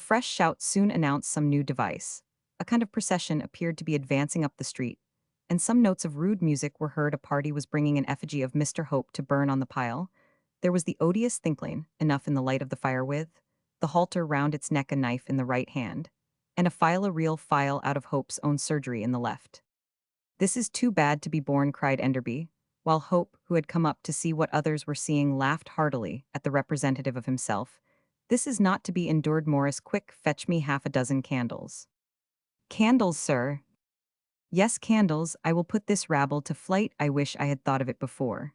fresh shout soon announced some new device. A kind of procession appeared to be advancing up the street, and some notes of rude music were heard. A party was bringing an effigy of Mr. Hope to burn on the pile. There was the odious thinkling, enough in the light of the fire with, the halter round its neck, a knife in the right hand, and a real file out of Hope's own surgery in the left. "This is too bad to be borne," cried Enderby, while Hope, who had come up to see what others were seeing, laughed heartily at the representative of himself. "This is not to be endured, Morris. Quick, fetch me half a dozen candles." "Candles, sir?" "Yes, candles. I will put this rabble to flight. I wish I had thought of it before."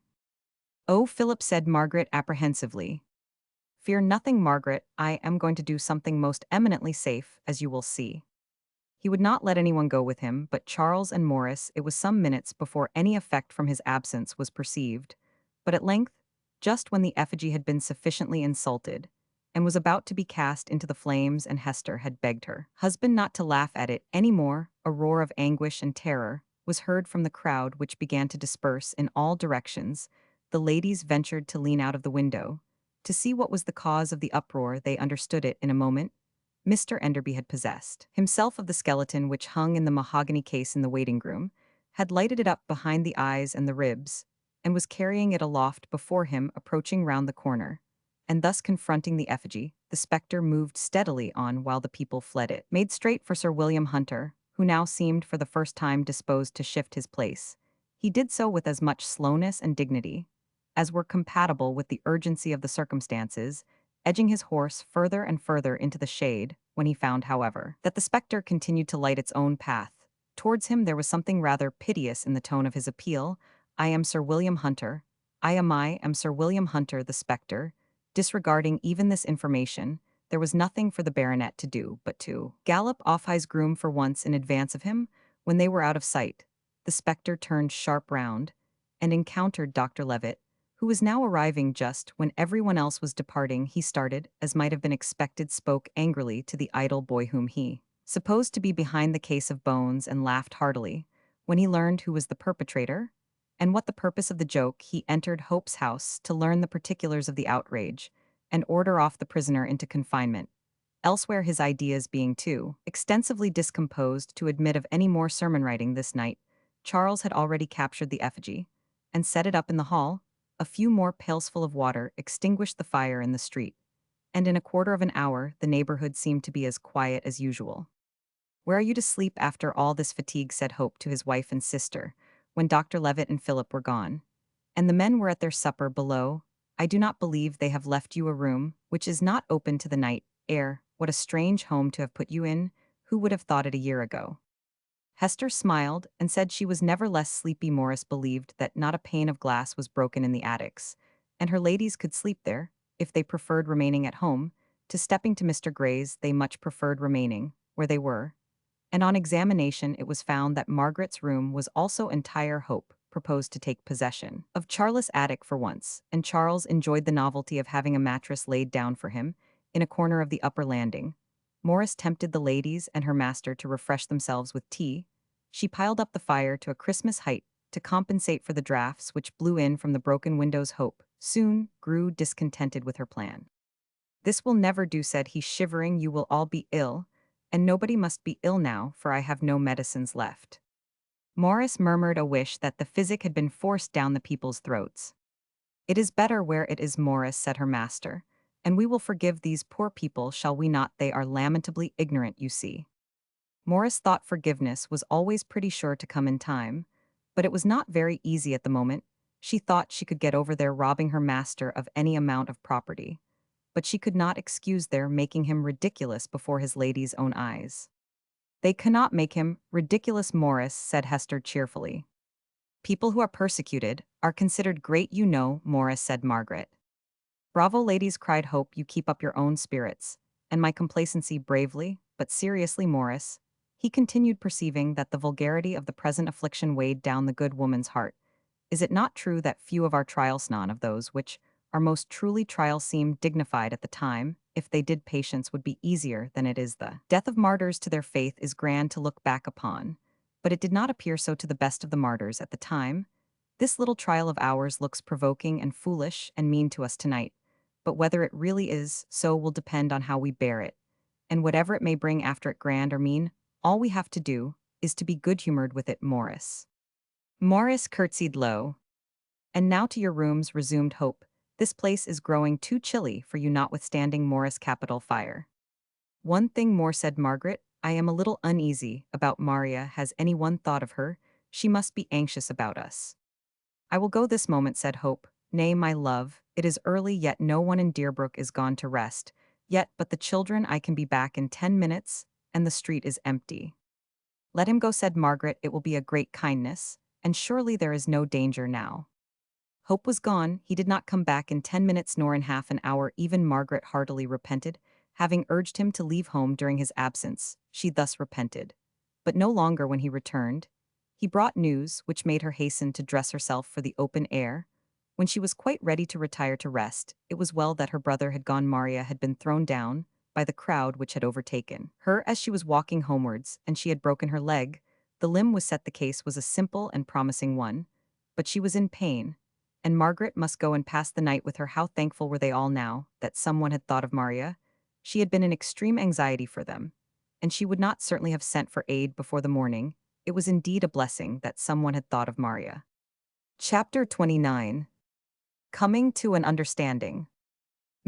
"Oh, Philip," said Margaret apprehensively. "Fear nothing, Margaret. I am going to do something most eminently safe, as you will see." He would not let anyone go with him, but Charles and Morris. It was some minutes before any effect from his absence was perceived, but at length, just when the effigy had been sufficiently insulted, and was about to be cast into the flames, and Hester had begged her husband not to laugh at it any more, a roar of anguish and terror was heard from the crowd, which began to disperse in all directions. The ladies ventured to lean out of the window to see what was the cause of the uproar. They understood it in a moment. Mr. Enderby had possessed himself of the skeleton which hung in the mahogany case in the waiting room, had lighted it up behind the eyes and the ribs, and was carrying it aloft before him, approaching round the corner. And thus confronting the effigy, the spectre moved steadily on while the people fled. It made straight for Sir William Hunter, who now seemed for the first time disposed to shift his place. He did so with as much slowness and dignity as were compatible with the urgency of the circumstances, edging his horse further and further into the shade. When he found, however, that the spectre continued to light its own path towards him, there was something rather piteous in the tone of his appeal. "I am Sir William Hunter. I am Sir William Hunter." The spectre, disregarding even this information, there was nothing for the baronet to do but to gallop off his groom for once in advance of him. When they were out of sight, the spectre turned sharp round and encountered Dr. Levitt, who was now arriving just when everyone else was departing. He started, as might have been expected, spoke angrily to the idle boy whom he supposed to be behind the case of bones, and laughed heartily when he learned who was the perpetrator and what the purpose of the joke. He entered Hope's house to learn the particulars of the outrage and order off the prisoner into confinement. Elsewhere, his ideas being too extensively discomposed to admit of any more sermon writing this night, Charles had already captured the effigy and set it up in the hall. A few more pailsful of water extinguished the fire in the street, and in a quarter of an hour the neighborhood seemed to be as quiet as usual. "Where are you to sleep after all this fatigue?" said Hope to his wife and sister, when Dr. Levitt and Philip were gone, and the men were at their supper below. "I do not believe they have left you a room which is not open to the night air. What a strange home to have put you in! Who would have thought it a year ago?" Hester smiled and said she was never less sleepy. Morris believed that not a pane of glass was broken in the attics, and her ladies could sleep there, if they preferred remaining at home. To stepping to Mr. Gray's, they much preferred remaining where they were, and on examination it was found that Margaret's room was also entire. Hope proposed to take possession of Charles' attic for once, and Charles enjoyed the novelty of having a mattress laid down for him in a corner of the upper landing. Morris tempted the ladies and her master to refresh themselves with tea. She piled up the fire to a Christmas height to compensate for the draughts which blew in from the broken windows. Hope soon grew discontented with her plan. "This will never do," said he, shivering. "You will all be ill, and nobody must be ill now, for I have no medicines left." Morris murmured a wish that the physic had been forced down the people's throats. "It is better where it is, Morris," said her master, "and we will forgive these poor people, shall we not? They are lamentably ignorant, you see." Morris thought forgiveness was always pretty sure to come in time, but it was not very easy at the moment. She thought she could get over their robbing her master of any amount of property, but she could not excuse their making him ridiculous before his lady's own eyes. "They cannot make him ridiculous, Morris," said Hester cheerfully. "People who are persecuted are considered great, you know," Morris said. Margaret. "Bravo, ladies," cried Hope. "You keep up your own spirits and my complacency bravely, but seriously, Morris," he continued, perceiving that the vulgarity of the present affliction weighed down the good woman's heart, "is it not true that few of our trials, none of those which are most truly trials, seem dignified at the time? If they did, patience would be easier than it is. The death of martyrs to their faith is grand to look back upon, but it did not appear so to the best of the martyrs at the time. This little trial of ours looks provoking and foolish and mean to us tonight, but whether it really is so will depend on how we bear it. and whatever it may bring after it, grand or mean, all we have to do is to be good-humored with it, Morris. Morris curtsied low. And now to your rooms, resumed Hope. This place is growing too chilly for you, notwithstanding Morris' capital fire. One thing more, said Margaret. I am a little uneasy about Maria. Has anyone thought of her? She must be anxious about us. I will go this moment, said Hope. Nay, my love, it is early, yet no one in Deerbrook is gone to rest. Yet but the children. I can be back in 10 minutes, and the street is empty. Let him go, said Margaret. It will be a great kindness, and surely there is no danger now. Hope was gone. He did not come back in 10 minutes nor in half an hour. Even Margaret heartily repented, having urged him to leave home during his absence. She thus repented. But no longer when he returned. He brought news which made her hasten to dress herself for the open air. When she was quite ready to retire to rest, it was well that her brother had gone. Maria had been thrown down by the crowd which had overtaken her as she was walking homewards, and she had broken her leg. The limb was set. The case was a simple and promising one, but she was in pain, and Margaret must go and pass the night with her. How thankful were they all now that someone had thought of Maria. She had been in extreme anxiety for them, and she would not certainly have sent for aid before the morning. It was indeed a blessing that someone had thought of Maria. Chapter 29. Coming to an Understanding.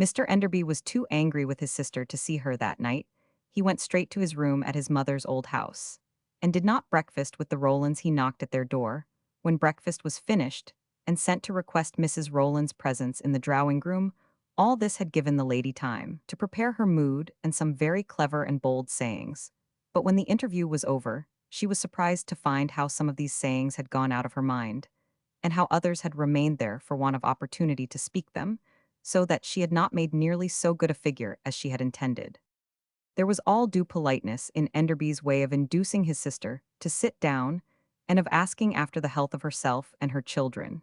Mr. Enderby was too angry with his sister to see her that night. He went straight to his room at his mother's old house, and did not breakfast with the Rowlands. He knocked at their door, when breakfast was finished, and sent to request Mrs. Rowland's presence in the drawing-room. All this had given the lady time to prepare her mood and some very clever and bold sayings. But when the interview was over, she was surprised to find how some of these sayings had gone out of her mind, and how others had remained there for want of opportunity to speak them, so that she had not made nearly so good a figure as she had intended. There was all due politeness in Enderby's way of inducing his sister to sit down, and of asking after the health of herself and her children.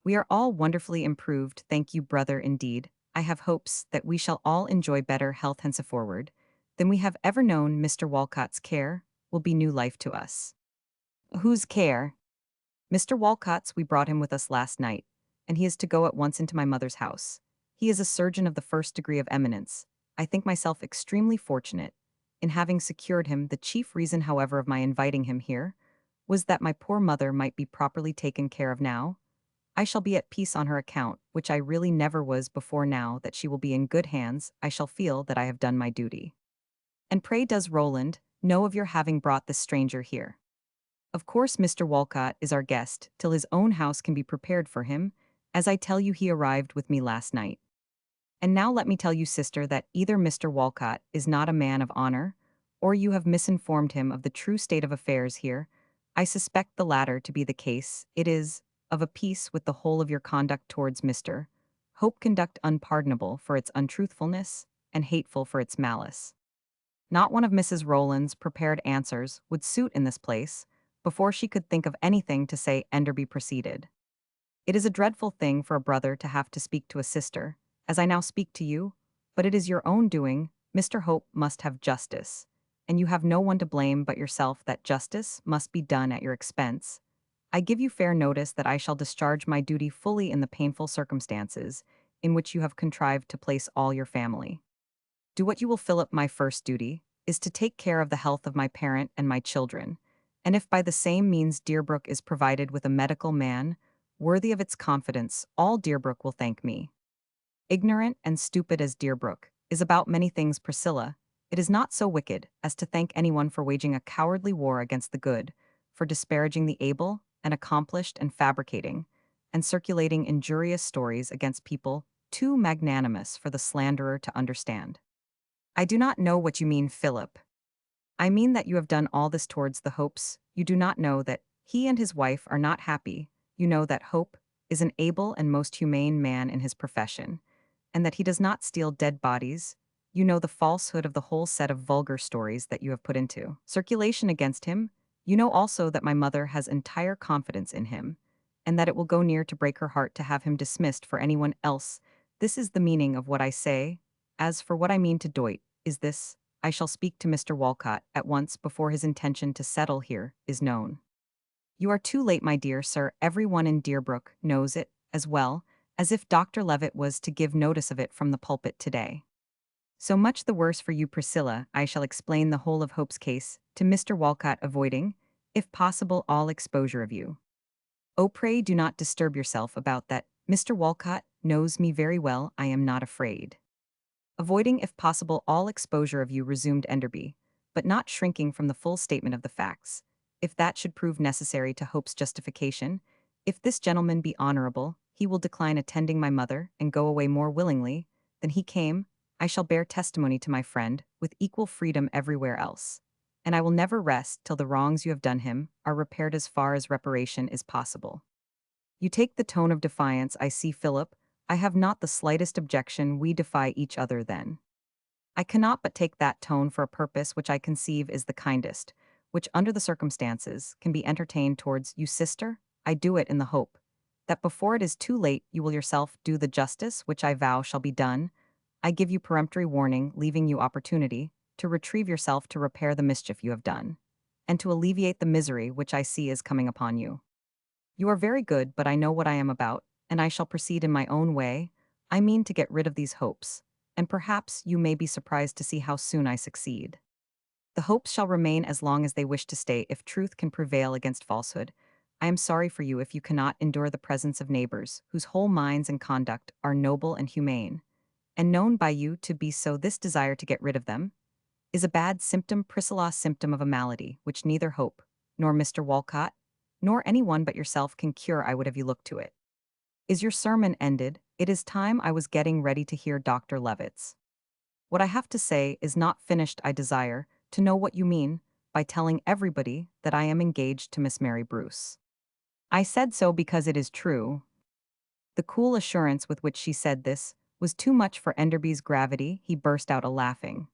We are all wonderfully improved, thank you, brother. Indeed, I have hopes that we shall all enjoy better health henceforward than we have ever known. Mr. Walcott's care will be new life to us. Whose care? Mr. Walcott's. We brought him with us last night, and he is to go at once into my mother's house. He is a surgeon of the first degree of eminence. I think myself extremely fortunate in having secured him. The chief reason, however, of my inviting him here was that my poor mother might be properly taken care of. Now I shall be at peace on her account, which I really never was before. Now that she will be in good hands, I shall feel that I have done my duty. And pray, does Rowland know of your having brought this stranger here? Of course, Mr. Walcott is our guest till his own house can be prepared for him. As I tell you, he arrived with me last night. And now let me tell you, sister, that either Mr. Walcott is not a man of honor, or you have misinformed him of the true state of affairs here. I suspect the latter to be the case. It is of a piece with the whole of your conduct towards Mr. Hope, conduct unpardonable for its untruthfulness and hateful for its malice. Not one of Mrs. Rowland's prepared answers would suit in this place. Before she could think of anything to say, Enderby proceeded. It is a dreadful thing for a brother to have to speak to a sister, as I now speak to you, but it is your own doing. Mr. Hope must have justice, and you have no one to blame but yourself. That justice must be done at your expense. I give you fair notice that I shall discharge my duty fully in the painful circumstances in which you have contrived to place all your family. Do what you will, Philip. My first duty is to take care of the health of my parent and my children, and if by the same means Deerbrook is provided with a medical man worthy of its confidence, all Deerbrook will thank me. Ignorant and stupid as Deerbrook is about many things, Priscilla, it is not so wicked as to thank anyone for waging a cowardly war against the good, for disparaging the able and accomplished, and fabricating and circulating injurious stories against people too magnanimous for the slanderer to understand. I do not know what you mean, Philip. I mean that you have done all this towards the Hopes. You do not know that he and his wife are not happy. You know that Hope is an able and most humane man in his profession, and that he does not steal dead bodies. You know the falsehood of the whole set of vulgar stories that you have put into circulation against him. You know also that my mother has entire confidence in him, and that it will go near to break her heart to have him dismissed for anyone else. This is the meaning of what I say. As for what I mean to doit, is this: I shall speak to Mr. Walcott at once before his intention to settle here is known. You are too late, my dear sir. Everyone in Deerbrook knows it, as well as if Dr. Levitt was to give notice of it from the pulpit today. So much the worse for you, Priscilla. I shall explain the whole of Hope's case to Mr. Walcott, avoiding, if possible, all exposure of you. Oh, pray do not disturb yourself about that. Mr. Walcott knows me very well. I am not afraid. Avoiding, if possible, all exposure of you, resumed Enderby, but not shrinking from the full statement of the facts. If that should prove necessary to Hope's justification, if this gentleman be honorable, he will decline attending my mother and go away more willingly than he came. I shall bear testimony to my friend with equal freedom everywhere else. And I will never rest till the wrongs you have done him are repaired as far as reparation is possible. You take the tone of defiance, I see, Philip. I have not the slightest objection. We defy each other then. I cannot but take that tone for a purpose which I conceive is the kindest, which under the circumstances can be entertained towards you, sister. I do it in the hope that before it is too late you will yourself do the justice which I vow shall be done. I give you peremptory warning, leaving you opportunity to retrieve yourself, to repair the mischief you have done, and to alleviate the misery which I see is coming upon you. You are very good, but I know what I am about, and I shall proceed in my own way. I mean to get rid of these hopes, and perhaps you may be surprised to see how soon I succeed. The hopes shall remain as long as they wish to stay, if truth can prevail against falsehood. I am sorry for you if you cannot endure the presence of neighbors whose whole minds and conduct are noble and humane, and known by you to be so. This desire to get rid of them is a bad symptom, Priscilla, symptom of a malady which neither Hope, nor Mr. Walcott, nor anyone but yourself can cure. I would have you look to it. Is your sermon ended? It is time. I was getting ready to hear Dr. Levitt's. What I have to say is not finished. I desire to know what you mean by telling everybody that I am engaged to Miss Mary Bruce. I said so because it is true. The cool assurance with which she said this was too much for Enderby's gravity. He burst out a laughing.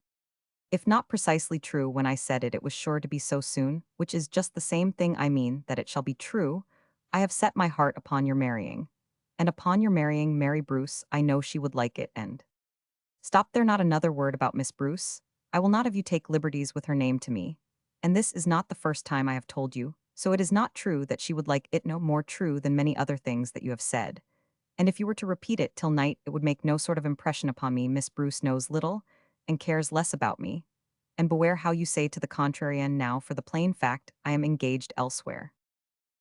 If not precisely true when I said it, it was sure to be so soon, which is just the same thing. I mean that it shall be true. I have set my heart upon your marrying. And upon your marrying Mary Bruce. I know she would like it, and stop there, not another word about Miss Bruce. I will not have you take liberties with her name to me. And this is not the first time I have told you, so it is not true that she would like it, no more true than many other things that you have said. And if you were to repeat it till night, it would make no sort of impression upon me. Miss Bruce knows little and cares less about me. And beware how you say to the contrary. And now for the plain fact, I am engaged elsewhere.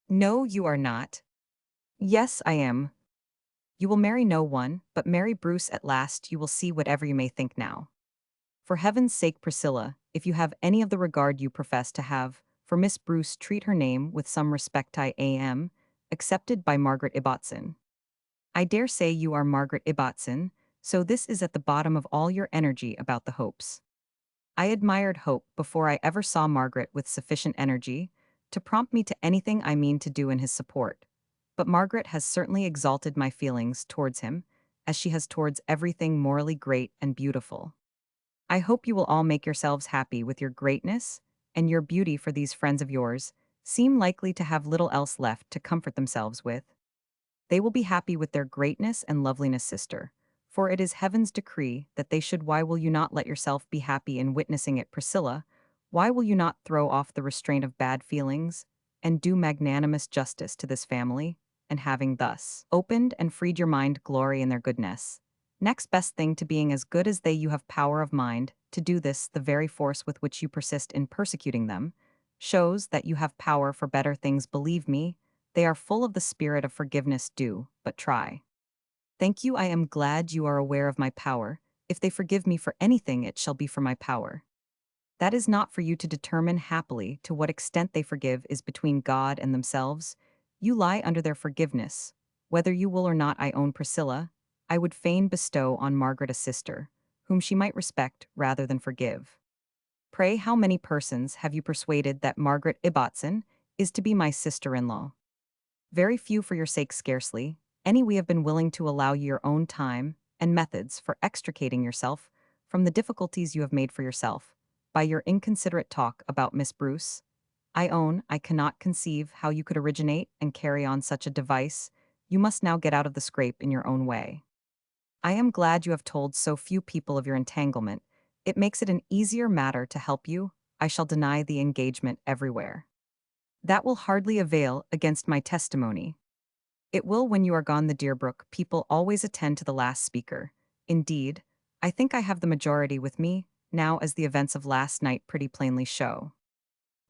No, you are not. Yes, I am. You will marry no one, but Mary Bruce at last. You will see, whatever you may think now. For heaven's sake, Priscilla, if you have any of the regard you profess to have for Miss Bruce, treat her name with some respect. I am accepted by Margaret Ibbotson. I dare say you are Margaret Ibbotson, so this is at the bottom of all your energy about the Hopes. I admired Hope before I ever saw Margaret with sufficient energy to prompt me to anything I mean to do in his support. But Margaret has certainly exalted my feelings towards him, as she has towards everything morally great and beautiful. I hope you will all make yourselves happy with your greatness and your beauty, for these friends of yours seem likely to have little else left to comfort themselves with. They will be happy with their greatness and loveliness, sister, for it is heaven's decree that they should. Why will you not let yourself be happy in witnessing it, Priscilla? Why will you not throw off the restraint of bad feelings and do magnanimous justice to this family? And having thus opened and freed your mind, glory in their goodness. Next best thing to being as good as they, you have power of mind to do this. The very force with which you persist in persecuting them shows that you have power for better things. Believe me, they are full of the spirit of forgiveness. Do but try. Thank you. I am glad you are aware of my power. If they forgive me for anything, it shall be for my power. That is not for you to determine. Happily, to what extent they forgive is between God and themselves. You lie under their forgiveness. Whether you will or not, I own, Priscilla, I would fain bestow on Margaret a sister, whom she might respect rather than forgive. Pray, how many persons have you persuaded that Margaret Ibbotson is to be my sister-in-law? Very few, for your sake scarcely any. We have been willing to allow you your own time and methods for extricating yourself from the difficulties you have made for yourself by your inconsiderate talk about Miss Bruce. I own I cannot conceive how you could originate and carry on such a device. You must now get out of the scrape in your own way. I am glad you have told so few people of your entanglement. It makes it an easier matter to help you. I shall deny the engagement everywhere. That will hardly avail against my testimony. It will when you are gone. The Deerbrook people always attend to the last speaker. Indeed, I think I have the majority with me, now as the events of last night pretty plainly show.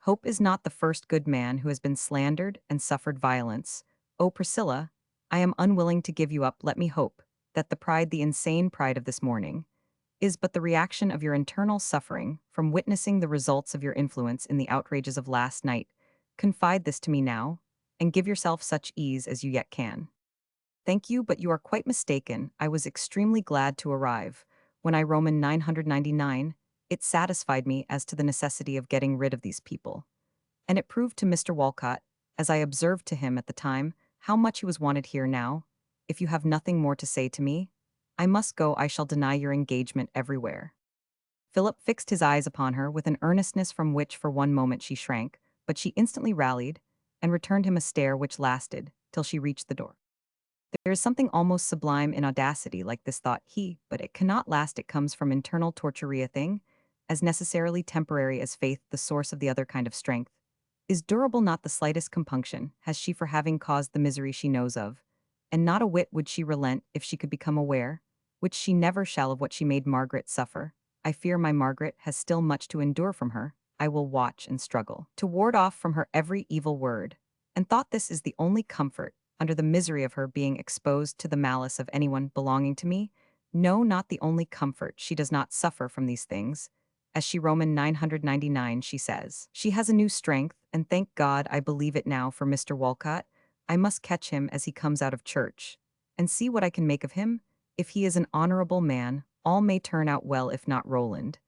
Hope is not the first good man who has been slandered and suffered violence. O Priscilla, I am unwilling to give you up. Let me hope that the pride, the insane pride of this morning, is but the reaction of your internal suffering from witnessing the results of your influence in the outrages of last night. Confide this to me now, and give yourself such ease as you yet can. Thank you, but you are quite mistaken. I was extremely glad to arrive. When I Roman 999, it satisfied me as to the necessity of getting rid of these people. And it proved to Mr. Walcott, as I observed to him at the time, how much he was wanted here now. If you have nothing more to say to me, I must go. I shall deny your engagement everywhere. Philip fixed his eyes upon her with an earnestness from which for one moment she shrank, but she instantly rallied, and returned him a stare which lasted till she reached the door. There is something almost sublime in audacity like this, thought he, but it cannot last. It comes from internal torture, a thing, as necessarily temporary as faith, the source of the other kind of strength. Is durable not the slightest compunction, has she for having caused the misery she knows of, and not a whit would she relent if she could become aware, which she never shall, of what she made Margaret suffer. I fear my Margaret has still much to endure from her. I will watch and struggle to ward off from her every evil word, and thought this is the only comfort under the misery of her being exposed to the malice of anyone belonging to me. No, not the only comfort. She does not suffer from these things. As she Roman 999, she says, she has a new strength, and thank God I believe it now for Mr. Walcott. I must catch him as he comes out of church, and see what I can make of him. If he is an honorable man, all may turn out well, if not Roland,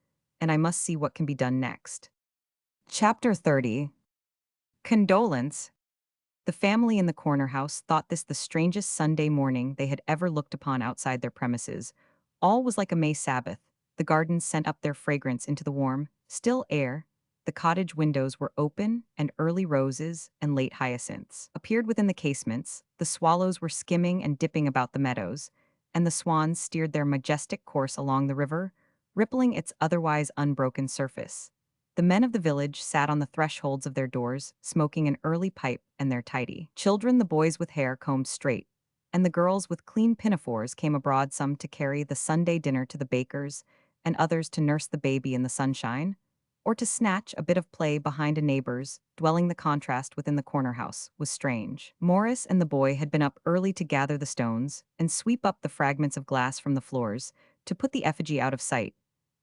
and I must see what can be done next. Chapter 30. Condolence. The family in the corner house thought this the strangest Sunday morning they had ever looked upon outside their premises. All was like a May Sabbath. The gardens sent up their fragrance into the warm, still air. The cottage windows were open, and early roses and late hyacinths appeared within the casements. The swallows were skimming and dipping about the meadows, and the swans steered their majestic course along the river, rippling its otherwise unbroken surface. The men of the village sat on the thresholds of their doors, smoking an early pipe and their tidy children, the boys with hair combed straight, and the girls with clean pinafores, came abroad, some to carry the Sunday dinner to the baker's, and others to nurse the baby in the sunshine, or to snatch a bit of play behind a neighbor's dwelling. The contrast within the corner house was strange. Morris and the boy had been up early to gather the stones and sweep up the fragments of glass from the floors, to put the effigy out of sight,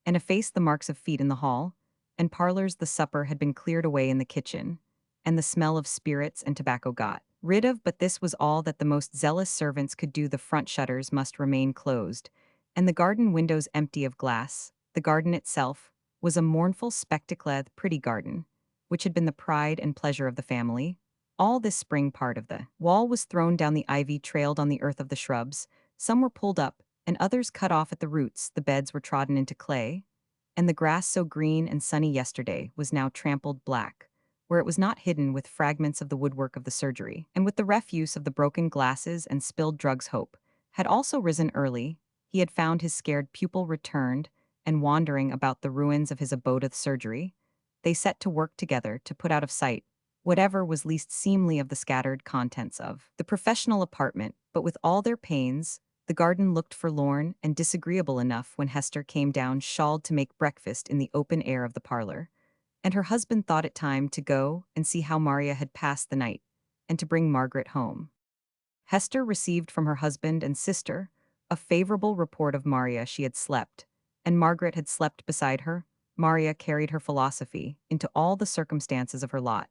and efface the marks of feet in the hall and parlors. The supper had been cleared away in the kitchen, and the smell of spirits and tobacco got rid of, but this was all that the most zealous servants could do. The front shutters must remain closed, and the garden windows empty of glass. The garden itself was a mournful, spectacled, pretty garden, which had been the pride and pleasure of the family. All this spring part of the wall was thrown down, the ivy trailed on the earth of the shrubs, some were pulled up, and others cut off at the roots. The beds were trodden into clay, and the grass, so green and sunny yesterday, was now trampled black, where it was not hidden with fragments of the woodwork of the surgery, and with the refuse of the broken glasses and spilled drugs. Hope had also risen early. He had found his scared pupil returned, and wandering about the ruins of his abode of surgery. They set to work together to put out of sight whatever was least seemly of the scattered contents of the professional apartment, but with all their pains, the garden looked forlorn and disagreeable enough when Hester came down shawled to make breakfast in the open air of the parlor, and her husband thought it time to go and see how Maria had passed the night, and to bring Margaret home. Hester received from her husband and sister a favorable report of Maria. She had slept, and Margaret had slept beside her. Maria carried her philosophy into all the circumstances of her lot,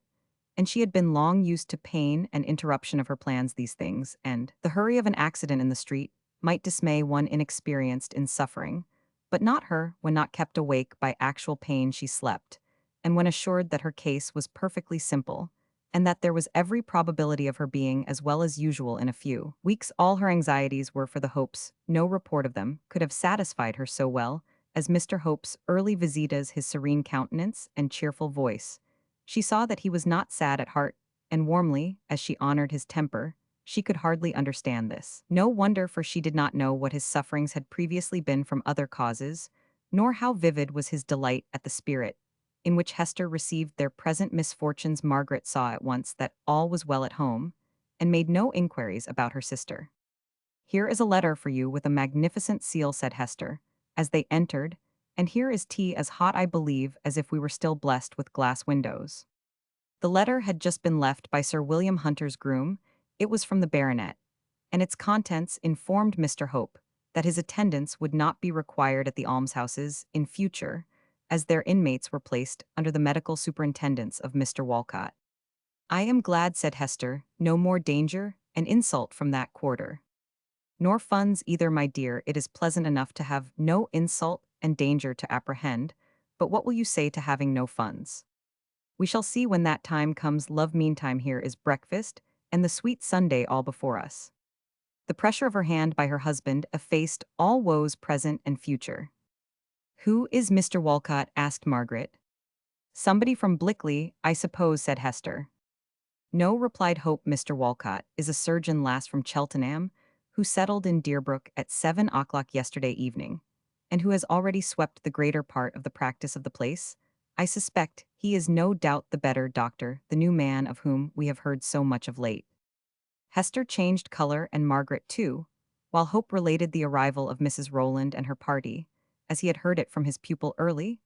and she had been long used to pain and interruption of her plans. These things, and the hurry of an accident in the street, might dismay one inexperienced in suffering, but not her. When not kept awake by actual pain she slept, and when assured that her case was perfectly simple, and that there was every probability of her being as well as usual in a few weeks. All her anxieties were for the Hopes. No report of them could have satisfied her so well as Mr. Hope's early visitas, his serene countenance and cheerful voice. She saw that he was not sad at heart, and warmly, as she honored his temper, she could hardly understand this. No wonder, for she did not know what his sufferings had previously been from other causes, nor how vivid was his delight at the spirit in which Hester received their present misfortunes. Margaret saw at once that all was well at home, and made no inquiries about her sister. "Here is a letter for you with a magnificent seal," said Hester, as they entered, and here is tea as hot, I believe, as if we were still blessed with glass windows. The letter had just been left by Sir William Hunter's groom. It was from the baronet, and its contents informed Mr. Hope that his attendance would not be required at the almshouses in future, as their inmates were placed under the medical superintendence of Mr. Walcott. "I am glad," said Hester, "no more danger and insult from that quarter. Nor funds either, my dear. It is pleasant enough to have no insult and danger to apprehend, but what will you say to having no funds? We shall see when that time comes. Love, meantime here is breakfast, and the sweet Sunday all before us." The pressure of her hand by her husband effaced all woes present and future. "Who is Mr. Walcott?" asked Margaret. "Somebody from Blickley, I suppose," said Hester. "No," replied Hope. "Mr. Walcott is a surgeon lass from Cheltenham, who settled in Deerbrook at 7 o'clock yesterday evening, and who has already swept the greater part of the practice of the place. I suspect he is no doubt the better doctor, the new man of whom we have heard so much of late." Hester changed color, and Margaret too, while Hope related the arrival of Mrs. Rowland and her party, as he had heard it from his pupil early.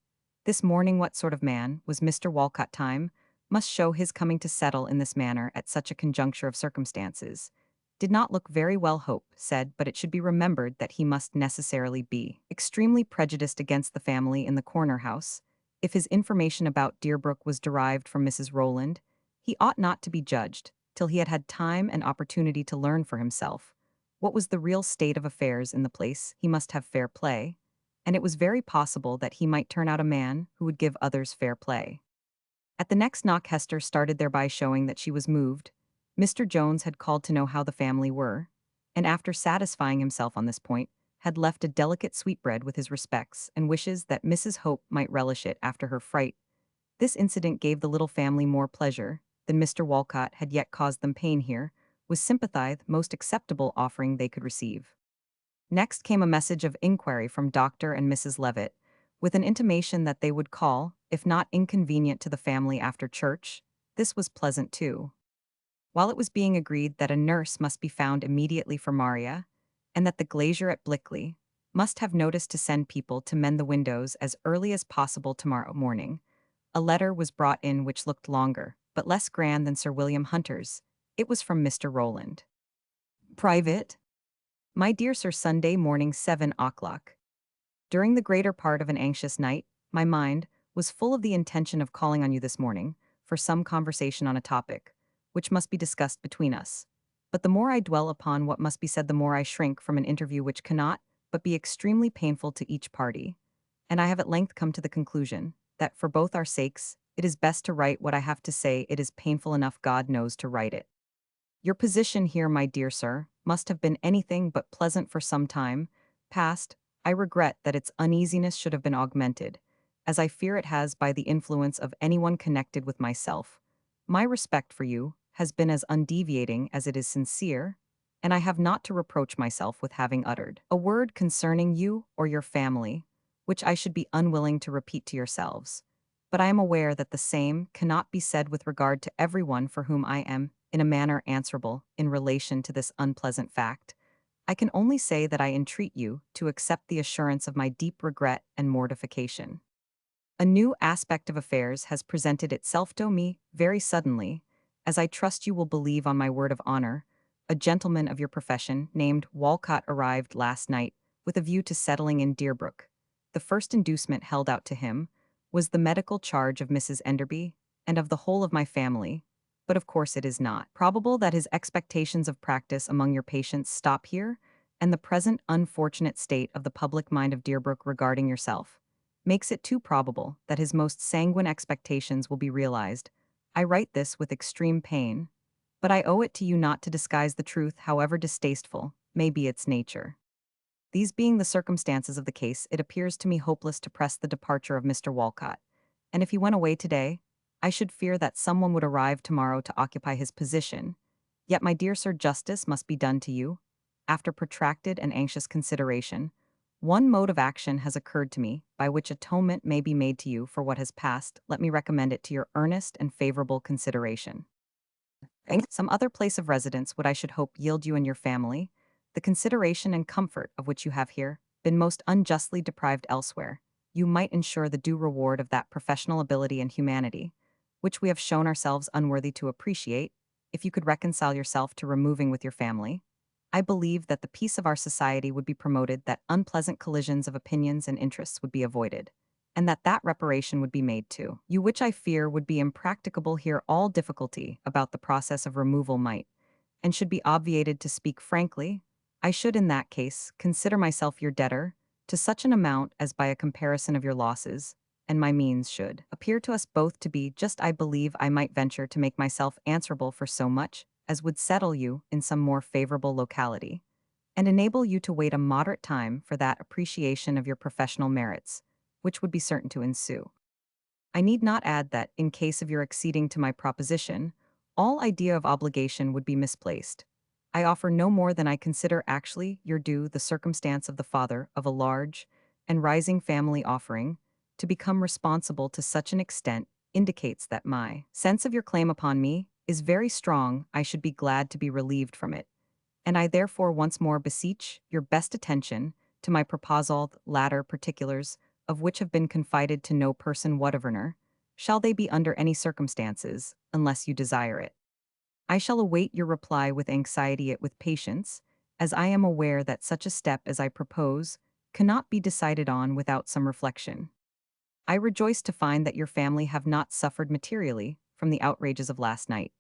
This morning, what sort of man was Mr. Walcott? Time must show his coming to settle in this manner at such a conjuncture of circumstances did not look very well, Hope said, but it should be remembered that he must necessarily be extremely prejudiced against the family in the corner house. If his information about Deerbrook was derived from Mrs. Rowland, he ought not to be judged till he had had time and opportunity to learn for himself what was the real state of affairs in the place. He must have fair play, and it was very possible that he might turn out a man who would give others fair play. At the next knock, Hester started thereby showing that she was moved. Mr. Jones had called to know how the family were, and after satisfying himself on this point, had left a delicate sweetbread with his respects and wishes that Mrs. Hope might relish it after her fright. This incident gave the little family more pleasure than Mr. Walcott had yet caused them pain. Here was sympathy, the most acceptable offering they could receive. Next came a message of inquiry from Dr. and Mrs. Levitt, with an intimation that they would call, if not inconvenient to the family, after church. This was pleasant too. While it was being agreed that a nurse must be found immediately for Maria, and that the glazier at Blickley must have notice to send people to mend the windows as early as possible tomorrow morning, a letter was brought in which looked longer, but less grand than Sir William Hunter's. It was from Mr. Rowland. "Private. My dear Sir, Sunday morning, 7 o'clock. During the greater part of an anxious night, my mind was full of the intention of calling on you this morning for some conversation on a topic which must be discussed between us. But the more I dwell upon what must be said, the more I shrink from an interview which cannot but be extremely painful to each party. And I have at length come to the conclusion that for both our sakes, it is best to write what I have to say. It is painful enough, God knows, to write it. Your position here, my dear sir, must have been anything but pleasant for some time past. I regret that its uneasiness should have been augmented, as I fear it has, by the influence of anyone connected with myself. My respect for you has been as undeviating as it is sincere, and I have not to reproach myself with having uttered a word concerning you or your family, which I should be unwilling to repeat to yourselves. But I am aware that the same cannot be said with regard to everyone for whom I am, in a manner, answerable in relation to this unpleasant fact. I can only say that I entreat you to accept the assurance of my deep regret and mortification. A new aspect of affairs has presented itself to me very suddenly, as I trust you will believe on my word of honor. A gentleman of your profession, named Walcott, arrived last night with a view to settling in Deerbrook. The first inducement held out to him was the medical charge of Mrs. Enderby and of the whole of my family, but of course it is not probable that his expectations of practice among your patients stop here, and the present unfortunate state of the public mind of Deerbrook regarding yourself makes it too probable that his most sanguine expectations will be realized. I write this with extreme pain, but I owe it to you not to disguise the truth, however distasteful may be its nature. These being the circumstances of the case, it appears to me hopeless to press the departure of Mr. Walcott, and if he went away today, I should fear that someone would arrive tomorrow to occupy his position. Yet, my dear sir, justice must be done to you. After protracted and anxious consideration, one mode of action has occurred to me by which atonement may be made to you for what has passed. Let me recommend it to your earnest and favorable consideration. Some other place of residence would, I should hope, yield you and your family the consideration and comfort of which you have here. been most unjustly deprived elsewhere, you might ensure the due reward of that professional ability and humanity, which we have shown ourselves unworthy to appreciate, if you could reconcile yourself to removing with your family. I believe that the peace of our society would be promoted, that unpleasant collisions of opinions and interests would be avoided, and that reparation would be made to you, which I fear would be impracticable here. All difficulty about the process of removal might, and should be obviated. To speak frankly, I should in that case consider myself your debtor, to such an amount as by a comparison of your losses, and my means should appear to us both to be just. I believe I might venture to make myself answerable for so much as would settle you in some more favorable locality, and enable you to wait a moderate time for that appreciation of your professional merits, which would be certain to ensue. I need not add that, in case of your acceding to my proposition, all idea of obligation would be misplaced. I offer no more than I consider actually your due. The circumstance of the father of a large and rising family offering to become responsible to such an extent indicates that my sense of your claim upon me is very strong. I should be glad to be relieved from it, and I therefore once more beseech your best attention to my proposal. The latter particulars, of which have been confided to no person whatever, shall they be under any circumstances, unless you desire it. I shall await your reply with anxiety yet with patience, as I am aware that such a step as I propose cannot be decided on without some reflection. I rejoice to find that your family have not suffered materially from the outrages of last night.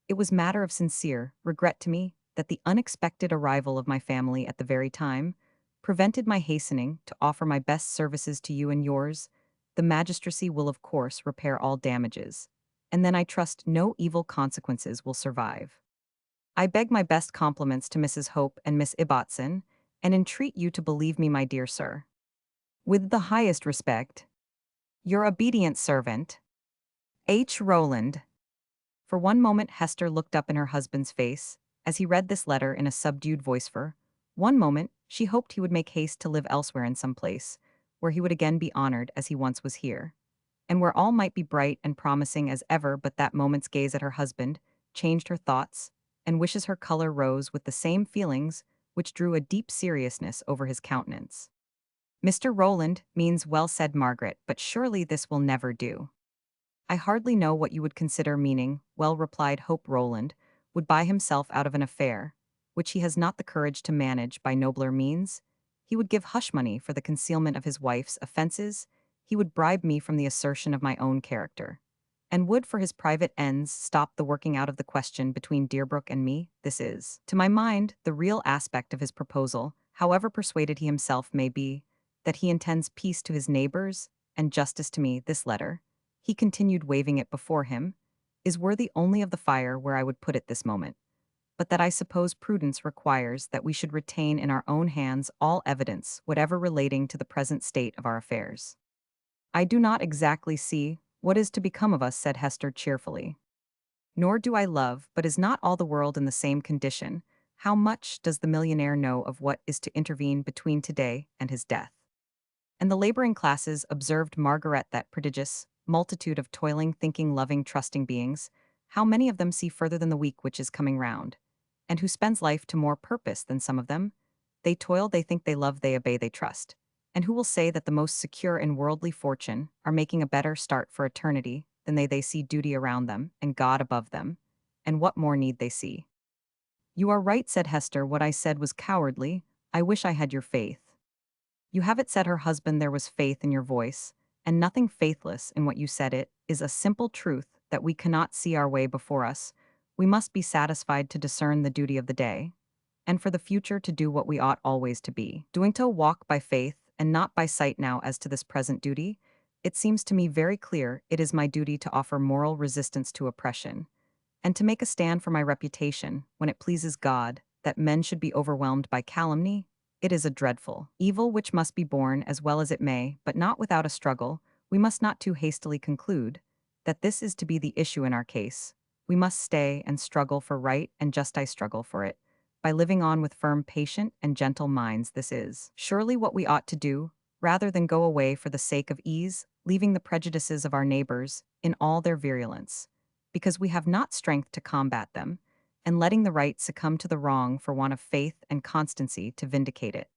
It was matter of sincere regret to me that the unexpected arrival of my family at the very time prevented my hastening to offer my best services to you and yours. The magistracy will of course repair all damages, and then I trust no evil consequences will survive. I beg my best compliments to Mrs. Hope and Miss Ibbotson, and entreat you to believe me, my dear sir, with the highest respect, your obedient servant, H. Rowland. For one moment Hester looked up in her husband's face, as he read this letter in a subdued voice. For one moment she hoped he would make haste to live elsewhere in some place, where he would again be honored as he once was here, and where all might be bright and promising as ever. But that moment's gaze at her husband changed her thoughts, and wishes her color rose with the same feelings which drew a deep seriousness over his countenance. Mr. Rowland means well, said Margaret, but surely this will never do. I hardly know what you would consider meaning. Well, replied Hope, Rowland would buy himself out of an affair, which he has not the courage to manage by nobler means. He would give hush money for the concealment of his wife's offenses. He would bribe me from the assertion of my own character, and would for his private ends stop the working out of the question between Deerbrook and me. This is, to my mind, the real aspect of his proposal, however persuaded he himself may be that he intends peace to his neighbors and justice to me. This letter, he continued, waving it before him, is worthy only of the fire where I would put it this moment, but that I suppose prudence requires that we should retain in our own hands all evidence whatever relating to the present state of our affairs. I do not exactly see what is to become of us, said Hester cheerfully. Nor do I love, but is not all the world in the same condition? How much does the millionaire know of what is to intervene between today and his death? And the laboring classes, observed Margaret, that prodigious multitude of toiling, thinking, loving, trusting beings, how many of them see further than the week which is coming round, and who spends life to more purpose than some of them? They toil, they think, they love, they obey, they trust. And who will say that the most secure in worldly fortune are making a better start for eternity than they see duty around them, and God above them? And what more need they see? You are right, said Hester, what I said was cowardly. I wish I had your faith. You have it, said her husband. There was faith in your voice, and nothing faithless in what you said. It is a simple truth that we cannot see our way before us. We must be satisfied to discern the duty of the day, and for the future to do what we ought always to be doing, to walk by faith and not by sight. Now, as to this present duty, it seems to me very clear it is my duty to offer moral resistance to oppression, and to make a stand for my reputation when it pleases God that men should be overwhelmed by calumny. It is a dreadful evil which must be borne as well as it may, but not without a struggle. We must not too hastily conclude that this is to be the issue in our case. We must stay and struggle for right and just. I struggle for it by living on with firm, patient, and gentle minds. This is surely what we ought to do, rather than go away for the sake of ease, leaving the prejudices of our neighbors in all their virulence, because we have not strength to combat them, and letting the right succumb to the wrong for want of faith and constancy to vindicate it.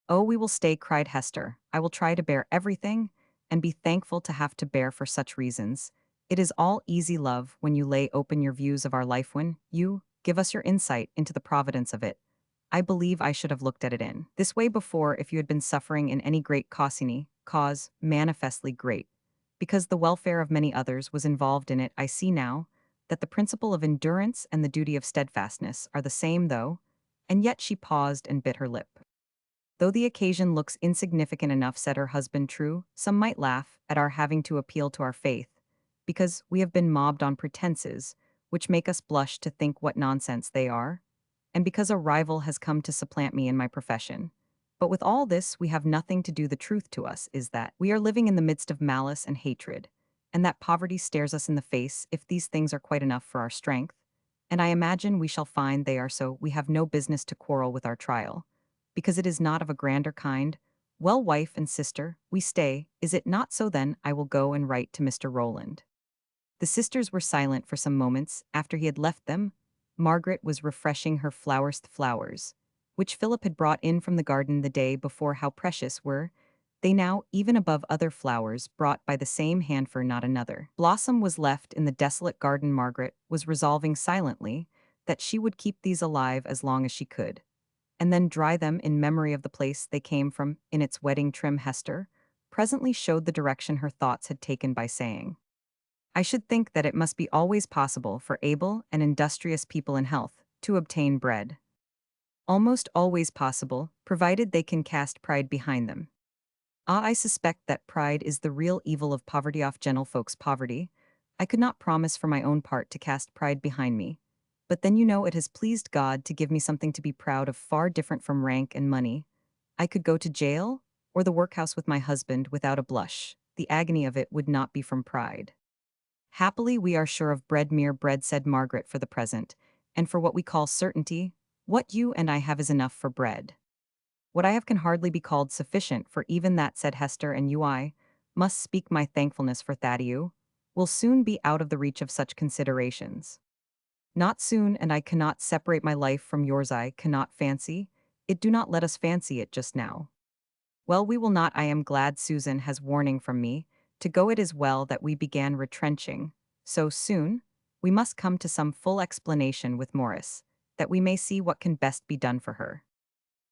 "Oh, we will stay," cried Hester. "I will try to bear everything, and be thankful to have to bear for such reasons. It is all easy, love, when you lay open your views of our life, when you give us your insight into the providence of it. I believe I should have looked at it in this way before if you had been suffering in any great cause manifestly great. Because the welfare of many others was involved in it, I see now that the principle of endurance and the duty of steadfastness are the same though, and yet she paused and bit her lip. Though the occasion looks insignificant enough, said her husband, true, some might laugh at our having to appeal to our faith, because we have been mobbed on pretenses, which make us blush to think what nonsense they are, and because a rival has come to supplant me in my profession. But with all this, we have nothing to do. The truth to us is that we are living in the midst of malice and hatred, and that poverty stares us in the face if these things are quite enough for our strength. And I imagine we shall find they are so. We have no business to quarrel with our trial, because it is not of a grander kind. Well, wife and sister, we stay, is it not so? Then I will go and write to Mr. Rowland. The sisters were silent for some moments. After he had left them, Margaret was refreshing her flowers, which Philip had brought in from the garden the day before. How precious were they now, even above other flowers brought by the same hand, for not another blossom was left in the desolate garden. Margaret was resolving silently that she would keep these alive as long as she could, and then dry them in memory of the place they came from in its wedding trim. Hester presently showed the direction her thoughts had taken by saying, I should think that it must be always possible for able and industrious people in health to obtain bread. Almost always possible, provided they can cast pride behind them. Ah, I suspect that pride is the real evil of poverty. Off gentlefolks' poverty. I could not promise for my own part to cast pride behind me. But then it has pleased God to give me something to be proud of, far different from rank and money. I could go to jail or the workhouse with my husband without a blush. The agony of it would not be from pride. Happily, we are sure of bread, mere bread, said Margaret, for the present, and for what we call certainty, what you and I have is enough for bread. What I have can hardly be called sufficient for even that, said Hester, and I must speak my thankfulness for Thaddeus, will soon be out of the reach of such considerations. Not soon, and I cannot separate my life from yours. I cannot fancy it. Do not let us fancy it just now. Well, we will not. I am glad Susan has warning from me to go. It is well that we began retrenching so soon. We must come to some full explanation with Morris, that we may see what can best be done for her.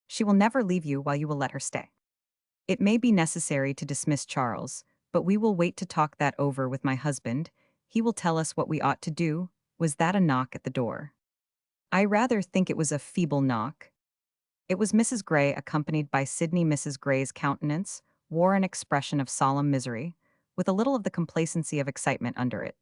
She will never leave you while you will let her stay. It may be necessary to dismiss Charles, but we will wait to talk that over with my husband. He will tell us what we ought to do. Was that a knock at the door? I rather think it was a feeble knock. It was Mrs. Gray, accompanied by Sidney. Mrs. Gray's countenance wore an expression of solemn misery, with a little of the complacency of excitement under it.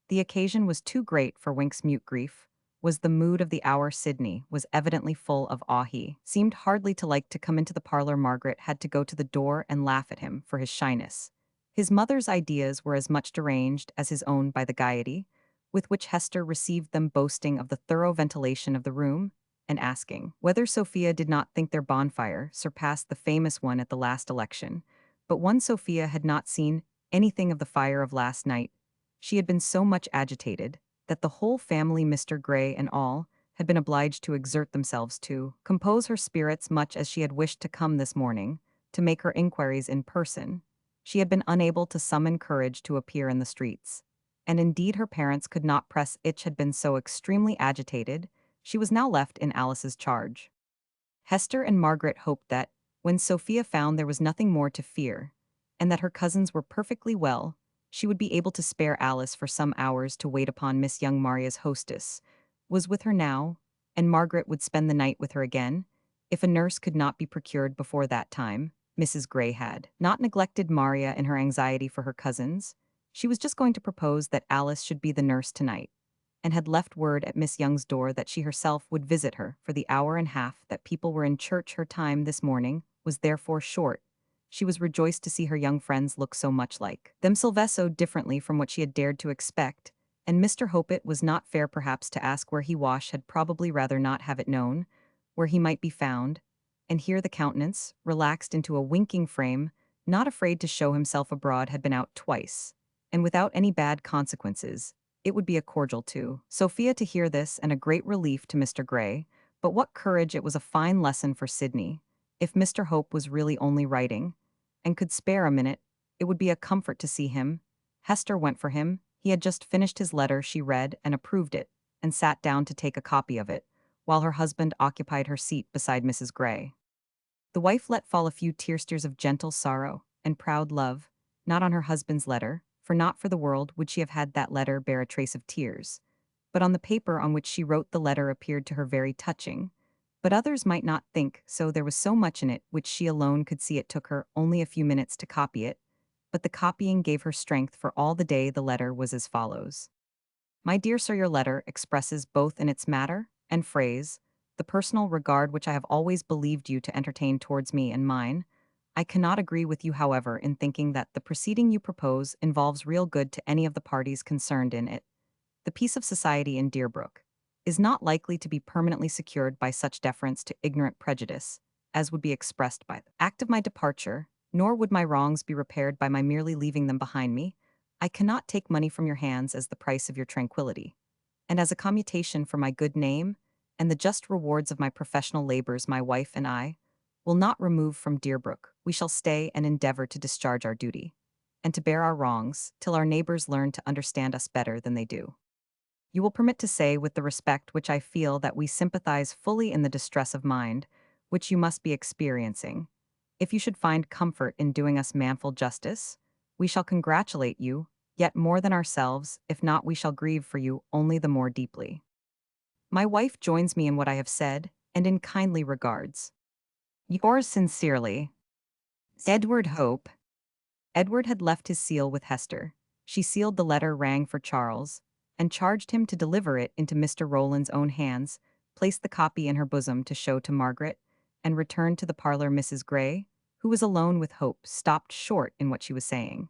The occasion was too great for Wink's mute grief. Was the mood of the hour. Sidney was evidently full of awe. He seemed hardly to like to come into the parlor. Margaret had to go to the door and laugh at him for his shyness. His mother's ideas were as much deranged as his own by the gaiety with which Hester received them, boasting of the thorough ventilation of the room, and asking whether Sophia did not think their bonfire surpassed the famous one at the last election. But one Sophia had not seen anything of the fire of last night. She had been so much agitated that the whole family, Mr. Gray and all, had been obliged to exert themselves to compose her spirits, much as she had wished to come this morning to make her inquiries in person. She had been unable to summon courage to appear in the streets, and indeed her parents could not press. Itch had been so extremely agitated. She was now left in Alice's charge. Hester and Margaret hoped that, when Sophia found there was nothing more to fear, and that her cousins were perfectly well, she would be able to spare Alice for some hours to wait upon Miss Young. Maria's hostess was with her now, and Margaret would spend the night with her again. If a nurse could not be procured before that time, Mrs. Gray had not neglected Maria in her anxiety for her cousins. She was just going to propose that Alice should be the nurse tonight, and had left word at Miss Young's door that she herself would visit her for the hour and half that people were in church. Her time this morning was therefore short. She was rejoiced to see her young friends look so much like themselves, so differently from what she had dared to expect, and Mr. Hope, it was not fair perhaps to ask where he washed, had probably rather not have it known where he might be found, and here the countenance, relaxed into a winking frame, not afraid to show himself abroad, had been out twice, and without any bad consequences. It would be a cordial to Sophia to hear this, and a great relief to Mr. Gray. But what courage! It was a fine lesson for Sidney. If Mr. Hope was really only writing, and could spare a minute, it would be a comfort to see him. Hester went for him. He had just finished his letter. She read and approved it, and sat down to take a copy of it, while her husband occupied her seat beside Mrs. Gray. The wife let fall a few tears of gentle sorrow and proud love, not on her husband's letter, for not for the world would she have had that letter bear a trace of tears, but on the paper on which she wrote the letter appeared to her very touching. But others might not think so. There was so much in it which she alone could see. It took her only a few minutes to copy it, but the copying gave her strength for all the day. The letter was as follows. My dear sir, your letter expresses both in its matter and phrase the personal regard which I have always believed you to entertain towards me and mine. I cannot agree with you, however, in thinking that the proceeding you propose involves real good to any of the parties concerned in it. The peace of society in Deerbrook is not likely to be permanently secured by such deference to ignorant prejudice as would be expressed by the act of my departure, nor would my wrongs be repaired by my merely leaving them behind me. I cannot take money from your hands as the price of your tranquility, and as a commutation for my good name and the just rewards of my professional labors. My wife and I will not remove from Deerbrook. We shall stay and endeavor to discharge our duty, and to bear our wrongs till our neighbors learn to understand us better than they do. You will permit to say, with the respect which I feel, that we sympathize fully in the distress of mind which you must be experiencing. If you should find comfort in doing us manful justice, we shall congratulate you, yet more than ourselves. If not, we shall grieve for you only the more deeply. My wife joins me in what I have said, and in kindly regards. Yours sincerely, Edward Hope. Edward had left his seal with Hester. She sealed the letter, rang for Charles, and charged him to deliver it into Mr. Rowland's own hands, placed the copy in her bosom to show to Margaret, and returned to the parlor. Mrs. Gray, who was alone with Hope, stopped short in what she was saying.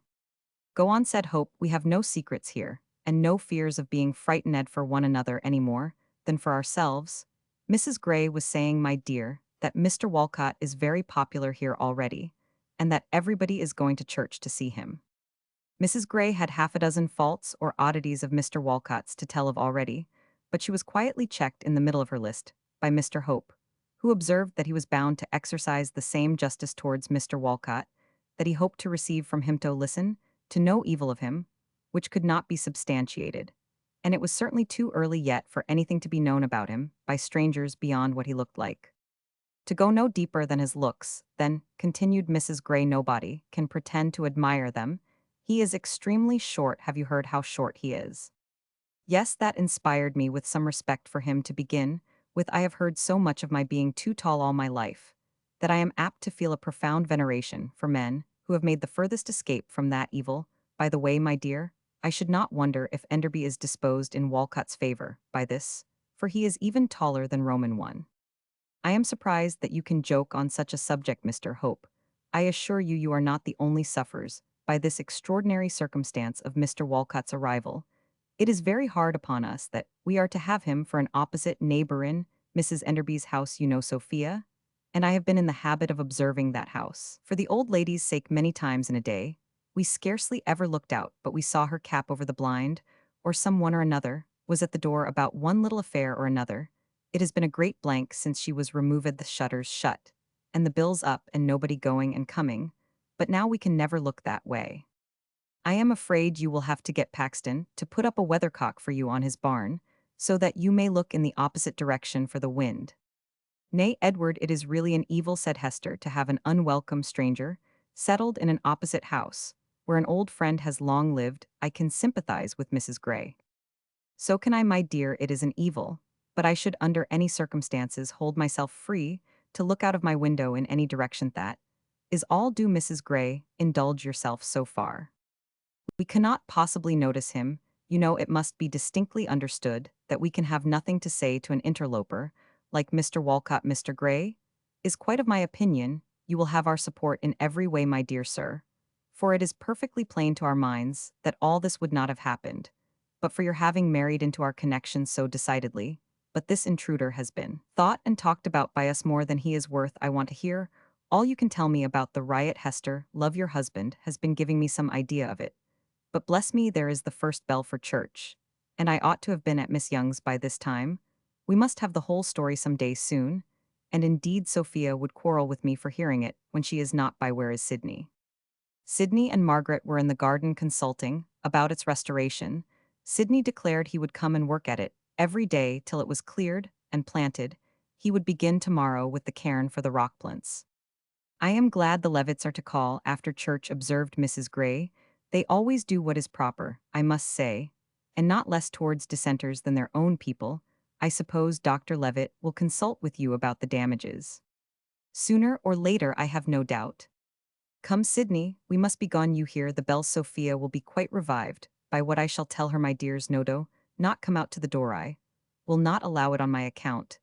Go on, said Hope, we have no secrets here, and no fears of being frightened for one another any more than for ourselves. Mrs. Gray was saying, my dear, that Mr. Walcott is very popular here already, and that everybody is going to church to see him. Mrs. Gray had half a dozen faults or oddities of Mr. Walcott's to tell of already, but she was quietly checked in the middle of her list by Mr. Hope, who observed that he was bound to exercise the same justice towards Mr. Walcott that he hoped to receive from him. To listen to no evil of him, which could not be substantiated, and it was certainly too early yet for anything to be known about him by strangers beyond what he looked like. To go no deeper than his looks, then, continued Mrs. Gray, nobody can pretend to admire them. He is extremely short. Have you heard how short he is? Yes, that inspired me with some respect for him to begin with. I have heard so much of my being too tall all my life, that I am apt to feel a profound veneration for men who have made the furthest escape from that evil. By the way, my dear, I should not wonder if Enderby is disposed in Walcott's favor by this, for he is even taller than Roman one. I am surprised that you can joke on such a subject, Mr. Hope. I assure you, you are not the only sufferers by this extraordinary circumstance of Mr. Walcott's arrival. It is very hard upon us that we are to have him for an opposite neighbor in Mrs. Enderby's house. You know Sophia, and I have been in the habit of observing that house, for the old lady's sake, many times in a day. We scarcely ever looked out, but we saw her cap over the blind, or some one or another was at the door about one little affair or another. It has been a great blank since she was removed, the shutters shut, and the bills up, and nobody going and coming, but now we can never look that way. I am afraid you will have to get Paxton to put up a weathercock for you on his barn, so that you may look in the opposite direction for the wind. Nay, Edward, it is really an evil, said Hester, to have an unwelcome stranger settled in an opposite house, where an old friend has long lived. I can sympathize with Mrs. Gray. So can I, my dear, it is an evil, but I should under any circumstances hold myself free to look out of my window in any direction. That is all. Do, Mrs. Gray, indulge yourself so far. We cannot possibly notice him. You know, it must be distinctly understood that we can have nothing to say to an interloper like Mr. Walcott. Mr. Gray is quite of my opinion. You will have our support in every way, my dear sir, for it is perfectly plain to our minds that all this would not have happened but for your having married into our connection so decidedly. But this intruder has been thought and talked about by us more than he is worth. I want to hear all you can tell me about the riot. Hester, love, your husband has been giving me some idea of it. But bless me, there is the first bell for church, and I ought to have been at Miss Young's by this time. We must have the whole story some day soon, and indeed Sophia would quarrel with me for hearing it when she is not by where is Sydney. Sydney and Margaret were in the garden consulting about its restoration. Sydney declared he would come and work at it every day till it was cleared and planted. He would begin tomorrow with the cairn for the rock plants. I am glad the Levitts are to call after church, observed Mrs. Gray. They always do what is proper, I must say, and not less towards dissenters than their own people. I suppose Dr. Levitt will consult with you about the damages. Sooner or later, I have no doubt. Come, Sydney, we must be gone. You hear the bells. Sophia will be quite revived by what I shall tell her. My dears, Nodo, not come out to the door. I will not allow it on my account.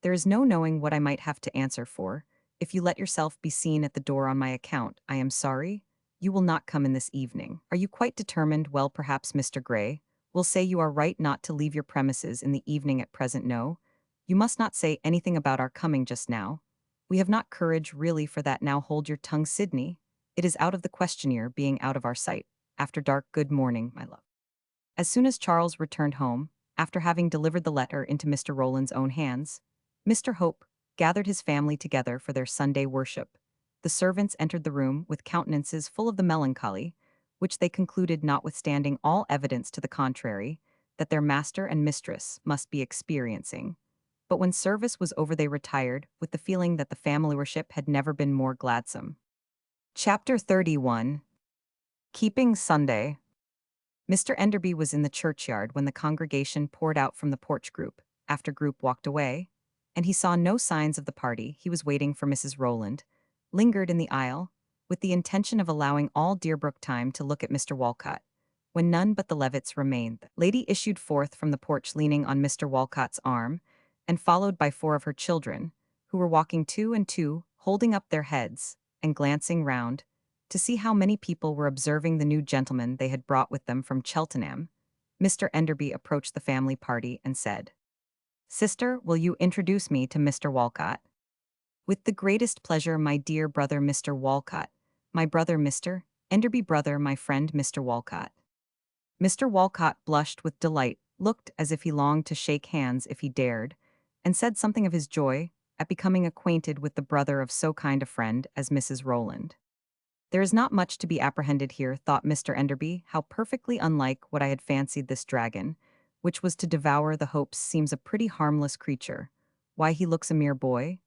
There is no knowing what I might have to answer for. If you let yourself be seen at the door on my account, I am sorry. You will not come in this evening. Are you quite determined? Well, perhaps Mr. Gray will say you are right not to leave your premises in the evening at present. No, you must not say anything about our coming just now. We have not courage really for that. Now hold your tongue, Sydney. It is out of the questionnaire being out of our sight. After dark, good morning, my love. As soon as Charles returned home, after having delivered the letter into Mr. Rowland's own hands, Mr. Hope gathered his family together for their Sunday worship. The servants entered the room with countenances full of the melancholy, which they concluded, notwithstanding all evidence to the contrary, that their master and mistress must be experiencing. But when service was over, they retired with the feeling that the family worship had never been more gladsome. Chapter 31. Keeping Sunday. Mr. Enderby was in the churchyard when the congregation poured out from the porch. Group after group walked away, and he saw no signs of the party. He was waiting for Mrs. Rowland, lingered in the aisle, with the intention of allowing all Deerbrook time to look at Mr. Walcott, when none but the Levitts remained. The lady issued forth from the porch leaning on Mr. Walcott's arm, and followed by 4 of her children, who were walking 2 and 2, holding up their heads and glancing round to see how many people were observing the new gentleman they had brought with them from Cheltenham. Mr. Enderby approached the family party and said, "Sister, will you introduce me to Mr. Walcott?" "With the greatest pleasure, my dear brother Mr. Walcott. My brother Mr. Enderby, brother, my friend Mr. Walcott." Mr. Walcott blushed with delight, looked as if he longed to shake hands if he dared, and said something of his joy at becoming acquainted with the brother of so kind a friend as Mrs. Rowland. There is not much to be apprehended here, thought Mr. Enderby. How perfectly unlike what I had fancied this dragon, which was to devour the hopes, seems a pretty harmless creature. Why, he looks a mere boy,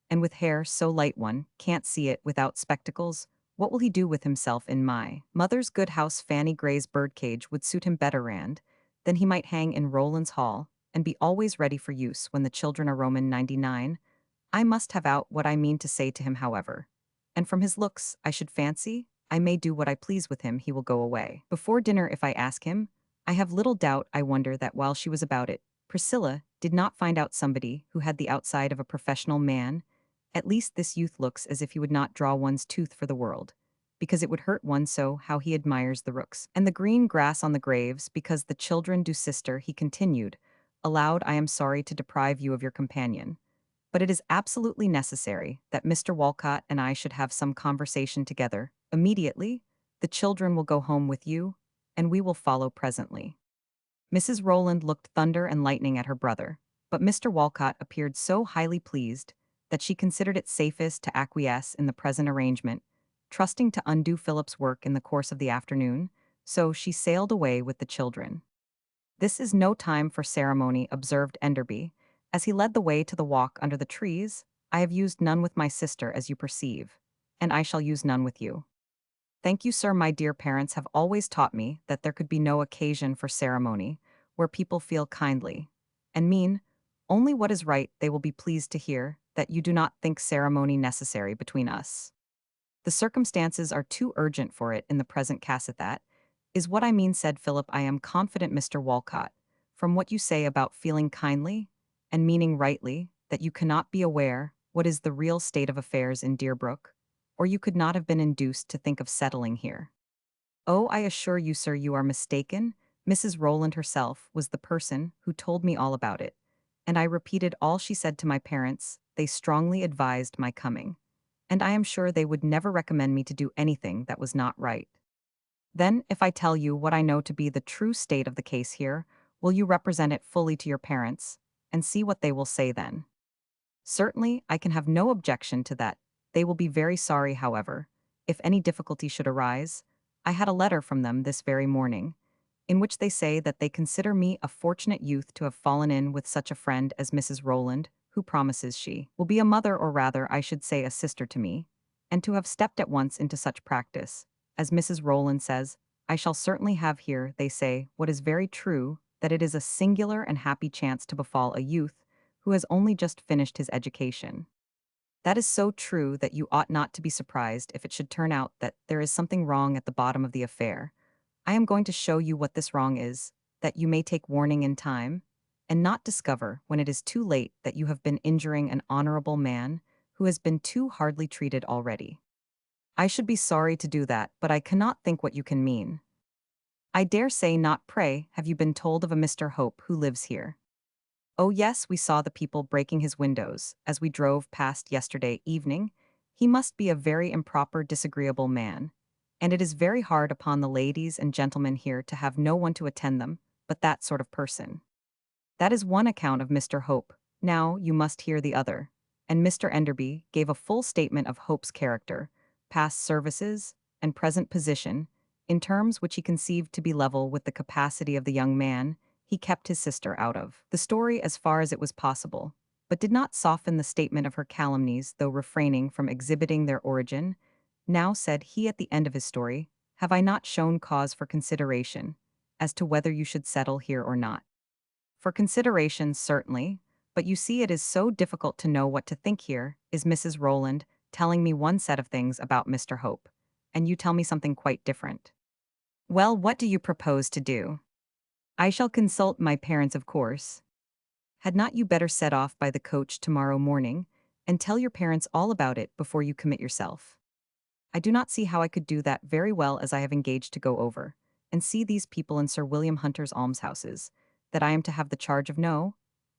and with hair so light one can't see it without spectacles. What will he do with himself in my mother's good house? Fanny Gray's birdcage would suit him better, and then he might hang in Rowland's Hall, and be always ready for use when the children are Roman 99. I must have out what I mean to say to him, however. And from his looks, I should fancy, I may do what I please with him. He will go away before dinner if I ask him. I have little doubt, I wonder, that while she was about it, Priscilla did not find out somebody who had the outside of a professional man. At least this youth looks as if he would not draw one's tooth for the world, because it would hurt one so. How he admires the rooks and the green grass on the graves, because the children do. Sister, he continued, aloud, I am sorry to deprive you of your companion, but it is absolutely necessary that Mr. Walcott and I should have some conversation together. Immediately, the children will go home with you, and we will follow presently. Mrs. Rowland looked thunder and lightning at her brother, but Mr. Walcott appeared so highly pleased that she considered it safest to acquiesce in the present arrangement, trusting to undo Philip's work in the course of the afternoon, so she sailed away with the children. This is no time for ceremony, observed Enderby, as he led the way to the walk under the trees. I have used none with my sister, as you perceive, and I shall use none with you. Thank you, sir. My dear parents have always taught me that there could be no occasion for ceremony where people feel kindly and mean only what is right. They will be pleased to hear that you do not think ceremony necessary between us. The circumstances are too urgent for it in the present case. That is what I mean, said Philip. I am confident, Mr. Walcott, from what you say about feeling kindly and meaning rightly, that you cannot be aware what is the real state of affairs in Deerbrook, or you could not have been induced to think of settling here. Oh, I assure you, sir, you are mistaken. Mrs. Rowland herself was the person who told me all about it, and I repeated all she said to my parents. They strongly advised my coming, and I am sure they would never recommend me to do anything that was not right. Then, if I tell you what I know to be the true state of the case here, will you represent it fully to your parents, and see what they will say then? Certainly, I can have no objection to that. They will be very sorry, however, if any difficulty should arise. I had a letter from them this very morning, in which they say that they consider me a fortunate youth to have fallen in with such a friend as Mrs. Rowland, who promises she will be a mother, or rather, I should say, a sister to me, and to have stepped at once into such practice. As Mrs. Rowland says, I shall certainly have here, they say, what is very true, that it is a singular and happy chance to befall a youth who has only just finished his education. That is so true that you ought not to be surprised if it should turn out that there is something wrong at the bottom of the affair. I am going to show you what this wrong is, that you may take warning in time, and not discover, when it is too late, that you have been injuring an honorable man who has been too hardly treated already. I should be sorry to do that, but I cannot think what you can mean. I dare say not. Pray, have you been told of a Mr. Hope who lives here? Oh yes, we saw the people breaking his windows as we drove past yesterday evening. He must be a very improper, disagreeable man, and it is very hard upon the ladies and gentlemen here to have no one to attend them but that sort of person. That is one account of Mr. Hope. Now you must hear the other. And Mr. Enderby gave a full statement of Hope's character, past services, and present position, in terms which he conceived to be level with the capacity of the young man he kept his sister out of the story as far as it was possible, but did not soften the statement of her calumnies, though refraining from exhibiting their origin. Now, said he at the end of his story, have I not shown cause for consideration as to whether you should settle here or not? For consideration, certainly, but you see it is so difficult to know what to think here, is Mrs. Rowland telling me one set of things about Mr. Hope, and you tell me something quite different. Well, what do you propose to do? I shall consult my parents, of course. Had not you better set off by the coach tomorrow morning, and tell your parents all about it before you commit yourself? I do not see how I could do that very well, as I have engaged to go over and see these people in Sir William Hunter's almshouses, that I am to have the charge of. No,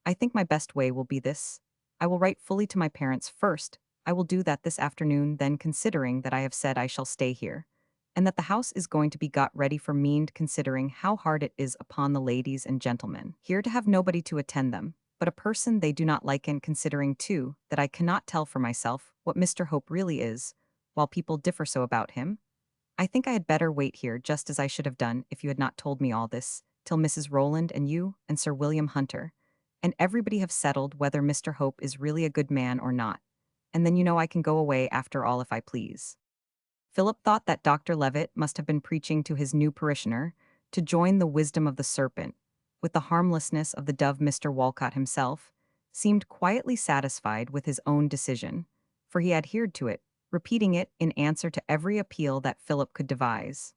I think my best way will be this. I will write fully to my parents first. I will do that this afternoon, then, considering that I have said I shall stay here, and that the house is going to be got ready for me, considering how hard it is upon the ladies and gentlemen here to have nobody to attend them, but a person they do not like, and considering, too, that I cannot tell for myself what Mr. Hope really is, while people differ so about him. I think I had better wait here, just as I should have done if you had not told me all this, till Mrs. Rowland and you and Sir William Hunter and everybody have settled whether Mr. Hope is really a good man or not, and then I can go away after all if I please. Philip thought that Dr. Levitt must have been preaching to his new parishioner to join the wisdom of the serpent with the harmlessness of the dove. Mr. Walcott himself seemed quietly satisfied with his own decision, for he adhered to it, repeating it in answer to every appeal that Philip could devise.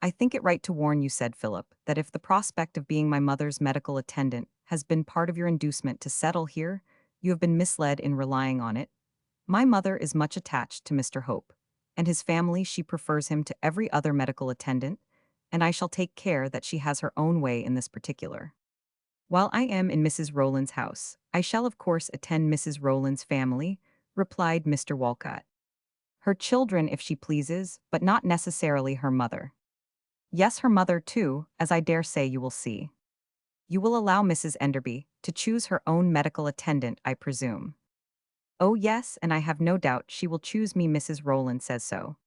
I think it right to warn you, said Philip, that if the prospect of being my mother's medical attendant has been part of your inducement to settle here, you have been misled in relying on it. My mother is much attached to Mr. Hope, and his family. She prefers him to every other medical attendant, and I shall take care that she has her own way in this particular. While I am in Mrs. Rowland's house, I shall of course attend Mrs. Rowland's family, replied Mr. Walcott. Her children, if she pleases, but not necessarily her mother. Yes, her mother too, as I dare say you will see. You will allow Mrs. Enderby to choose her own medical attendant, I presume. Oh yes, and I have no doubt she will choose me. Mrs. Rowland says so.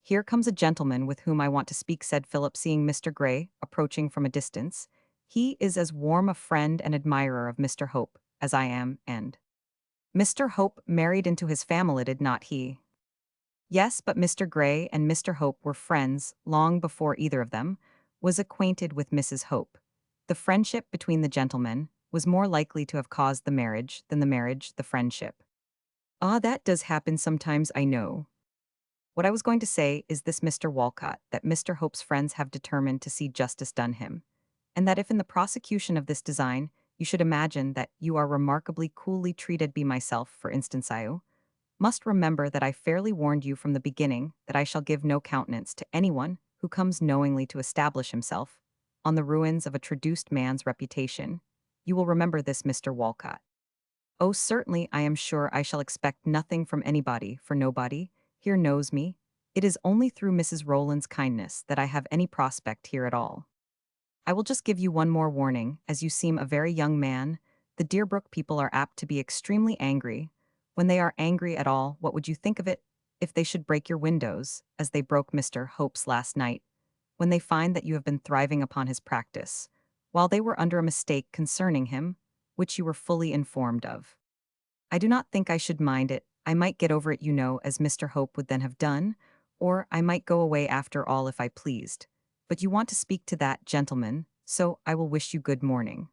Here comes a gentleman with whom I want to speak, said Philip, seeing Mr. Gray approaching from a distance. He is as warm a friend and admirer of Mr. Hope as I am, and Mr. Hope married into his family, did not he? Yes, but Mr. Gray and Mr. Hope were friends long before either of them was acquainted with Mrs. Hope. The friendship between the gentlemen was more likely to have caused the marriage than the marriage the friendship. Ah, that does happen sometimes, I know. What I was going to say is this, Mr. Walcott, that Mr. Hope's friends have determined to see justice done him, and that if in the prosecution of this design you should imagine that you are remarkably coolly treated, be myself, for instance, I must remember that I fairly warned you from the beginning that I shall give no countenance to anyone who comes knowingly to establish himself on the ruins of a traduced man's reputation. You will remember this, Mr. Walcott. Oh, certainly, I am sure I shall expect nothing from anybody, for nobody here knows me. It is only through Mrs. Rowland's kindness that I have any prospect here at all. I will just give you one more warning, as you seem a very young man, The Deerbrook people are apt to be extremely angry. When they are angry at all, what would you think of it if they should break your windows, as they broke Mr. Hope's last night, when they find that you have been thriving upon his practice, while they were under a mistake concerning him, which you were fully informed of? I do not think I should mind it. I might get over it, as Mr. Hope would then have done, or I might go away after all if I pleased. But you want to speak to that gentleman, so I will wish you good morning.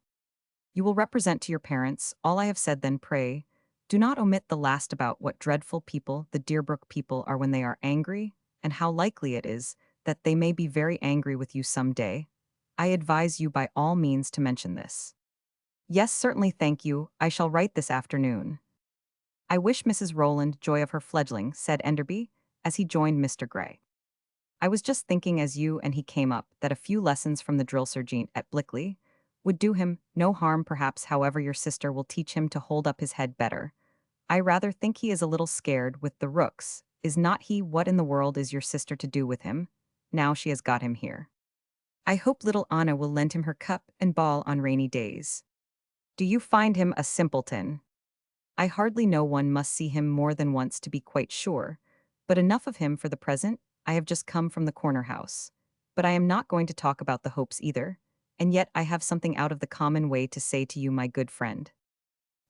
You will represent to your parents all I have said, then pray, do not omit the last about what dreadful people the Deerbrook people are when they are angry, and how likely it is that they may be very angry with you some day. I advise you by all means to mention this. Yes, certainly, thank you. I shall write this afternoon. I wish Mrs. Rowland joy of her fledgling, said Enderby, as he joined Mr. Gray. I was just thinking as you and he came up that a few lessons from the drill sergeant at Blickley would do him no harm, perhaps. However, your sister will teach him to hold up his head better. I rather think he is a little scared with the rooks. Is not he? What in the world is your sister to do with him, now she has got him here? I hope little Anna will lend him her cup and ball on rainy days. Do you find him a simpleton? I hardly know, one must see him more than once to be quite sure. But enough of him for the present. I have just come from the corner house. But I am not going to talk about the Hopes either, and yet I have something out of the common way to say to you, my good friend.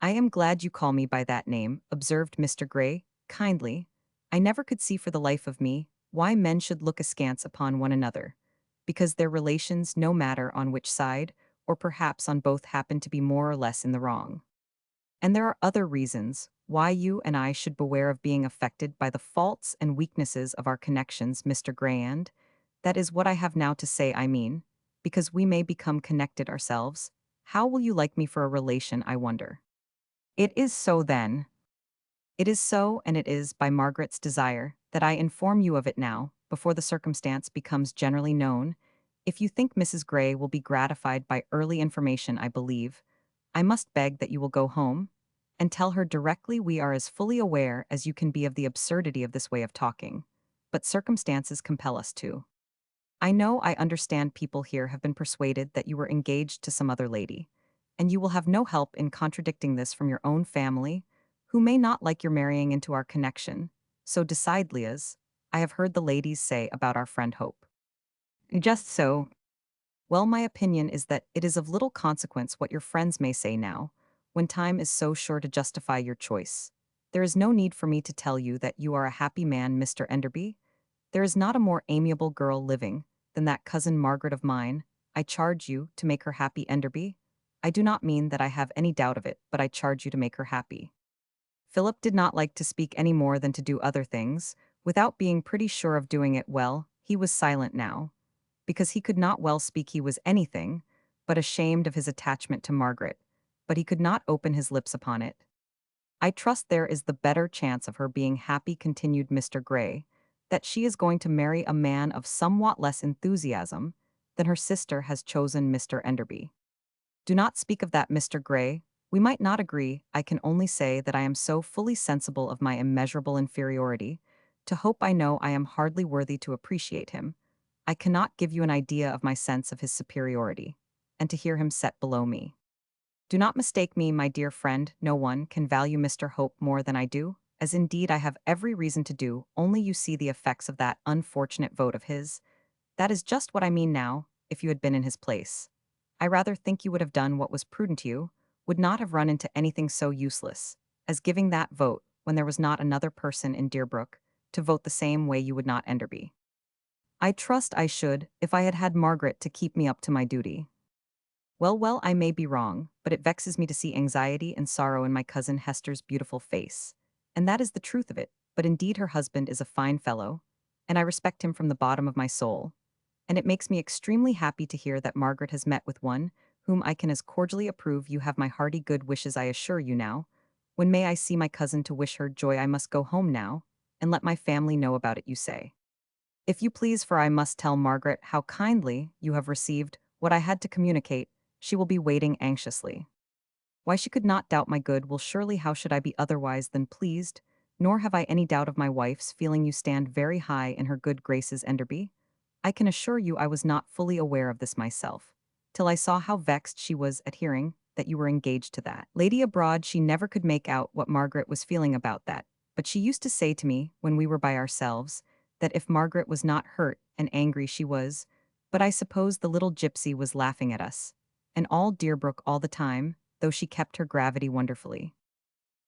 I am glad you call me by that name, observed Mr. Gray, kindly. I never could see for the life of me why men should look askance upon one another, because their relations, no matter on which side, or perhaps on both, happen to be more or less in the wrong. And there are other reasons why you and I should beware of being affected by the faults and weaknesses of our connections, Mr. Gray, and that is what I have now to say. I mean, because we may become connected ourselves. How will you like me for a relation, I wonder? It is so, then. It is so, and it is by Margaret's desire that I inform you of it now, before the circumstance becomes generally known. If you think Mrs. Gray will be gratified by early information, I believe, I must beg that you will go home and tell her directly. We are as fully aware as you can be of the absurdity of this way of talking, but circumstances compel us to. I understand people here have been persuaded that you were engaged to some other lady, and you will have no help in contradicting this from your own family, who may not like your marrying into our connection, so decidedly as I have heard the ladies say about our friend Hope. Just so. Well, my opinion is that it is of little consequence what your friends may say now, when time is so sure to justify your choice. There is no need for me to tell you that you are a happy man, Mr. Enderby. There is not a more amiable girl living than that cousin Margaret of mine. I charge you to make her happy, Enderby. I do not mean that I have any doubt of it, but I charge you to make her happy. Philip did not like to speak any more than to do other things. Without being pretty sure of doing it well, he was silent now, because he could not well speak. He was anything but ashamed of his attachment to Margaret, but he could not open his lips upon it. I trust there is the better chance of her being happy, continued Mr. Gray, that she is going to marry a man of somewhat less enthusiasm than her sister has chosen, Mr. Enderby. Do not speak of that, Mr. Gray. We might not agree. I can only say that I am so fully sensible of my immeasurable inferiority to Hope. I know I am hardly worthy to appreciate him. I cannot give you an idea of my sense of his superiority, and to hear him set below me. Do not mistake me, my dear friend. No one can value Mr. Hope more than I do, as indeed I have every reason to do. Only you see the effects of that unfortunate vote of his. That is just what I mean now. If you had been in his place, I rather think you would have done what was prudent to you, would not have run into anything so useless as giving that vote when there was not another person in Deerbrook to vote the same way. You would not, Enderby. I trust I should, if I had had Margaret to keep me up to my duty. Well, well, I may be wrong, but it vexes me to see anxiety and sorrow in my cousin Hester's beautiful face. And that is the truth of it, but indeed her husband is a fine fellow, and I respect him from the bottom of my soul. And it makes me extremely happy to hear that Margaret has met with one whom I can as cordially approve. You have my hearty good wishes, I assure you. Now, when may I see my cousin to wish her joy? I must go home now, and let my family know about it, you say. If you please, for I must tell Margaret how kindly you have received what I had to communicate. She will be waiting anxiously. Why, she could not doubt my good will. Surely how should I be otherwise than pleased? Nor have I any doubt of my wife's feeling you stand very high in her good graces, Enderby. I can assure you I was not fully aware of this myself, till I saw how vexed she was at hearing that you were engaged to that lady abroad. She never could make out what Margaret was feeling about that, but she used to say to me, when we were by ourselves, that if Margaret was not hurt and angry she was, but I suppose the little gypsy was laughing at us. And all Deerbrook all the time, though she kept her gravity wonderfully.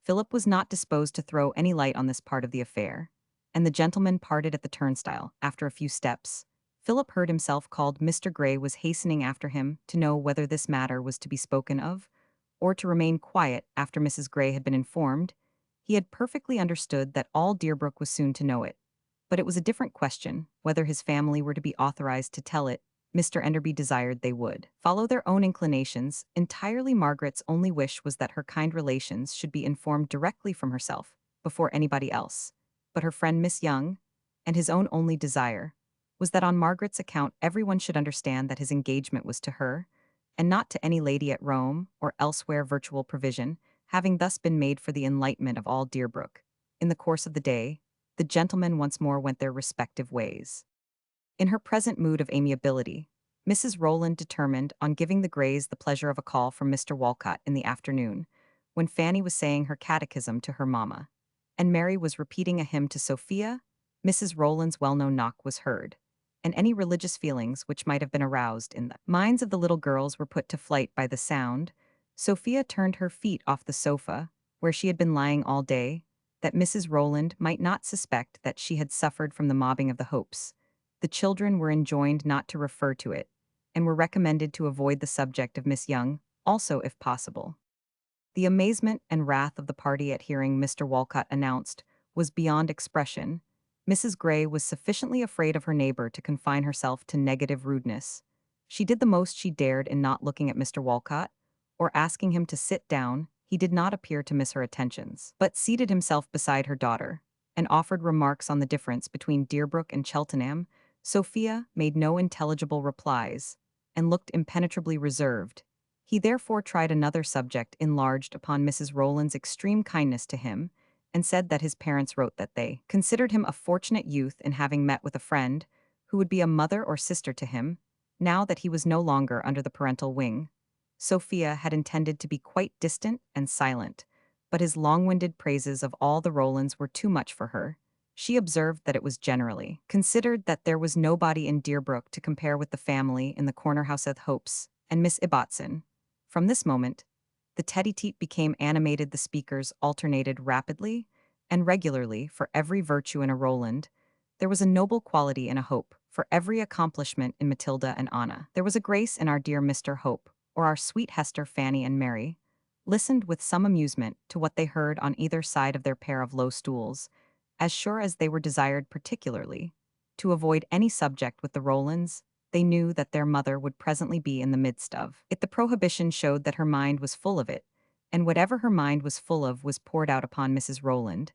Philip was not disposed to throw any light on this part of the affair, and the gentlemen parted at the turnstile. After a few steps, Philip heard himself called. Mr. Gray was hastening after him to know whether this matter was to be spoken of, or to remain quiet. After Mrs. Gray had been informed, he had perfectly understood that all Deerbrook was soon to know it. But it was a different question whether his family were to be authorized to tell it. Mr. Enderby desired they would follow their own inclinations. Entirely Margaret's only wish was that her kind relations should be informed directly from herself, before anybody else. But her friend Miss Young, and his own only desire, was that on Margaret's account everyone should understand that his engagement was to her, and not to any lady at Rome or elsewhere. Virtual provision having thus been made for the enlightenment of all Deerbrook. In the course of the day, the gentlemen once more went their respective ways. In her present mood of amiability, Mrs. Rowland determined on giving the Greys the pleasure of a call from Mr. Walcott in the afternoon, when Fanny was saying her catechism to her mamma, and Mary was repeating a hymn to Sophia. Mrs. Rowland's well-known knock was heard, and any religious feelings which might have been aroused in the minds of the little girls were put to flight by the sound. Sophia turned her feet off the sofa, where she had been lying all day, that Mrs. Rowland might not suspect that she had suffered from the mobbing of the Hopes. The children were enjoined not to refer to it, and were recommended to avoid the subject of Miss Young, also if possible. The amazement and wrath of the party at hearing Mr. Walcott announced was beyond expression. Mrs. Gray was sufficiently afraid of her neighbor to confine herself to negative rudeness. She did the most she dared in not looking at Mr. Walcott, or asking him to sit down. He did not appear to miss her attentions, but seated himself beside her daughter, and offered remarks on the difference between Deerbrook and Cheltenham. Sophia made no intelligible replies, and looked impenetrably reserved. He therefore tried another subject, enlarged upon Mrs. Rowland's extreme kindness to him, and said that his parents wrote that they considered him a fortunate youth in having met with a friend who would be a mother or sister to him, now that he was no longer under the parental wing. Sophia had intended to be quite distant and silent, but his long-winded praises of all the Rowlands were too much for her. She observed that it was generally considered that there was nobody in Deerbrook to compare with the family in the corner house of Hopes and Miss Ibbotson. From this moment, the tete-a-tete became animated. The speakers alternated rapidly and regularly for every virtue in a Rowland. There was a noble quality in a Hope, for every accomplishment in Matilda and Anna. There was a grace in our dear Mr. Hope, or our sweet Hester. Fanny and Mary listened with some amusement to what they heard on either side of their pair of low stools, as sure as they were desired particularly to avoid any subject with the Rowlands. They knew that their mother would presently be in the midst of it. The prohibition showed that her mind was full of it, and whatever her mind was full of was poured out upon Mrs. Rowland.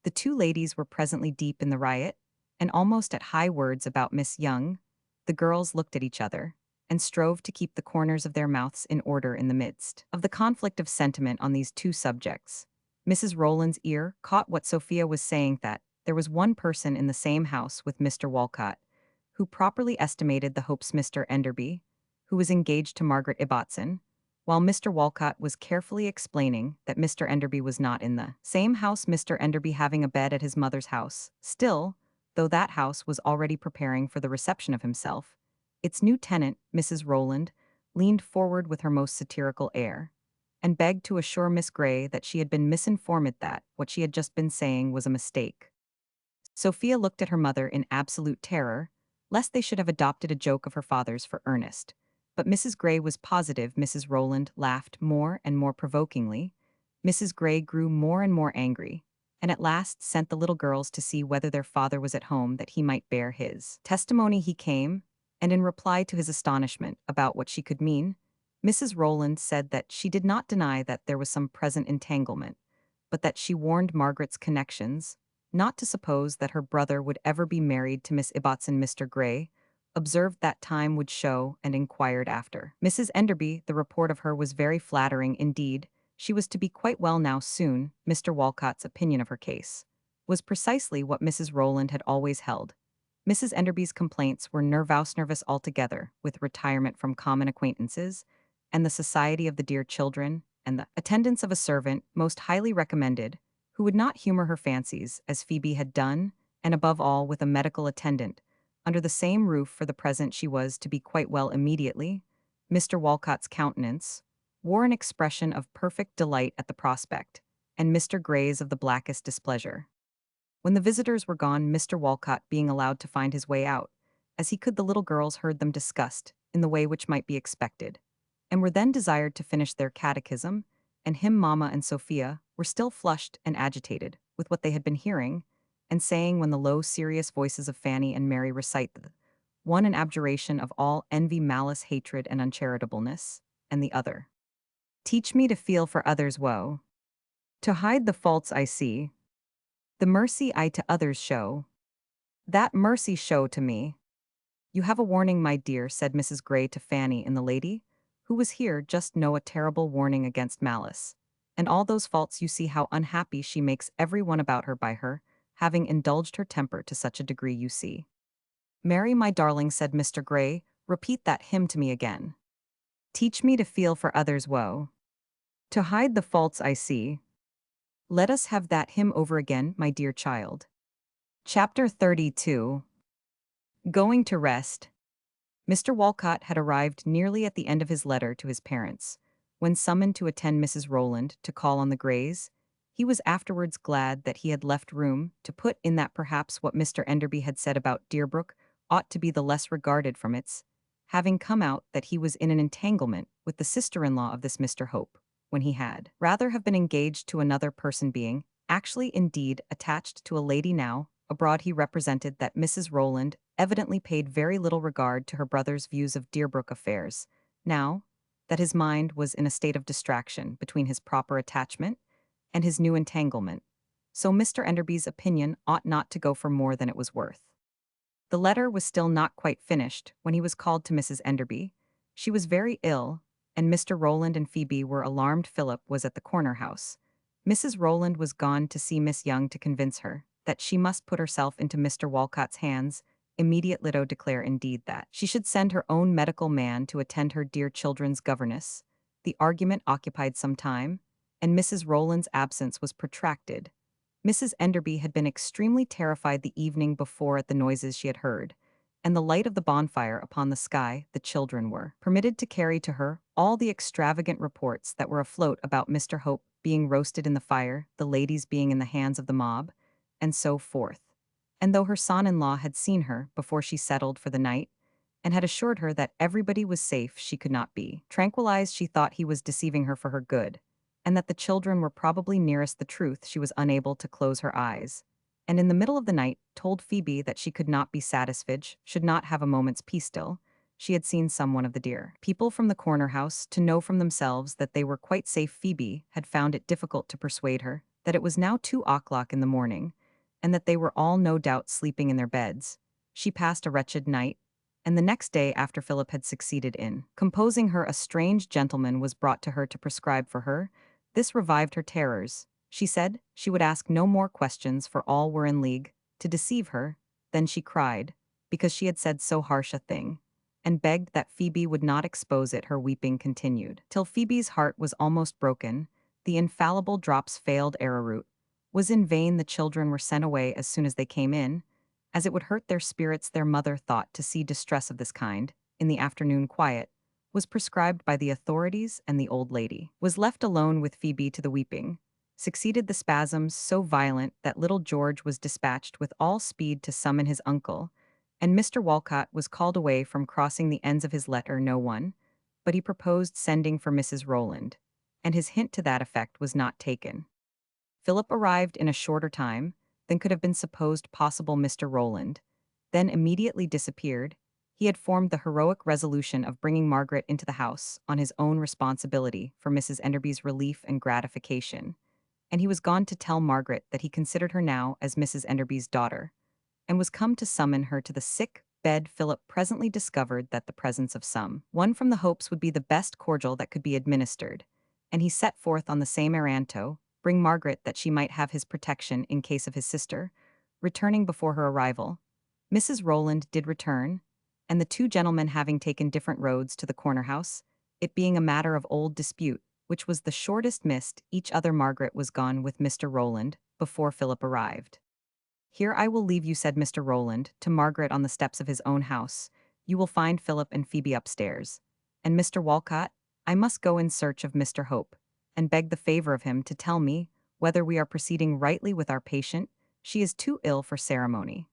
The two ladies were presently deep in the riot, and almost at high words about Miss Young. The girls looked at each other, and strove to keep the corners of their mouths in order in the midst of the conflict of sentiment on these two subjects. Mrs. Rowland's ear caught what Sophia was saying, that there was one person in the same house with Mr. Walcott, who properly estimated the Hopes. Mr. Enderby, who was engaged to Margaret Ibbotson, while Mr. Walcott was carefully explaining that Mr. Enderby was not in the same house, Mr. Enderby having a bed at his mother's house. Still, though that house was already preparing for the reception of himself, its new tenant, Mrs. Rowland, leaned forward with her most satirical air, and begged to assure Miss Gray that she had been misinformed, that what she had just been saying was a mistake. Sophia looked at her mother in absolute terror, lest they should have adopted a joke of her father's for earnest. But Mrs. Gray was positive. Mrs. Rowland laughed more and more provokingly. Mrs. Gray grew more and more angry, and at last sent the little girls to see whether their father was at home, that he might bear his testimony. He came, and in reply to his astonishment about what she could mean, Mrs. Rowland said that she did not deny that there was some present entanglement, but that she warned Margaret's connections not to suppose that her brother would ever be married to Miss Ibbotson. Mr. Gray observed that time would show, and inquired after Mrs. Enderby. The report of her was very flattering indeed. She was to be quite well now soon. Mr. Walcott's opinion of her case was precisely what Mrs. Rowland had always held. Mrs. Enderby's complaints were nervous altogether, with retirement from common acquaintances, and the society of the dear children, and the attendance of a servant most highly recommended, who would not humor her fancies, as Phoebe had done, and above all with a medical attendant, under the same roof for the present she was to be quite well immediately. Mr. Walcott's countenance wore an expression of perfect delight at the prospect, and Mr. Gray's of the blackest displeasure. When the visitors were gone, Mr. Walcott being allowed to find his way out, as he could, the little girls heard them discussed, in the way which might be expected, and were then desired to finish their catechism, and him, Mamma and Sophia were still flushed and agitated with what they had been hearing, and saying, when the low, serious voices of Fanny and Mary recite the one an abjuration of all envy, malice, hatred, and uncharitableness, and the other, teach me to feel for others' woe, to hide the faults I see, the mercy I to others show, that mercy show to me. You have a warning, my dear, said Mrs. Gray to Fanny, in the lady, who was here, just know a terrible warning against malice. And all those faults you see how unhappy she makes every one about her by her, having indulged her temper to such a degree you see. Mary, my darling, said Mr. Gray, repeat that hymn to me again. Teach me to feel for others' woe, to hide the faults I see. Let us have that hymn over again, my dear child. Chapter 32. Going to rest. Mr. Walcott had arrived nearly at the end of his letter to his parents. When summoned to attend Mrs. Rowland to call on the Grays, he was afterwards glad that he had left room to put in that perhaps what Mr. Enderby had said about Deerbrook ought to be the less regarded from its having come out that he was in an entanglement with the sister-in-law of this Mr. Hope, when he had rather have been engaged to another person, being actually indeed attached to a lady now. Abroad he represented that Mrs. Rowland evidently paid very little regard to her brother's views of Deerbrook affairs, now that his mind was in a state of distraction between his proper attachment and his new entanglement. So Mr. Enderby's opinion ought not to go for more than it was worth. The letter was still not quite finished when he was called to Mrs. Enderby. She was very ill, and Mr. Rowland and Phoebe were alarmed. Philip was at the corner house. Mrs. Rowland was gone to see Miss Young to convince her that she must put herself into Mr. Walcott's hands. Immediate Lido declare indeed that she should send her own medical man to attend her dear children's governess. The argument occupied some time, and Mrs. Rowland's absence was protracted. Mrs. Enderby had been extremely terrified the evening before at the noises she had heard, and the light of the bonfire upon the sky. The children were permitted to carry to her all the extravagant reports that were afloat about Mr. Hope being roasted in the fire, the ladies being in the hands of the mob, and so forth. And though her son-in-law had seen her before she settled for the night, and had assured her that everybody was safe, she could not be tranquilized. She thought he was deceiving her for her good, and that the children were probably nearest the truth. She was unable to close her eyes, and in the middle of the night told Phoebe that she could not be satisfied, should not have a moment's peace till she had seen some one of the dear people from the corner house to know from themselves that they were quite safe. Phoebe had found it difficult to persuade her that it was now 2 o'clock in the morning, and that they were all no doubt sleeping in their beds. She passed a wretched night, and the next day, after Philip had succeeded in composing her, a strange gentleman was brought to her to prescribe for her. This revived her terrors. She said she would ask no more questions, for all were in league to deceive her. Then she cried, because she had said so harsh a thing, and begged that Phoebe would not expose it. Her weeping continued till Phoebe's heart was almost broken. The infallible drops failed. Arrowroot was in vain. The children were sent away as soon as they came in, as it would hurt their spirits. Their mother thought to see distress of this kind in the afternoon. Quiet was prescribed by the authorities, and the old lady was left alone with Phoebe. To the weeping succeeded the spasms so violent that little George was dispatched with all speed to summon his uncle, and Mr. Walcott was called away from crossing the ends of his letter. No one but he proposed sending for Mrs. Rowland, and his hint to that effect was not taken. Philip arrived in a shorter time than could have been supposed possible. Mr. Rowland then immediately disappeared. He had formed the heroic resolution of bringing Margaret into the house on his own responsibility for Mrs. Enderby's relief and gratification, and he was gone to tell Margaret that he considered her now as Mrs. Enderby's daughter, and was come to summon her to the sick bed. Philip presently discovered that the presence of some one from the Hopes would be the best cordial that could be administered, and he set forth on the same errand to bring Margaret that she might have his protection in case of his sister returning before her arrival. Mrs. Rowland did return, and the two gentlemen, having taken different roads to the corner house, it being a matter of old dispute, which was the shortest missed each other. Margaret was gone with Mr. Rowland before Philip arrived. Here I will leave you, said Mr. Rowland to Margaret on the steps of his own house. You will find Philip and Phoebe upstairs. And Mr. Walcott, I must go in search of Mr. Hope, and beg the favor of him to tell me whether we are proceeding rightly with our patient. She is too ill for ceremony.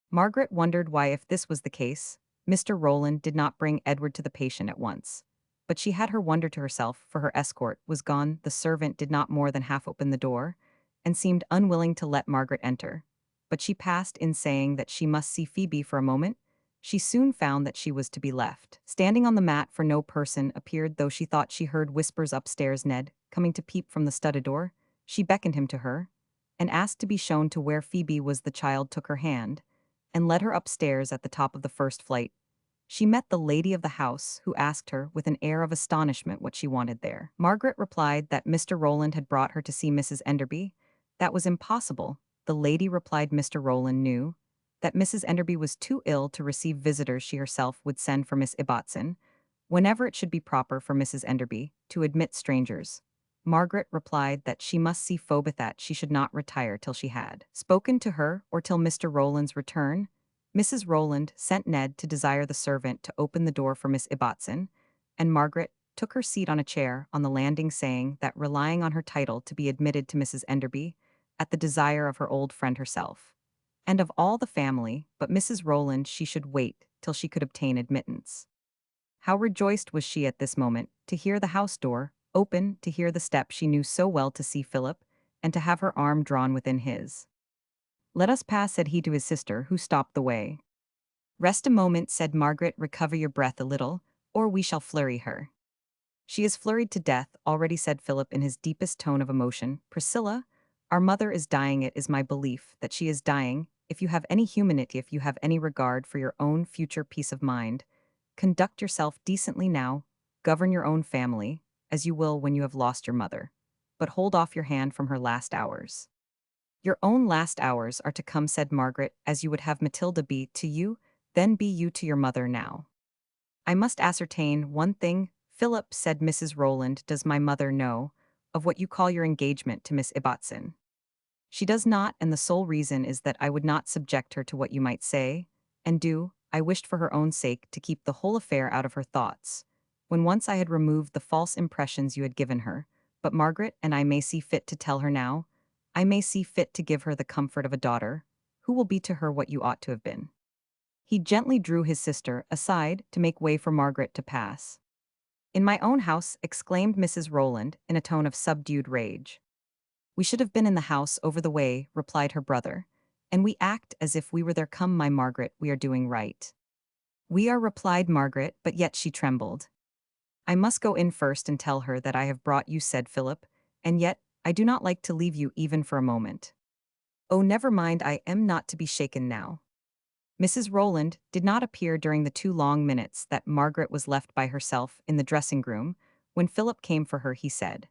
Margaret wondered why, if this was the case, Mr. Rowland did not bring Edward to the patient at once. But she had her wonder to herself, for her escort was gone. The servant did not more than half open the door, and seemed unwilling to let Margaret enter. But she passed in, saying that she must see Phoebe for a moment. She soon found that she was to be left standing on the mat, for no person appeared, though she thought she heard whispers upstairs. Ned, coming to peep from the study door, she beckoned him to her, and asked to be shown to where Phoebe was. The child took her hand, and led her upstairs. At the top of the first flight, she met the lady of the house, who asked her, with an air of astonishment, what she wanted there. Margaret replied that Mr. Rowland had brought her to see Mrs. Enderby. That was impossible. The lady replied Mr. Rowland knew that Mrs. Enderby was too ill to receive visitors. She herself would send for Miss Ibbotson, whenever it should be proper for Mrs. Enderby to admit strangers. Margaret replied that she must see Phoebe, that she should not retire till she had spoken to her, or till Mr. Rowland's return. Mrs. Rowland sent Ned to desire the servant to open the door for Miss Ibbotson, and Margaret took her seat on a chair on the landing, saying that, relying on her title to be admitted to Mrs. Enderby, at the desire of her old friend herself, and of all the family, but Mrs. Rowland, she should wait till she could obtain admittance. How rejoiced was she at this moment to hear the house door open, to hear the step she knew so well, to see Philip, and to have her arm drawn within his. "Let us pass," said he to his sister, who stopped the way. "Rest a moment," said Margaret, "recover your breath a little, or we shall flurry her." "She is flurried to death already," said Philip in his deepest tone of emotion. "Priscilla, our mother is dying. It is my belief that she is dying. If you have any humanity, if you have any regard for your own future peace of mind, conduct yourself decently now, govern your own family, as you will when you have lost your mother. But hold off your hand from her last hours." "Your own last hours are to come," said Margaret, "as you would have Matilda be to you, then be you to your mother now." "I must ascertain one thing, Philip," said Mrs. Rowland. "Does my mother know of what you call your engagement to Miss Ibbotson?" "She does not, and the sole reason is that I would not subject her to what you might say and do. I wished, for her own sake, to keep the whole affair out of her thoughts, when once I had removed the false impressions you had given her. But Margaret and I may see fit to tell her now. I may see fit to give her the comfort of a daughter, who will be to her what you ought to have been." He gently drew his sister aside to make way for Margaret to pass. "In my own house," exclaimed Mrs. Rowland in a tone of subdued rage. "We should have been in the house over the way," replied her brother, "and we act as if we were there. Come, my Margaret, we are doing right." "We are," replied Margaret, but yet she trembled. "I must go in first and tell her that I have brought you," said Philip, "and yet I do not like to leave you even for a moment." "Oh, never mind, I am not to be shaken now." Mrs. Rowland did not appear during the 2 long minutes that Margaret was left by herself in the dressing-room. When Philip came for her, he said,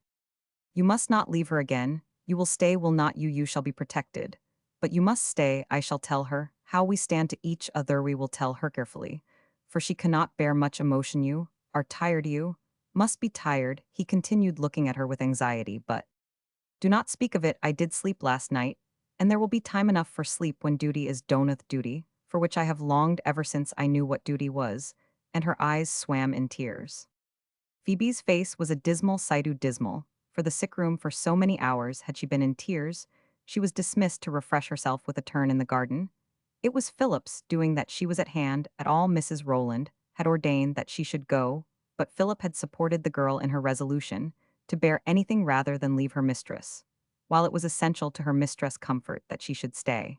"You must not leave her again. You will stay, will not you? You shall be protected. But you must stay. I shall tell her how we stand to each other. We will tell her carefully, for she cannot bear much emotion. You are tired. You must be tired," he continued, looking at her with anxiety. "But do not speak of it. I did sleep last night, and there will be time enough for sleep when duty is doneth duty, for which I have longed ever since I knew what duty was," and her eyes swam in tears. Phoebe's face was a dismal sight. Dismal, for the sick room. For so many hours had she been in tears. She was dismissed to refresh herself with a turn in the garden. It was Philip's doing that she was at hand at all. Mrs. Rowland had ordained that she should go, but Philip had supported the girl in her resolution to bear anything rather than leave her mistress, while it was essential to her mistress' comfort that she should stay.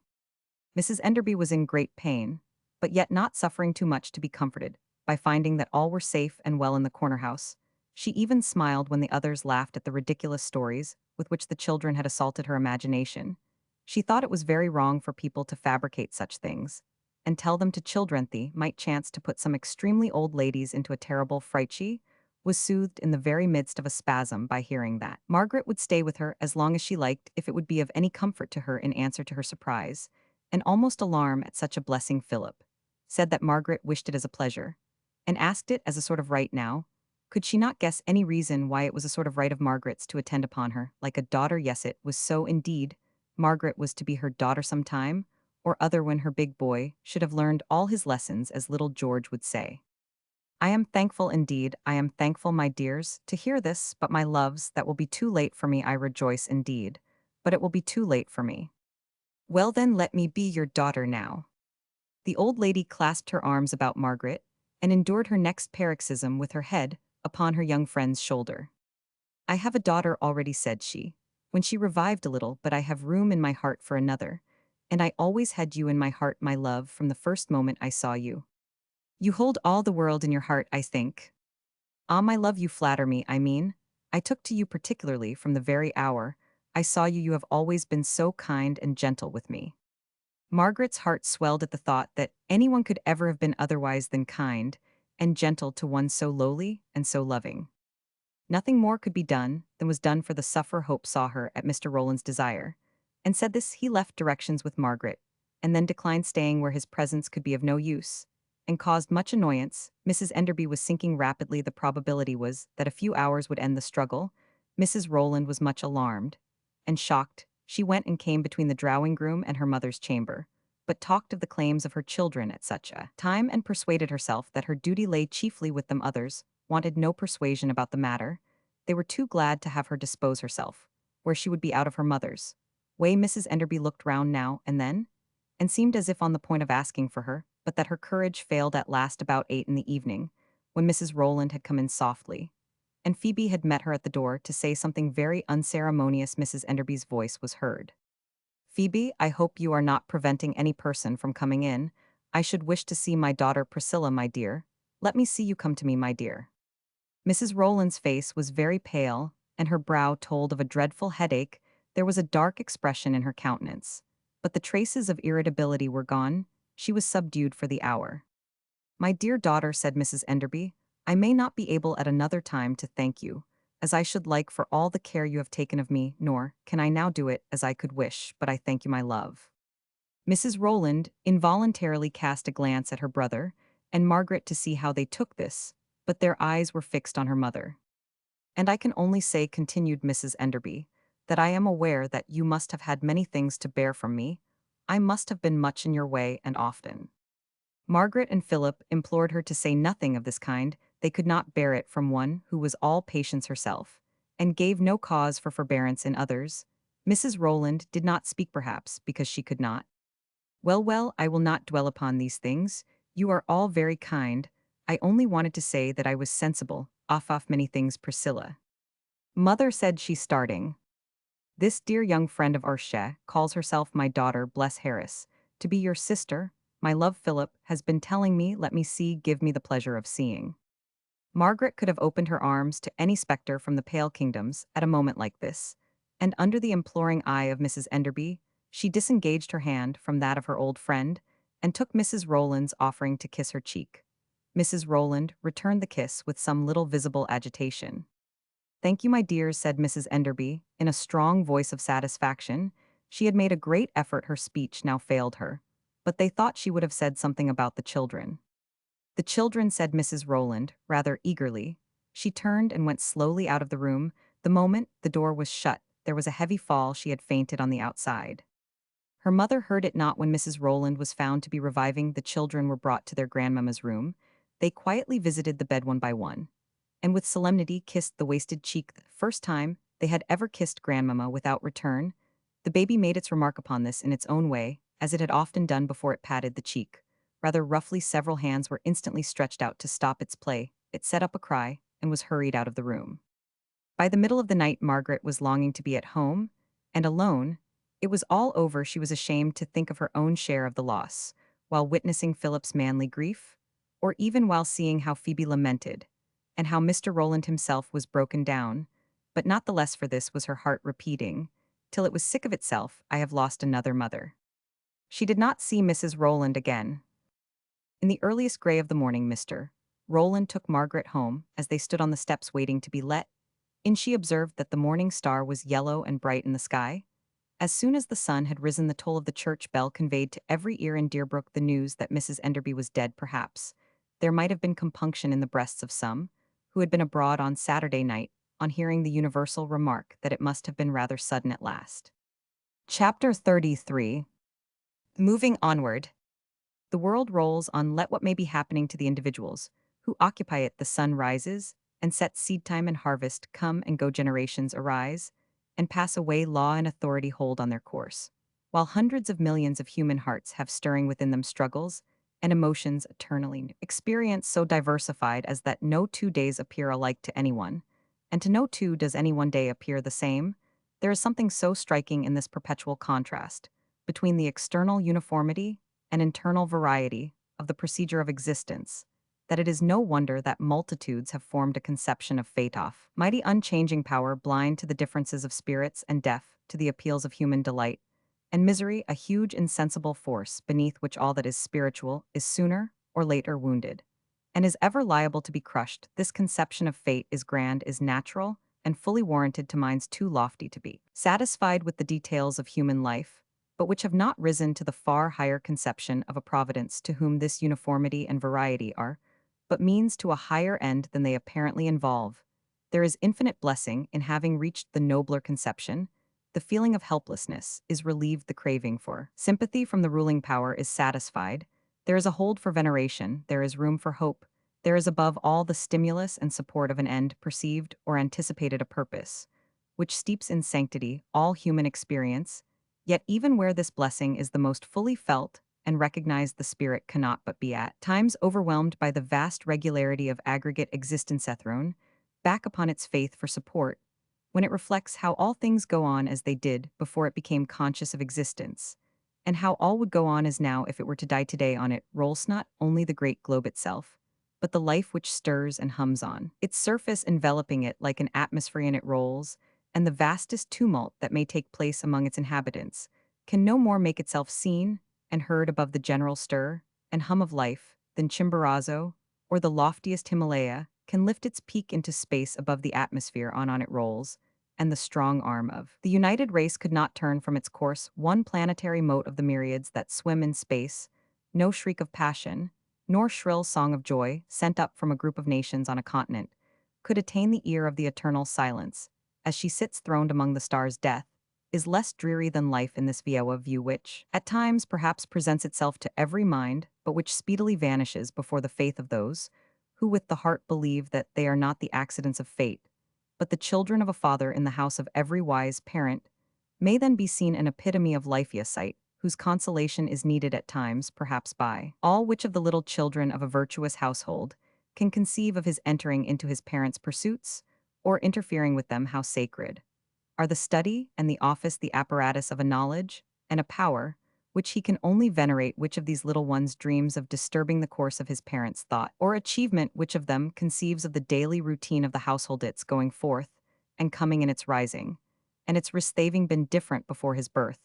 Mrs. Enderby was in great pain, but yet not suffering too much to be comforted by finding that all were safe and well in the corner house. She even smiled when the others laughed at the ridiculous stories with which the children had assaulted her imagination. She thought it was very wrong for people to fabricate such things and tell them to children. They might chance to put some extremely old ladies into a terrible fright. She was soothed in the very midst of a spasm by hearing that Margaret would stay with her as long as she liked, if it would be of any comfort to her. In answer to her surprise and almost alarm at such a blessing, Philip said that Margaret wished it as a pleasure, and asked it as a sort of right now. Could she not guess any reason why it was a sort of right of Margaret's to attend upon her, like a daughter? Yes, it was so indeed. Margaret was to be her daughter some time, or other when her big boy should have learned all his lessons, as little George would say. I am thankful indeed, I am thankful, my dears, to hear this, but my loves, that will be too late for me. I rejoice indeed, but it will be too late for me. Well then, let me be your daughter now. The old lady clasped her arms about Margaret, and endured her next paroxysm with her head upon her young friend's shoulder. I have a daughter already, said she, when she revived a little, but I have room in my heart for another, and I always had you in my heart, my love, from the first moment I saw you. You hold all the world in your heart, I think. Ah, my love, you flatter me, I mean. I took to you particularly from the very hour I saw you. You have always been so kind and gentle with me. Margaret's heart swelled at the thought that anyone could ever have been otherwise than kind and gentle to one so lowly and so loving. Nothing more could be done than was done, for the sufferer Hope saw her at Mr. Rowland's desire, and said this. He left directions with Margaret, and then declined staying where his presence could be of no use, and caused much annoyance. Mrs. Enderby was sinking rapidly. The probability was that a few hours would end the struggle. Mrs. Rowland was much alarmed and shocked. She went and came between the drawing-room and her mother's chamber, but talked of the claims of her children at such a time, and persuaded herself that her duty lay chiefly with them. Others wanted no persuasion about the matter. They were too glad to have her dispose herself, where she would be out of her mother's way. Mrs. Enderby looked round now and then, and seemed as if on the point of asking for her, but that her courage failed at last about 8 in the evening, when Mrs. Rowland had come in softly, and Phoebe had met her at the door to say something very unceremonious. Mrs. Enderby's voice was heard. Phoebe, I hope you are not preventing any person from coming in. I should wish to see my daughter Priscilla, my dear. Let me see you come to me, my dear. Mrs. Rowland's face was very pale, and her brow told of a dreadful headache. There was a dark expression in her countenance, but the traces of irritability were gone. She was subdued for the hour. My dear daughter, said Mrs. Enderby, I may not be able at another time to thank you, as I should like, for all the care you have taken of me, nor can I now do it as I could wish, but I thank you, my love. Mrs. Rowland involuntarily cast a glance at her brother and Margaret to see how they took this, but their eyes were fixed on her mother. And I can only say, continued Mrs. Enderby, that I am aware that you must have had many things to bear from me. I must have been much in your way, and often. Margaret and Philip implored her to say nothing of this kind. They could not bear it from one who was all patience herself, and gave no cause for forbearance in others. Mrs. Rowland did not speak, perhaps because she could not. Well, well, I will not dwell upon these things. You are all very kind. I only wanted to say that I was sensible, off many things, Priscilla. Mother, said she, starting. This dear young friend of Ursha calls herself my daughter, bless Harris, to be your sister. My love, Philip, has been telling me. Let me see, give me the pleasure of seeing. Margaret could have opened her arms to any spectre from the Pale Kingdoms at a moment like this, and under the imploring eye of Mrs. Enderby, she disengaged her hand from that of her old friend, and took Mrs. Rowland's, offering to kiss her cheek. Mrs. Rowland returned the kiss with some little visible agitation. Thank you, my dears, said Mrs. Enderby, in a strong voice of satisfaction. She had made a great effort. Her speech now failed her, but they thought she would have said something about the children. The children, said Mrs. Rowland, rather eagerly. She turned and went slowly out of the room. The moment the door was shut, there was a heavy fall. She had fainted on the outside. Her mother heard it not. When Mrs. Rowland was found to be reviving, the children were brought to their grandmamma's room. They quietly visited the bed one by one, and with solemnity kissed the wasted cheek. The first time they had ever kissed grandmamma without return. The baby made its remark upon this in its own way, as it had often done before it patted the cheek. Rather roughly, several hands were instantly stretched out to stop its play. It set up a cry, and was hurried out of the room. By the middle of the night, Margaret was longing to be at home, and alone. It was all over. She was ashamed to think of her own share of the loss, while witnessing Philip's manly grief, or even while seeing how Phoebe lamented, and how Mr. Rowland himself was broken down. But not the less for this was her heart repeating, till it was sick of itself, I have lost another mother. She did not see Mrs. Rowland again. In the earliest gray of the morning, Mr. Rowland took Margaret home. As they stood on the steps waiting to be let in, she observed that the morning star was yellow and bright in the sky. As soon as the sun had risen, the toll of the church bell conveyed to every ear in Deerbrook the news that Mrs. Enderby was dead. Perhaps there might have been compunction in the breasts of some, who had been abroad on Saturday night, on hearing the universal remark that it must have been rather sudden at last. Chapter 33. Moving onward. The world rolls on let what may be happening to the individuals who occupy it. The sun rises, and set seed time and harvest come and go, generations arise, and pass away, law and authority hold on their course. While hundreds of millions of human hearts have stirring within them struggles and emotions eternally new. Experience so diversified as that no 2 days appear alike to anyone, and to no two does any one day appear the same, there is something so striking in this perpetual contrast between the external uniformity and internal variety of the procedure of existence, that it is no wonder that multitudes have formed a conception of fate off. Mighty unchanging power, blind to the differences of spirits and deaf to the appeals of human delight, and misery, a huge insensible force beneath which all that is spiritual is sooner or later wounded, and is ever liable to be crushed. This conception of fate is grand, is natural, and fully warranted to minds too lofty to be satisfied with the details of human life, but which have not risen to the far higher conception of a providence to whom this uniformity and variety are but means to a higher end than they apparently involve. There is infinite blessing in having reached the nobler conception. The feeling of helplessness is relieved, the craving for sympathy from the ruling power is satisfied, there is a hold for veneration, there is room for hope, there is above all the stimulus and support of an end perceived or anticipated, a purpose, which steeps in sanctity all human experience. Yet even where this blessing is the most fully felt and recognized, the spirit cannot but be at times overwhelmed by the vast regularity of aggregate existence, thrown back upon its faith for support, when it reflects how all things go on as they did before it became conscious of existence, and how all would go on as now if it were to die today. On it rolls not only the great globe itself, but the life which stirs and hums on its surface, enveloping it like an atmosphere. In it rolls, and the vastest tumult that may take place among its inhabitants can no more make itself seen and heard above the general stir and hum of life than Chimborazo or the loftiest Himalaya can lift its peak into space above the atmosphere. On it rolls, and the strong arm of the united race could not turn from its course one planetary mote of the myriads that swim in space. No shriek of passion, nor shrill song of joy sent up from a group of nations on a continent could attain the ear of the eternal silence, as she sits throned among the stars. Death is less dreary than life in this view which, at times, perhaps presents itself to every mind, but which speedily vanishes before the faith of those who with the heart believe that they are not the accidents of fate, but the children of a father in the house of every wise parent. May then be seen an epitome of life, a sight whose consolation is needed at times, perhaps by all which of the little children of a virtuous household can conceive of his entering into his parents' pursuits, or interfering with them. How sacred are the study and the office, the apparatus of a knowledge and a power, which he can only venerate. Which of these little ones dreams of disturbing the course of his parents' thought or achievement? Which of them conceives of the daily routine of the household, its going forth and coming and its rising, and its having been different before his birth,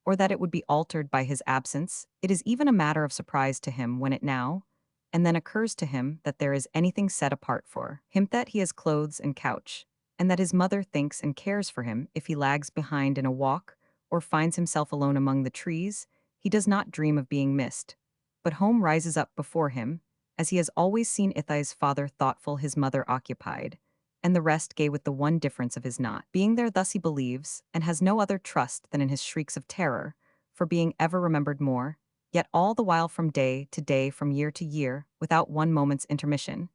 or that it would be altered by his absence? It is even a matter of surprise to him when it now and then occurs to him that there is anything set apart for him, that he has clothes and couch, and that his mother thinks and cares for him. If he lags behind in a walk, or finds himself alone among the trees, he does not dream of being missed, but home rises up before him, as he has always seen Ithi's father thoughtful, his mother occupied, and the rest gay, with the one difference of his not being there. Thus he believes, and has no other trust than in his shrieks of terror, for being ever remembered more, yet all the while from day to day, from year to year, without one moment's intermission,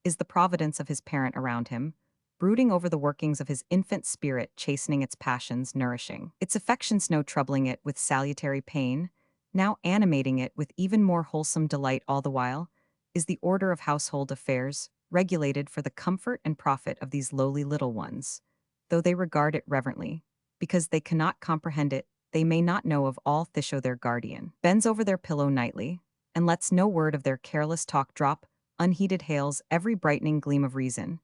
is the providence of his parent around him, brooding over the workings of his infant spirit, chastening its passions, nourishing its affections, no troubling it with salutary pain, now animating it with even more wholesome delight. All the while is the order of household affairs, regulated for the comfort and profit of these lowly little ones. Though they regard it reverently, because they cannot comprehend it, they may not know of all. Thisho, their guardian, bends over their pillow nightly, and lets no word of their careless talk drop unheeded, hails every brightening gleam of reason,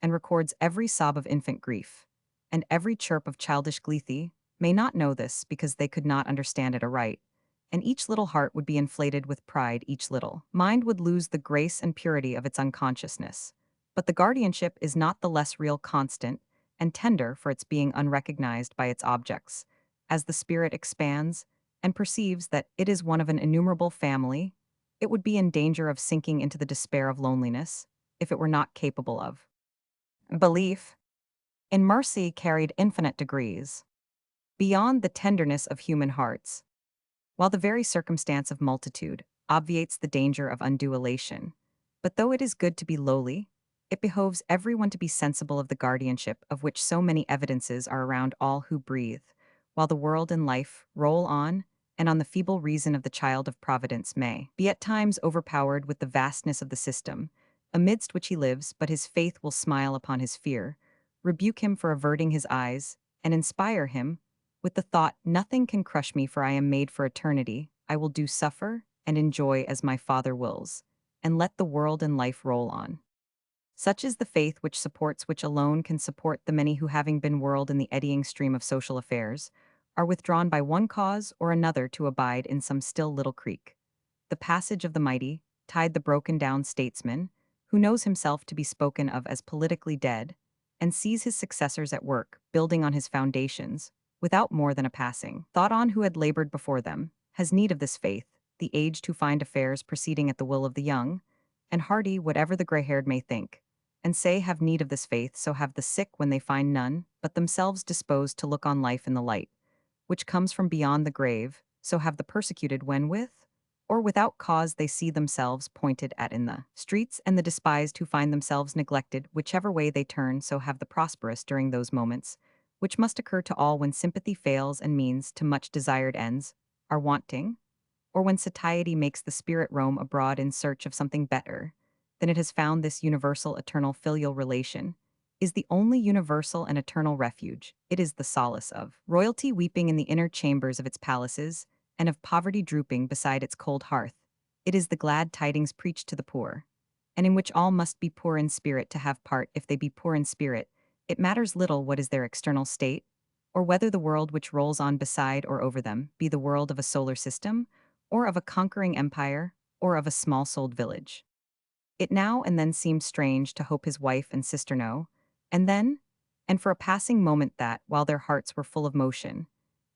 and records every sob of infant grief, and every chirp of childish glee, may not know this because they could not understand it aright, and each little heart would be inflated with pride, each little mind would lose the grace and purity of its unconsciousness. But the guardianship is not the less real, constant, and tender for its being unrecognized by its objects, as the spirit expands and perceives that it is one of an innumerable family. It would be in danger of sinking into the despair of loneliness if it were not capable of Belief in mercy carried infinite degrees, beyond the tenderness of human hearts, while the very circumstance of multitude obviates the danger of undue elation. But though it is good to be lowly, it behoves everyone to be sensible of the guardianship of which so many evidences are around all who breathe, while the world and life roll on, and on the feeble reason of the child of Providence may be at times overpowered with the vastness of the system, amidst which he lives, but his faith will smile upon his fear, rebuke him for averting his eyes, and inspire him with the thought, nothing can crush me, for I am made for eternity. I will do suffer and enjoy as my Father wills, and let the world and life roll on. Such is the faith which supports, which alone can support the many who, having been whirled in the eddying stream of social affairs, are withdrawn by one cause or another to abide in some still little creek. The passage of the mighty, tide the broken down statesman, who knows himself to be spoken of as politically dead, and sees his successors at work, building on his foundations, without more than a passing thought on who had labored before them, has need of this faith, the aged who find affairs proceeding at the will of the young, and hardy whatever the gray-haired may think, and say have need of this faith, so have the sick when they find none, but themselves disposed to look on life in the light, which comes from beyond the grave, so have the persecuted when with, or without cause they see themselves pointed at in the streets, and the despised who find themselves neglected, whichever way they turn, so have the prosperous during those moments, which must occur to all when sympathy fails and means to much desired ends are wanting, or when satiety makes the spirit roam abroad in search of something better, then it has found this universal eternal filial relation, is the only universal and eternal refuge. It is the solace of royalty weeping in the inner chambers of its palaces, and of poverty drooping beside its cold hearth. It is the glad tidings preached to the poor, and in which all must be poor in spirit to have part. If they be poor in spirit, it matters little what is their external state, or whether the world which rolls on beside or over them be the world of a solar system, or of a conquering empire, or of a small-souled village. It now and then seemed strange to hope his wife and sister know, and then, and for a passing moment that, while their hearts were full of motion,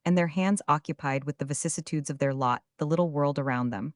and their hands occupied with the vicissitudes of their lot, the little world around them,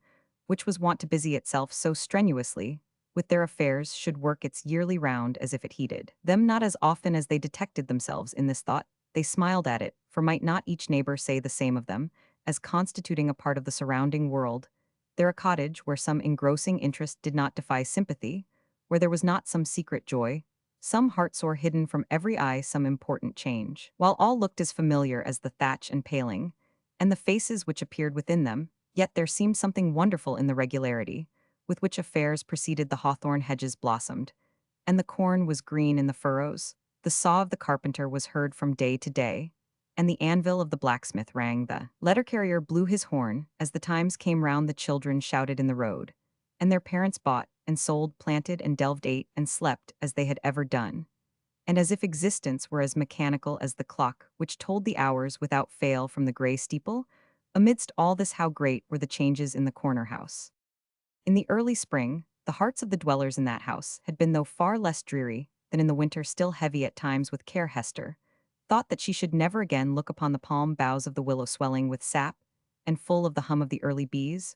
which was wont to busy itself so strenuously with their affairs, should work its yearly round as if it heeded them not. As often as they detected themselves in this thought, they smiled at it, for might not each neighbor say the same of them, as constituting a part of the surrounding world, there a cottage where some engrossing interest did not defy sympathy, where there was not some secret joy, some heart-sore hidden from every eye, some important change, while all looked as familiar as the thatch and paling, and the faces which appeared within them, yet there seemed something wonderful in the regularity with which affairs proceeded. The hawthorn hedges blossomed, and the corn was green in the furrows, the saw of the carpenter was heard from day to day, and the anvil of the blacksmith rang. The letter-carrier blew his horn. As the times came round, the children shouted in the road, and their parents bought and sold, planted and delved, ate and slept as they had ever done, and as if existence were as mechanical as the clock which told the hours without fail from the gray steeple. Amidst all this, how great were the changes in the corner house! In the early spring, the hearts of the dwellers in that house had been, though far less dreary than in the winter, still heavy at times with care. Hester thought that she should never again look upon the palm boughs of the willow swelling with sap and full of the hum of the early bees,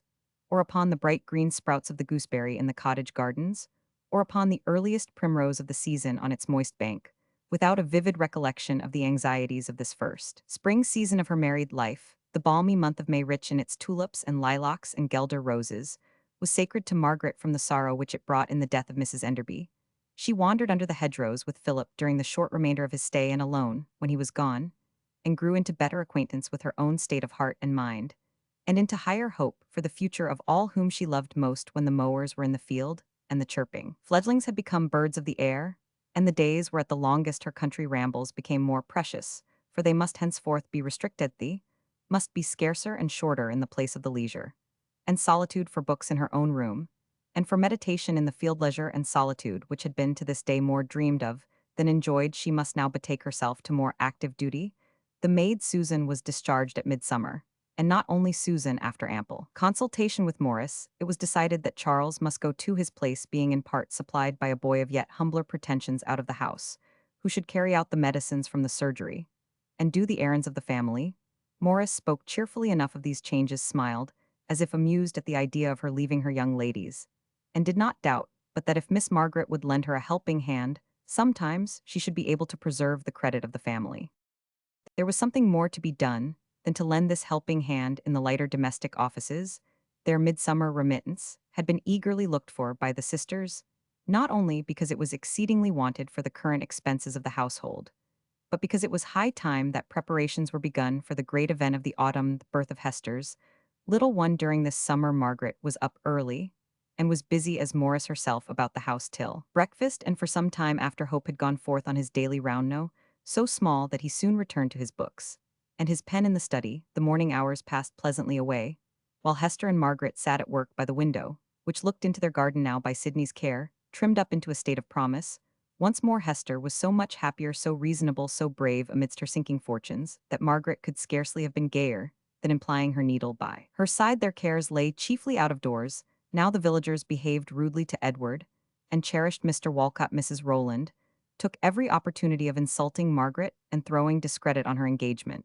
or upon the bright green sprouts of the gooseberry in the cottage gardens, or upon the earliest primrose of the season on its moist bank, without a vivid recollection of the anxieties of this first spring season of her married life. The balmy month of May, rich in its tulips and lilacs and guelder roses, was sacred to Margaret from the sorrow which it brought in the death of Mrs. Enderby. She wandered under the hedgerows with Philip during the short remainder of his stay, and alone, when he was gone, and grew into better acquaintance with her own state of heart and mind, and into higher hope for the future of all whom she loved most. When the mowers were in the field, and the chirping fledglings had become birds of the air, and the days were at the longest, her country rambles became more precious, for they must henceforth be restricted, must be scarcer and shorter in the place of the leisure and solitude for books in her own room, and for meditation in the field. Leisure and solitude, which had been to this day more dreamed of than enjoyed, she must now betake herself to more active duty. The maid Susan was discharged at midsummer, and not only Susan. After ample consultation with Morris, it was decided that Charles must go to his place, being in part supplied by a boy of yet humbler pretensions out of the house, who should carry out the medicines from the surgery, and do the errands of the family. Morris spoke cheerfully enough of these changes, smiled, as if amused at the idea of her leaving her young ladies, and did not doubt but that if Miss Margaret would lend her a helping hand, Sometimes she should be able to preserve the credit of the family. There was something more to be done than to lend this helping hand in the lighter domestic offices. Their midsummer remittance had been eagerly looked for by the sisters, not only because it was exceedingly wanted for the current expenses of the household, but because it was high time that preparations were begun for the great event of the autumn, the birth of Hester's little one. During this summer Margaret was up early and was busy as Morris herself about the house till breakfast, and for some time after Hope had gone forth on his daily round, no, so small that he soon returned to his books and his pen in the study. The morning hours passed pleasantly away, while Hester and Margaret sat at work by the window, which looked into their garden, now by Sidney's care, trimmed up into a state of promise. Once more Hester was so much happier, so reasonable, so brave amidst her sinking fortunes, that Margaret could scarcely have been gayer than in plying her needle by her side. Their cares lay chiefly out of doors. Now the villagers behaved rudely to Edward, and cherished Mr. Walcott. Mrs. Rowland took every opportunity of insulting Margaret and throwing discredit on her engagement,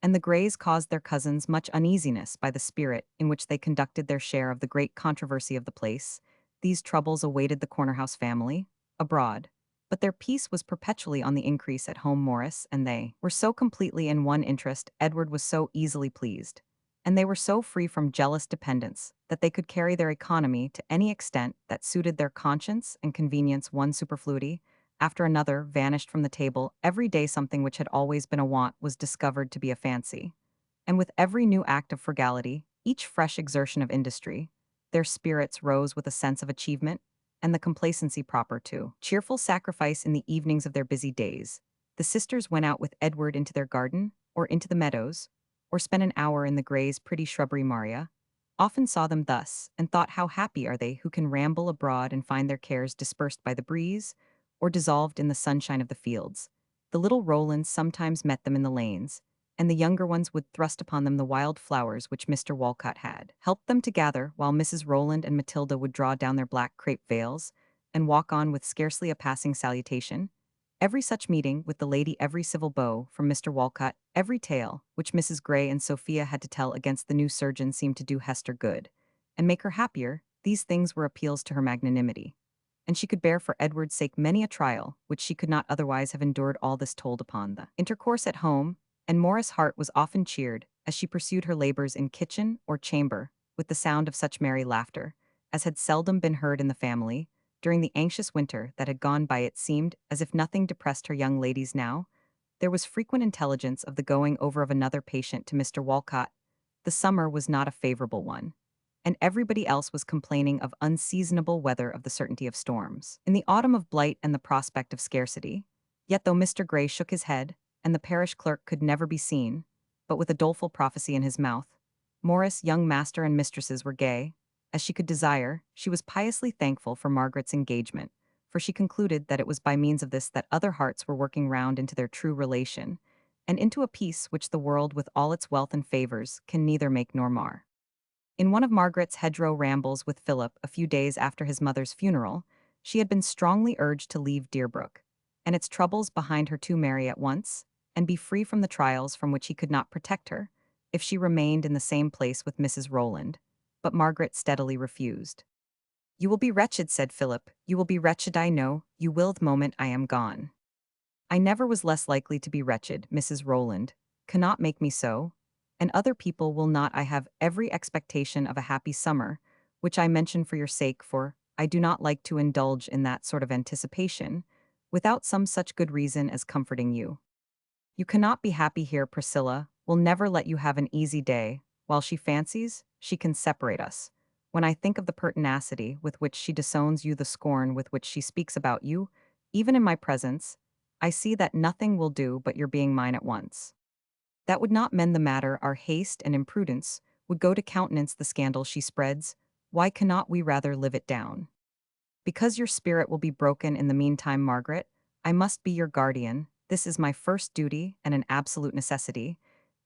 and the Greys caused their cousins much uneasiness by the spirit in which they conducted their share of the great controversy of the place. These troubles awaited the Cornerhouse family abroad, but their peace was perpetually on the increase at home. Morris and they were so completely in one interest, Edward was so easily pleased, and they were so free from jealous dependence that they could carry their economy to any extent that suited their conscience and convenience. One superfluity after another vanished from the table. Every day something which had always been a want was discovered to be a fancy. And with every new act of frugality, each fresh exertion of industry, their spirits rose with a sense of achievement and the complacency proper to cheerful sacrifice. In the evenings of their busy days, the sisters went out with Edward into their garden, or into the meadows, or spent an hour in the Greys' pretty shrubbery. Maria often saw them thus, and thought, how happy are they who can ramble abroad and find their cares dispersed by the breeze, or dissolved in the sunshine of the fields. The little Rowlands sometimes met them in the lanes, and the younger ones would thrust upon them the wild flowers which Mr. Walcott had helped them to gather, while Mrs. Rowland and Matilda would draw down their black crape veils and walk on with scarcely a passing salutation. Every such meeting with the lady, every civil bow from Mr. Walcott, every tale which Mrs. Gray and Sophia had to tell against the new surgeon seemed to do Hester good and make her happier. These things were appeals to her magnanimity, and she could bear for Edward's sake many a trial which she could not otherwise have endured. All this told upon the intercourse at home, and Morris' heart was often cheered as she pursued her labors in kitchen or chamber with the sound of such merry laughter as had seldom been heard in the family. During the anxious winter that had gone by, it seemed as if nothing depressed her young ladies now. There was frequent intelligence of the going over of another patient to Mr. Walcott. The summer was not a favorable one, and everybody else was complaining of unseasonable weather, of the certainty of storms in the autumn, of blight and the prospect of scarcity. Yet though Mr. Gray shook his head, and the parish clerk could never be seen, but with a doleful prophecy in his mouth, Morris, young master and mistresses were gay as she could desire. She was piously thankful for Margaret's engagement, for she concluded that it was by means of this that other hearts were working round into their true relation, and into a peace which the world, with all its wealth and favors, can neither make nor mar. In one of Margaret's hedgerow rambles with Philip a few days after his mother's funeral, she had been strongly urged to leave Deerbrook and its troubles behind her, to marry at once, and be free from the trials from which he could not protect her if she remained in the same place with Mrs. Rowland. But Margaret steadily refused. "You will be wretched," said Philip. "You will be wretched, I know. You will the moment I am gone." "I never was less likely to be wretched. Mrs. Rowland cannot make me so, and other people will not. I have every expectation of a happy summer, which I mention for your sake, for I do not like to indulge in that sort of anticipation without some such good reason as comforting you. You cannot be happy here. Priscilla will never let you have an easy day, while she fancies she can separate us. When I think of the pertinacity with which she disowns you, the scorn with which she speaks about you, even in my presence, I see that nothing will do but your being mine at once. That would not mend the matter. Our haste and imprudence would go to countenance the scandal she spreads. Why cannot we rather live it down? Because your spirit will be broken in the meantime, Margaret, I must be your guardian. This is my first duty and an absolute necessity.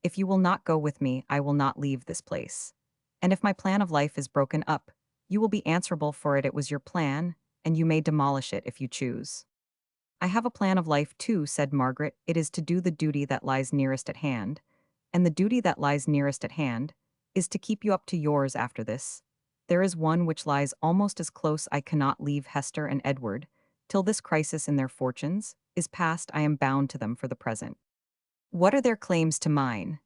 If you will not go with me, I will not leave this place. And if my plan of life is broken up, you will be answerable for it. It was your plan, and you may demolish it if you choose." "I have a plan of life too," said Margaret. "It is to do the duty that lies nearest at hand, and the duty that lies nearest at hand is to keep you up to yours after this. There is one which lies almost as close. I cannot leave Hester and Edward, Till this crisis in their fortunes is past, I am bound to them for the present. What are their claims to mine?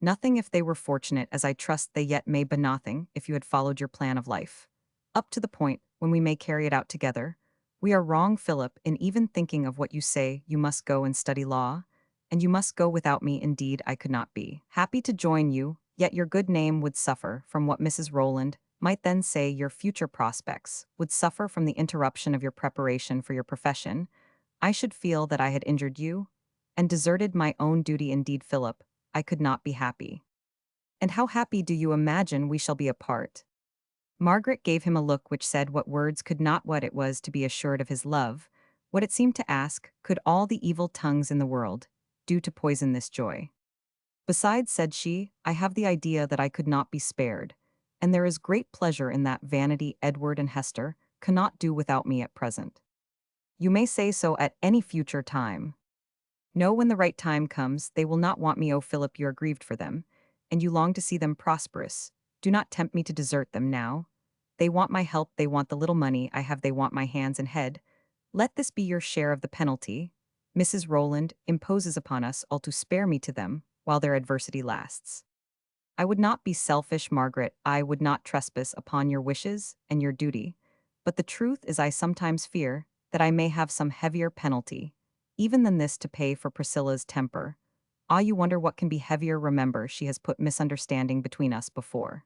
Nothing if they were fortunate, as I trust they yet may, but nothing if you had followed your plan of life. Up to the point when we may carry it out together. We are wrong, Philip, in even thinking of what you say. You must go and study law, and you must go without me. Indeed, I could not be happy to join you, yet your good name would suffer from what Mrs. Rowland might then say. Your future prospects would suffer from the interruption of your preparation for your profession. I should feel that I had injured you and deserted my own duty. Indeed, Philip, I could not be happy. And how happy do you imagine we shall be apart? Margaret gave him a look which said what words could not. What it was to be assured of his love, what it seemed to ask, could all the evil tongues in the world do to poison this joy? Besides, said she, I have the idea that I could not be spared, and there is great pleasure in that. Vanity, Edward and Hester cannot do without me at present. You may say so at any future time. No, when the right time comes, they will not want me. Oh, Philip, you are grieved for them, and you long to see them prosperous. Do not tempt me to desert them now. They want my help, they want the little money I have, they want my hands and head. Let this be your share of the penalty. Mrs. Rowland imposes upon us all to spare me to them while their adversity lasts. I would not be selfish, Margaret, I would not trespass upon your wishes and your duty, but the truth is I sometimes fear that I may have some heavier penalty, even than this, to pay for Priscilla's temper. Ah, you wonder what can be heavier. Remember, she has put misunderstanding between us before.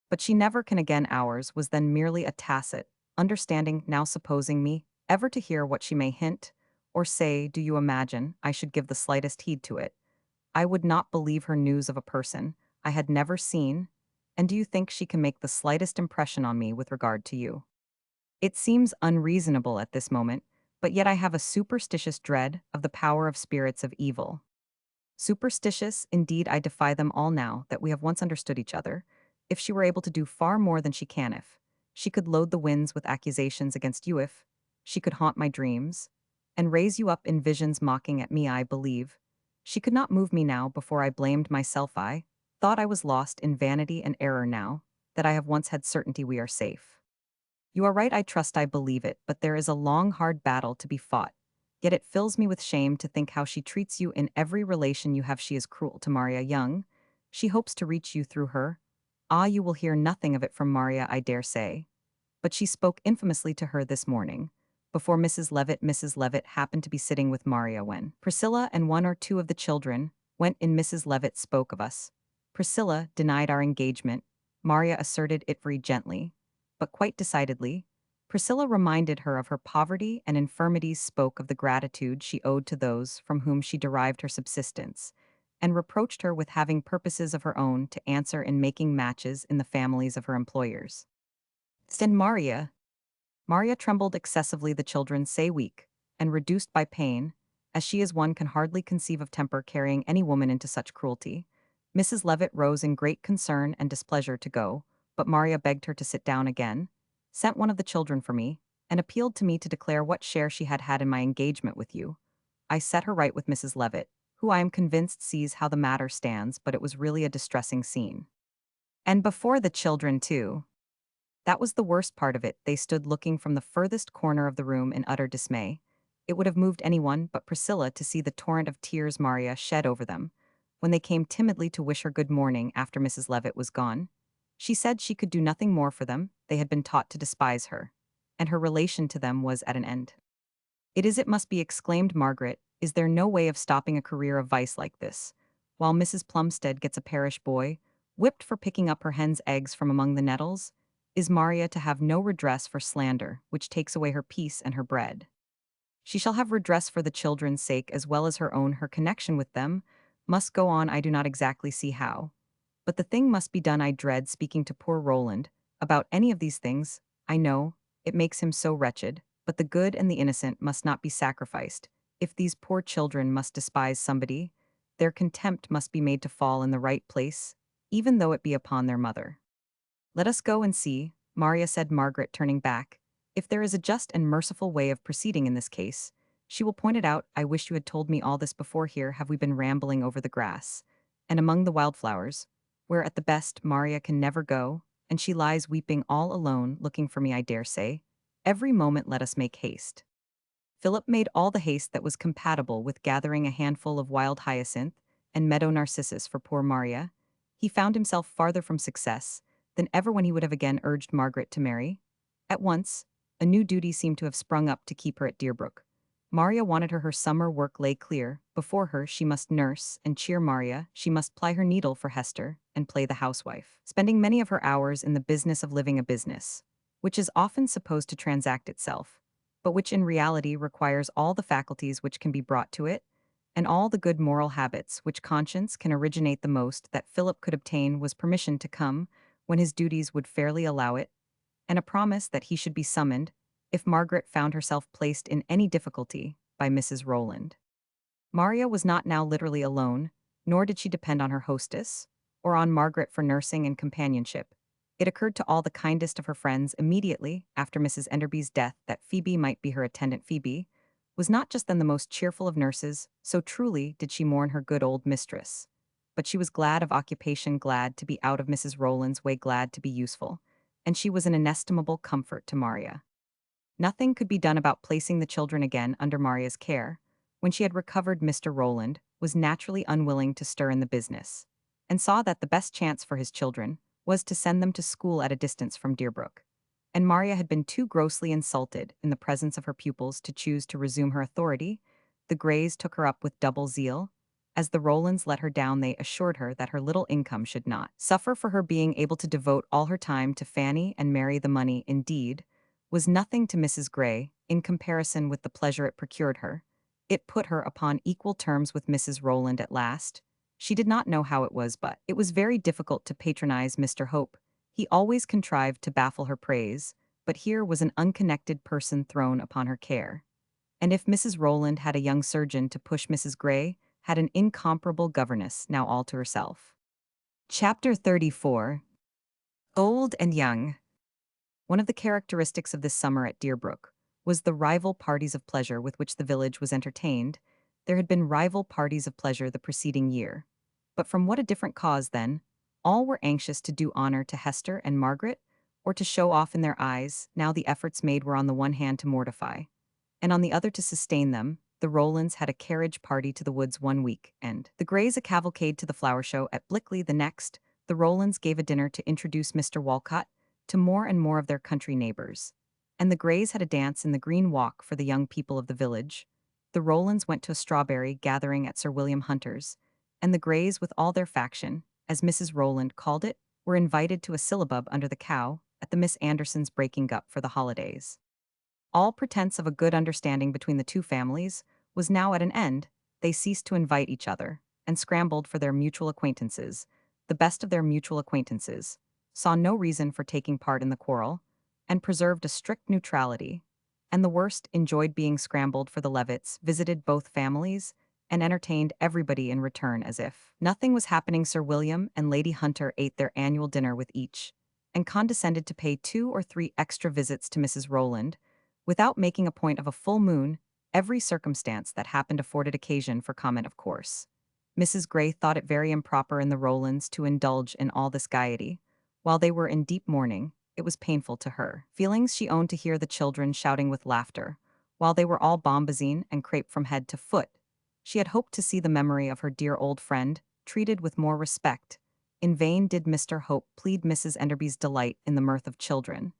But she never can again. Ours was then merely a tacit understanding. Now supposing me ever to hear what she may hint or say, do you imagine I should give the slightest heed to it? I would not believe her news of a person I had never seen, and do you think she can make the slightest impression on me with regard to you? It seems unreasonable at this moment, but yet I have a superstitious dread of the power of spirits of evil. Superstitious, indeed, I defy them all now that we have once understood each other. If she were able to do far more than she can, if she could load the winds with accusations against you, if she could haunt my dreams and raise you up in visions mocking at me, I believe she could not move me now. Before I blamed myself, I thought I was lost in vanity and error. Now that I have once had certainty, we are safe. You are right, I trust, I believe it, but there is a long, hard battle to be fought. Yet it fills me with shame to think how she treats you in every relation you have. She is cruel to Maria Young. She hopes to reach you through her. Ah, you will hear nothing of it from Maria, I dare say. But she spoke infamously to her this morning, before Mrs. Levitt. Mrs. Levitt happened to be sitting with Maria when Priscilla and one or two of the children went in. Mrs. Levitt spoke of us. Priscilla denied our engagement. Maria asserted it very gently, but quite decidedly. Priscilla reminded her of her poverty and infirmities, spoke of the gratitude she owed to those from whom she derived her subsistence, and reproached her with having purposes of her own to answer in making matches in the families of her employers. Then Maria trembled excessively. The children say weak, and reduced by pain, as she is, one can hardly conceive of temper carrying any woman into such cruelty. Mrs. Levitt rose in great concern and displeasure to go, but Maria begged her to sit down again, sent one of the children for me, and appealed to me to declare what share she had had in my engagement with you. I set her right with Mrs. Levitt, who I am convinced sees how the matter stands, but it was really a distressing scene. And before the children, too. That was the worst part of it. They stood looking from the furthest corner of the room in utter dismay. It would have moved anyone but Priscilla to see the torrent of tears Maria shed over them when they came timidly to wish her good morning after Mrs. Levitt was gone. She said she could do nothing more for them. They had been taught to despise her, and her relation to them was at an end. It must be, exclaimed Margaret. Is there no way of stopping a career of vice like this, while Mrs. Plumstead gets a parish boy, whipped for picking up her hen's eggs from among the nettles? Is Maria to have no redress for slander, which takes away her peace and her bread? She shall have redress for the children's sake as well as her own. Her connection with them must go on. I do not exactly see how, but the thing must be done. I dread speaking to poor Roland about any of these things. I know it makes him so wretched, but the good and the innocent must not be sacrificed. If these poor children must despise somebody, their contempt must be made to fall in the right place, even though it be upon their mother. Let us go and see, Maria, said Margaret, turning back. If there is a just and merciful way of proceeding in this case, she will point it out. I wish you had told me all this before. Here have we been rambling over the grass, and among the wildflowers, where at the best Maria can never go, and she lies weeping all alone, looking for me, I dare say. Every moment let us make haste. Philip made all the haste that was compatible with gathering a handful of wild hyacinth and meadow narcissus for poor Maria. He found himself farther from success than ever when he would have again urged Margaret to marry. At once, a new duty seemed to have sprung up to keep her at Deerbrook. Maria wanted her summer work lay clear. Before her, she must nurse and cheer Maria, she must ply her needle for Hester, and play the housewife, spending many of her hours in the business of living a business, which is often supposed to transact itself, but which in reality requires all the faculties which can be brought to it, and all the good moral habits which conscience can originate. The most that Philip could obtain was permission to come when his duties would fairly allow it, and a promise that he should be summoned if Margaret found herself placed in any difficulty by Mrs. Rowland. Maria was not now literally alone, nor did she depend on her hostess, or on Margaret for nursing and companionship. It occurred to all the kindest of her friends immediately after Mrs. Enderby's death that Phoebe might be her attendant. Phoebe was not just then the most cheerful of nurses, so truly did she mourn her good old mistress. But she was glad of occupation, glad to be out of Mrs. Rowland's way, glad to be useful, and she was an inestimable comfort to Maria. Nothing could be done about placing the children again under Maria's care. When she had recovered, Mr. Rowland was naturally unwilling to stir in the business, and saw that the best chance for his children was to send them to school at a distance from Deerbrook. And Maria had been too grossly insulted in the presence of her pupils to choose to resume her authority. The Greys took her up with double zeal. As the Rowlands let her down, they assured her that her little income should not suffer for her being able to devote all her time to Fanny and Mary. The money, indeed, was nothing to Mrs. Grey in comparison with the pleasure it procured her. It put her upon equal terms with Mrs. Rowland at last. She did not know how it was, but it was very difficult to patronize Mr. Hope. He always contrived to baffle her praise, but here was an unconnected person thrown upon her care. And if Mrs. Rowland had a young surgeon to push, Mrs. Grey had an incomparable governess now all to herself. Chapter 34. Old and Young. One of the characteristics of this summer at Deerbrook was the rival parties of pleasure with which the village was entertained. There had been rival parties of pleasure the preceding year, but from what a different cause then. All were anxious to do honor to Hester and Margaret, or to show off in their eyes. Now the efforts made were on the one hand to mortify, and on the other to sustain them. The Rowlands had a carriage party to the woods one week, and the Greys a cavalcade to the flower show at Blickley the next. The Rowlands gave a dinner to introduce Mr. Walcott to more and more of their country neighbors, and the Greys had a dance in the Green Walk for the young people of the village. The Rowlands went to a strawberry gathering at Sir William Hunter's, and the Greys, with all their faction, as Mrs. Rowland called it, were invited to a syllabub under the cow at the Miss Andersons' breaking up for the holidays. All pretense of a good understanding between the two families was now at an end. They ceased to invite each other, and scrambled for their mutual acquaintances. The best of their mutual acquaintances saw no reason for taking part in the quarrel, and preserved a strict neutrality, and the worst enjoyed being scrambled for. The Levitts visited both families, and entertained everybody in return as if nothing was happening. Sir William and Lady Hunter ate their annual dinner with each, and condescended to pay 2 or 3 extra visits to Mrs. Rowland, without making a point of a full moon. Every circumstance that happened afforded occasion for comment, of course. Mrs. Grey thought it very improper in the Rowlands to indulge in all this gaiety. While they were in deep mourning, it was painful to her feelings, she owned, to hear the children shouting with laughter, while they were all bombazine and crepe from head to foot. She had hoped to see the memory of her dear old friend treated with more respect. In vain did Mr. Hope plead Mrs. Enderby's delight in the mirth of children,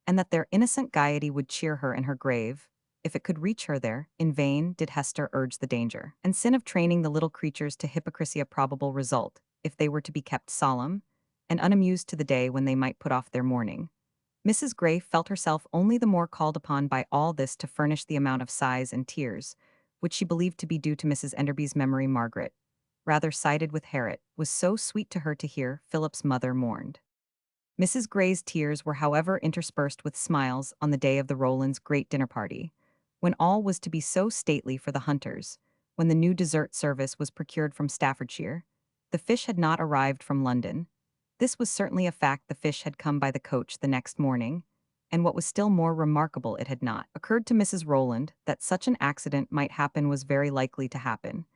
and that their innocent gaiety would cheer her in her grave, if it could reach her there. In vain did Hester urge the danger and sin of training the little creatures to hypocrisy, a probable result, if they were to be kept solemn and unamused to the day when they might put off their mourning. Mrs. Grey felt herself only the more called upon by all this to furnish the amount of sighs and tears which she believed to be due to Mrs. Enderby's memory. Margaret rather sided with Harriet. Was so sweet to her to hear Philip's mother mourned. Mrs. Grey's tears were, however, interspersed with smiles on the day of the Rowlands' great dinner party, when all was to be so stately for the Hunters. When the new dessert service was procured from Staffordshire, the fish had not arrived from London. This was certainly a fact. The fish had come by the coach the next morning, and what was still more remarkable, it had not occurred to Mrs. Rowland that such an accident might happen was very likely to happen,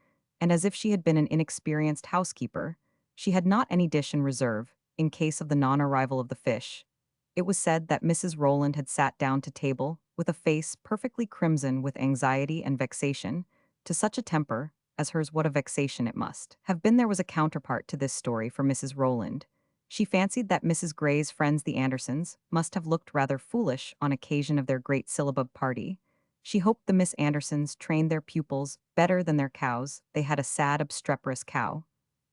and as if she had been an inexperienced housekeeper, she had not any dish in reserve in case of the non-arrival of the fish. It was said that Mrs. Rowland had sat down to table with a face perfectly crimson with anxiety and vexation, to such a temper, as hers what a vexation it must have been. There was a counterpart to this story for Mrs. Rowland. She fancied that Mrs. Gray's friends the Andersons must have looked rather foolish on occasion of their great syllabub party. She hoped the Miss Andersons trained their pupils better than their cows. They had a sad obstreperous cow.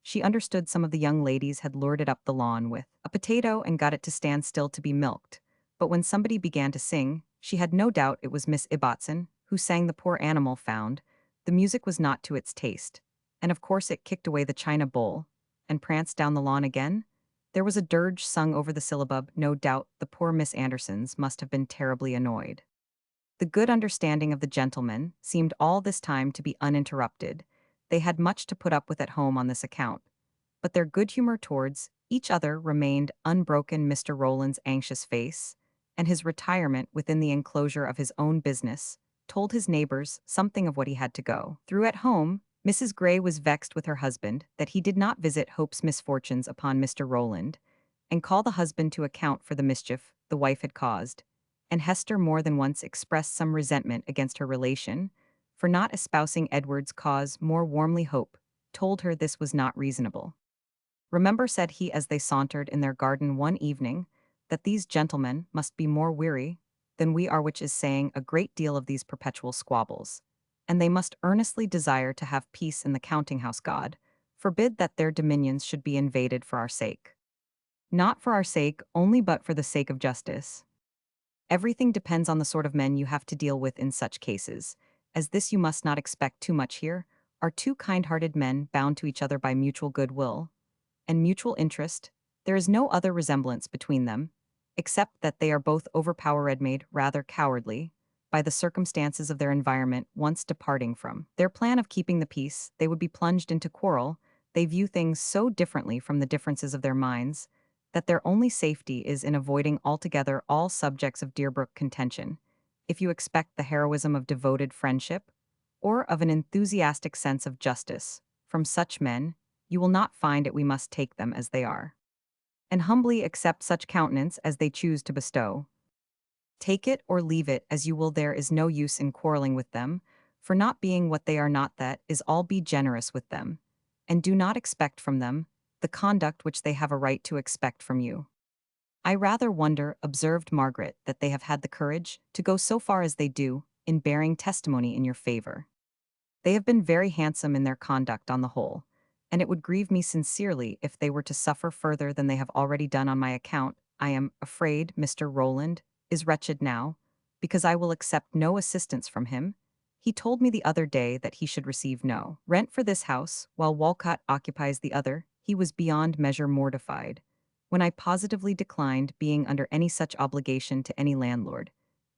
She understood some of the young ladies had lured it up the lawn with a potato and got it to stand still to be milked. But when somebody began to sing, she had no doubt it was Miss Ibbotson, who sang the poor animal found. The music was not to its taste, and of course it kicked away the china bowl, and pranced down the lawn again. There was a dirge sung over the syllabub. No doubt the poor Miss Andersons must have been terribly annoyed. The good understanding of the gentlemen seemed all this time to be uninterrupted. They had much to put up with at home on this account, but their good humor towards each other remained unbroken. Mr. Rowland's anxious face, and his retirement within the enclosure of his own business, told his neighbors something of what he had to go through at home. Mrs. Gray was vexed with her husband that he did not visit Hope's misfortunes upon Mr. Rowland, and call the husband to account for the mischief the wife had caused, and Hester more than once expressed some resentment against her relation for not espousing Edward's cause more warmly. Hope told her this was not reasonable. Remember, said he as they sauntered in their garden one evening, that these gentlemen must be more weary than we are, which is saying a great deal of these perpetual squabbles, and they must earnestly desire to have peace in the counting-house. God forbid that their dominions should be invaded for our sake. Not for our sake only, but for the sake of justice. Everything depends on the sort of men you have to deal with in such cases. As this you must not expect too much here, are two kind-hearted men bound to each other by mutual goodwill and mutual interest. There is no other resemblance between them, except that they are both overpowered, made rather cowardly by the circumstances of their environment. Once departing from their plan of keeping the peace, they would be plunged into quarrel. They view things so differently from the differences of their minds that their only safety is in avoiding altogether all subjects of Deerbrook contention. If you expect the heroism of devoted friendship, or of an enthusiastic sense of justice, from such men, you will not find it. We must take them as they are, and humbly accept such countenance as they choose to bestow. Take it or leave it as you will. There is no use in quarreling with them, for not being what they are not, that is all. Be generous with them, and do not expect from them the conduct which they have a right to expect from you. I rather wonder, observed Margaret, that they have had the courage to go so far as they do in bearing testimony in your favor. They have been very handsome in their conduct on the whole, and it would grieve me sincerely if they were to suffer further than they have already done on my account. I am afraid Mr. Rowland is wretched now, because I will accept no assistance from him. He told me the other day that he should receive no rent for this house, while Walcott occupies the other. He was beyond measure mortified when I positively declined being under any such obligation to any landlord.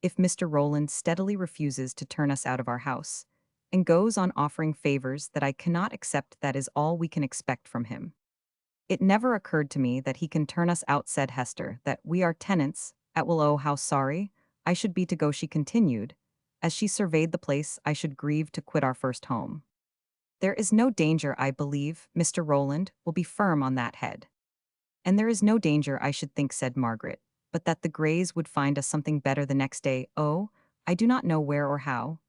If Mr. Rowland steadily refuses to turn us out of our house, and goes on offering favors that I cannot accept, that is all we can expect from him. It never occurred to me that he can turn us out, said Hester, that we are tenants at will. Oh, how sorry I should be to go, she continued, as she surveyed the place. I should grieve to quit our first home. There is no danger, I believe, Mr. Rowland will be firm on that head. And there is no danger, I should think, said Margaret, but that the Greys would find us something better the next day. Oh, I do not know where or how,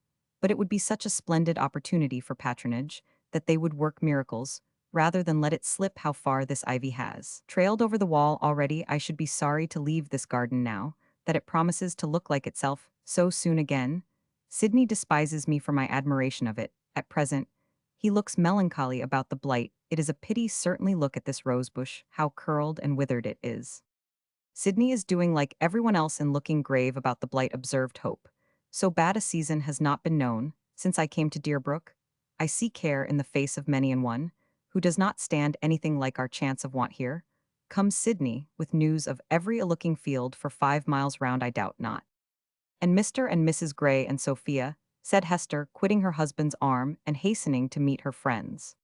but it would be such a splendid opportunity for patronage that they would work miracles, rather than let it slip. How far this ivy has trailed over the wall already! I should be sorry to leave this garden now that it promises to look like itself so soon again. Sidney despises me for my admiration of it. At present, he looks melancholy about the blight. It is a pity, certainly. Look at this rosebush, how curled and withered it is. Sidney is doing like everyone else in looking grave about the blight, observed Hope. So bad a season has not been known since I came to Deerbrook. I see care in the face of many an one, who does not stand anything like our chance of want here. Comes Sidney with news of every a-looking field for 5 miles round, I doubt not. And Mr. and Mrs. Gray and Sophia, said Hester, quitting her husband's arm and hastening to meet her friends.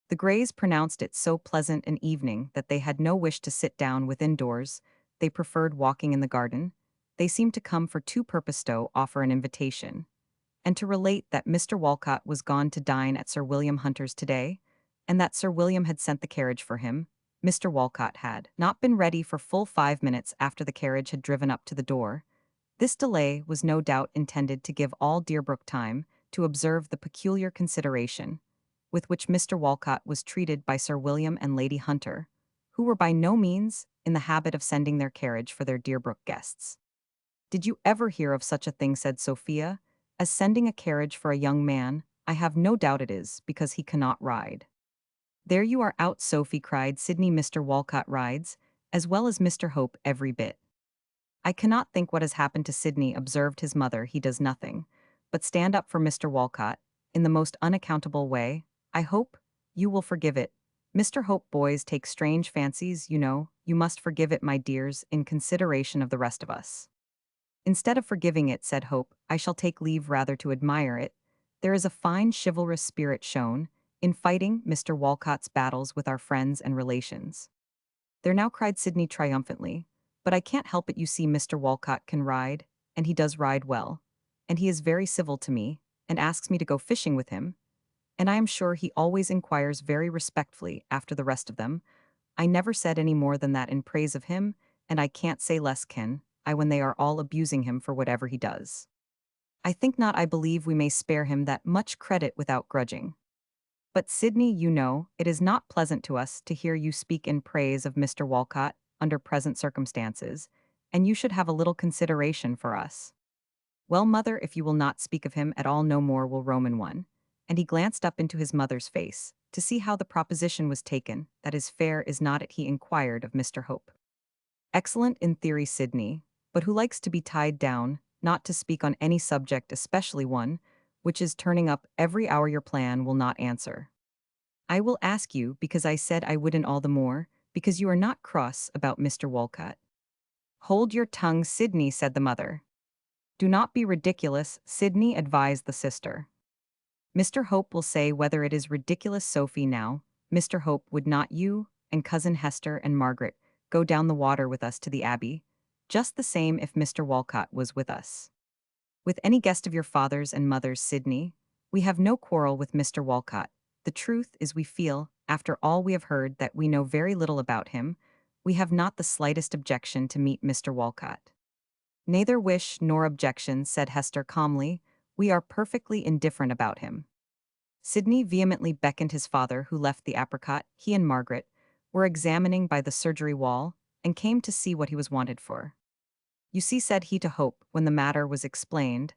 The Greys pronounced it so pleasant an evening that they had no wish to sit down within doors. They preferred walking in the garden. They seemed to come for two purposes: to offer an invitation, and to relate that Mr. Walcott was gone to dine at Sir William Hunter's today, and that Sir William had sent the carriage for him. Mr. Walcott had not been ready for full 5 minutes after the carriage had driven up to the door. This delay was no doubt intended to give all Deerbrook time to observe the peculiar consideration with which Mr. Walcott was treated by Sir William and Lady Hunter, who were by no means in the habit of sending their carriage for their Deerbrook guests. "Did you ever hear of such a thing," said Sophia, "as sending a carriage for a young man? I have no doubt it is, because he cannot ride." "There you are out, Sophie," cried Sydney. "Mr. Walcott rides, as well as Mr. Hope, every bit." "I cannot think what has happened to Sydney," observed his mother. "He does nothing but stand up for Mr. Walcott, in the most unaccountable way. I hope you will forgive it. Mr. Hope, boys take strange fancies, you know. You must forgive it, my dears, in consideration of the rest of us." "Instead of forgiving it," said Hope, "I shall take leave rather to admire it. There is a fine chivalrous spirit shown in fighting Mr. Walcott's battles with our friends and relations." "There now," cried Sydney triumphantly, "but I can't help it. You see, Mr. Walcott can ride, and he does ride well, and he is very civil to me, and asks me to go fishing with him, and I am sure he always inquires very respectfully after the rest of them. I never said any more than that in praise of him, and I can't say less can I when they are all abusing him for whatever he does. I think not. I believe we may spare him that much credit without grudging. But Sydney, you know, it is not pleasant to us to hear you speak in praise of Mr. Walcott under present circumstances, and you should have a little consideration for us." "Well, mother, if you will not speak of him at all, no more will Roman one." And he glanced up into his mother's face to see how the proposition was taken. "That is fair, is not it?" he inquired of Mr. Hope. "Excellent in theory, Sydney, but who likes to be tied down, not to speak on any subject, especially one which is turning up every hour, your plan will not answer. I will ask you, because I said I wouldn't, all the more because you are not cross about Mr. Walcott." "Hold your tongue, Sydney," said the mother. "Do not be ridiculous," Sydney advised the sister. "Mr. Hope will say whether it is ridiculous, Sophie. Now, Mr. Hope, would not you and Cousin Hester and Margaret go down the water with us to the Abbey, just the same if Mr. Walcott was with us?" "With any guest of your father's and mother's, Sydney. We have no quarrel with Mr. Walcott. The truth is we feel, after all we have heard, that we know very little about him. We have not the slightest objection to meet Mr. Walcott." "Neither wish nor objection," said Hester calmly. "We are perfectly indifferent about him." Sydney vehemently beckoned his father, who left the apricot he and Margaret were examining by the surgery wall, and came to see what he was wanted for. "You see," said he to Hope, when the matter was explained,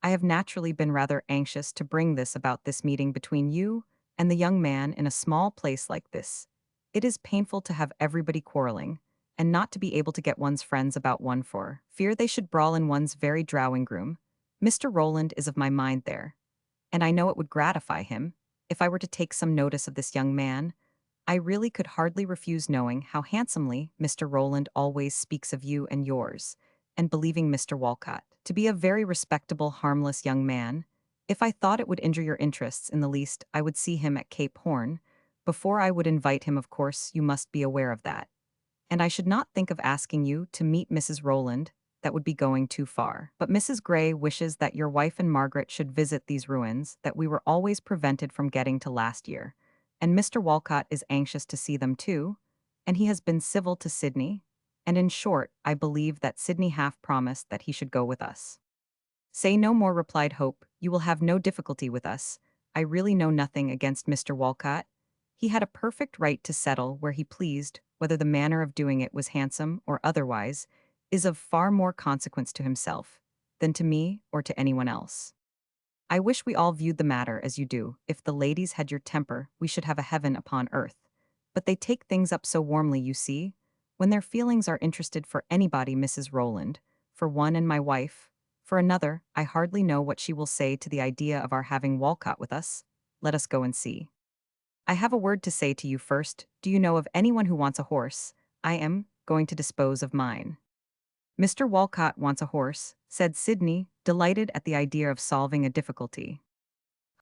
"I have naturally been rather anxious to bring this about, this meeting between you and the young man in a small place like this. It is painful to have everybody quarreling, and not to be able to get one's friends about one for fear they should brawl in one's very drawing-room. Mr. Rowland is of my mind there, and I know it would gratify him if I were to take some notice of this young man. I really could hardly refuse, knowing how handsomely Mr. Rowland always speaks of you and yours, and believing Mr. Walcott to be a very respectable, harmless young man. If I thought it would injure your interests in the least, I would see him at Cape Horn. Before I would invite him, of course, you must be aware of that. And I should not think of asking you to meet Mrs. Rowland. That would be going too far. But Mrs. Gray wishes that your wife and Margaret should visit these ruins that we were always prevented from getting to last year. And Mr. Walcott is anxious to see them too, and he has been civil to Sydney, and in short, I believe that Sydney half promised that he should go with us." "Say no more," replied Hope. "You will have no difficulty with us. I really know nothing against Mr. Walcott. He had a perfect right to settle where he pleased. Whether the manner of doing it was handsome or otherwise is of far more consequence to himself than to me or to anyone else. I wish we all viewed the matter as you do. If the ladies had your temper, we should have a heaven upon earth. But they take things up so warmly, you see, when their feelings are interested for anybody. Mrs. Rowland, for one, and my wife, for another. I hardly know what she will say to the idea of our having Walcott with us. Let us go and see. I have a word to say to you first. Do you know of anyone who wants a horse? I am going to dispose of mine." "Mr. Walcott wants a horse," said Sydney, delighted at the idea of solving a difficulty.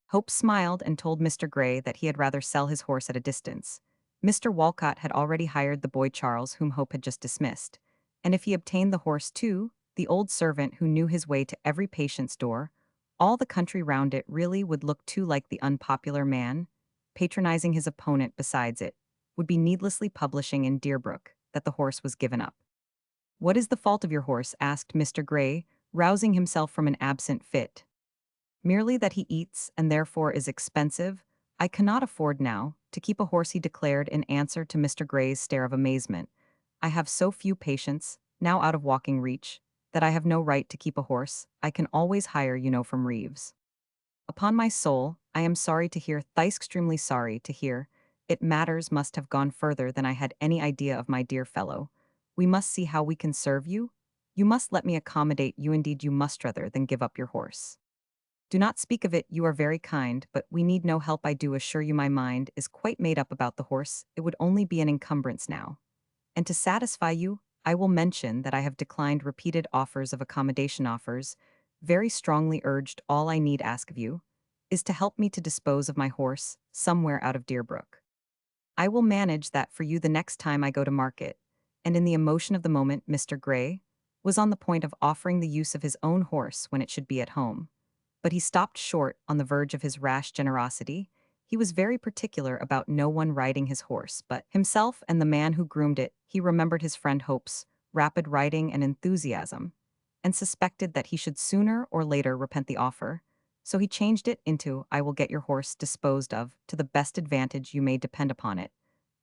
Hope smiled and told Mr. Gray that he had rather sell his horse at a distance. Mr. Walcott had already hired the boy Charles, whom Hope had just dismissed, and if he obtained the horse too, the old servant who knew his way to every patient's door, all the country round it really would look too like the unpopular man, patronizing his opponent. Besides, it would be needlessly publishing in Deerbrook that the horse was given up. "What is the fault of your horse?" asked Mr. Gray, rousing himself from an absent fit. Merely that he eats and therefore is expensive, I cannot afford now to keep a horse, he declared in answer to Mr. Gray's stare of amazement. I have so few patients, now out of walking reach, that I have no right to keep a horse. I can always hire, from Reeves. Upon my soul, I am sorry to hear, thrice extremely sorry to hear. It matters must have gone further than I had any idea of, my dear fellow. We must see how we can serve you. You must let me accommodate you, indeed you must, rather than give up your horse. Do not speak of it, you are very kind, but we need no help, I do assure you. My mind is quite made up about the horse, it would only be an encumbrance now. And to satisfy you, I will mention that I have declined repeated offers of accommodation, offers, very strongly urged. All I need ask of you is to help me to dispose of my horse somewhere out of Deerbrook. I will manage that for you the next time I go to market. And in the emotion of the moment, Mr. Gray was on the point of offering the use of his own horse when it should be at home. But he stopped short on the verge of his rash generosity. He was very particular about no one riding his horse but himself and the man who groomed it. He remembered his friend Hope's rapid riding and enthusiasm, and suspected that he should sooner or later repent the offer. So he changed it into, I will get your horse disposed of to the best advantage, you may depend upon it.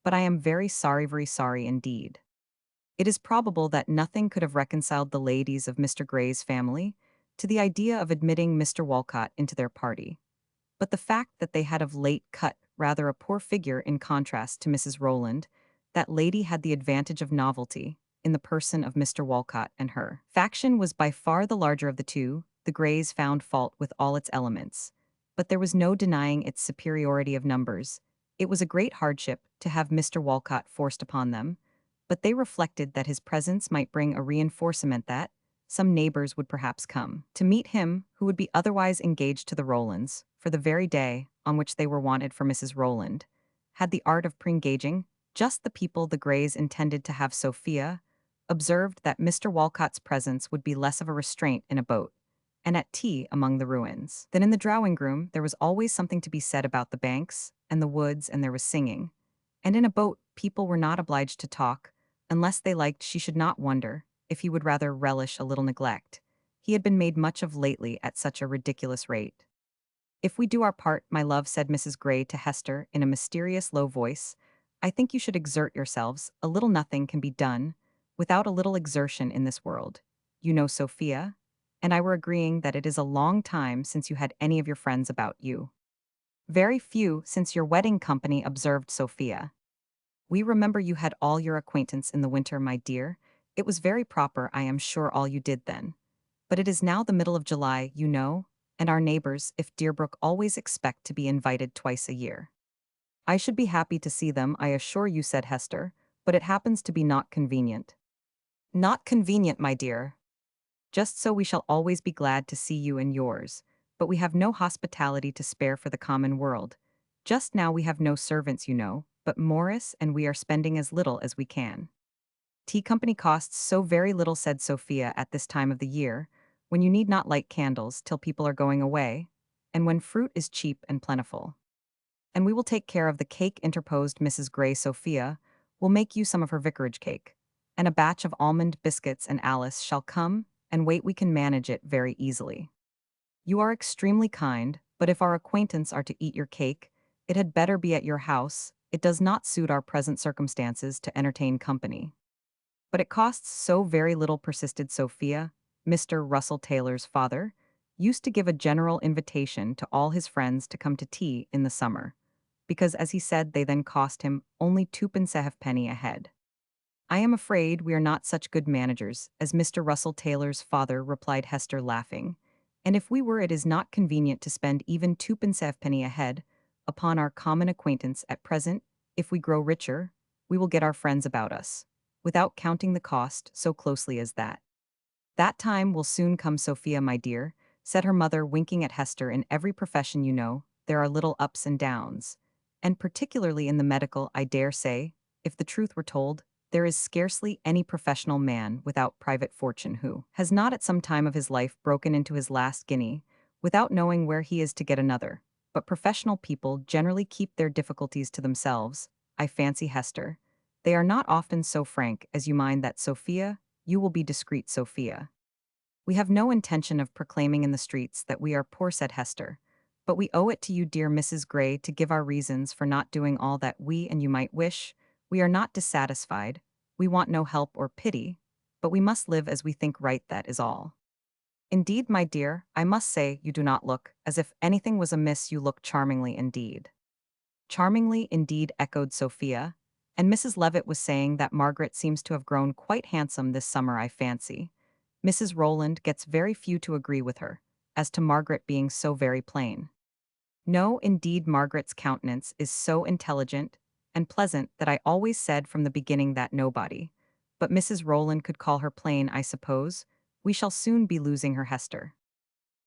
But I am very sorry indeed. It is probable that nothing could have reconciled the ladies of Mr. Gray's family to the idea of admitting Mr. Walcott into their party. But the fact that they had of late cut rather a poor figure in contrast to Mrs. Rowland, that lady had the advantage of novelty in the person of Mr. Walcott, and her faction was by far the larger of the two. The Greys found fault with all its elements, but there was no denying its superiority of numbers. It was a great hardship to have Mr. Walcott forced upon them, but they reflected that his presence might bring a reinforcement, that some neighbors would perhaps come to meet him who would be otherwise engaged to the Rowlands, for the very day on which they were wanted for Mrs. Rowland had the art of pre-engaging just the people the Greys intended to have. Sophia observed that Mr. Walcott's presence would be less of a restraint in a boat and at tea among the ruins than in the drawing-room. There was always something to be said about the banks and the woods, and there was singing. And in a boat, people were not obliged to talk, unless they liked. She should not wonder if he would rather relish a little neglect. He had been made much of lately at such a ridiculous rate. If we do our part, my love, said Mrs. Gray to Hester in a mysterious low voice, I think you should exert yourselves. A little nothing can be done without a little exertion in this world. You know Sophia and I were agreeing that it is a long time since you had any of your friends about you. Very few since your wedding company, observed Sophia. We remember you had all your acquaintance in the winter, my dear. It was very proper, I am sure, all you did then. But it is now the middle of July, you know, and our neighbors, if Deerbrook, always expect to be invited twice a year. I should be happy to see them, I assure you, said Hester, but it happens to be not convenient. Not convenient, my dear. Just so we shall always be glad to see you and yours, but we have no hospitality to spare for the common world. Just now we have no servants, you know, but Morris and we are spending as little as we can. Tea company costs so very little, said Sophia, at this time of the year, when you need not light candles till people are going away, and when fruit is cheap and plentiful. And we will take care of the cake, interposed Mrs. Gray. Sophia will make you some of her vicarage cake, and a batch of almond biscuits, and Alice shall come and wait. We can manage it very easily. You are extremely kind, but if our acquaintance are to eat your cake, it had better be at your house. It does not suit our present circumstances to entertain company. But it costs so very little, persisted Sophia. Mr. Russell Taylor's father used to give a general invitation to all his friends to come to tea in the summer, because, as he said, they then cost him only twopence a halfpenny a head. I am afraid we are not such good managers as Mr. Russell Taylor's father, replied Hester, laughing, and if we were, it is not convenient to spend even twopence a halfpenny a head upon our common acquaintance at present. If we grow richer, we will get our friends about us, without counting the cost so closely as that. That time will soon come, Sophia, my dear, said her mother, winking at Hester. In every profession, you know, there are little ups and downs, and particularly in the medical, I dare say, if the truth were told, there is scarcely any professional man without private fortune who has not at some time of his life broken into his last guinea, without knowing where he is to get another. But professional people generally keep their difficulties to themselves, I fancy, Hester. They are not often so frank as you. Mind that, Sophia. You will be discreet, Sophia. We have no intention of proclaiming in the streets that we are poor, said Hester. But we owe it to you, dear Mrs. Gray, to give our reasons for not doing all that we and you might wish. We are not dissatisfied. We want no help or pity. But we must live as we think right, that is all. Indeed, my dear, I must say you do not look as if anything was amiss. You look charmingly indeed. Charmingly indeed, echoed Sophia. And Mrs. Levitt was saying that Margaret seems to have grown quite handsome this summer, I fancy. Mrs. Rowland gets very few to agree with her, as to Margaret being so very plain. No, indeed, Margaret's countenance is so intelligent and pleasant that I always said from the beginning that nobody. But Mrs. Rowland could call her plain, I suppose. We shall soon be losing her, Hester.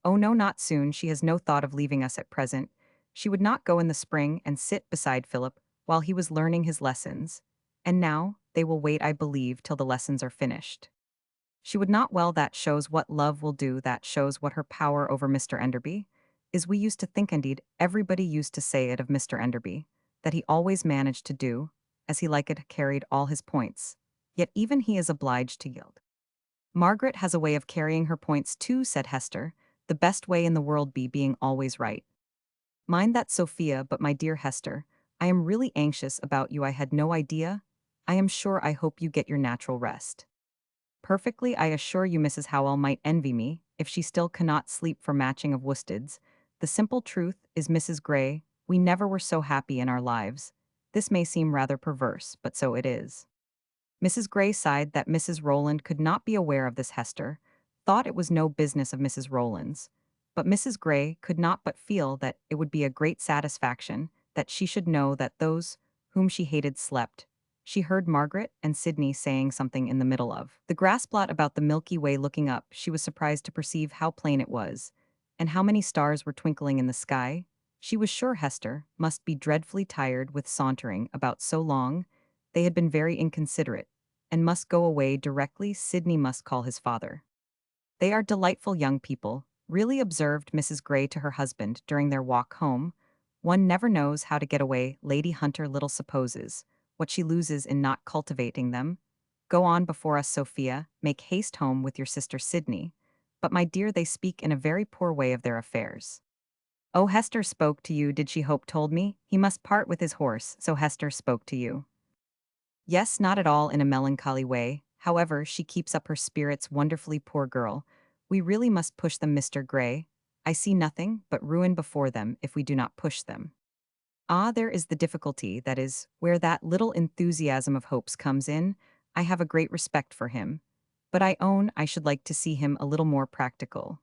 Oh no, not soon, she has no thought of leaving us at present. She would not go in the spring and sit beside Philip while he was learning his lessons. And now, they will wait, I believe, till the lessons are finished. She would not. Well, that shows what love will do, that shows what her power over Mr. Enderby is. We used to think, indeed, everybody used to say it of Mr. Enderby, that he always managed to do, as he liked, carried all his points, yet even he is obliged to yield. Margaret has a way of carrying her points too, said Hester, the best way in the world being always right. Mind that, Sophia, but my dear Hester, I am really anxious about you. I had no idea. I am sure I hope you get your natural rest. Perfectly, I assure you Mrs. Howell might envy me, if she still cannot sleep for matching of worsteds. The simple truth is, Mrs. Gray, we never were so happy in our lives. This may seem rather perverse, but so it is. Mrs. Gray sighed that Mrs. Rowland could not be aware of this. Hester thought it was no business of Mrs. Rowland's, but Mrs. Gray could not but feel that it would be a great satisfaction that she should know that those whom she hated slept. She heard Margaret and Sidney saying something in the middle of the grass plot about the Milky Way. Looking up, she was surprised to perceive how plain it was, and how many stars were twinkling in the sky. She was sure Hester must be dreadfully tired with sauntering about so long. They had been very inconsiderate, and must go away directly. Sidney must call his father. They are delightful young people, really, observed Mrs. Gray to her husband during their walk home. One never knows how to get away. Lady Hunter little supposes what she loses in not cultivating them. Go on before us, Sophia, make haste home with your sister Sidney. But my dear, they speak in a very poor way of their affairs. Oh, Hester spoke to you, did she? Hope told me he must part with his horse, so Hester spoke to you. Yes, not at all in a melancholy way. However, she keeps up her spirits wonderfully, poor girl. We really must push them, Mr. Gray. I see nothing but ruin before them if we do not push them. Ah, there is the difficulty, that is, where that little enthusiasm of Hope's comes in. I have a great respect for him, but I own I should like to see him a little more practical.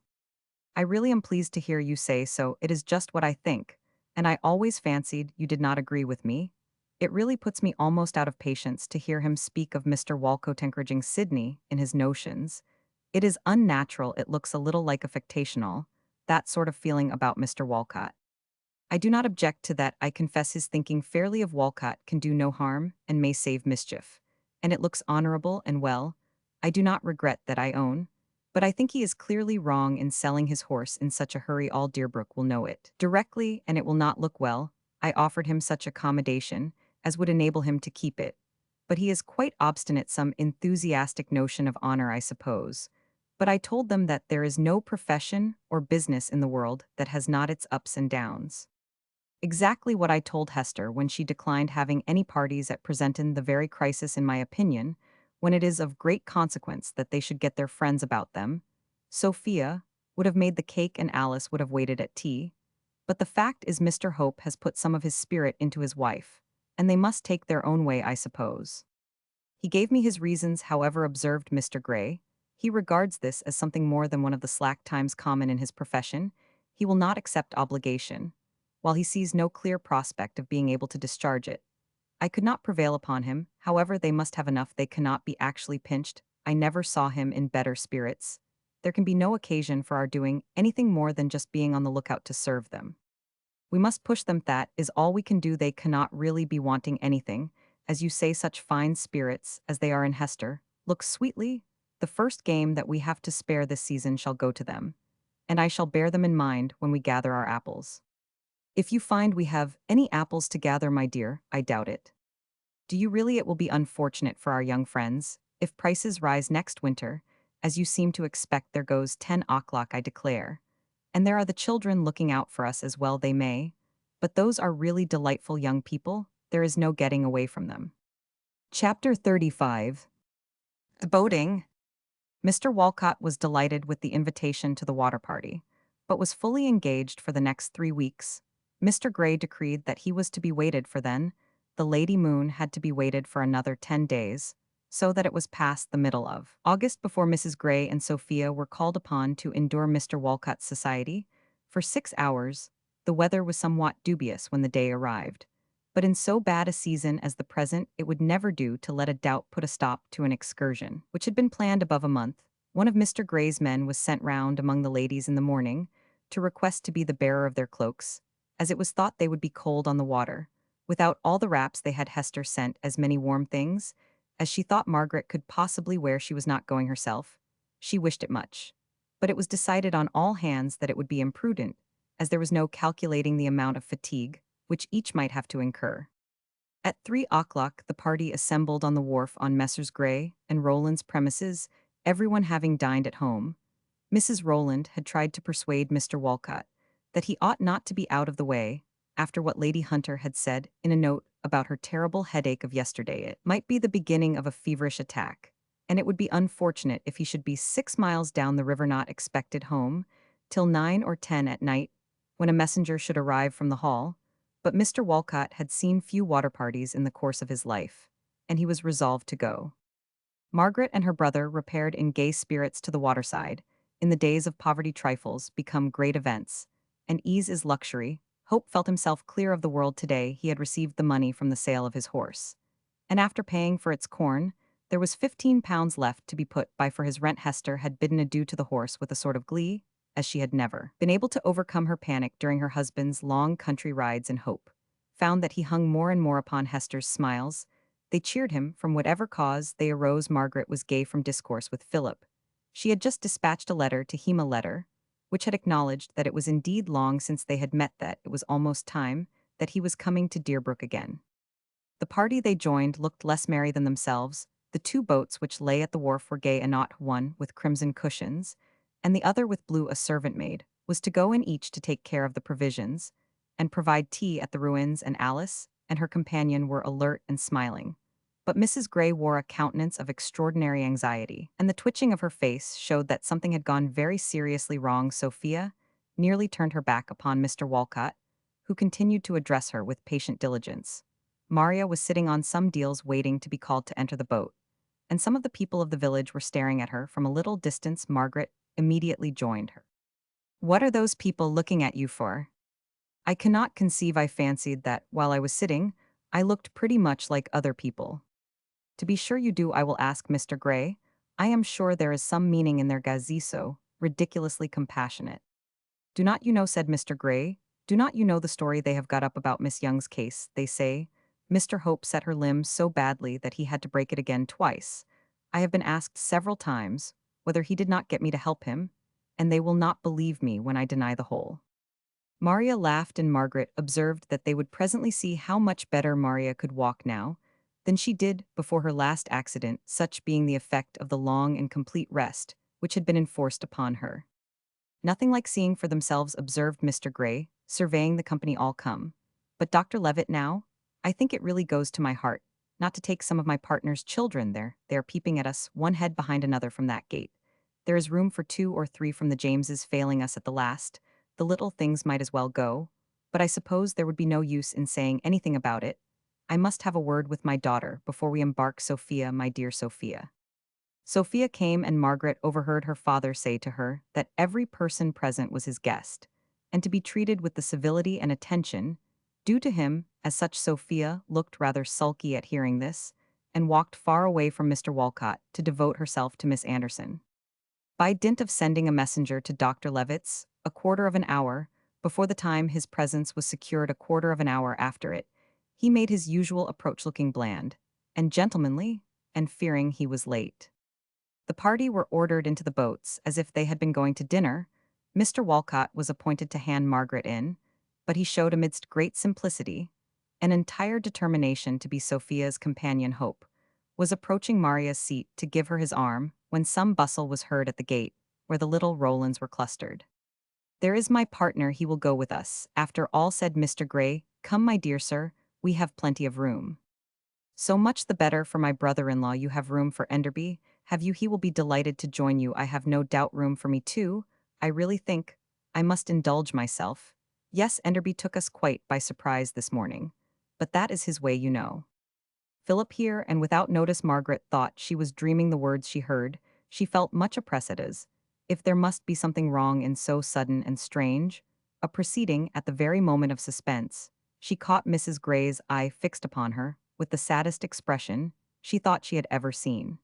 I really am pleased to hear you say so. It is just what I think, and I always fancied you did not agree with me. It really puts me almost out of patience to hear him speak of Mr. Walcott encouraging Sidney in his notions. It is unnatural, it looks a little like affectational, that sort of feeling about Mr. Walcott. I do not object to that. I confess his thinking fairly of Walcott can do no harm and may save mischief. And it looks honorable and well. I do not regret that, I own. But I think he is clearly wrong in selling his horse in such a hurry. All Deerbrook will know it directly, and it will not look well. I offered him such accommodation as would enable him to keep it. But he is quite obstinate, some enthusiastic notion of honor, I suppose. But I told them that there is no profession or business in the world that has not its ups and downs. Exactly what I told Hester when she declined having any parties at present, in the very crisis, in my opinion, when it is of great consequence that they should get their friends about them. Sophia would have made the cake and Alice would have waited at tea. But the fact is Mr. Hope has put some of his spirit into his wife, and they must take their own way, I suppose. He gave me his reasons, however, observed Mr. Gray. He regards this as something more than one of the slack times common in his profession. He will not accept obligation, while he sees no clear prospect of being able to discharge it. I could not prevail upon him, however. They must have enough, they cannot be actually pinched. I never saw him in better spirits. There can be no occasion for our doing anything more than just being on the lookout to serve them. We must push them, that is all we can do. They cannot really be wanting anything, as you say. Such fine spirits as they are in Hester look sweetly. The first game that we have to spare this season shall go to them, and I shall bear them in mind when we gather our apples. If you find we have any apples to gather, my dear, I doubt it. Do you really? It will be unfortunate for our young friends if prices rise next winter, as you seem to expect there goes 10 o'clock, I declare. And there are the children looking out for us as well they may. But those are really delightful young people, there is no getting away from them. Chapter 35. The boating. Mr. Walcott was delighted with the invitation to the water party, but was fully engaged for the next 3 weeks. Mr. Gray decreed that he was to be waited for then, the Lady Moon had to be waited for another 10 days, so that it was past the middle of August before Mrs. Gray and Sophia were called upon to endure Mr. Walcott's society. For 6 hours, the weather was somewhat dubious when the day arrived. But in so bad a season as the present, it would never do to let a doubt put a stop to an excursion, which had been planned above a month. One of Mr. Gray's men was sent round among the ladies in the morning to request to be the bearer of their cloaks, as it was thought they would be cold on the water. Without all the wraps they had Hester sent as many warm things, as she thought Margaret could possibly wear she was not going herself. She wished it much. But it was decided on all hands that it would be imprudent, as there was no calculating the amount of fatigue which each might have to incur. At 3 o'clock the party assembled on the wharf on Messrs. Gray and Rowland's premises, everyone having dined at home. Mrs. Rowland had tried to persuade Mr. Walcott that he ought not to be out of the way, after what Lady Hunter had said in a note about her terrible headache of yesterday. It might be the beginning of a feverish attack, and it would be unfortunate if he should be 6 miles down the river not expected home till 9 or 10 at night, when a messenger should arrive from the Hall. But Mr. Walcott had seen few water parties in the course of his life, and he was resolved to go. Margaret and her brother repaired in gay spirits to the waterside. In the days of poverty trifles become great events, and ease is luxury. Hope felt himself clear of the world today he had received the money from the sale of his horse. And after paying for its corn, there was £15 left to be put by for his rent. Hester had bidden adieu to the horse with a sort of glee, as she had never been able to overcome her panic during her husband's long country rides, and Hope found that he hung more and more upon Hester's smiles. They cheered him from whatever cause they arose. Margaret was gay from discourse with Philip. She had just dispatched a letter to him, a letter which had acknowledged that it was indeed long since they had met, that it was almost time that he was coming to Deerbrook again. The party they joined looked less merry than themselves. The two boats which lay at the wharf were gay enough, one with crimson cushions, and the other with blue. A servant maid was to go in each to take care of the provisions and provide tea at the ruins, and Alice and her companion were alert and smiling. But Mrs. Gray wore a countenance of extraordinary anxiety, and the twitching of her face showed that something had gone very seriously wrong. Sophia nearly turned her back upon Mr. Walcott, who continued to address her with patient diligence. Maria was sitting on some deals waiting to be called to enter the boat, and some of the people of the village were staring at her from a little distance. Margaret immediately joined her. "What are those people looking at you for?" "I cannot conceive. I fancied that, while I was sitting, I looked pretty much like other people." "To be sure you do. I will ask Mr. Gray. I am sure there is some meaning in their gazeso, ridiculously compassionate." "Do not you know," said Mr. Gray, "do not you know the story they have got up about Miss Young's case? They say Mr. Hope set her limbs so badly that he had to break it again twice. I have been asked several times whether he did not get me to help him, and they will not believe me when I deny the whole." Maria laughed, and Margaret observed that they would presently see how much better Maria could walk now than she did before her last accident, such being the effect of the long and complete rest which had been enforced upon her. "Nothing like seeing for themselves," observed Mr. Gray, surveying the company all come. "But Dr. Levitt now, I think it really goes to my heart not to take some of my partner's children there. They are peeping at us, one head behind another, from that gate. There is room for 2 or 3 from the Jameses failing us at the last. The little things might as well go, but I suppose there would be no use in saying anything about it. I must have a word with my daughter before we embark. Sophia, my dear Sophia." Sophia came, and Margaret overheard her father say to her that every person present was his guest, and to be treated with the civility and attention due to him as such. Sophia looked rather sulky at hearing this, and walked far away from Mr. Walcott to devote herself to Miss Anderson. By dint of sending a messenger to Dr. Levitt's a quarter of an hour before the time his presence was secured, a quarter of an hour after it, he made his usual approach, looking bland and gentlemanly, and fearing he was late. The party were ordered into the boats as if they had been going to dinner. Mr. Walcott was appointed to hand Margaret in, but he showed, amidst great simplicity, an entire determination to be Sophia's companion. Hope was approaching Maria's seat to give her his arm when some bustle was heard at the gate, where the little Rolands were clustered. "There is my partner, he will go with us. After all," said Mr. Gray. "Come, my dear sir, we have plenty of room." "So much the better for my brother-in-law. You have room for Enderby, have you? He will be delighted to join you. I have no doubt room for me too. I really think I must indulge myself. Yes, Enderby took us quite by surprise this morning. But that is his way, you know." Philip here, and without notice Margaret thought she was dreaming the words she heard. She felt much oppressed as if there must be something wrong in so sudden and strange a proceeding at the very moment of suspense. She caught Mrs. Gray's eye fixed upon her, with the saddest expression she thought she had ever seen.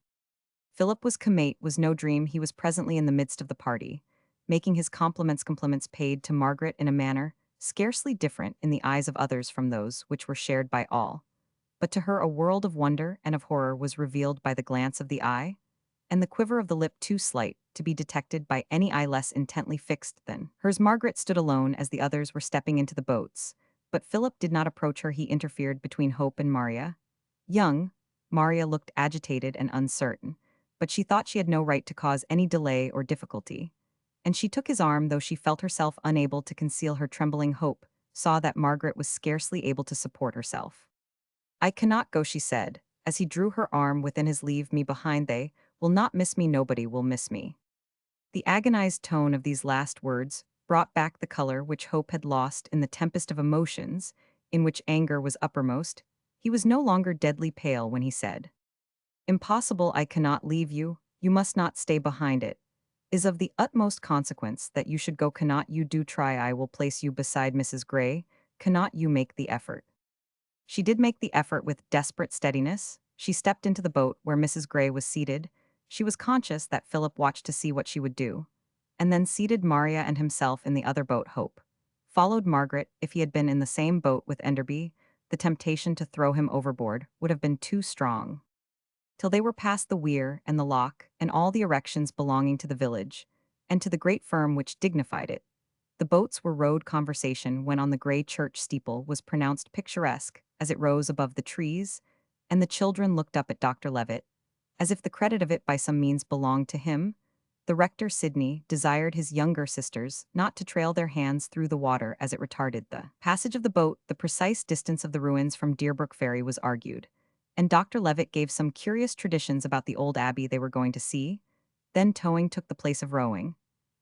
Philip was no dream. He was presently in the midst of the party, making his compliments paid to Margaret in a manner scarcely different in the eyes of others from those which were shared by all. But to her a world of wonder and of horror was revealed by the glance of the eye, and the quiver of the lip too slight to be detected by any eye less intently fixed than hers. Margaret stood alone as the others were stepping into the boats, but Philip did not approach her. He interfered between Hope and Maria. Young, Maria looked agitated and uncertain, but she thought she had no right to cause any delay or difficulty, and she took his arm, though she felt herself unable to conceal her trembling. Hope saw that Margaret was scarcely able to support herself. "I cannot go," she said, as he drew her arm within his. "Leave me behind. They will not miss me. Nobody will miss me." The agonized tone of these last words brought back the color which Hope had lost in the tempest of emotions in which anger was uppermost. He was no longer deadly pale when he said, "Impossible, I cannot leave you. You must not stay behind. It is of the utmost consequence that you should go. Cannot you do try? I will place you beside Mrs. Gray. Cannot you make the effort?" She did make the effort with desperate steadiness. She stepped into the boat where Mrs. Gray was seated. She was conscious that Philip watched to see what she would do, and then seated Maria and himself in the other boat. Hope followed Margaret. If he had been in the same boat with Enderby, the temptation to throw him overboard would have been too strong. Till they were past the weir and the lock and all the erections belonging to the village, and to the great firm which dignified it, the boats were rowed. Conversation, when on the grey church steeple, was pronounced picturesque as it rose above the trees, and the children looked up at Dr. Levitt, as if the credit of it by some means belonged to him. The rector Sidney desired his younger sisters not to trail their hands through the water as it retarded the passage of the boat. The precise distance of the ruins from Deerbrook ferry was argued, and Dr. Levitt gave some curious traditions about the old abbey they were going to see. Then towing took the place of rowing,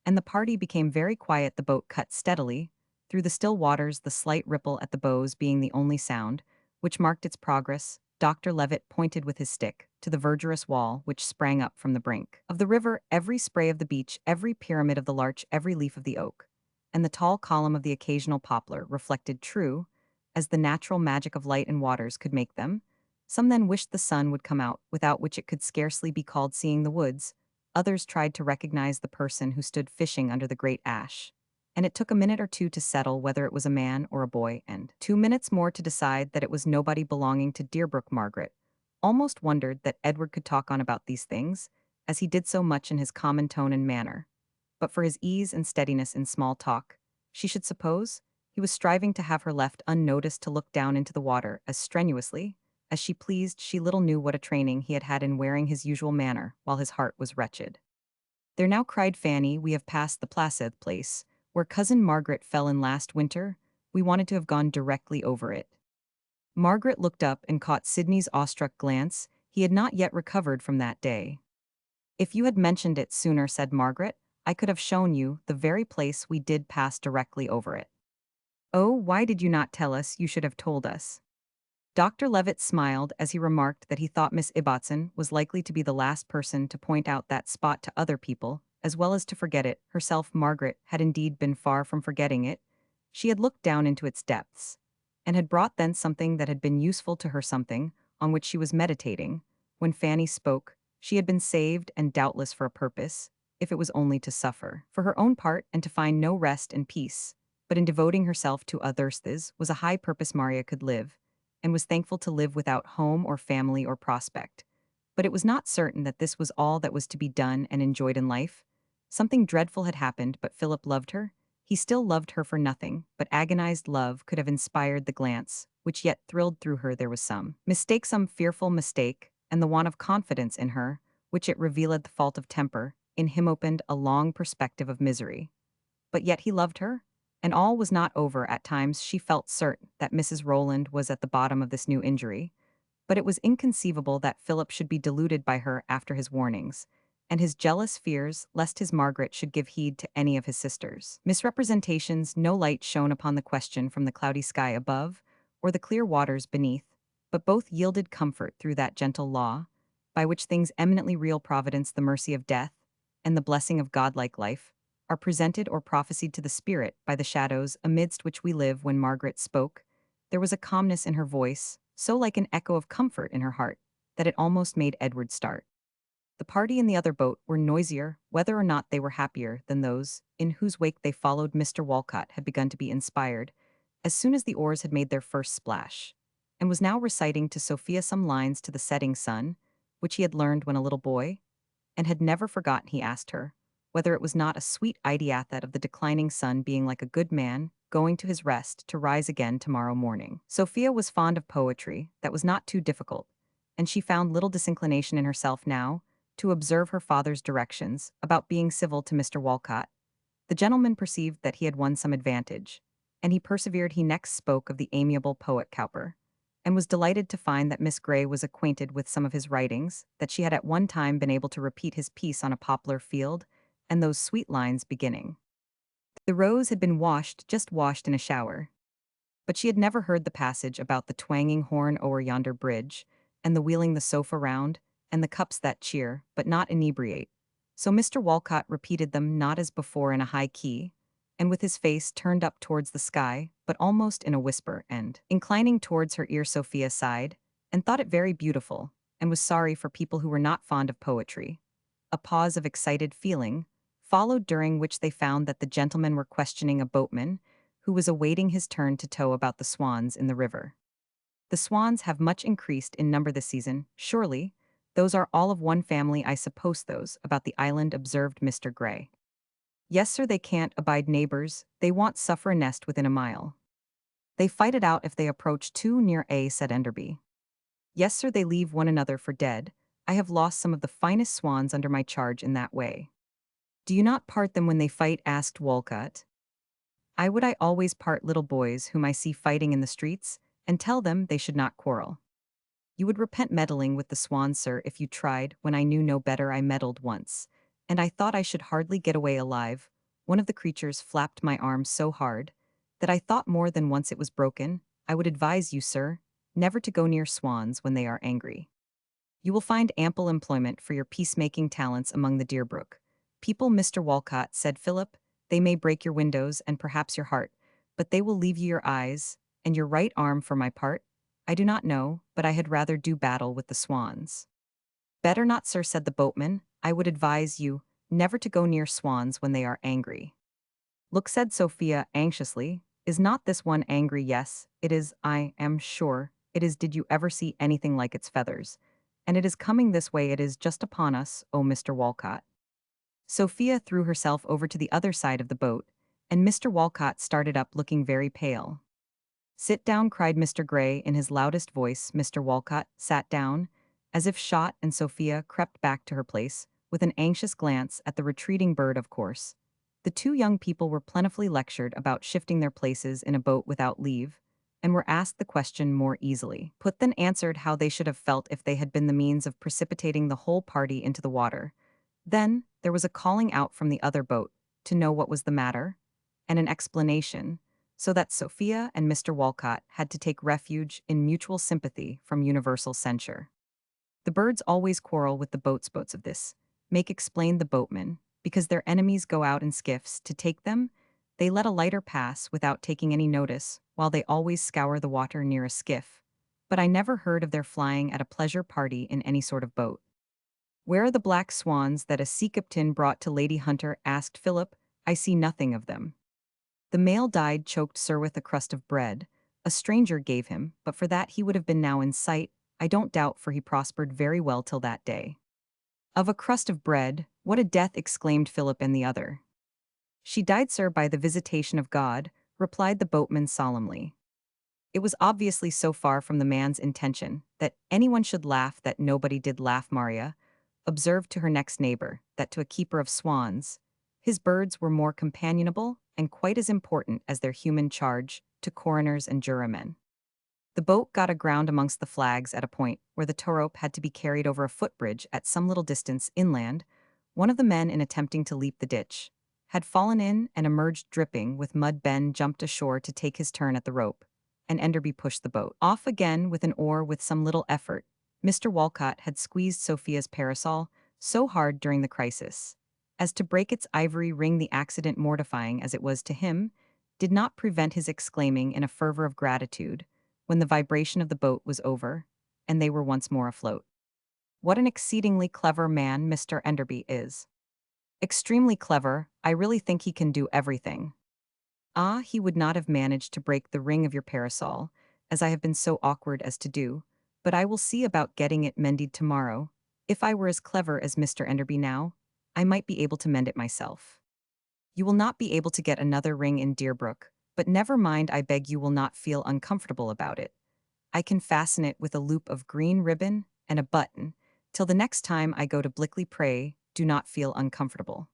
and the party became very quiet. The boat cut steadily through the still waters, the slight ripple at the bows being the only sound which marked its progress. Dr. Levitt pointed with his stick to the verdurous wall which sprang up from the brink of the river. Every spray of the beech, every pyramid of the larch, every leaf of the oak, and the tall column of the occasional poplar reflected true, as the natural magic of light and waters could make them. Some then wished the sun would come out, without which it could scarcely be called seeing the woods. Others tried to recognize the person who stood fishing under the great ash, and it took a minute or two to settle whether it was a man or a boy, and 2 minutes more to decide that it was nobody belonging to Deerbrook. Margaret almost wondered that Edward could talk on about these things, as he did so much in his common tone and manner. But for his ease and steadiness in small talk, she should suppose he was striving to have her left unnoticed to look down into the water as strenuously as she pleased. She little knew what a training he had had in wearing his usual manner while his heart was wretched. "There now," cried Fanny, "we have passed the Placid place, where Cousin Margaret fell in last winter. We wanted to have gone directly over it." Margaret looked up and caught Sidney's awestruck glance. He had not yet recovered from that day. "If you had mentioned it sooner," said Margaret, "I could have shown you the very place. We did pass directly over it." "Oh, why did you not tell us? You should have told us." Dr. Levitt smiled as he remarked that he thought Miss Ibbotson was likely to be the last person to point out that spot to other people, as well as to forget it herself. Margaret had indeed been far from forgetting it. She had looked down into its depths, and had brought thence something that had been useful to her, something on which she was meditating. When Fanny spoke, she had been saved, and doubtless for a purpose, if it was only to suffer for her own part and to find no rest and peace. But in devoting herself to others, this was a high purpose. Maria could live, and was thankful to live without home or family or prospect. But it was not certain that this was all that was to be done and enjoyed in life. Something dreadful had happened, but Philip loved her. He still loved her for nothing, but agonized love could have inspired the glance, which yet thrilled through her. There was some mistake, some fearful mistake, and the want of confidence in her, which it revealed the fault of temper, in him opened a long perspective of misery. But yet he loved her, and all was not over. At times she felt certain that Mrs. Rowland was at the bottom of this new injury, but it was inconceivable that Philip should be deluded by her after his warnings, and his jealous fears lest his Margaret should give heed to any of his sisters. Misrepresentations, no light shone upon the question from the cloudy sky above, or the clear waters beneath, but both yielded comfort through that gentle law, by which things eminently real providence, the mercy of death, and the blessing of godlike life, are presented or prophesied to the spirit by the shadows amidst which we live. When Margaret spoke, there was a calmness in her voice, so like an echo of comfort in her heart, that it almost made Edward start. The party in the other boat were noisier, whether or not they were happier than those in whose wake they followed. Mr. Walcott had begun to be inspired as soon as the oars had made their first splash, and was now reciting to Sophia some lines to the setting sun, which he had learned when a little boy, and had never forgotten. He asked her whether it was not a sweet idea that of the declining sun being like a good man going to his rest to rise again tomorrow morning. Sophia was fond of poetry that was not too difficult, and she found little disinclination in herself now to observe her father's directions about being civil to Mr. Walcott. The gentleman perceived that he had won some advantage, and he persevered. He next spoke of the amiable poet Cowper, and was delighted to find that Miss Grey was acquainted with some of his writings, that she had at one time been able to repeat his piece on a poplar field, and those sweet lines beginning, "The rose had been washed, just washed in a shower." But she had never heard the passage about the twanging horn o'er yonder bridge, and the wheeling the sofa round, and the cups that cheer, but not inebriate. So Mr. Walcott repeated them not as before in a high key, and with his face turned up towards the sky, but almost in a whisper, and, inclining towards her ear, Sophia sighed, and thought it very beautiful, and was sorry for people who were not fond of poetry. A pause of excited feeling followed, during which they found that the gentlemen were questioning a boatman who was awaiting his turn to tow about the swans in the river. "The swans have much increased in number this season, surely. Those are all of one family, I suppose. Those about the island," observed Mr. Gray. "Yes, sir, they can't abide neighbors, they won't suffer a nest within a mile. They fight it out if they approach too near said Enderby. Yes, sir, they leave one another for dead. I have lost some of the finest swans under my charge in that way." "Do you not part them when they fight?" asked Walcott. I always part little boys whom I see fighting in the streets, and tell them they should not quarrel." "You would repent meddling with the swans, sir, if you tried. When I knew no better I meddled once, and I thought I should hardly get away alive. One of the creatures flapped my arm so hard that I thought more than once it was broken. I would advise you, sir, never to go near swans when they are angry. You will find ample employment for your peacemaking talents among the Deerbrook people." "Mr. Walcott," said Philip, "they may break your windows and perhaps your heart, but they will leave you your eyes, and your right arm. For my part, I do not know, but I had rather do battle with the swans." "Better not, sir," said the boatman. "I would advise you never to go near swans when they are angry." "Look," said Sophia anxiously, "is not this one angry?" "Yes, it is, I am sure it is. Did you ever see anything like its feathers? And it is coming this way, it is just upon us, oh Mr. Walcott." Sophia threw herself over to the other side of the boat, and Mr. Walcott started up looking very pale. "Sit down," cried Mr. Gray in his loudest voice. Mr. Walcott sat down, as if shot, and Sophia crept back to her place, with an anxious glance at the retreating bird. Of course, the two young people were plentifully lectured about shifting their places in a boat without leave, and were asked the question more easily put than answered, how they should have felt if they had been the means of precipitating the whole party into the water. Then there was a calling out from the other boat to know what was the matter, and an explanation, so that Sophia and Mr. Walcott had to take refuge in mutual sympathy from universal censure. "The birds always quarrel with the boats of this make," explained the boatman, "because their enemies go out in skiffs to take them. They let a lighter pass without taking any notice, while they always scour the water near a skiff. But I never heard of their flying at a pleasure party in any sort of boat." "Where are the black swans that a sea captain brought to Lady Hunter?" asked Philip. "I see nothing of them." "The male died choked, sir, with a crust of bread a stranger gave him, but for that he would have been now in sight, I don't doubt, for he prospered very well till that day." "Of a crust of bread, what a death!" exclaimed Philip and the other. "She died, sir, by the visitation of God," replied the boatman solemnly. It was obviously so far from the man's intention that anyone should laugh that nobody did laugh. Maria observed to her next neighbor that to a keeper of swans, his birds were more companionable and quite as important as their human charge to coroners and jurymen. The boat got aground amongst the flags at a point where the tow rope had to be carried over a footbridge at some little distance inland. One of the men, in attempting to leap the ditch, had fallen in and emerged dripping with mud. Ben jumped ashore to take his turn at the rope, and Enderby pushed the boat off again with an oar with some little effort. Mr. Walcott had squeezed Sophia's parasol so hard during the crisis as to break its ivory ring. The accident, mortifying as it was to him, did not prevent his exclaiming in a fervor of gratitude when the vibration of the boat was over and they were once more afloat. What an exceedingly clever man Mr. Enderby is. Extremely clever. I really think he can do everything. Ah, he would not have managed to break the ring of your parasol, as I have been so awkward as to do, but I will see about getting it mended tomorrow. If I were as clever as Mr. Enderby now, I might be able to mend it myself. You will not be able to get another ring in Deerbrook, but never mind, I beg, you will not feel uncomfortable about it. I can fasten it with a loop of green ribbon and a button. Till the next time I go to Blickley, pray, do not feel uncomfortable.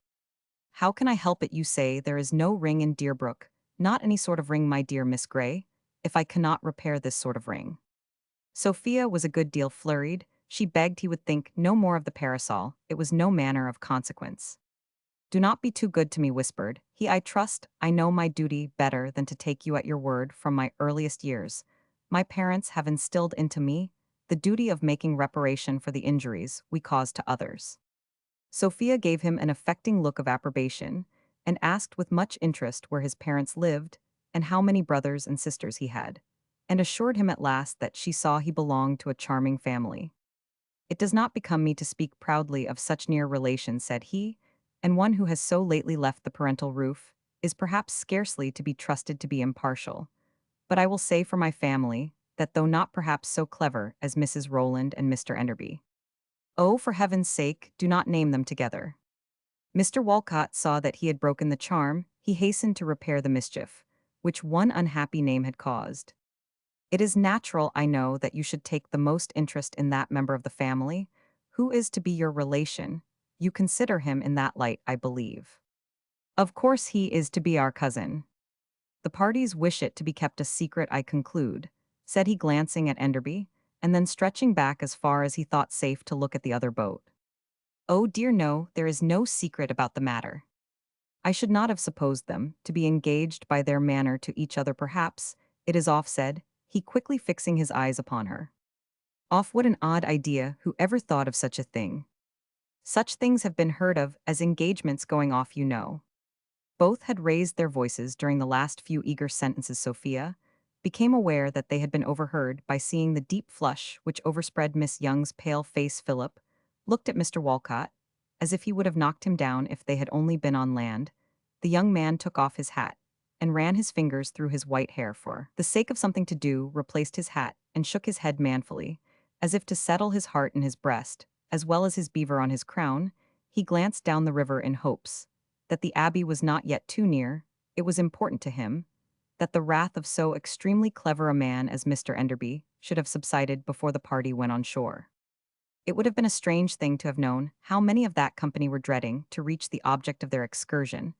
How can I help it, you say? There is no ring in Deerbrook, not any sort of ring, my dear Miss Gray, if I cannot repair this sort of ring. Sophia was a good deal flurried. She begged he would think no more of the parasol, it was no manner of consequence. Do not be too good to me, whispered he. I trust I know my duty better than to take you at your word. From my earliest years, my parents have instilled into me the duty of making reparation for the injuries we cause to others. Sophia gave him an affecting look of approbation, and asked with much interest where his parents lived, and how many brothers and sisters he had, and assured him at last that she saw he belonged to a charming family. It does not become me to speak proudly of such near relations, said he, and one who has so lately left the parental roof is perhaps scarcely to be trusted to be impartial. But I will say for my family that though not perhaps so clever as Mrs. Rowland and Mr. Enderby. Oh, for heaven's sake, do not name them together. Mr. Walcott saw that he had broken the charm. He hastened to repair the mischief, which one unhappy name had caused. It is natural, I know, that you should take the most interest in that member of the family, who is to be your relation. You consider him in that light, I believe. Of course he is to be our cousin. The parties wish it to be kept a secret, I conclude, said he, glancing at Enderby, and then stretching back as far as he thought safe to look at the other boat. Oh dear no, there is no secret about the matter. I should not have supposed them to be engaged by their manner to each other. Perhaps it is off, said he, quickly fixing his eyes upon her. Off, what an odd idea, who ever thought of such a thing? Such things have been heard of as engagements going off, you know. Both had raised their voices during the last few eager sentences. Sophia became aware that they had been overheard by seeing the deep flush which overspread Miss Young's pale face. Philip looked at Mr. Walcott as if he would have knocked him down if they had only been on land. The young man took off his hat and ran his fingers through his white hair for the sake of something to do, replaced his hat, and shook his head manfully, as if to settle his heart in his breast, as well as his beaver on his crown. He glanced down the river in hopes that the abbey was not yet too near. It was important to him that the wrath of so extremely clever a man as Mr. Enderby should have subsided before the party went on shore. It would have been a strange thing to have known how many of that company were dreading to reach the object of their excursion.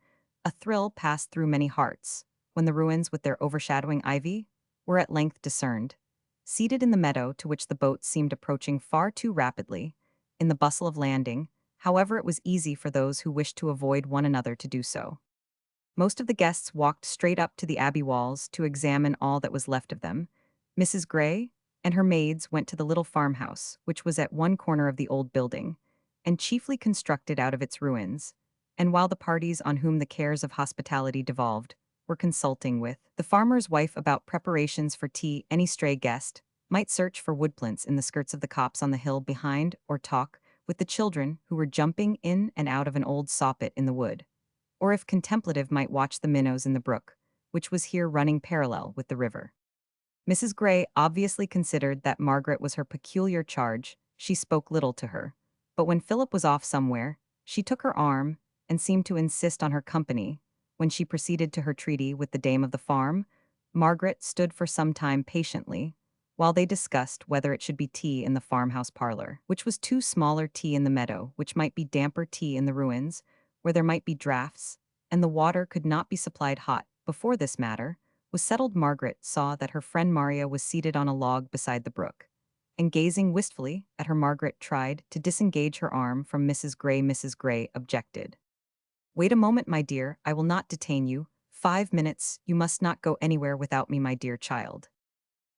A thrill passed through many hearts when the ruins with their overshadowing ivy were at length discerned, seated in the meadow to which the boat seemed approaching far too rapidly. In the bustle of landing, however, it was easy for those who wished to avoid one another to do so. Most of the guests walked straight up to the abbey walls to examine all that was left of them. Mrs. Gray and her maids went to the little farmhouse, which was at one corner of the old building, and chiefly constructed out of its ruins, and while the parties on whom the cares of hospitality devolved were consulting with the farmer's wife about preparations for tea, any stray guest might search for woodplints in the skirts of the copse on the hill behind, or talk with the children who were jumping in and out of an old saw-pit in the wood, or if contemplative might watch the minnows in the brook, which was here running parallel with the river. Mrs. Gray obviously considered that Margaret was her peculiar charge. She spoke little to her, but when Philip was off somewhere, she took her arm and seemed to insist on her company. When she proceeded to her treaty with the dame of the farm, Margaret stood for some time patiently, while they discussed whether it should be tea in the farmhouse parlor, which was too smaller tea in the meadow, which might be damper tea in the ruins, where there might be draughts, and the water could not be supplied hot. Before this matter was settled, Margaret saw that her friend Maria was seated on a log beside the brook, and gazing wistfully at her. Margaret tried to disengage her arm from Mrs. Gray. Mrs. Gray objected. "Wait a moment, my dear, I will not detain you. 5 minutes, you must not go anywhere without me, my dear child."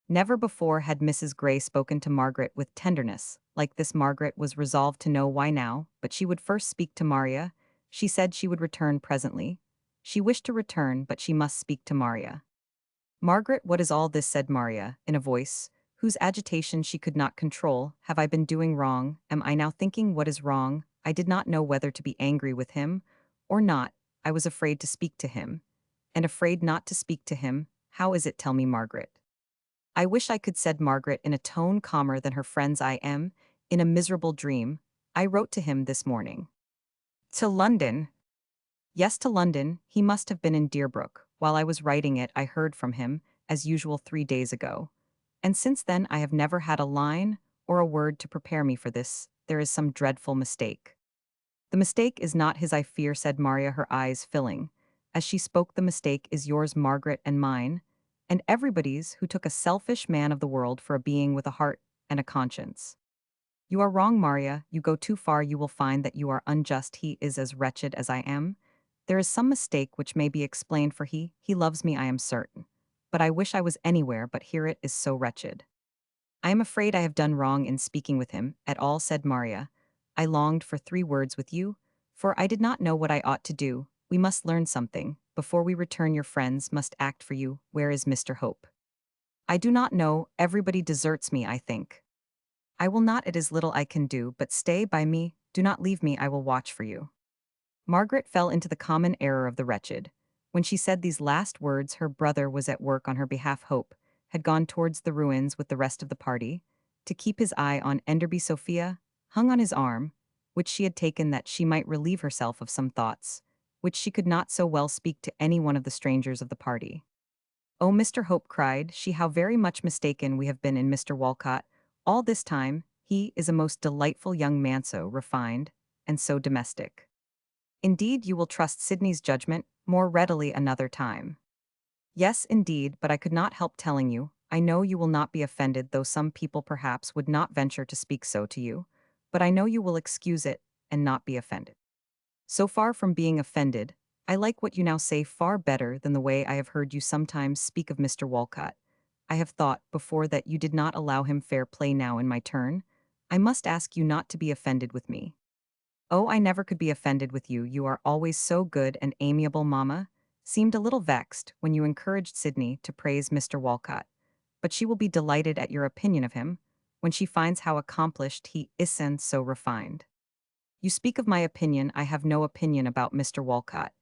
Never before had Mrs. Gray spoken to Margaret with tenderness. Like this, Margaret was resolved to know why now, but she would first speak to Maria. She said she would return presently. She wished to return, but she must speak to Maria. "Margaret, what is all this?" said Maria, in a voice whose agitation she could not control. "Have I been doing wrong? Am I now thinking what is wrong? I did not know whether to be angry with him or not. I was afraid to speak to him. And afraid not to speak to him. How is it? Tell me, Margaret." "I wish I could," said Margaret in a tone calmer than her friend's. "I am in a miserable dream. I wrote to him this morning." "To London?" "Yes, to London. He must have been in Deerbrook. While I was writing it, I heard from him, as usual 3 days ago. And since then I have never had a line or a word to prepare me for this. There is some dreadful mistake." "The mistake is not his, I fear," said Maria, her eyes filling. As she spoke, "The mistake is yours, Margaret, and mine, and everybody's who took a selfish man of the world for a being with a heart and a conscience. You are wrong, Maria, you go too far. You will find that you are unjust. He is as wretched as I am. There is some mistake which may be explained, for he loves me, I am certain. But I wish I was anywhere, but here it is so wretched. I am afraid I have done wrong in speaking with him at all," said Maria. "I longed for 3 words with you, for I did not know what I ought to do. We must learn something. Before we return, your friends must act for you. Where is Mr. Hope?" "I do not know. Everybody deserts me, I think." "I will not. It is little I can do, but stay by me. Do not leave me. I will watch for you." Margaret fell into the common error of the wretched. When she said these last words, her brother was at work on her behalf. Hope had gone towards the ruins with the rest of the party, to keep his eye on Enderby. Sophia hung on his arm, which she had taken that she might relieve herself of some thoughts, which she could not so well speak to any one of the strangers of the party. "Oh, Mr. Hope," cried she, "how very much mistaken we have been in Mr. Walcott. All this time, he is a most delightful young man, so refined, and so domestic. Indeed, you will trust Sydney's judgment more readily another time." "Yes, indeed, but I could not help telling you. I know you will not be offended, though some people perhaps would not venture to speak so to you, but I know you will excuse it and not be offended. So far from being offended, I like what you now say far better than the way I have heard you sometimes speak of Mr. Walcott. I have thought before that you did not allow him fair play. Now, in my turn, I must ask you not to be offended with me." "Oh, I never could be offended with you. You are always so good and amiable." Mamma seemed a little vexed when you encouraged Sydney to praise Mr. Walcott, but she will be delighted at your opinion of him when she finds how accomplished he is and so refined. You speak of my opinion. I have no opinion about Mr. Walcott.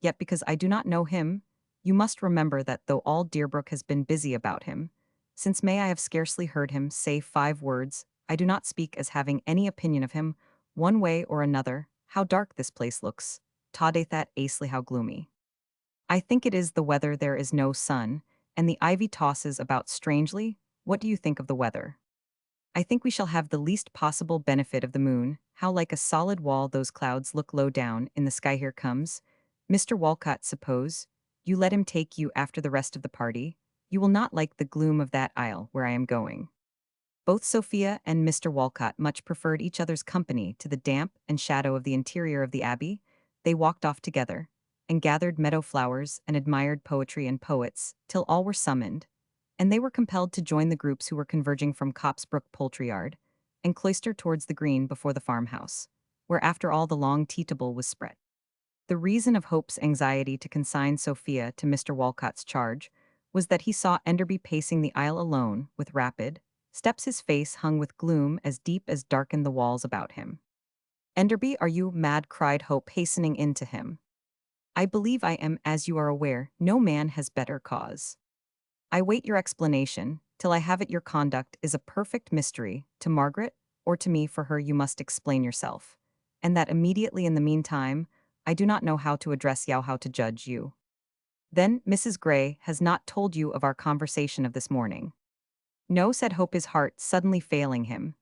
Yet because I do not know him, you must remember that though all Deerbrook has been busy about him, since May I have scarcely heard him say 5 words. I do not speak as having any opinion of him, one way or another. How dark this place looks. Tadethat Aisley, how gloomy. I think it is the weather. There is no sun, and the ivy tosses about strangely. What do you think of the weather? I think we shall have the least possible benefit of the moon. How like a solid wall those clouds look low down in the sky. Here comes Mr. Walcott. Suppose you let him take you after the rest of the party. You will not like the gloom of that aisle where I am going." Both Sophia and Mr. Walcott much preferred each other's company to the damp and shadow of the interior of the abbey. They walked off together, and gathered meadow flowers and admired poetry and poets, till all were summoned, and they were compelled to join the groups who were converging from Copsbrook poultry yard, and cloister towards the green before the farmhouse, where after all the long tea table was spread. The reason of Hope's anxiety to consign Sophia to Mr. Walcott's charge was that he saw Enderby pacing the aisle alone, with rapid steps, his face hung with gloom as deep as darkened the walls about him. "Enderby, are you mad?" cried Hope, hastening in to him. "I believe I am. As you are aware, no man has better cause. I wait your explanation. Till I have it, your conduct is a perfect mystery to Margaret or to me. For her you must explain yourself, and that immediately. In the meantime, I do not know how to address you, how to judge you." Then Mrs. Gray has not told you of our conversation of this morning. No, said Hope, his heart suddenly failing him.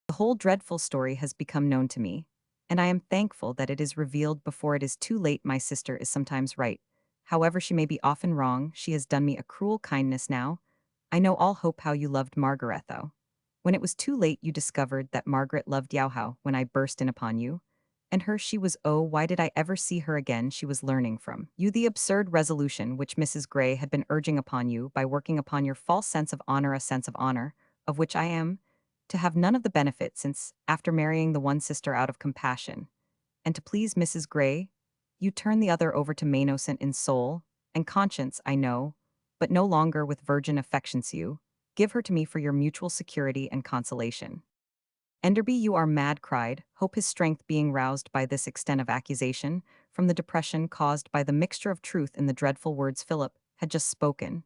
The whole dreadful story has become known to me, and I am thankful that it is revealed before it is too late. My sister is sometimes right. However she may be often wrong, she has done me a cruel kindness now. I know all, Hope, how you loved Margaret, though. When it was too late, you discovered that Margaret loved Yauhao when I burst in upon you. And her she was, oh, why did I ever see her again? She was learning from you the absurd resolution which Mrs. Gray had been urging upon you by working upon your false sense of honor, a sense of honor, of which I am to have none of the benefit, since, after marrying the one sister out of compassion, and to please Mrs. Gray, you turn the other over to me, innocent in soul and conscience, I know, but no longer with virgin affections. You give her to me for your mutual security and consolation. Enderby, you are mad, cried Hope, his strength being roused by this extent of accusation, from the depression caused by the mixture of truth in the dreadful words Philip had just spoken.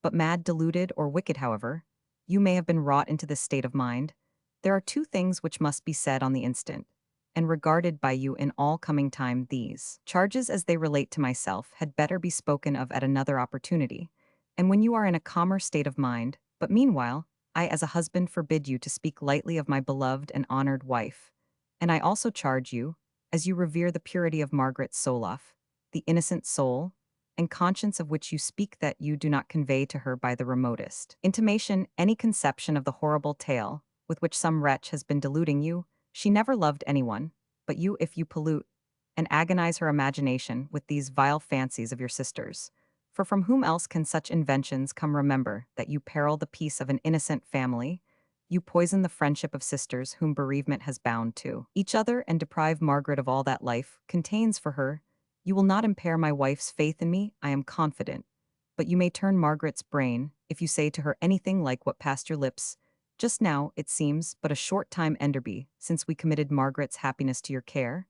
But mad, deluded, or wicked, however you may have been wrought into this state of mind, there are two things which must be said on the instant, and regarded by you in all coming time. These charges, as they relate to myself, had better be spoken of at another opportunity, and when you are in a calmer state of mind, but meanwhile, I as a husband forbid you to speak lightly of my beloved and honored wife, and I also charge you, as you revere the purity of Margaret Soloff, the innocent soul and conscience of which you speak, that you do not convey to her by the remotest intimation any conception of the horrible tale with which some wretch has been deluding you. She never loved anyone but you. If you pollute and agonize her imagination with these vile fancies of your sisters, for from whom else can such inventions come? Remember that you peril the peace of an innocent family. You poison the friendship of sisters whom bereavement has bound to each other, and deprive Margaret of all that life contains for her. You will not impair my wife's faith in me, I am confident, but you may turn Margaret's brain if you say to her anything like what passed your lips just now. It seems but a short time, Enderby, since we committed Margaret's happiness to your care,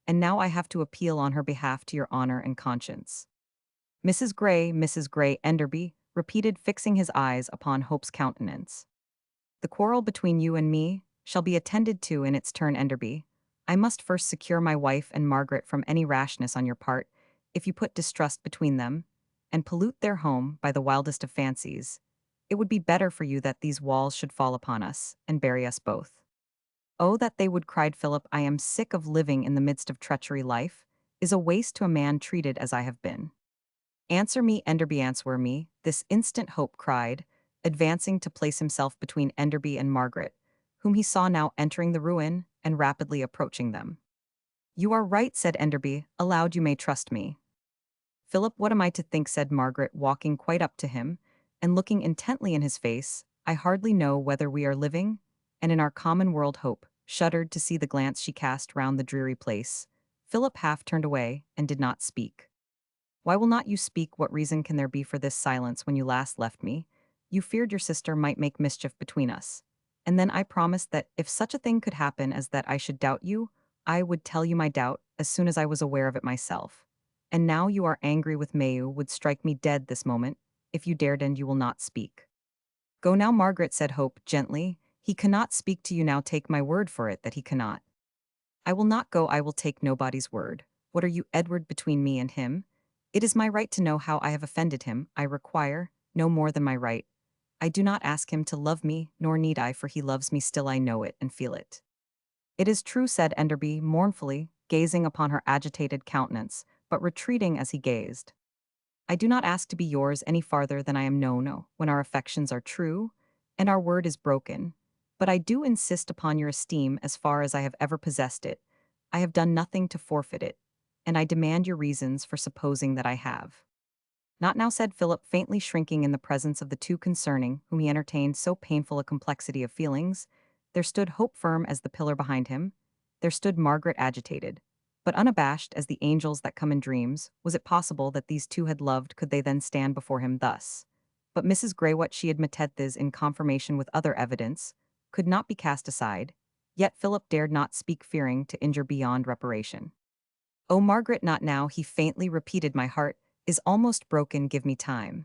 and now I have to appeal on her behalf to your honor and conscience. Mrs. Gray, Enderby repeated, fixing his eyes upon Hope's countenance. The quarrel between you and me shall be attended to in its turn, Enderby. I must first secure my wife and Margaret from any rashness on your part. If you put distrust between them, and pollute their home by the wildest of fancies, it would be better for you that these walls should fall upon us, and bury us both. Oh, that they would, cried Philip. I am sick of living in the midst of treachery. Life is a waste to a man treated as I have been. Answer me, Enderby, answer me, this instant, Hope cried, advancing to place himself between Enderby and Margaret, whom he saw now entering the ruin and rapidly approaching them. You are right, said Enderby, aloud, you may trust me. Philip, what am I to think, said Margaret, walking quite up to him, and looking intently in his face. I hardly know whether we are living, and in our common world. Hope shuddered to see the glance she cast round the dreary place. Philip half turned away, and did not speak. Why will not you speak? What reason can there be for this silence? When you last left me, you feared your sister might make mischief between us. And then I promised that if such a thing could happen as that I should doubt you, I would tell you my doubt as soon as I was aware of it myself. And now you are angry with Mayu, would strike me dead this moment, if you dared, and you will not speak. Go now, Margaret, said Hope gently. He cannot speak to you now, take my word for it that he cannot. I will not go, I will take nobody's word. What are you, Edward, between me and him? It is my right to know how I have offended him. I require no more than my right. I do not ask him to love me, nor need I, for he loves me still. I know it and feel it. It is true, said Enderby mournfully, gazing upon her agitated countenance, but retreating as he gazed. I do not ask to be yours any farther than I am known. No, when our affections are true, and our word is broken. But I do insist upon your esteem as far as I have ever possessed it. I have done nothing to forfeit it, and I demand your reasons for supposing that I have. Not now, said Philip, faintly shrinking in the presence of the two concerning whom he entertained so painful a complexity of feelings. There stood Hope firm as the pillar behind him. There stood Margaret agitated, but unabashed as the angels that come in dreams. Was it possible that these two had loved? Could they then stand before him thus? But Mrs. Gray, what she admitted this in confirmation with other evidence, could not be cast aside. Yet Philip dared not speak, fearing to injure beyond reparation. Oh, Margaret, not now, he faintly repeated. My heart is almost broken, give me time.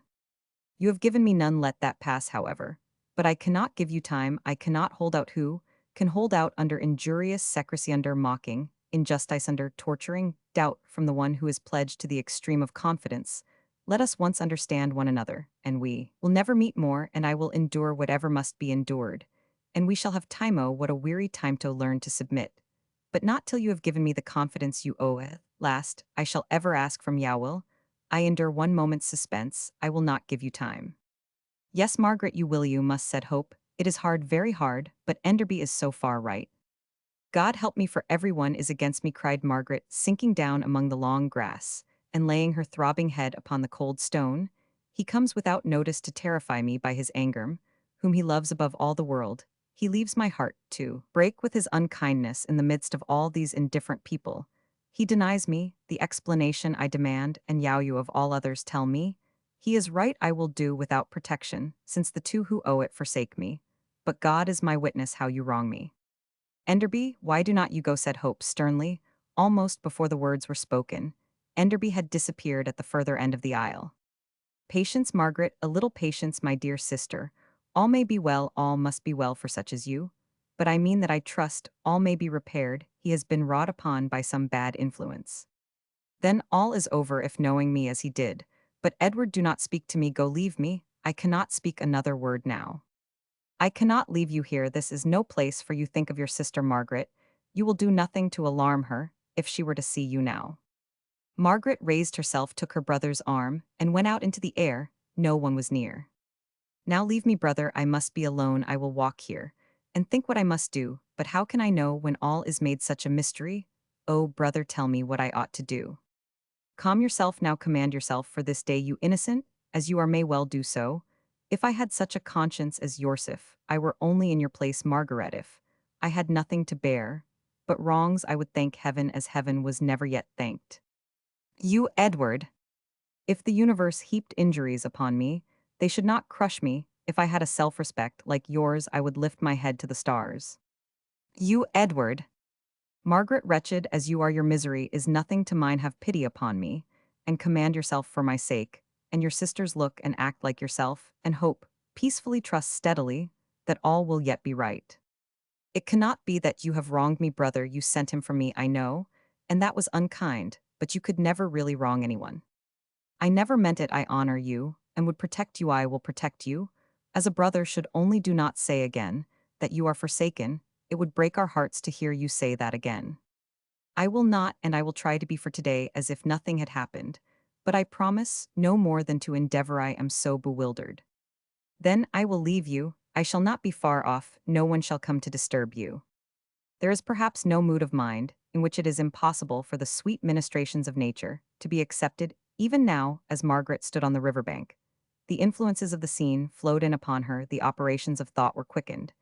You have given me none, let that pass, however. But I cannot give you time, I cannot hold out. Who can hold out under injurious secrecy, under mocking, injustice, under torturing doubt from the one who is pledged to the extreme of confidence? Let us once understand one another, and we will never meet more, and I will endure whatever must be endured. And we shall have timeo what a weary time to learn to submit. But not till you have given me the confidence you owe it. Last, I shall ever ask from Yowell. I endure one moment's suspense, I will not give you time. Yes, Margaret, you must, said Hope. It is hard, very hard, but Enderby is so far right. God help me, for everyone is against me, cried Margaret, sinking down among the long grass, and laying her throbbing head upon the cold stone. He comes without notice to terrify me by his anger, whom he loves above all the world. He leaves my heart to break with his unkindness in the midst of all these indifferent people. He denies me the explanation I demand, and you of all others tell me. He is right, I will do without protection, since the two who owe it forsake me. But God is my witness how you wrong me. Enderby, why do not you go, said Hope sternly. Almost before the words were spoken, Enderby had disappeared at the further end of the aisle. Patience, Margaret, a little patience, my dear sister. All may be well, all must be well for such as you. But I mean that I trust all may be repaired. He has been wrought upon by some bad influence. Then all is over if knowing me as he did. But Edward, do not speak to me, go, leave me. I cannot speak another word now. I cannot leave you here, this is no place for you. Think of your sister Margaret. You will do nothing to alarm her, if she were to see you now. Margaret raised herself, took her brother's arm, and went out into the air. No one was near. Now leave me, brother, I must be alone, I will walk here, and think what I must do, but how can I know when all is made such a mystery? Oh, brother, tell me what I ought to do. Calm yourself now, command yourself for this day, you innocent, as you are may well do so. If I had such a conscience as yours, if I were only in your place, Margaret, if I had nothing to bear, but wrongs, I would thank heaven as heaven was never yet thanked. You, Edward, if the universe heaped injuries upon me, they should not crush me. If I had a self-respect like yours, I would lift my head to the stars. You, Edward, Margaret, wretched as you are, your misery is nothing to mine. Have pity upon me, and command yourself for my sake, and your sisters look and act like yourself, and hope, peacefully trust steadily, that all will yet be right. It cannot be that you have wronged me, brother, you sent him from me, I know, and that was unkind, but you could never really wrong anyone. I never meant it, I honor you, and would protect you, I will protect you, as a brother should. Only do not say again, that you are forsaken, it would break our hearts to hear you say that again. I will not, and I will try to be for today as if nothing had happened, but I promise no more than to endeavor. I am so bewildered. Then I will leave you, I shall not be far off, no one shall come to disturb you. There is perhaps no mood of mind in which it is impossible for the sweet ministrations of nature to be accepted, even now, as Margaret stood on the river bank. The influences of the scene flowed in upon her, the operations of thought were quickened,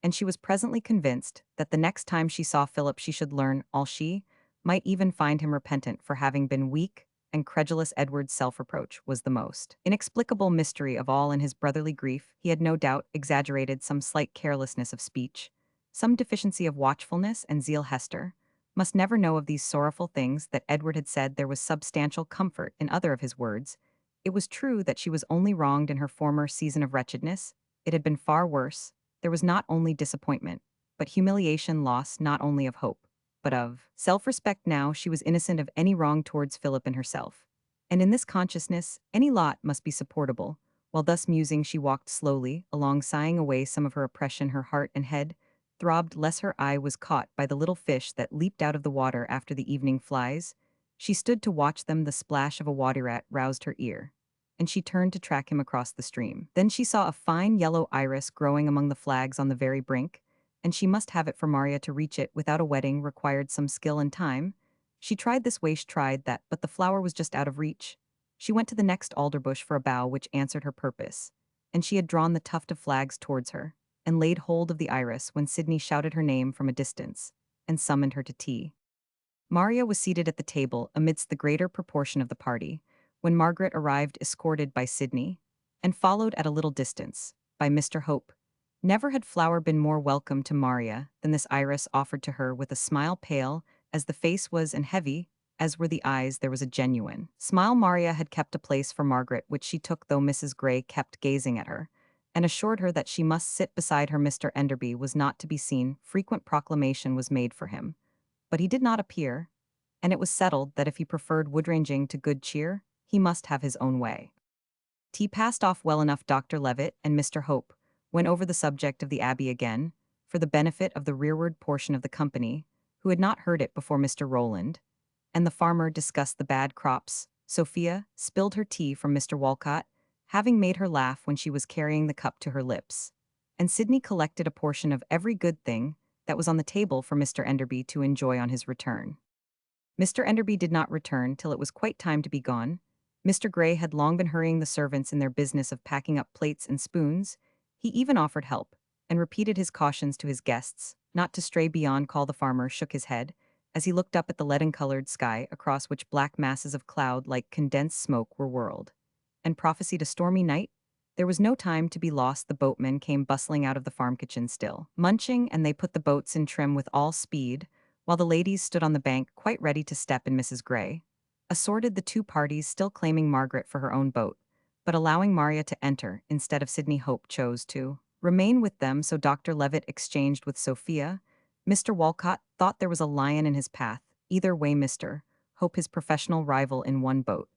and she was presently convinced that the next time she saw Philip she should learn all she might even find him repentant for having been weak and credulous. Edward's self-reproach was the most inexplicable mystery of all. In his brotherly grief he had no doubt exaggerated some slight carelessness of speech, some deficiency of watchfulness and zeal. Hester must never know of these sorrowful things that Edward had said. There was substantial comfort in other of his words. It was true that she was only wronged in her former season of wretchedness. It had been far worse. There was not only disappointment, but humiliation, loss not only of hope, but of self-respect. Now she was innocent of any wrong towards Philip and herself. And in this consciousness, any lot must be supportable. While thus musing, she walked slowly along, sighing away some of her oppression. Her heart and head throbbed lest her eye was caught by the little fish that leaped out of the water after the evening flies. She stood to watch them. The splash of a water rat roused her ear, and she turned to track him across the stream. Then she saw a fine yellow iris growing among the flags on the very brink, and she must have it, for Maria to reach it without a wetting required some skill and time. She tried this way, she tried that, but the flower was just out of reach. She went to the next alder bush for a bough which answered her purpose, and she had drawn the tuft of flags towards her, and laid hold of the iris when Sidney shouted her name from a distance, and summoned her to tea. Maria was seated at the table amidst the greater proportion of the party, when Margaret arrived, escorted by Sidney, and followed at a little distance by Mr. Hope. Never had flower been more welcome to Maria than this iris offered to her with a smile. Pale as the face was and heavy as were the eyes, there was a genuine smile. Maria had kept a place for Margaret, which she took, though Mrs. Gray kept gazing at her, and assured her that she must sit beside her. Mr. Enderby was not to be seen. Frequent proclamation was made for him, but he did not appear, and it was settled that if he preferred woodranging to good cheer, he must have his own way. Tea passed off well enough. Dr. Levitt and Mr. Hope went over the subject of the Abbey again, for the benefit of the rearward portion of the company, who had not heard it before Mr. Rowland, and the farmer discussed the bad crops. Sophia spilled her tea from Mr. Walcott, having made her laugh when she was carrying the cup to her lips, and Sidney collected a portion of every good thing that was on the table for Mr. Enderby to enjoy on his return. Mr. Enderby did not return till it was quite time to be gone. Mr. Gray had long been hurrying the servants in their business of packing up plates and spoons. He even offered help, and repeated his cautions to his guests, not to stray beyond call. The farmer shook his head, as he looked up at the leaden-colored sky across which black masses of cloud like condensed smoke were whirled, and prophesied a stormy night. There was no time to be lost. The boatmen came bustling out of the farm kitchen still, munching, and they put the boats in trim with all speed, while the ladies stood on the bank quite ready to step in. Mrs. Gray assorted the two parties, still claiming Margaret for her own boat, but allowing Maria to enter instead of Sidney. Hope chose to remain with them, so Dr. Levitt exchanged with Sophia. Mr. Walcott thought there was a lion in his path. Either way, Mr. Hope, his professional rival in one boat,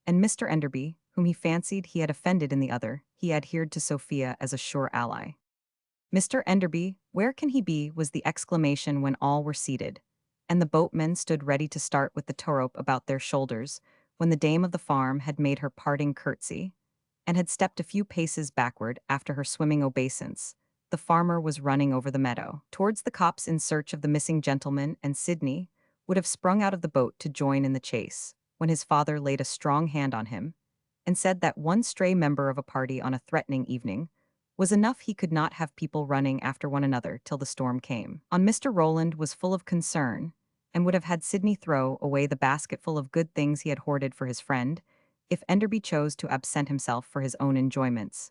and Mr. Enderby, whom he fancied he had offended in the other, he adhered to Sophia as a sure ally. "Mr. Enderby, where can he be?" was the exclamation when all were seated, and the boatmen stood ready to start with the tow-rope about their shoulders, when the dame of the farm had made her parting curtsy, and had stepped a few paces backward after her swimming obeisance. The farmer was running over the meadow towards the copse in search of the missing gentleman, and Sidney would have sprung out of the boat to join in the chase, when his father laid a strong hand on him, and said that one stray member of a party on a threatening evening was enough. He could not have people running after one another till the storm came on. Mr. Rowland was full of concern, and would have had Sidney throw away the basketful of good things he had hoarded for his friend, if Enderby chose to absent himself for his own enjoyments.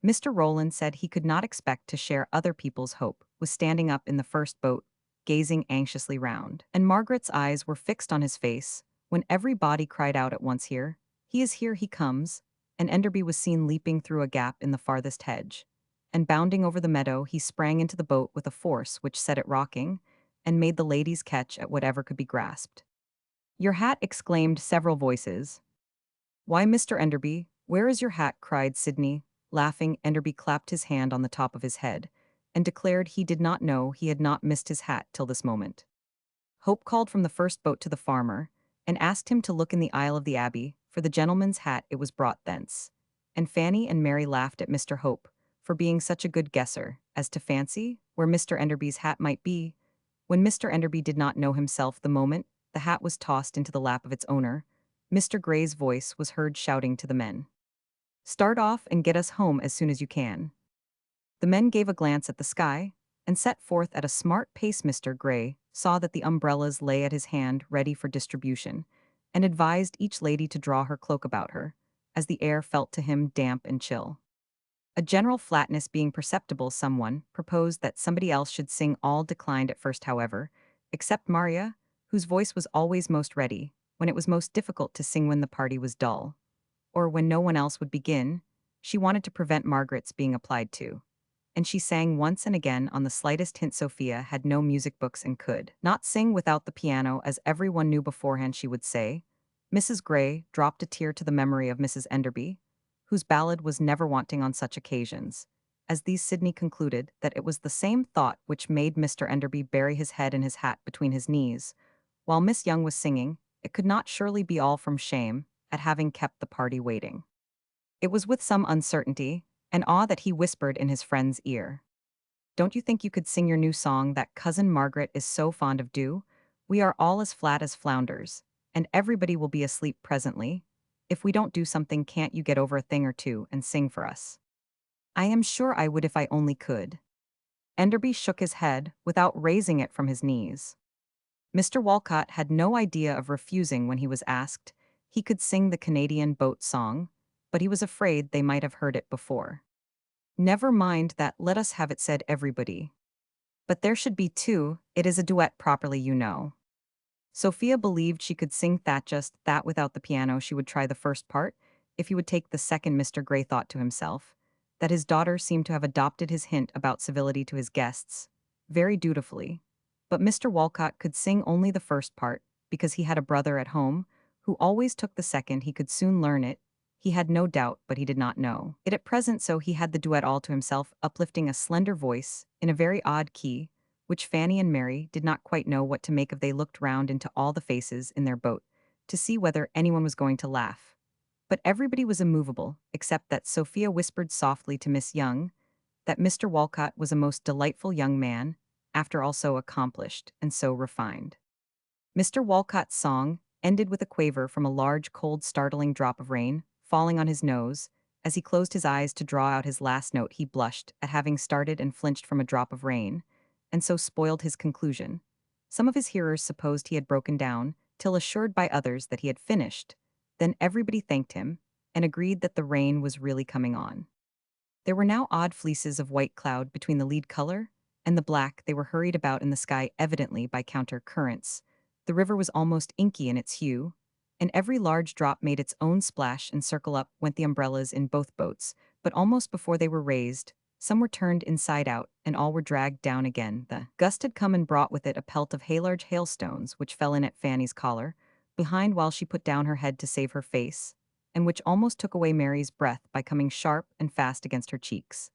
Mr. Rowland said he could not expect to share other people's hope, was standing up in the first boat, gazing anxiously round, and Margaret's eyes were fixed on his face, when everybody cried out at once, "Here! He is here, he comes!" And Enderby was seen leaping through a gap in the farthest hedge, and bounding over the meadow. He sprang into the boat with a force which set it rocking, and made the ladies catch at whatever could be grasped. "Your hat!" exclaimed several voices. "Why, Mr. Enderby, where is your hat?" cried Sidney, laughing. Enderby clapped his hand on the top of his head, and declared he did not know he had not missed his hat till this moment. Hope called from the first boat to the farmer, and asked him to look in the aisle of the Abbey for the gentleman's hat. It was brought thence, and Fanny and Mary laughed at Mr. Hope for being such a good guesser as to fancy where Mr. Enderby's hat might be. When Mr. Enderby did not know himself the moment the hat was tossed into the lap of its owner, Mr. Gray's voice was heard shouting to the men, "Start off and get us home as soon as you can." The men gave a glance at the sky, and set forth at a smart pace. Mr. Gray saw that the umbrellas lay at his hand ready for distribution, and advised each lady to draw her cloak about her, as the air felt to him damp and chill. A general flatness being perceptible, someone proposed that somebody else should sing. All declined at first, however, except Maria, whose voice was always most ready, when it was most difficult to sing when the party was dull, or when no one else would begin. She wanted to prevent Margaret's being applied to, and she sang once and again on the slightest hint. Sophia had no music books and could not sing without the piano, as everyone knew beforehand she would say. Mrs. Gray dropped a tear to the memory of Mrs. Enderby, whose ballad was never wanting on such occasions. As these, Sidney concluded that it was the same thought which made Mr. Enderby bury his head in his hat between his knees, while Miss Young was singing. It could not surely be all from shame at having kept the party waiting. It was with some uncertainty and awe that he whispered in his friend's ear, "Don't you think you could sing your new song that Cousin Margaret is so fond of? Do? We are all as flat as flounders, and everybody will be asleep presently. If we don't do something, can't you get over a thing or two and sing for us?" "I am sure I would if I only could." Enderby shook his head without raising it from his knees. Mr. Walcott had no idea of refusing when he was asked. He could sing the Canadian boat song, but he was afraid they might have heard it before. "Never mind that, let us have it," said everybody. "But there should be two, it is a duet properly, you know." Sophia believed she could sing that, just that, without the piano. She would try the first part, if he would take the second. Mr. Gray thought to himself that his daughter seemed to have adopted his hint about civility to his guests very dutifully, but Mr. Walcott could sing only the first part, because he had a brother at home who always took the second he could soon learn it. He had no doubt, but he did not know it at present, so he had the duet all to himself, uplifting a slender voice, in a very odd key, which Fanny and Mary did not quite know what to make of. They looked round into all the faces in their boat, to see whether anyone was going to laugh. But everybody was immovable, except that Sophia whispered softly to Miss Young that Mr. Walcott was a most delightful young man, after all so accomplished and so refined. Mr. Walcott's song ended with a quaver from a large, cold, startling drop of rain, falling on his nose. As he closed his eyes to draw out his last note, he blushed at having started and flinched from a drop of rain, and so spoiled his conclusion. Some of his hearers supposed he had broken down, till assured by others that he had finished. Then everybody thanked him, and agreed that the rain was really coming on. There were now odd fleeces of white cloud between the lead color and the black. They were hurried about in the sky evidently by counter currents. The river was almost inky in its hue, and every large drop made its own splash, and circle up went the umbrellas in both boats, but almost before they were raised, some were turned inside out, and all were dragged down again. The gust had come and brought with it a pelt of large hailstones, which fell in at Fanny's collar, behind while she put down her head to save her face, and which almost took away Mary's breath by coming sharp and fast against her cheeks.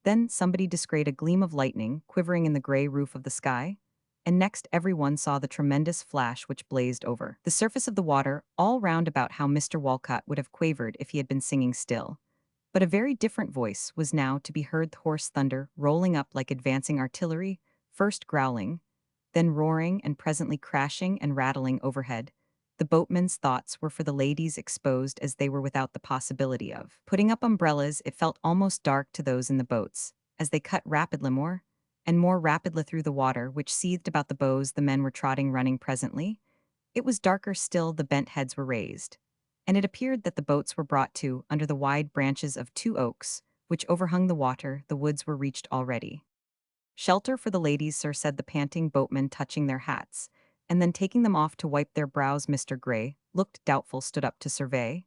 Then somebody descried a gleam of lightning quivering in the gray roof of the sky, and next every one saw the tremendous flash which blazed over the surface of the water all round about. How Mr. Walcott would have quavered if he had been singing still. But a very different voice was now to be heard, the hoarse thunder rolling up like advancing artillery, first growling, then roaring, and presently crashing and rattling overhead. The boatmen's thoughts were for the ladies, exposed as they were without the possibility of putting up umbrellas. It felt almost dark to those in the boats, as they cut rapidly more and more rapidly through the water, which seethed about the bows the men were trotting running. Presently, it was darker still. The bent heads were raised, and it appeared that the boats were brought to under the wide branches of two oaks, which overhung the water. The woods were reached already. "Shelter for the ladies, sir," said the panting boatmen, touching their hats, and then taking them off to wipe their brows. Mr. Gray looked doubtful, stood up to survey,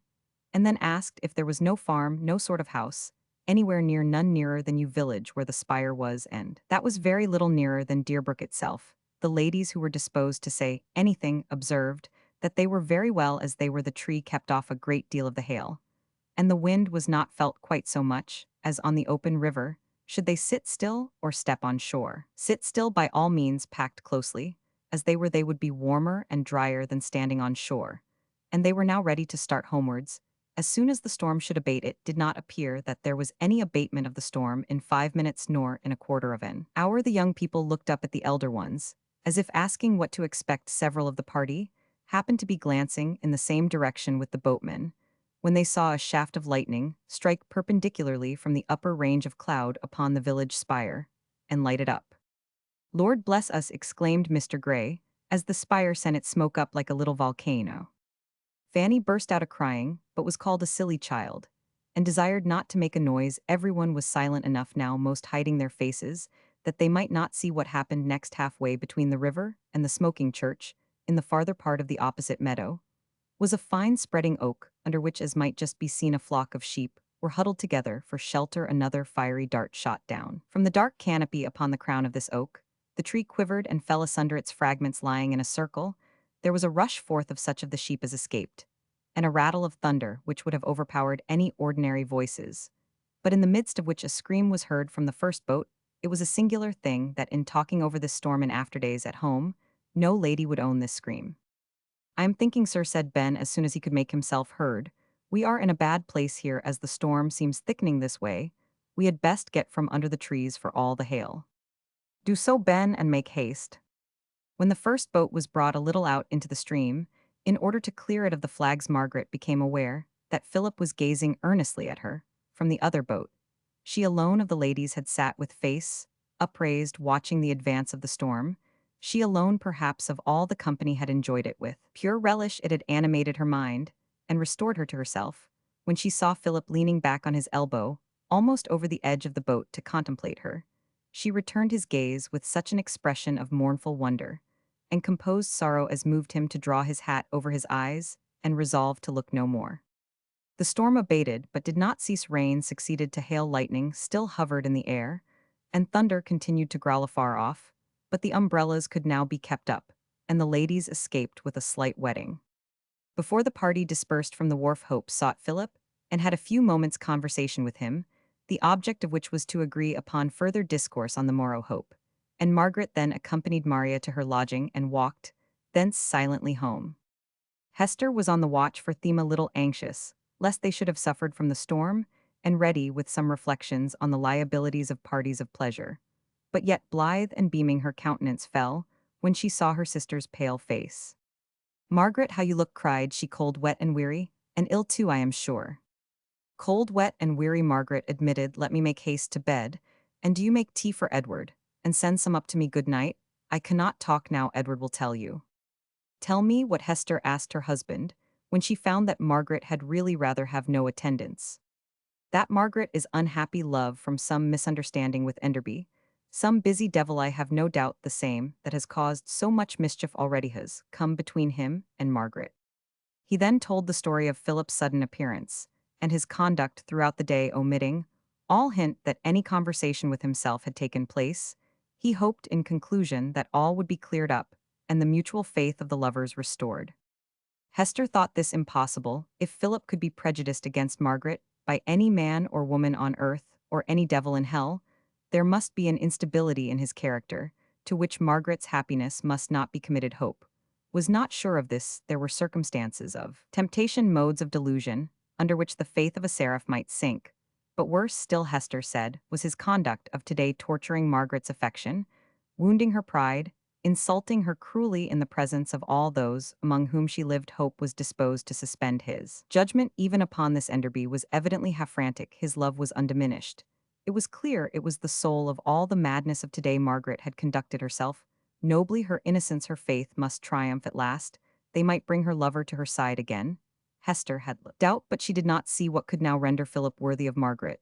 and then asked if there was no farm, no sort of house, anywhere near. "None nearer than you village where the spire was, and that was very little nearer than Deerbrook itself." The ladies, who were disposed to say anything, observed that they were very well as they were. The tree kept off a great deal of the hail, and the wind was not felt quite so much as on the open river. Should they sit still or step on shore? Sit still by all means, packed closely as they were. They would be warmer and drier than standing on shore, and they were now ready to start homewards as soon as the storm should abate. It did not appear that there was any abatement of the storm in 5 minutes nor in a quarter of an hour. The young people looked up at the elder ones, as if asking what to expect. Several of the party happened to be glancing in the same direction with the boatmen, when they saw a shaft of lightning strike perpendicularly from the upper range of cloud upon the village spire, and light it up. "Lord bless us!" exclaimed Mr. Gray, as the spire sent its smoke up like a little volcano. Fanny burst out a crying, but was called a silly child, and desired not to make a noise. Everyone was silent enough now, most hiding their faces, that they might not see what happened next. Halfway between the river and the smoking church, in the farther part of the opposite meadow, was a fine spreading oak, under which, as might just be seen, a flock of sheep were huddled together for shelter. Another fiery dart shot down from the dark canopy upon the crown of this oak. The tree quivered and fell asunder, its fragments lying in a circle. There was a rush forth of such of the sheep as escaped, and a rattle of thunder which would have overpowered any ordinary voices, but in the midst of which a scream was heard from the first boat. It was a singular thing that, in talking over this storm in after days at home, no lady would own this scream. "I am thinking, sir," said Ben, as soon as he could make himself heard, "we are in a bad place here, as the storm seems thickening this way. We had best get from under the trees for all the hail." "Do so, Ben, and make haste." When the first boat was brought a little out into the stream, in order to clear it of the flags, Margaret became aware that Philip was gazing earnestly at her from the other boat. She alone of the ladies had sat with face upraised, watching the advance of the storm. She alone, perhaps, of all the company had enjoyed it with pure relish. It had animated her mind and restored her to herself when she saw Philip leaning back on his elbow, almost over the edge of the boat, to contemplate her. She returned his gaze with such an expression of mournful wonder and composed sorrow as moved him to draw his hat over his eyes and resolve to look no more. The storm abated, but did not cease. Rain succeeded to hail, lightning still hovered in the air, and thunder continued to growl afar off, but the umbrellas could now be kept up, and the ladies escaped with a slight wetting. Before the party dispersed from the wharf, Hope sought Philip and had a few moments' conversation with him, the object of which was to agree upon further discourse on the morrow. Hope and Margaret then accompanied Maria to her lodging and walked thence silently home. Hester was on the watch for them, a little anxious, lest they should have suffered from the storm, and ready with some reflections on the liabilities of parties of pleasure. But yet blithe and beaming her countenance fell, when she saw her sister's pale face. "Margaret, how you look!" cried she. "Cold, wet, and weary, and ill too, I am sure." "Cold, wet, and weary," Margaret admitted. "Let me make haste to bed, and do you make tea for Edward, and send some up to me. Good night. I cannot talk now, Edward will tell you." "Tell me what?" Hester asked her husband, when she found that Margaret had really rather have no attendance. "That Margaret is unhappy, love, from some misunderstanding with Enderby. Some busy devil, I have no doubt the same, that has caused so much mischief already has come between him and Margaret." He then told the story of Philip's sudden appearance, and his conduct throughout the day, omitting all hint that any conversation with himself had taken place. He hoped in conclusion that all would be cleared up, and the mutual faith of the lovers restored. Hester thought this impossible. If Philip could be prejudiced against Margaret by any man or woman on earth, or any devil in hell, there must be an instability in his character, to which Margaret's happiness must not be committed. Hope was not sure of this. There were circumstances of temptation, modes of delusion, under which the faith of a seraph might sink. But worse still, Hester said, was his conduct of today, torturing Margaret's affection, wounding her pride, insulting her cruelly in the presence of all those among whom she lived. Hope was disposed to suspend his judgment even upon this. Enderby was evidently half frantic, his love was undiminished. It was clear it was the soul of all the madness of today. Margaret had conducted herself nobly, her innocence, her faith must triumph at last. They might bring her lover to her side again. Hester had doubt, but she did not see what could now render Philip worthy of Margaret.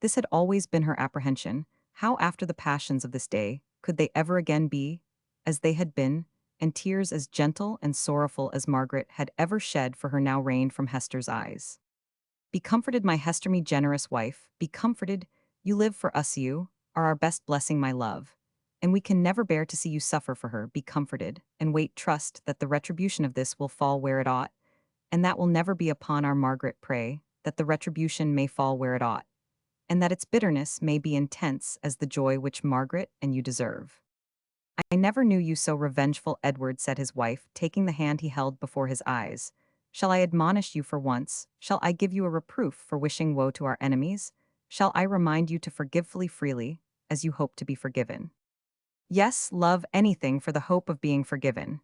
This had always been her apprehension. How, after the passions of this day, could they ever again be as they had been, and tears as gentle and sorrowful as Margaret had ever shed for her now rained from Hester's eyes. "Be comforted, my Hester, me generous wife, be comforted. You live for us, you are our best blessing, my love, and we can never bear to see you suffer for her. Be comforted, and wait, trust that the retribution of this will fall where it ought, and that will never be upon our Margaret. Pray that the retribution may fall where it ought, and that its bitterness may be intense as the joy which Margaret and you deserve." "I never knew you so revengeful, Edward," said his wife, taking the hand he held before his eyes. "Shall I admonish you for once? Shall I give you a reproof for wishing woe to our enemies? Shall I remind you to forgive fully, freely, as you hope to be forgiven?" "Yes, love, anything for the hope of being forgiven."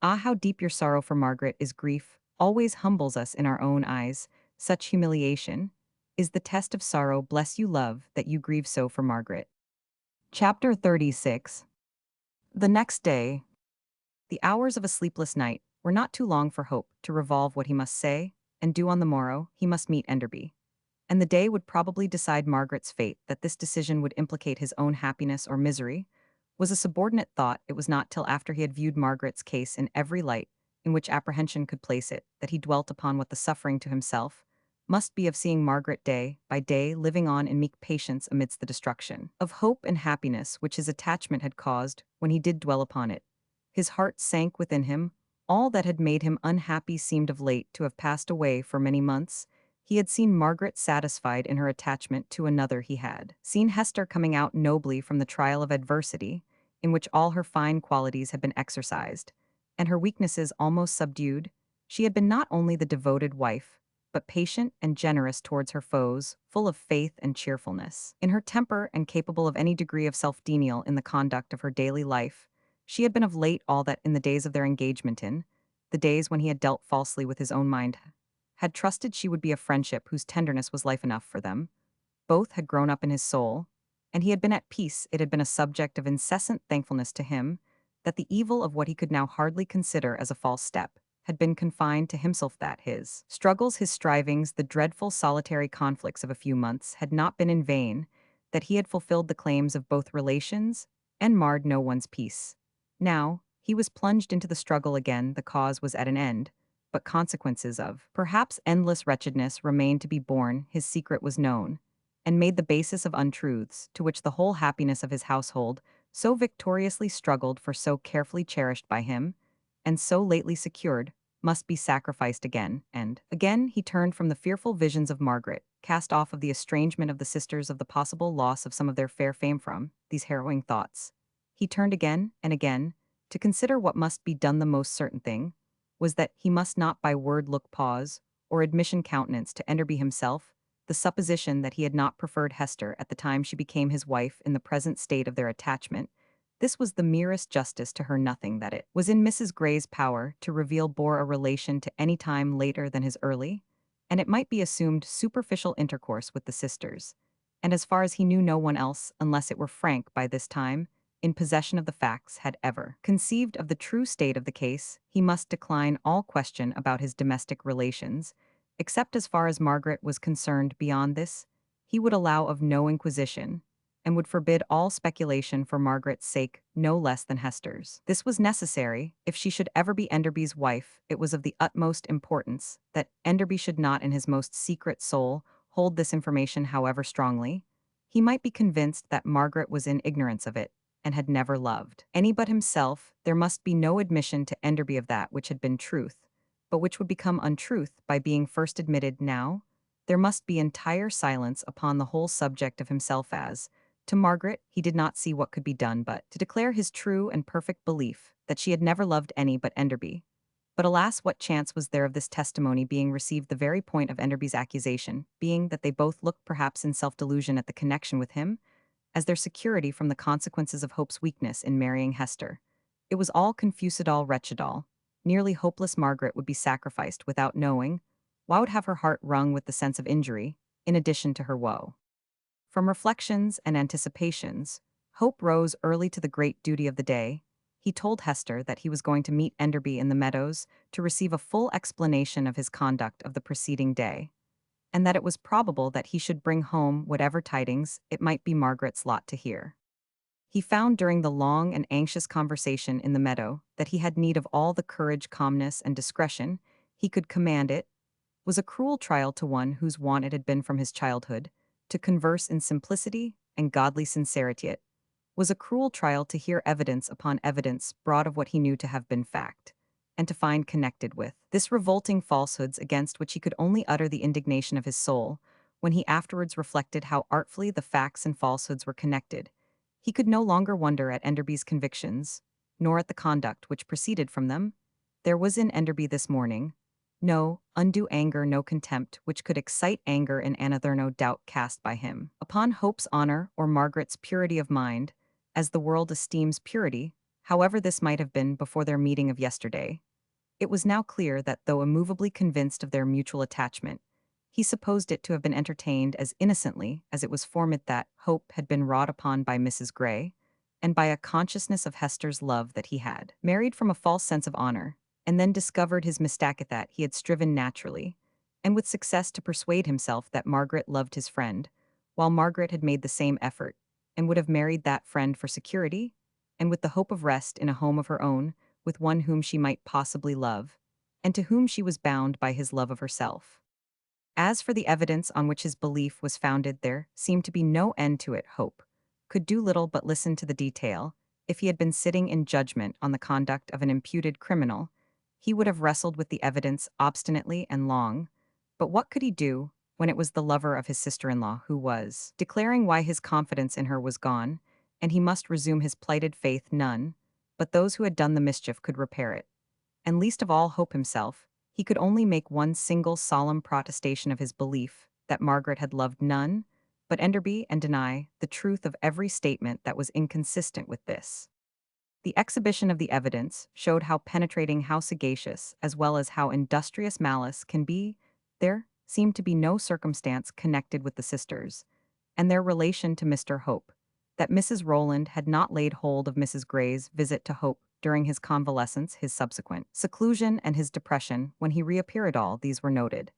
"Ah, how deep your sorrow for Margaret is! Grief always humbles us in our own eyes. Such humiliation is the test of sorrow. Bless you, love, that you grieve so for Margaret." Chapter 36. The next day, the hours of a sleepless night were not too long for Hope to revolve what he must say and do on the morrow. He must meet Enderby, and the day would probably decide Margaret's fate. That this decision would implicate his own happiness or misery was a subordinate thought. It was not till after he had viewed Margaret's case in every light in which apprehension could place it that he dwelt upon what the suffering to himself must be of seeing Margaret day by day living on in meek patience amidst the destruction of hope and happiness which his attachment had caused. When he did dwell upon it, his heart sank within him. All that had made him unhappy seemed of late to have passed away for many months. He had seen Margaret satisfied in her attachment to another. He had seen Hester coming out nobly from the trial of adversity, in which all her fine qualities had been exercised, and her weaknesses almost subdued. She had been not only the devoted wife, but patient and generous towards her foes, full of faith and cheerfulness in her temper, and capable of any degree of self-denial in the conduct of her daily life. She had been of late all that in the days of their engagement, in the days when he had dealt falsely with his own mind, had trusted she would be a friendship whose tenderness was life enough for them. Both had grown up in his soul, and he had been at peace. It had been a subject of incessant thankfulness to him that the evil of what he could now hardly consider as a false step had been confined to himself, that his struggles, his strivings, the dreadful solitary conflicts of a few months had not been in vain, that he had fulfilled the claims of both relations and marred no one's peace. Now, he was plunged into the struggle again. The cause was at an end, but consequences of perhaps endless wretchedness remained to be borne. His secret was known, and made the basis of untruths to which the whole happiness of his household so victoriously struggled for, so carefully cherished by him, and so lately secured, must be sacrificed again, and again he turned from the fearful visions of Margaret, cast off of the estrangement of the sisters of the possible loss of some of their fair fame from these harrowing thoughts. He turned again and again to consider what must be done. The most certain thing was that he must not by word, look, pause, or admission countenance to Enderby himself the supposition that he had not preferred Hester at the time she became his wife in the present state of their attachment. This was the merest justice to her, nothing that it was in Mrs. Gray's power to reveal bore a relation to any time later than his early, and it might be assumed superficial intercourse with the sisters. And as far as he knew, no one else, unless it were Frank by this time, in possession of the facts, had ever conceived of the true state of the case. He must decline all question about his domestic relations, except as far as Margaret was concerned. Beyond this, he would allow of no inquisition, and would forbid all speculation for Margaret's sake no less than Hester's. This was necessary. If she should ever be Enderby's wife, it was of the utmost importance that Enderby should not in his most secret soul hold this information, however strongly he might be convinced that Margaret was in ignorance of it, and had never loved any but himself. There must be no admission to Enderby of that which had been truth, but which would become untruth by being first admitted. Now, there must be entire silence upon the whole subject of himself as, to Margaret, he did not see what could be done but to declare his true and perfect belief that she had never loved any but Enderby. But alas, what chance was there of this testimony being received? The very point of Enderby's accusation being that they both looked perhaps in self-delusion at the connection with him, as their security from the consequences of Hope's weakness in marrying Hester. It was all confusedal wretchedal. Nearly hopeless Margaret would be sacrificed without knowing. Why would have her heart wrung with the sense of injury, in addition to her woe? From reflections and anticipations, Hope rose early to the great duty of the day. He told Hester that he was going to meet Enderby in the meadows to receive a full explanation of his conduct of the preceding day, and that it was probable that he should bring home whatever tidings it might be Margaret's lot to hear. He found during the long and anxious conversation in the meadow that he had need of all the courage, calmness, and discretion he could command. It was a cruel trial to one whose wont it had been from his childhood to converse in simplicity and godly sincerity. It was a cruel trial to hear evidence upon evidence brought of what he knew to have been fact, and to find connected with this revolting falsehoods against which he could only utter the indignation of his soul. When he afterwards reflected how artfully the facts and falsehoods were connected, he could no longer wonder at Enderby's convictions, nor at the conduct which proceeded from them. There was in Enderby this morning no undue anger, no contempt which could excite anger in another, no doubt cast by him upon Hope's honor or Margaret's purity of mind, as the world esteems purity, however this might have been before their meeting of yesterday. It was now clear that, though immovably convinced of their mutual attachment, he supposed it to have been entertained as innocently as it was formed that Hope had been wrought upon by Mrs. Gray, and by a consciousness of Hester's love that he had married from a false sense of honor, and then discovered his mistake at that he had striven naturally, and with success, to persuade himself that Margaret loved his friend, while Margaret had made the same effort, and would have married that friend for security, and with the hope of rest in a home of her own, with one whom she might possibly love, and to whom she was bound by his love of herself. As for the evidence on which his belief was founded, there seemed to be no end to it. Hope could do little but listen to the detail. If he had been sitting in judgment on the conduct of an imputed criminal, he would have wrestled with the evidence obstinately and long. But what could he do when it was the lover of his sister-in-law who was declaring why his confidence in her was gone, and he must resume his plighted faith? None but those who had done the mischief could repair it, and least of all Hope himself. He could only make one single solemn protestation of his belief that Margaret had loved none but Enderby, and deny the truth of every statement that was inconsistent with this. The exhibition of the evidence showed how penetrating, how sagacious, as well as how industrious malice can be. There seemed to be no circumstance connected with the sisters, and their relation to Mr. Hope, that Mrs. Rowland had not laid hold of Mrs. Gray's visit to Hope during his convalescence, his subsequent seclusion, and his depression when he reappeared. All these were noted,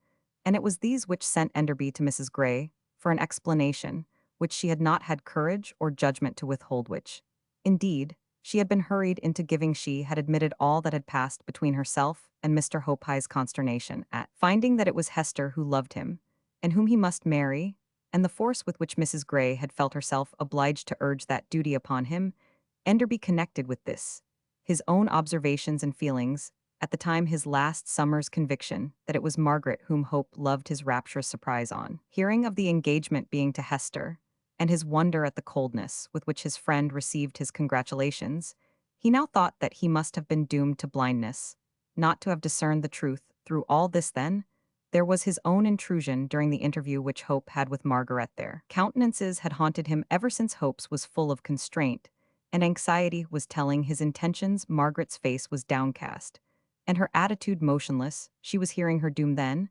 and it was these which sent Enderby to Mrs. Gray for an explanation which she had not had courage or judgment to withhold, which, indeed, she had been hurried into giving. She had admitted all that had passed between herself and Mr. Hope. High's consternation at finding that it was Hester who loved him, and whom he must marry, and the force with which Mrs. Gray had felt herself obliged to urge that duty upon him, Enderby connected with this his own observations and feelings, at the time his last summer's conviction that it was Margaret whom Hope loved his rapturous surprise on. Hearing of the engagement being to Hester, and his wonder at the coldness with which his friend received his congratulations, he now thought that he must have been doomed to blindness, not to have discerned the truth. Through all this, then, there was his own intrusion during the interview which Hope had with Margaret. Their countenances had haunted him ever since Hope's was full of constraint, and anxiety was telling his intentions. Margaret's face was downcast, and her attitude motionless. She was hearing her doom then.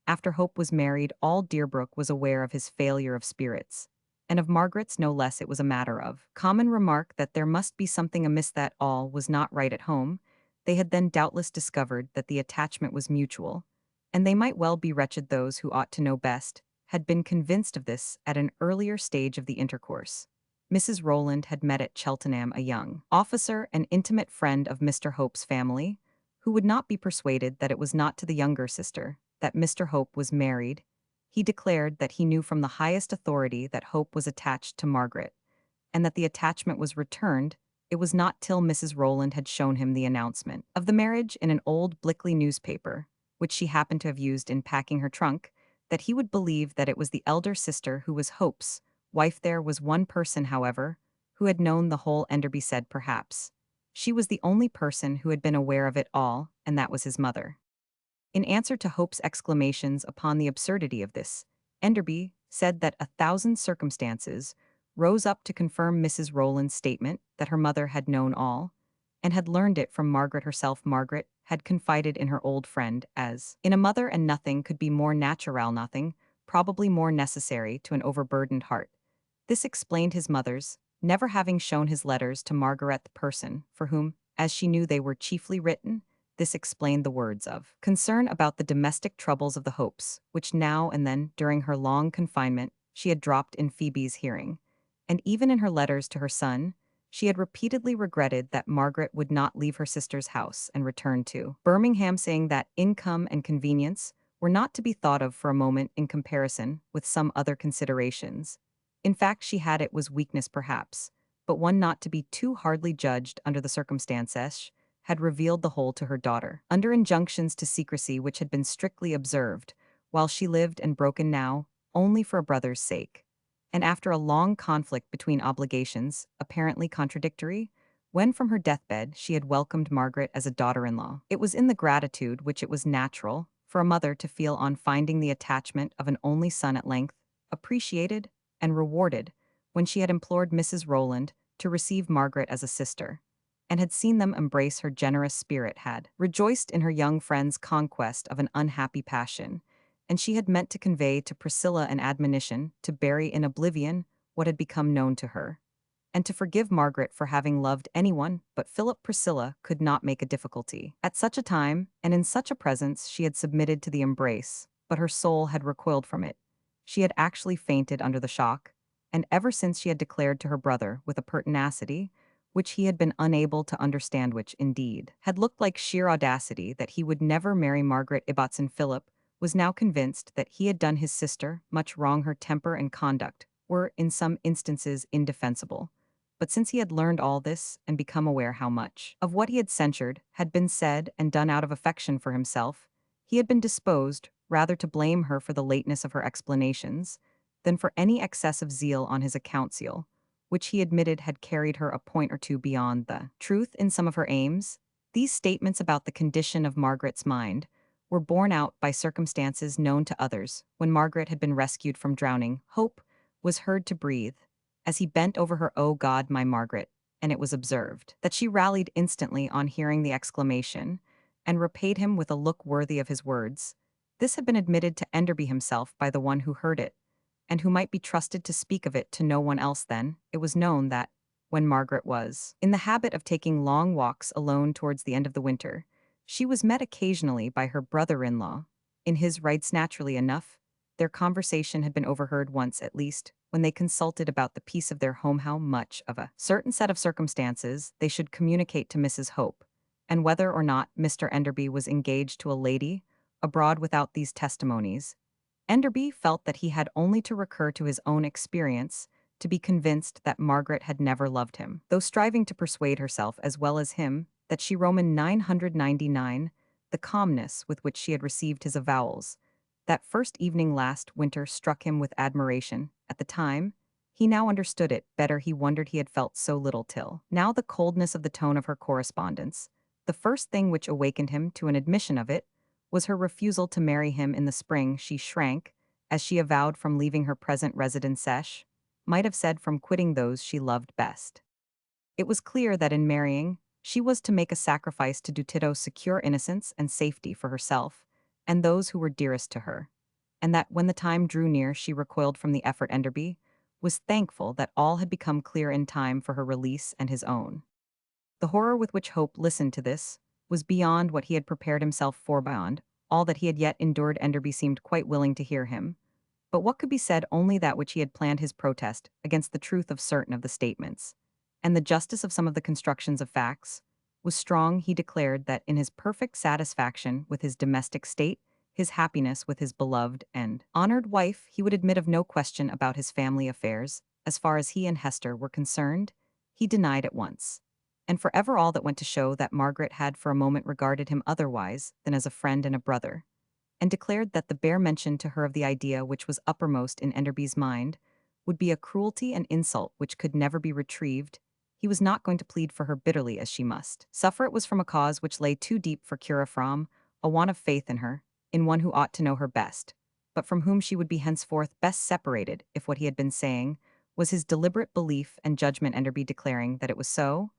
After Hope was married, all Deerbrook was aware of his failure of spirits, and of Margaret's no less. It was a matter of common remark that there must be something amiss, that all was not right at home. They had then doubtless discovered that the attachment was mutual, and they might well be wretched. Those who ought to know best had been convinced of this at an earlier stage of the intercourse. Mrs. Rowland had met at Cheltenham a young officer, an intimate friend of Mr. Hope's family, who would not be persuaded that it was not to the younger sister that Mr. Hope was married. He declared that he knew from the highest authority that Hope was attached to Margaret, and that the attachment was returned. It was not till Mrs. Rowland had shown him the announcement of the marriage in an old Blickley newspaper, which she happened to have used in packing her trunk, that he would believe that it was the elder sister who was Hope's wife. There was one person, however, who had known the whole. Enderby said perhaps she was the only person who had been aware of it all, and that was his mother. In answer to Hope's exclamations upon the absurdity of this, Enderby said that 1,000 circumstances rose up to confirm Mrs. Rowland's statement that her mother had known all, and had learned it from Margaret herself. Margaret had confided in her old friend as in a mother, and nothing could be more natural, nothing probably more necessary to an overburdened heart. This explained his mother's never having shown his letters to Margaret, the person for whom, as she knew, they were chiefly written. This explained the words of concern about the domestic troubles of the Hopes, which now and then, during her long confinement, she had dropped in Phoebe's hearing. And even in her letters to her son, she had repeatedly regretted that Margaret would not leave her sister's house and return to Birmingham, saying that income and convenience were not to be thought of for a moment in comparison with some other considerations. In fact, she had, it was weakness perhaps, but one not to be too hardly judged under the circumstances, had revealed the whole to her daughter, under injunctions to secrecy which had been strictly observed, while she lived, and broken now only for a brother's sake. And after a long conflict between obligations, apparently contradictory, when from her deathbed she had welcomed Margaret as a daughter-in-law. It was in the gratitude which it was natural for a mother to feel on finding the attachment of an only son at length appreciated and rewarded, when she had implored Mrs. Rowland to receive Margaret as a sister, and had seen them embrace her generous spirit, had rejoiced in her young friend's conquest of an unhappy passion, and she had meant to convey to Priscilla an admonition to bury in oblivion what had become known to her, and to forgive Margaret for having loved anyone but Philip. Priscilla could not make a difficulty. At such a time, and in such a presence, she had submitted to the embrace, but her soul had recoiled from it. She had actually fainted under the shock, and ever since she had declared to her brother with a pertinacity which he had been unable to understand, which, indeed, had looked like sheer audacity, that he would never marry Margaret Ibbotson. Philip was now convinced that he had done his sister much wrong. Her temper and conduct were, in some instances, indefensible. But since he had learned all this and become aware how much of what he had censured had been said and done out of affection for himself, he had been disposed rather to blame her for the lateness of her explanations than for any excess of zeal on his account, zeal which he admitted had carried her a point or two beyond the truth in some of her aims. These statements about the condition of Margaret's mind were borne out by circumstances known to others. When Margaret had been rescued from drowning, Hope was heard to breathe, as he bent over her, "Oh God, my Margaret," and it was observed that she rallied instantly on hearing the exclamation, and repaid him with a look worthy of his words. This had been admitted to Enderby himself by the one who heard it, and who might be trusted to speak of it to no one else. Then it was known that, when Margaret was in the habit of taking long walks alone towards the end of the winter, she was met occasionally by her brother-in-law, in his rights. Naturally enough, their conversation had been overheard once at least, when they consulted about the peace of their home, how much of a certain set of circumstances they should communicate to Mrs. Hope, and whether or not Mr. Enderby was engaged to a lady abroad. Without these testimonies, Enderby felt that he had only to recur to his own experience to be convinced that Margaret had never loved him. Though striving to persuade herself as well as him that she Roman 999, the calmness with which she had received his avowals. That first evening last winter struck him with admiration. At the time, he now understood it better. He wondered he had felt so little till. Now the coldness of the tone of her correspondence. The first thing which awakened him to an admission of it was her refusal to marry him in the spring. She shrank, as she avowed, from leaving her present residence, might have said from quitting those she loved best. It was clear that in marrying, she was to make a sacrifice to do ditto secure innocence and safety for herself and those who were dearest to her, and that when the time drew near she recoiled from the effort. Enderby was thankful that all had become clear in time for her release and his own. The horror with which Hope listened to this was beyond what he had prepared himself for. Beyond all that he had yet endured, Enderby seemed quite willing to hear him, but what could be said? Only that which he had planned: his protest against the truth of certain of the statements, and the justice of some of the constructions of facts, was strong. He declared that in his perfect satisfaction with his domestic state, his happiness with his beloved and honored wife, he would admit of no question about his family affairs. As far as he and Hester were concerned, he denied at once, and forever, all that went to show that Margaret had for a moment regarded him otherwise than as a friend and a brother, and declared that the bare mention to her of the idea which was uppermost in Enderby's mind would be a cruelty and insult which could never be retrieved. He was not going to plead for her bitterly as she must suffer. It was from a cause which lay too deep for cure, from a want of faith in her, in one who ought to know her best, but from whom she would be henceforth best separated if what he had been saying was his deliberate belief and judgment. Enderby declaring that it was so,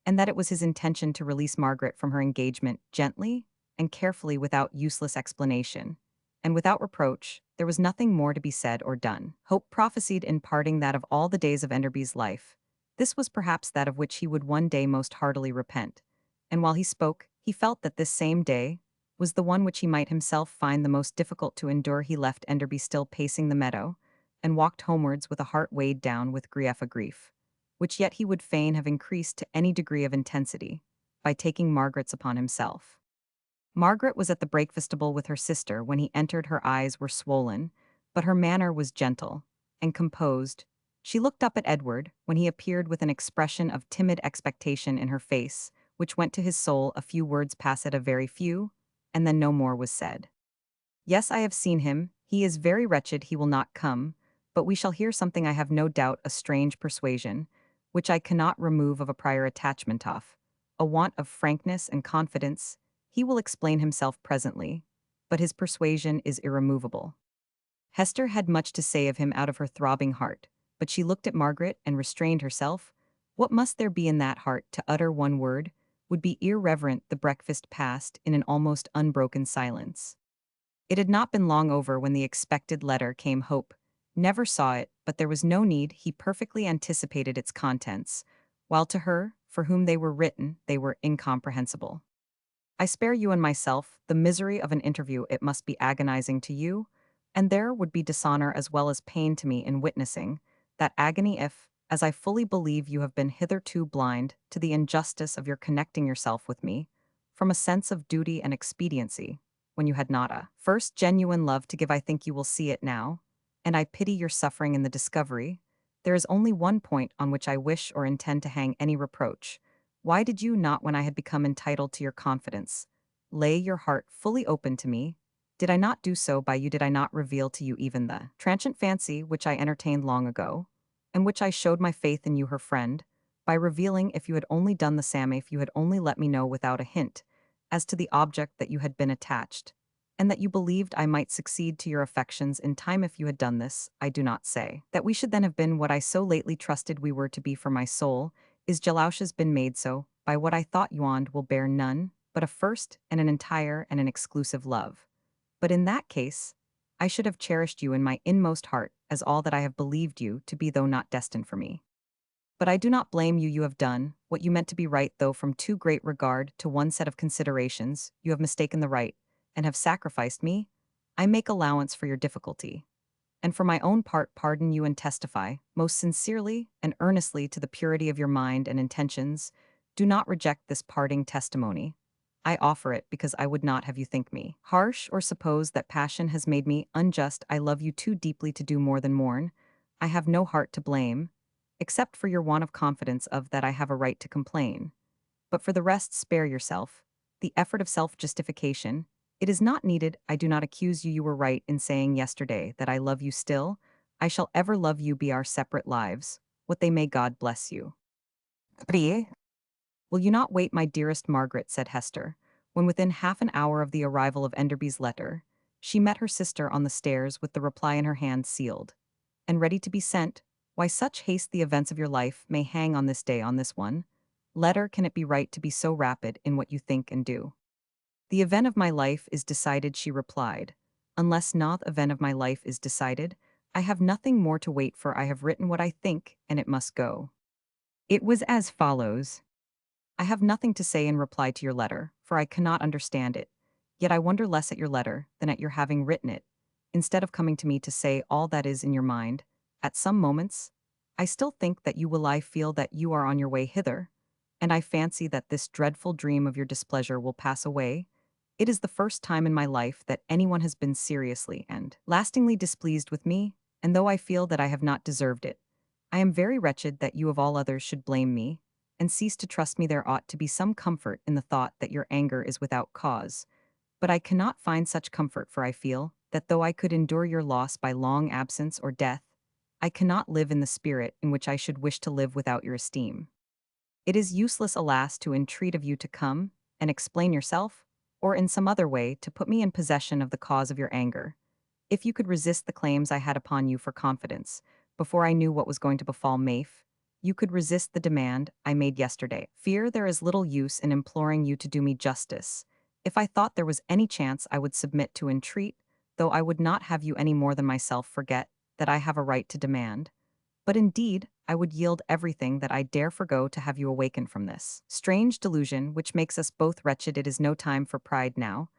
and that it was his intention to release Margaret from her engagement gently and carefully, without useless explanation, and without reproach. There was nothing more to be said or done. Hope prophesied in parting that of all the days of Enderby's life, this was perhaps that of which he would one day most heartily repent, and while he spoke, he felt that this same day was the one which he might himself find the most difficult to endure. He left Enderby still pacing the meadow, and walked homewards with a heart weighed down with a grief, which yet he would fain have increased to any degree of intensity by taking Margaret's upon himself. Margaret was at the breakfast-table with her sister when he entered. Her eyes were swollen, but her manner was gentle and composed. She looked up at Edward when he appeared with an expression of timid expectation in her face, which went to his soul. A few words passed, a very few, and then no more was said. Yes, I have seen him. He is very wretched. He will not come, but we shall hear something, I have no doubt, a strange persuasion, which I cannot remove, of a prior attachment, of a want of frankness and confidence. He will explain himself presently, but his persuasion is irremovable. Hester had much to say of him out of her throbbing heart, but she looked at Margaret and restrained herself. What must there be in that heart to utter one word would be irreverent. The breakfast passed in an almost unbroken silence. It had not been long over when the expected letter came. Hope never saw it, but there was no need. He perfectly anticipated its contents, while to her, for whom they were written, they were incomprehensible. I spare you and myself the misery of an interview. It must be agonizing to you, and there would be dishonor as well as pain to me in witnessing that agony if, as I fully believe, you have been hitherto blind to the injustice of your connecting yourself with me, from a sense of duty and expediency, when you had not a first genuine love to give. I think you will see it now, and I pity your suffering in the discovery. There is only one point on which I wish or intend to hang any reproach. Why did you not, when I had become entitled to your confidence, lay your heart fully open to me? Did I not do so by you? Did I not reveal to you even the transient fancy which I entertained long ago, and which I showed my faith in you, her friend, by revealing? If you had only done the same, if you had only let me know without a hint as to the object that you had been attached, and that you believed I might succeed to your affections in time. If you had done this, I do not say that we should then have been what I so lately trusted we were to be. For my soul is Jalousia's been made so, by what I thought Yond will bear none but a first and an entire and an exclusive love. But in that case, I should have cherished you in my inmost heart as all that I have believed you to be, though not destined for me. But I do not blame you. You have done what you meant to be right, though from too great regard to one set of considerations you have mistaken the right, and have sacrificed me. I make allowance for your difficulty, and for my own part pardon you, and testify most sincerely and earnestly to the purity of your mind and intentions. Do not reject this parting testimony. I offer it because I would not have you think me harsh or suppose that passion has made me unjust. I love you too deeply to do more than mourn. I have no heart to blame, except for your want of confidence, of that I have a right to complain. But for the rest, spare yourself. The effort of self-justification. It is not needed. I do not accuse you. You were right in saying yesterday that I love you still. I shall ever love you. Be our separate lives. What they may, God bless you. Prie? Will you not wait, my dearest Margaret, said Hester, when within half an hour of the arrival of Enderby's letter, she met her sister on the stairs with the reply in her hand sealed, and ready to be sent. Why such haste? The events of your life may hang on this day, on this one. Letter, can it be right to be so rapid in what you think and do? The event of my life is decided, she replied. Unless not event of my life is decided, I have nothing more to wait for. I have written what I think, and it must go. It was as follows. I have nothing to say in reply to your letter, for I cannot understand it. Yet I wonder less at your letter than at your having written it. Instead of coming to me to say all that is in your mind, at some moments, I still think that you will. I feel that you are on your way hither, and I fancy that this dreadful dream of your displeasure will pass away. It is the first time in my life that anyone has been seriously and lastingly displeased with me, and though I feel that I have not deserved it, I am very wretched that you of all others should blame me, and cease to trust me. There ought to be some comfort in the thought that your anger is without cause. But I cannot find such comfort, for I feel that though I could endure your loss by long absence or death, I cannot live in the spirit in which I should wish to live without your esteem. It is useless, alas, to entreat of you to come and explain yourself, or in some other way to put me in possession of the cause of your anger. If you could resist the claims I had upon you for confidence, before I knew what was going to befall Maeve, you could resist the demand I made yesterday. Fear there is little use in imploring you to do me justice. If I thought there was any chance, I would submit to entreat, though I would not have you any more than myself forget that I have a right to demand. But indeed, I would yield everything that I dare forgo to have you awaken from this strange delusion which makes us both wretched. It is no time for pride now.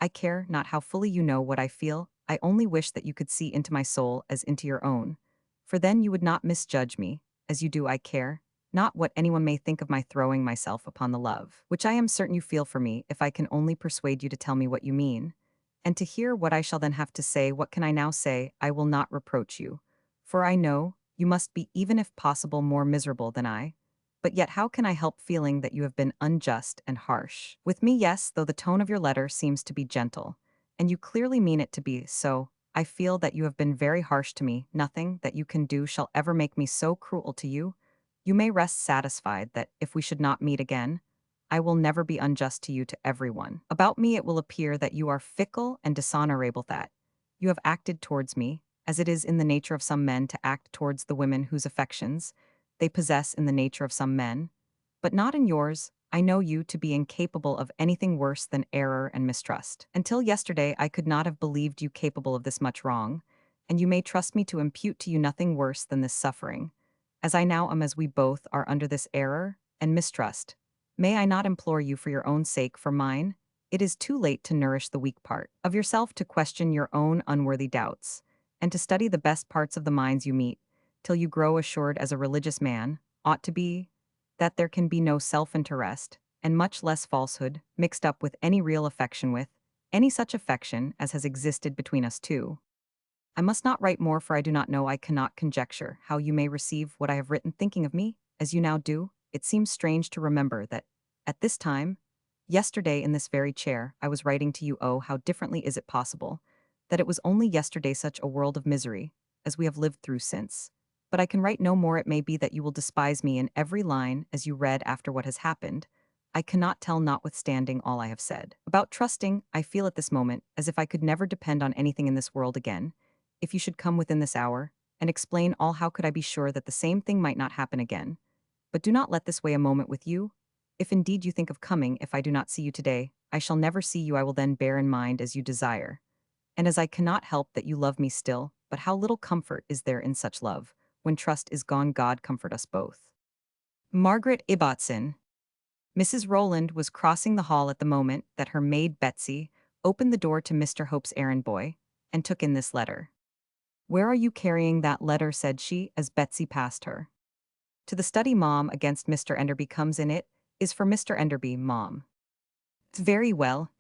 I care not how fully you know what I feel. I only wish that you could see into my soul as into your own, for then you would not misjudge me, as you do. I care not what anyone may think of my throwing myself upon the love which I am certain you feel for me, if I can only persuade you to tell me what you mean, and to hear what I shall then have to say. What can I now say? I will not reproach you, for I know you must be, even if possible, more miserable than I. But yet how can I help feeling that you have been unjust and harsh with me? Yes, though the tone of your letter seems to be gentle, and you clearly mean it to be so, I feel that you have been very harsh to me. Nothing that you can do shall ever make me so cruel to you. You may rest satisfied that, if we should not meet again, I will never be unjust to you, to everyone. About me it will appear that you are fickle and dishonorable, that you have acted towards me, as it is in the nature of some men to act towards the women whose affections they possess, in the nature of some men, but not in yours. I know you to be incapable of anything worse than error and mistrust. Until yesterday I could not have believed you capable of this much wrong, and you may trust me to impute to you nothing worse than this suffering, as I now am, as we both are under this error and mistrust. May I not implore you, for your own sake, for mine? It is too late to nourish the weak part of yourself, to question your own unworthy doubts, and to study the best parts of the minds you meet, till you grow assured, as a religious man ought to be, that there can be no self-interest, and much less falsehood, mixed up with any real affection, with any such affection as has existed between us two. I must not write more, for I do not know, I cannot conjecture how you may receive what I have written. Thinking of me, as you now do, it seems strange to remember that, at this time, yesterday in this very chair, I was writing to you. Oh, how differently is it possible that it was only yesterday, such a world of misery as we have lived through since. But I can write no more. It may be that you will despise me in every line as you read after what has happened. I cannot tell, notwithstanding all I have said. About trusting, I feel at this moment as if I could never depend on anything in this world again. If you should come within this hour and explain all, how could I be sure that the same thing might not happen again? But do not let this weigh a moment with you. If indeed you think of coming, if I do not see you today, I shall never see you. I will then bear in mind as you desire. And as I cannot help that you love me still, but how little comfort is there in such love, when trust is gone. God comfort us both. Margaret Ibbotson. Mrs. Rowland was crossing the hall at the moment that her maid Betsy opened the door to Mr. Hope's errand boy, and took in this letter. "Where are you carrying that letter?" said she, as Betsy passed her. "To the study, Mom, against Mr. Enderby comes in. It is for Mr. Enderby, Mom." "Very well."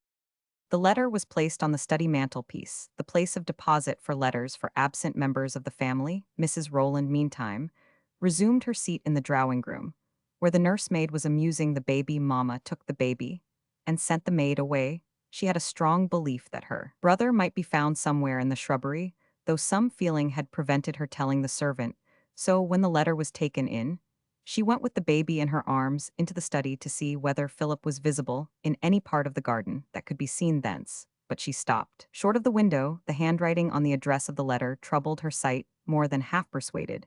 The letter was placed on the study mantelpiece, the place of deposit for letters for absent members of the family. Mrs. Rowland, meantime, resumed her seat in the drawing room, Where the nursemaid was amusing the baby, Mama took the baby and sent the maid away. She had a strong belief that her brother might be found somewhere in the shrubbery, though some feeling had prevented her telling the servant. So when the letter was taken in, she went with the baby in her arms into the study to see whether Philip was visible in any part of the garden that could be seen thence. But she stopped. Short of the window, the handwriting on the address of the letter troubled her sight more than half persuaded,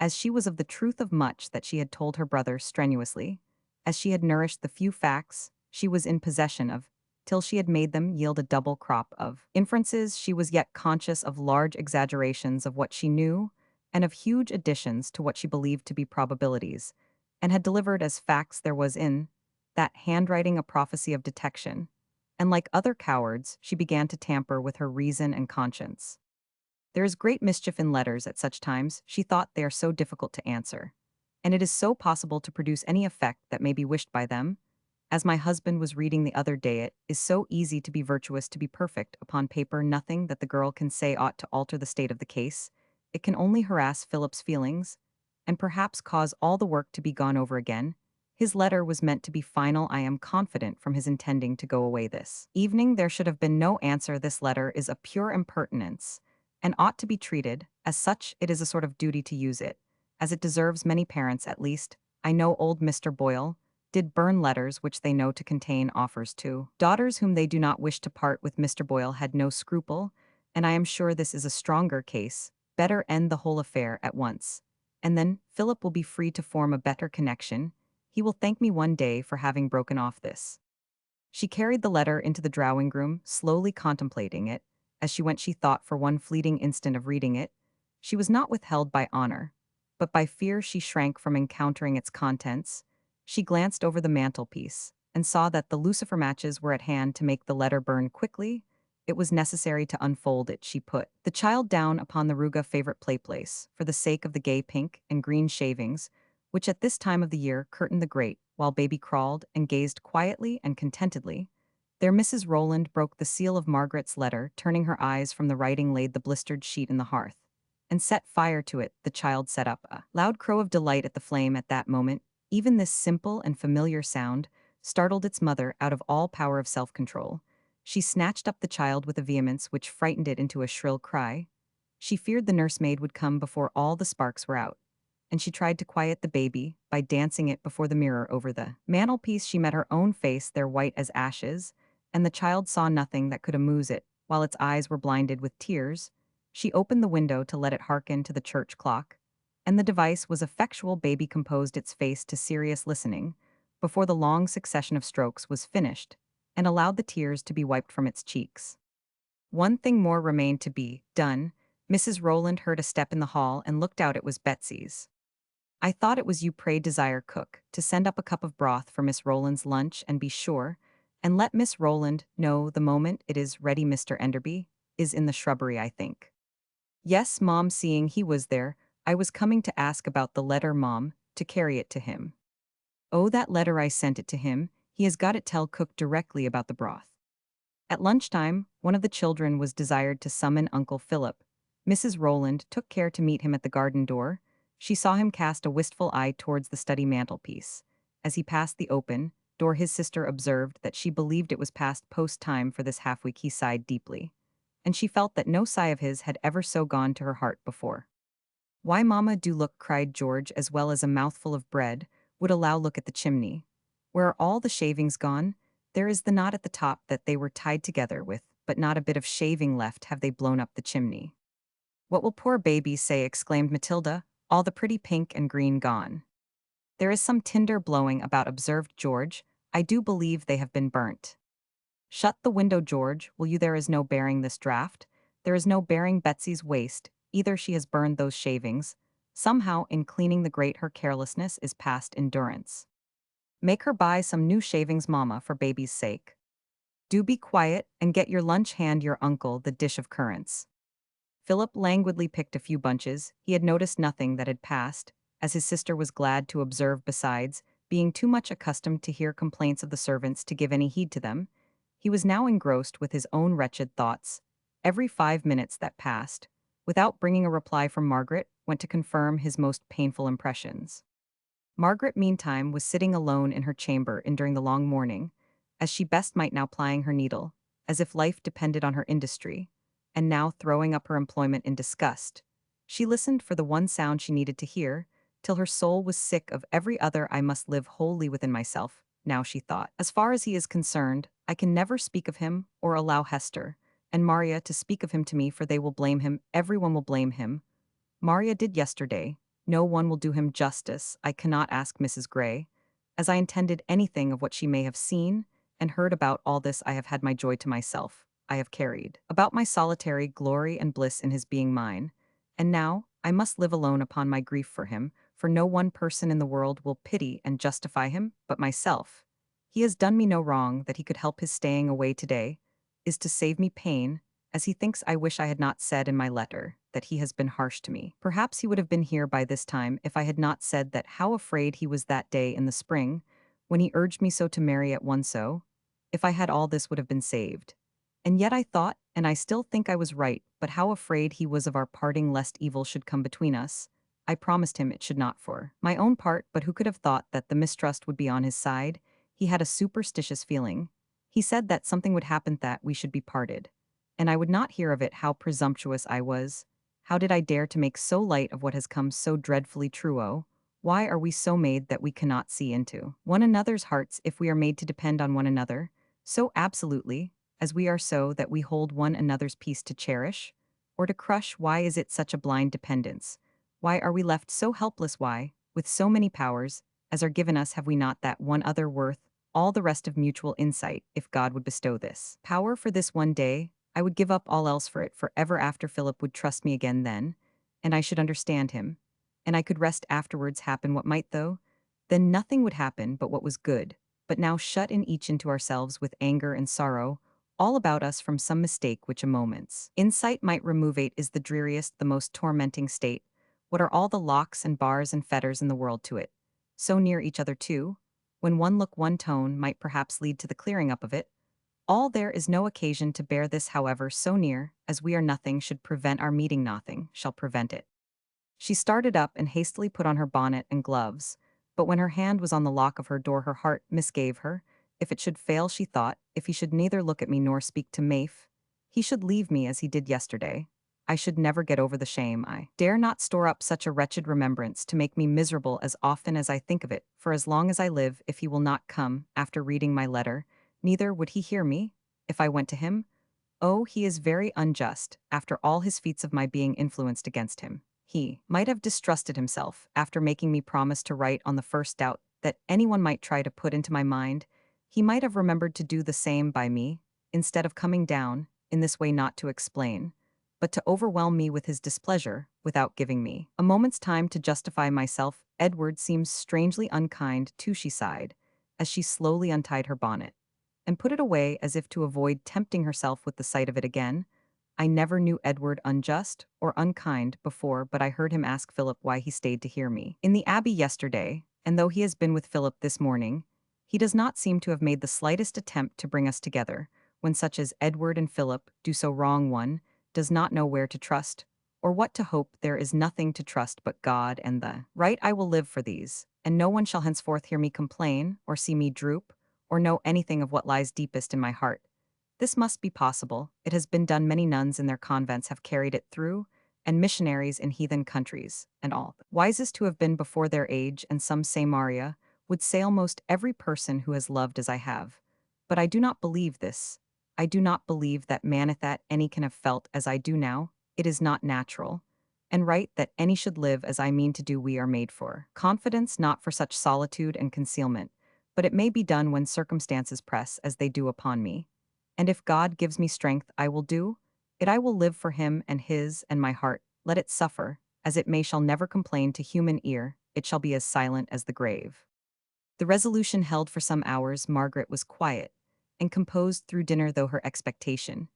as she was of the truth of much that she had told her brother strenuously, as she had nourished the few facts she was in possession of, till she had made them yield a double crop of inferences. She was yet conscious of large exaggerations of what she knew, and of huge additions to what she believed to be probabilities, and had delivered as facts there was in that handwriting a prophecy of detection, and like other cowards, she began to tamper with her reason and conscience. There is great mischief in letters at such times. She thought they are so difficult to answer, and it is so possible to produce any effect that may be wished by them. As my husband was reading the other day, it is so easy to be virtuous, to be perfect. Upon paper, nothing that the girl can say ought to alter the state of the case. It can only harass Philip's feelings, and perhaps cause all the work to be gone over again. His letter was meant to be final. I am confident from his intending to go away this evening. There should have been no answer. This letter is a pure impertinence, and ought to be treated as such. It is a sort of duty to use it, as it deserves. Many parents, at least, I know old Mr. Boyle, did burn letters which they know to contain offers to daughters whom they do not wish to part with. Mr. Boyle had no scruple, and I am sure this is a stronger case. Better end the whole affair at once, and then Philip will be free to form a better connection. He will thank me one day for having broken off this. She carried the letter into the drawing-room, slowly contemplating it. As she went, she thought for one fleeting instant of reading it. She was not withheld by honor, but by fear. She shrank from encountering its contents. She glanced over the mantelpiece and saw that the lucifer matches were at hand to make the letter burn quickly. It was necessary to unfold it. She put the child down upon the Ruga favorite playplace for the sake of the gay pink and green shavings, which at this time of the year curtained the grate, while baby crawled and gazed quietly and contentedly. There Mrs. Rowland broke the seal of Margaret's letter, turning her eyes from the writing, laid the blistered sheet in the hearth, and set fire to it. The child set up a loud crow of delight at the flame. At that moment, even this simple and familiar sound startled its mother out of all power of self-control. She snatched up the child with a vehemence which frightened it into a shrill cry. She feared the nursemaid would come before all the sparks were out, and she tried to quiet the baby by dancing it before the mirror over the mantelpiece. She met her own face there, white as ashes, and the child saw nothing that could amuse it, while its eyes were blinded with tears. She opened the window to let it hearken to the church clock, and the device was effectual. Baby composed its face to serious listening before the long succession of strokes was finished, and allowed the tears to be wiped from its cheeks. One thing more remained to be done. Mrs. Rowland heard a step in the hall and looked out. It was Betsy's. I thought it was you. Pray desire cook to send up a cup of broth for Miss Rowland's lunch, and be sure and let Miss Rowland know the moment it is ready. Mr. Enderby is in the shrubbery, I think. Yes, Mom. Seeing he was there, I was coming to ask about the letter, Mom, to carry it to him. Oh, that letter, I sent it to him. He has got it. Tell cook directly about the broth. At lunchtime, one of the children was desired to summon Uncle Philip. Mrs. Rowland took care to meet him at the garden door. She saw him cast a wistful eye towards the study mantelpiece. As he passed the open door, his sister observed that she believed it was past post time for this half-week. He sighed deeply, and she felt that no sigh of his had ever so gone to her heart before. Why, Mamma, do look, cried George, as well as a mouthful of bread would allow. Look at the chimney. Where are all the shavings gone? There is the knot at the top that they were tied together with, but not a bit of shaving left. Have they blown up the chimney? What will poor baby say? Exclaimed Matilda. All the pretty pink and green gone. There is some tinder blowing about, observed George. I do believe they have been burnt. Shut the window, George, will you? There is no bearing this draught. There is no bearing Betsy's waste. Either she has burned those shavings. Somehow, in cleaning the grate, her carelessness is past endurance. Make her buy some new shavings, Mamma, for baby's sake. Do be quiet, and get your lunch. Hand your uncle the dish of currants. Philip languidly picked a few bunches. He had noticed nothing that had passed, as his sister was glad to observe. Besides, being too much accustomed to hear complaints of the servants to give any heed to them, he was now engrossed with his own wretched thoughts. Every 5 minutes that passed, without bringing a reply from Margaret, went to confirm his most painful impressions. Margaret, meantime, was sitting alone in her chamber during the long morning, as she best might now plying her needle, as if life depended on her industry, and now throwing up her employment in disgust. She listened for the one sound she needed to hear, till her soul was sick of every other. I must live wholly within myself, now she thought. As far as he is concerned, I can never speak of him or allow Hester and Maria to speak of him to me, for they will blame him. Everyone will blame him. Maria did yesterday. No one will do him justice. I cannot ask Mrs. Gray, as I intended anything of what she may have seen and heard about all this. I have had my joy to myself. I have carried about my solitary glory and bliss in his being mine. And now I must live alone upon my grief for him, for no one person in the world will pity and justify him but myself. He has done me no wrong that he could help his staying away today, is to save me pain, as he thinks. I wish I had not said in my letter that he has been harsh to me. Perhaps he would have been here by this time if I had not said that how afraid he was that day in the spring, when he urged me so to marry at once. So, if I had all this would have been saved. And yet I thought, and I still think I was right, but how afraid he was of our parting lest evil should come between us. I promised him it should not for my own part, but who could have thought that the mistrust would be on his side? He had a superstitious feeling. He said that something would happen, that we should be parted. And I would not hear of it. How presumptuous I was. How did I dare to make so light of what has come so dreadfully true? Oh, why are we so made that we cannot see into one another's hearts, if we are made to depend on one another, so absolutely, as we are, so that we hold one another's peace to cherish, or to crush? Why is it such a blind dependence? Why are we left so helpless? Why, with so many powers, as are given us, have we not that one other worth, all the rest of mutual insight? If God would bestow this power for this one day, I would give up all else for it. For ever after, Philip would trust me again then, and I should understand him, and I could rest afterwards. Happen what might, though, then nothing would happen but what was good. But now shut in each into ourselves with anger and sorrow, all about us from some mistake which a moment's insight might remove. It is the dreariest, the most tormenting state. What are all the locks and bars and fetters in the world to it? So near each other too, when one look, one tone might perhaps lead to the clearing up of it. All there is no occasion to bear this, however, so near, as we are, nothing should prevent our meeting, nothing shall prevent it. She started up and hastily put on her bonnet and gloves, but when her hand was on the lock of her door, her heart misgave her. If it should fail, she thought, if he should neither look at me nor speak to Maeve, he should leave me as he did yesterday. I should never get over the shame. I dare not store up such a wretched remembrance to make me miserable as often as I think of it, for as long as I live. If he will not come, after reading my letter, neither would he hear me, if I went to him. Oh, he is very unjust, after all his feats of my being influenced against him. He might have distrusted himself, after making me promise to write on the first doubt that anyone might try to put into my mind. He might have remembered to do the same by me, instead of coming down, in this way, not to explain, but to overwhelm me with his displeasure, without giving me a moment's time to justify myself. Edward seems strangely unkind too, she sighed, as she slowly untied her bonnet and put it away, as if to avoid tempting herself with the sight of it again. I never knew Edward unjust or unkind before, but I heard him ask Philip why he stayed to hear me in the Abbey yesterday, and though he has been with Philip this morning, he does not seem to have made the slightest attempt to bring us together. When such as Edward and Philip do so wrong, one does not know where to trust, or what to hope. There is nothing to trust but God and the right. I will live for these, and no one shall henceforth hear me complain, or see me droop, or know anything of what lies deepest in my heart. This must be possible. It has been done. Many nuns in their convents have carried it through, and missionaries in heathen countries, and all wisest who have been before their age, and some say Maria would say almost every person who has loved as I have. But I do not believe this. I do not believe that that any can have felt as I do now. It is not natural and right that any should live as I mean to do. We are made for confidence, not for such solitude and concealment, but it may be done when circumstances press as they do upon me. And if God gives me strength, I will do it. I will live for him and his, and my heart, let it suffer, as it may, shall never complain to human ear. It shall be as silent as the grave. The resolution held for some hours. Margaret was quiet and composed through dinner, though her expectation,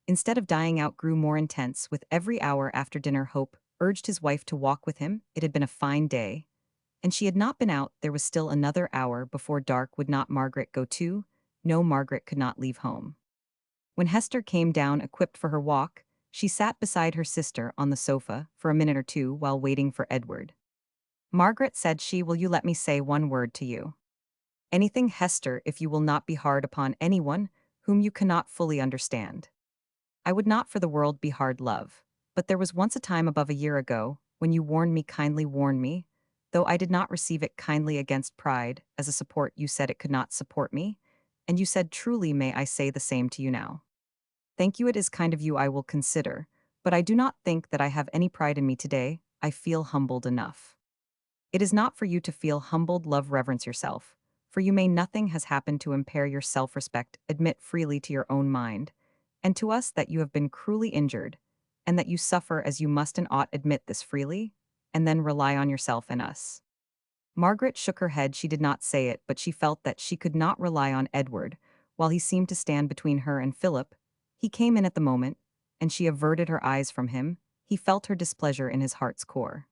instead of dying out, grew more intense with every hour. After dinner, Hope urged his wife to walk with him. It had been a fine day, and she had not been out. There was still another hour before dark. Would not Margaret go too? No, Margaret could not leave home. When Hester came down equipped for her walk, she sat beside her sister on the sofa for a minute or two while waiting for Edward. Margaret said she, will you let me say one word to you? Anything, Hester, if you will not be hard upon anyone whom you cannot fully understand. I would not for the world be hard, love. But there was once a time above a year ago, when you kindly warned me, though I did not receive it kindly against pride, as a support you said it could not support me, and you said truly may I say the same to you now. Thank you, it is kind of you, I will consider, but I do not think that I have any pride in me today, I feel humbled enough. It is not for you to feel humbled, love, reverence yourself, for you may nothing has happened to impair your self-respect, admit freely to your own mind, and to us that you have been cruelly injured, and that you suffer as you must and ought admit this freely, and then rely on yourself and us. Margaret shook her head, she did not say it, but she felt that she could not rely on Edward, while he seemed to stand between her and Philip. He came in at the moment, and she averted her eyes from him, he felt her displeasure in his heart's core.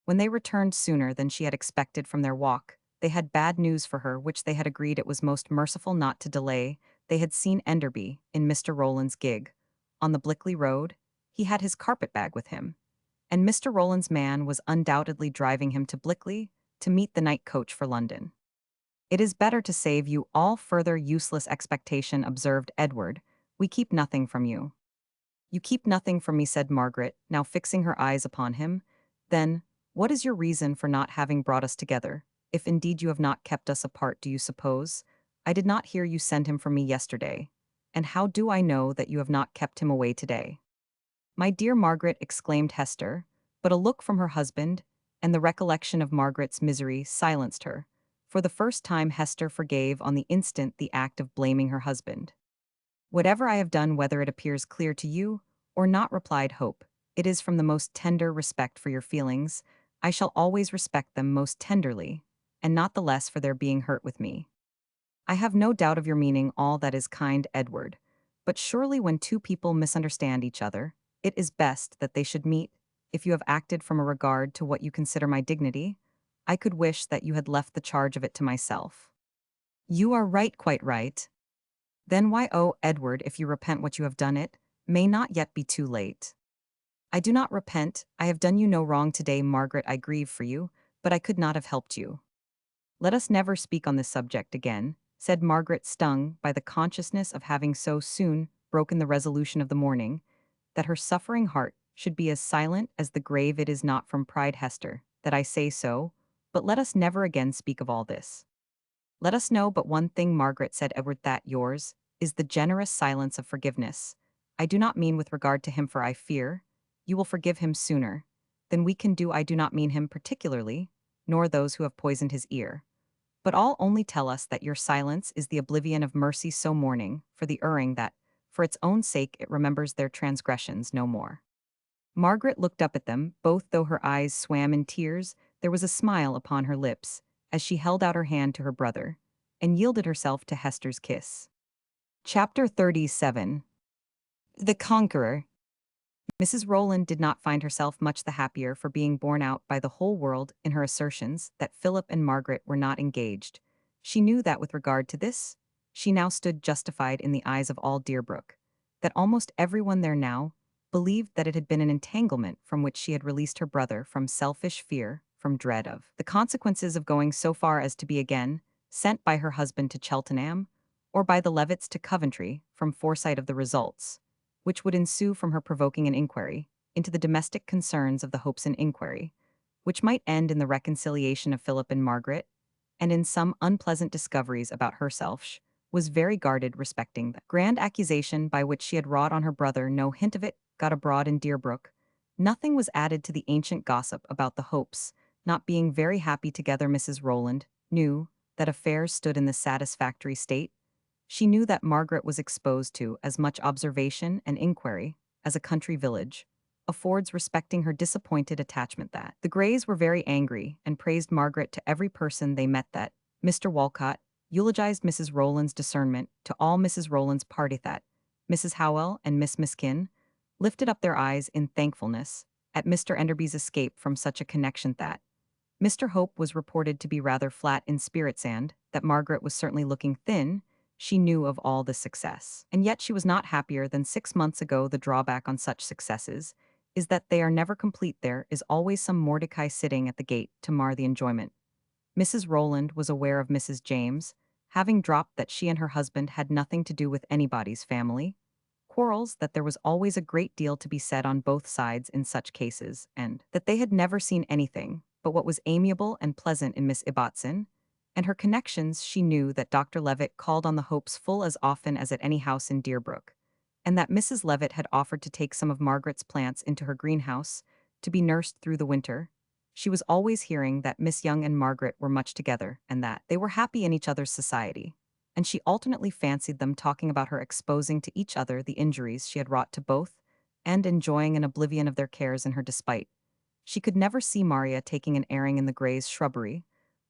When they returned sooner than she had expected from their walk, they had bad news for her which they had agreed it was most merciful not to delay. They had seen Enderby, in Mr. Rowland's gig, on the Blickley road. He had his carpet-bag with him, and Mr. Rowland's man was undoubtedly driving him to Blickley to meet the night coach for London. It is better to save you all further useless expectation, observed Edward. We keep nothing from you. You keep nothing from me, said Margaret, now fixing her eyes upon him. Then, what is your reason for not having brought us together? If indeed you have not kept us apart, do you suppose? I did not hear you send him from me yesterday. And how do I know that you have not kept him away today? My dear Margaret, exclaimed Hester, but a look from her husband, and the recollection of Margaret's misery silenced her. For the first time Hester forgave on the instant the act of blaming her husband. Whatever I have done, whether it appears clear to you or not, replied Hope, it is from the most tender respect for your feelings. I shall always respect them most tenderly, and not the less for their being hurt with me. I have no doubt of your meaning all that is kind, Edward, but surely when two people misunderstand each other, it is best that they should meet. If you have acted from a regard to what you consider my dignity, I could wish that you had left the charge of it to myself. You are right, quite right. Then why, oh, Edward, if you repent what you have done, it may not yet be too late. I do not repent, I have done you no wrong today, Margaret, I grieve for you, but I could not have helped you. Let us never speak on this subject again, said Margaret, stung by the consciousness of having so soon broken the resolution of the morning, that her suffering heart should be as silent as the grave. It is not from pride, Hester, that I say so, but let us never again speak of all this. Let us know but one thing, Margaret, said Edward, that yours is the generous silence of forgiveness. I do not mean with regard to him, for I fear you will forgive him sooner than we can do. I do not mean him particularly, nor those who have poisoned his ear. But all only tell us that your silence is the oblivion of mercy, so mourning for the erring that, for its own sake, it remembers their transgressions no more. Margaret looked up at them, both though her eyes swam in tears, there was a smile upon her lips, as she held out her hand to her brother, and yielded herself to Hester's kiss. Chapter 37. The Conqueror. Mrs. Rowland did not find herself much the happier for being borne out by the whole world in her assertions that Philip and Margaret were not engaged. She knew that with regard to this, she now stood justified in the eyes of all Deerbrook, that almost everyone there now believed that it had been an entanglement from which she had released her brother from selfish fear, from dread of the consequences of going so far as to be again sent by her husband to Cheltenham, or by the Levitts to Coventry, from foresight of the results which would ensue from her provoking an inquiry into the domestic concerns of the Hopes, an inquiry which might end in the reconciliation of Philip and Margaret, and in some unpleasant discoveries about herself. She was very guarded respecting the grand accusation by which she had wrought on her brother. No hint of it got abroad in Deerbrook. Nothing was added to the ancient gossip about the Hopes not being very happy together. Mrs. Rowland knew that affairs stood in the satisfactory state. She knew that Margaret was exposed to as much observation and inquiry as a country village affords respecting her disappointed attachment. That the Greys were very angry and praised Margaret to every person they met. That Mr. Walcott eulogized Mrs. Rowland's discernment to all Mrs. Rowland's party. That Mrs. Howell and Miss Miskin lifted up their eyes in thankfulness at Mr. Enderby's escape from such a connection. That Mr. Hope was reported to be rather flat in spirits, and that Margaret was certainly looking thin. She knew of all this success, and yet she was not happier than 6 months ago. The drawback on such successes is that they are never complete. There is always some Mordecai sitting at the gate to mar the enjoyment. Mrs. Rowland was aware of Mrs. James, having dropped that she and her husband had nothing to do with anybody's family, quarrels, that there was always a great deal to be said on both sides in such cases, and that they had never seen anything but what was amiable and pleasant in Miss Ibbotson, and her connections. She knew that Dr. Levitt called on the Hopes full as often as at any house in Deerbrook, and that Mrs. Levitt had offered to take some of Margaret's plants into her greenhouse to be nursed through the winter. She was always hearing that Miss Young and Margaret were much together, and that they were happy in each other's society, and she alternately fancied them talking about her exposing to each other the injuries she had wrought to both, and enjoying an oblivion of their cares in her despite. She could never see Maria taking an airing in the Greys' shrubbery,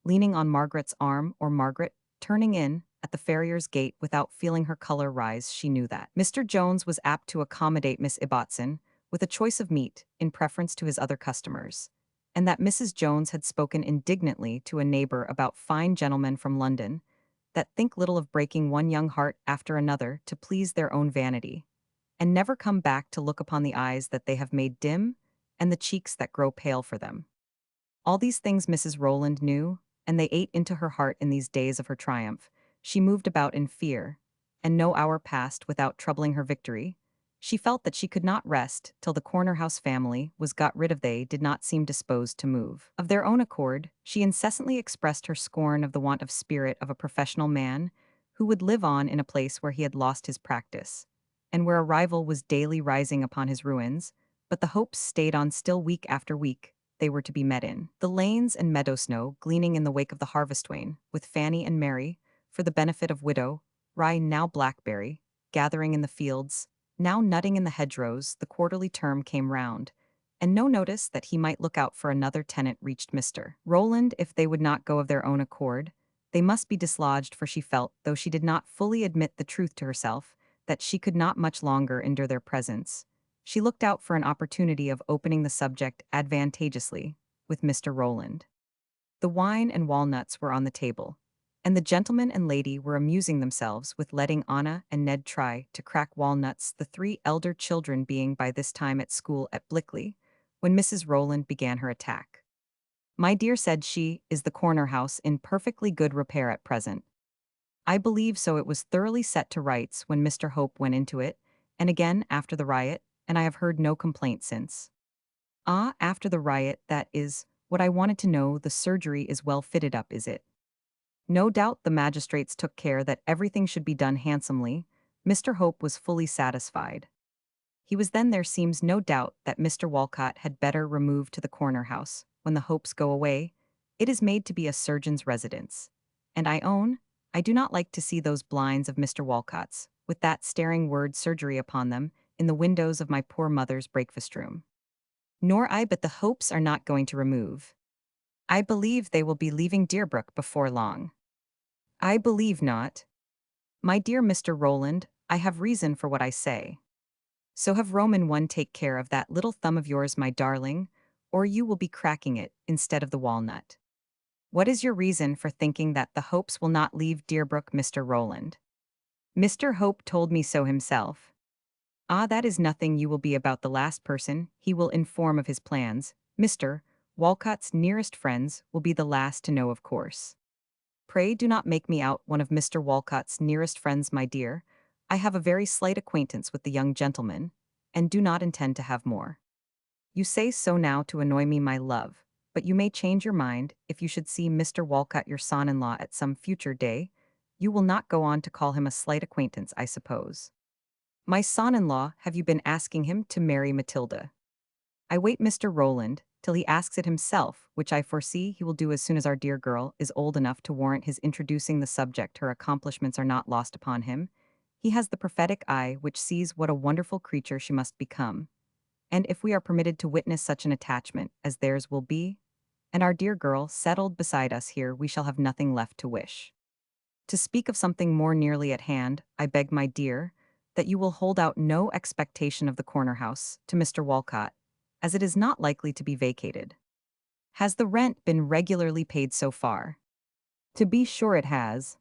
leaning on Margaret's arm, or Margaret turning in at the farrier's gate without feeling her color rise. She knew that Mr. Jones was apt to accommodate Miss Ibbotson with a choice of meat in preference to his other customers, and that Mrs. Jones had spoken indignantly to a neighbor about fine gentlemen from London that think little of breaking one young heart after another to please their own vanity, and never come back to look upon the eyes that they have made dim and the cheeks that grow pale for them. All these things Mrs. Rowland knew, and they ate into her heart in these days of her triumph. She moved about in fear, and no hour passed without troubling her victory. She felt that she could not rest till the corner house family was got rid of. They did not seem disposed to move. Of their own accord, she incessantly expressed her scorn of the want of spirit of a professional man who would live on in a place where he had lost his practice, and where a rival was daily rising upon his ruins, but the Hopes stayed on still week after week. They were to be met in the lanes and meadow snow, gleaning in the wake of the harvest wain, with Fanny and Mary, for the benefit of widow, rye now blackberry, gathering in the fields, now nutting in the hedgerows. The quarterly term came round, and no notice that he might look out for another tenant reached Mr. Rowland. If they would not go of their own accord, they must be dislodged, for she felt, though she did not fully admit the truth to herself, that she could not much longer endure their presence. She looked out for an opportunity of opening the subject advantageously with Mr. Rowland. The wine and walnuts were on the table, and the gentleman and lady were amusing themselves with letting Anna and Ned try to crack walnuts, the three elder children being by this time at school at Blickley, when Mrs. Rowland began her attack. "My dear," said she, "is the corner house in perfectly good repair at present?" "I believe so. It was thoroughly set to rights when Mr. Hope went into it, and again after the riot, and I have heard no complaint since." "Ah, after the riot, that is what I wanted to know. The surgery is well fitted up, is it?" "No doubt the magistrates took care that everything should be done handsomely." Mr. Hope was fully satisfied. He was then. There seems no doubt that Mr. Walcott had better remove to the corner house. When the Hopes go away, it is made to be a surgeon's residence. And I own, I do not like to see those blinds of Mr. Walcott's, with that staring word surgery upon them, in the windows of my poor mother's breakfast room. Nor I, but the Hopes are not going to remove. I believe they will be leaving Deerbrook before long. I believe not. My dear Mr. Rowland, I have reason for what I say. So have Roman one. Take care of that little thumb of yours, my darling, or you will be cracking it instead of the walnut. What is your reason for thinking that the Hopes will not leave Deerbrook, Mr. Rowland?" "Mr. Hope told me so himself." "Ah, that is nothing. You will be about the last person he will inform of his plans. Mr. Walcott's nearest friends will be the last to know, of course." "Pray do not make me out one of Mr. Walcott's nearest friends, my dear. I have a very slight acquaintance with the young gentleman, and do not intend to have more." "You say so now to annoy me, my love, but you may change your mind if you should see Mr. Walcott, your son-in-law, at some future day. You will not go on to call him a slight acquaintance, I suppose." "My son-in-law, have you been asking him to marry Matilda?" "I wait Mr. Rowland till he asks it himself, which I foresee he will do as soon as our dear girl is old enough to warrant his introducing the subject. Her accomplishments are not lost upon him. He has the prophetic eye which sees what a wonderful creature she must become. And if we are permitted to witness such an attachment as theirs will be, and our dear girl settled beside us here, we shall have nothing left to wish. To speak of something more nearly at hand, I beg, my dear, that you will hold out no expectation of the corner house to Mr. Walcott, as it is not likely to be vacated." "Has the rent been regularly paid so far?" "To be sure it has."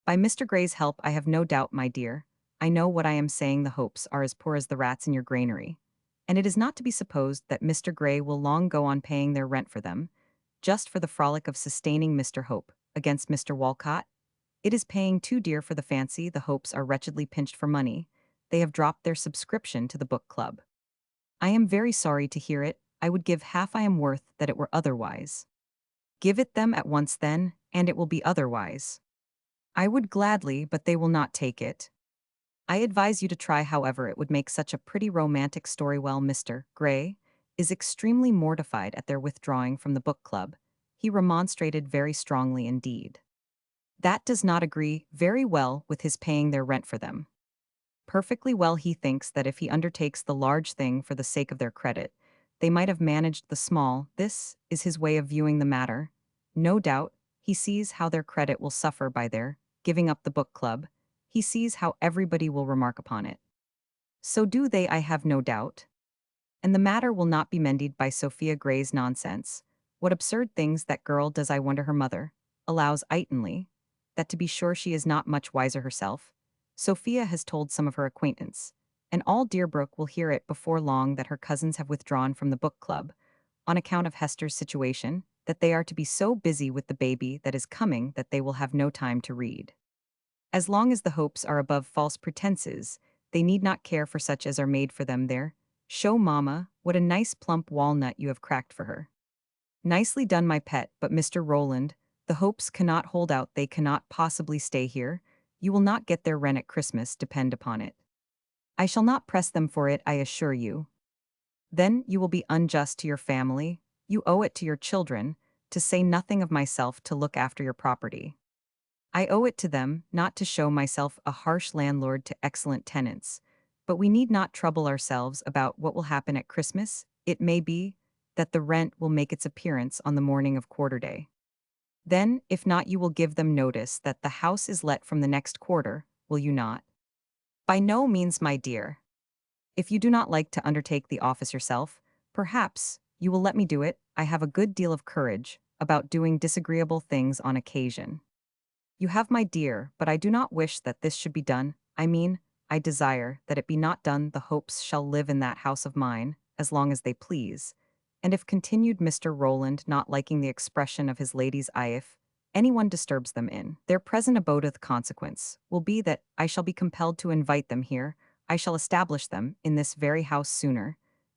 "By Mr. Gray's help, I have no doubt, my dear. I know what I am saying. The Hopes are as poor as the rats in your granary. and it is not to be supposed that Mr. Gray will long go on paying their rent for them, just for the frolic of sustaining Mr. Hope against Mr. Walcott. It is paying too dear for the fancy. The Hopes are wretchedly pinched for money. They have dropped their subscription to the book club. I am very sorry to hear it. I would give half I am worth that it were otherwise. Give it them at once then, and it will be otherwise. I would gladly, but they will not take it. I advise you to try, however, it would make such a pretty romantic story. Well, Mr. Gray is extremely mortified at their withdrawing from the book club. He remonstrated very strongly indeed. That does not agree very well with his paying their rent for them. Perfectly well, he thinks that if he undertakes the large thing for the sake of their credit, they might have managed the small. This is his way of viewing the matter. No doubt, he sees how their credit will suffer by their giving up the book club. He sees how everybody will remark upon it. So do they, I have no doubt. And the matter will not be mended by Sophia Gray's nonsense. What absurd things that girl does, I wonder. Her mother allows idly that to be sure she is not much wiser herself. Sophia has told some of her acquaintance, and all Deerbrook will hear it before long, that her cousins have withdrawn from the book club, on account of Hester's situation, that they are to be so busy with the baby that is coming that they will have no time to read. As long as the Hopes are above false pretenses, they need not care for such as are made for them there. Show mamma what a nice plump walnut you have cracked for her. Nicely done, my pet, but Mr. Rowland, the Hopes cannot hold out, they cannot possibly stay here. You will not get their rent at Christmas, depend upon it. I shall not press them for it, I assure you. Then you will be unjust to your family. You owe it to your children, to say nothing of myself, to look after your property. I owe it to them not to show myself a harsh landlord to excellent tenants, but we need not trouble ourselves about what will happen at Christmas. It may be that the rent will make its appearance on the morning of quarter day. Then, if not, you will give them notice that the house is let from the next quarter, will you not? By no means, my dear. If you do not like to undertake the office yourself, perhaps you will let me do it. I have a good deal of courage about doing disagreeable things on occasion. You have, my dear, but I do not wish that this should be done. I mean, I desire that it be not done. The Hopes shall live in that house of mine as long as they please. And if, continued Mr. Rowland, not liking the expression of his lady's eye, if anyone disturbs them in their present abode, the consequence will be that I shall be compelled to invite them here. I shall establish them in this very house sooner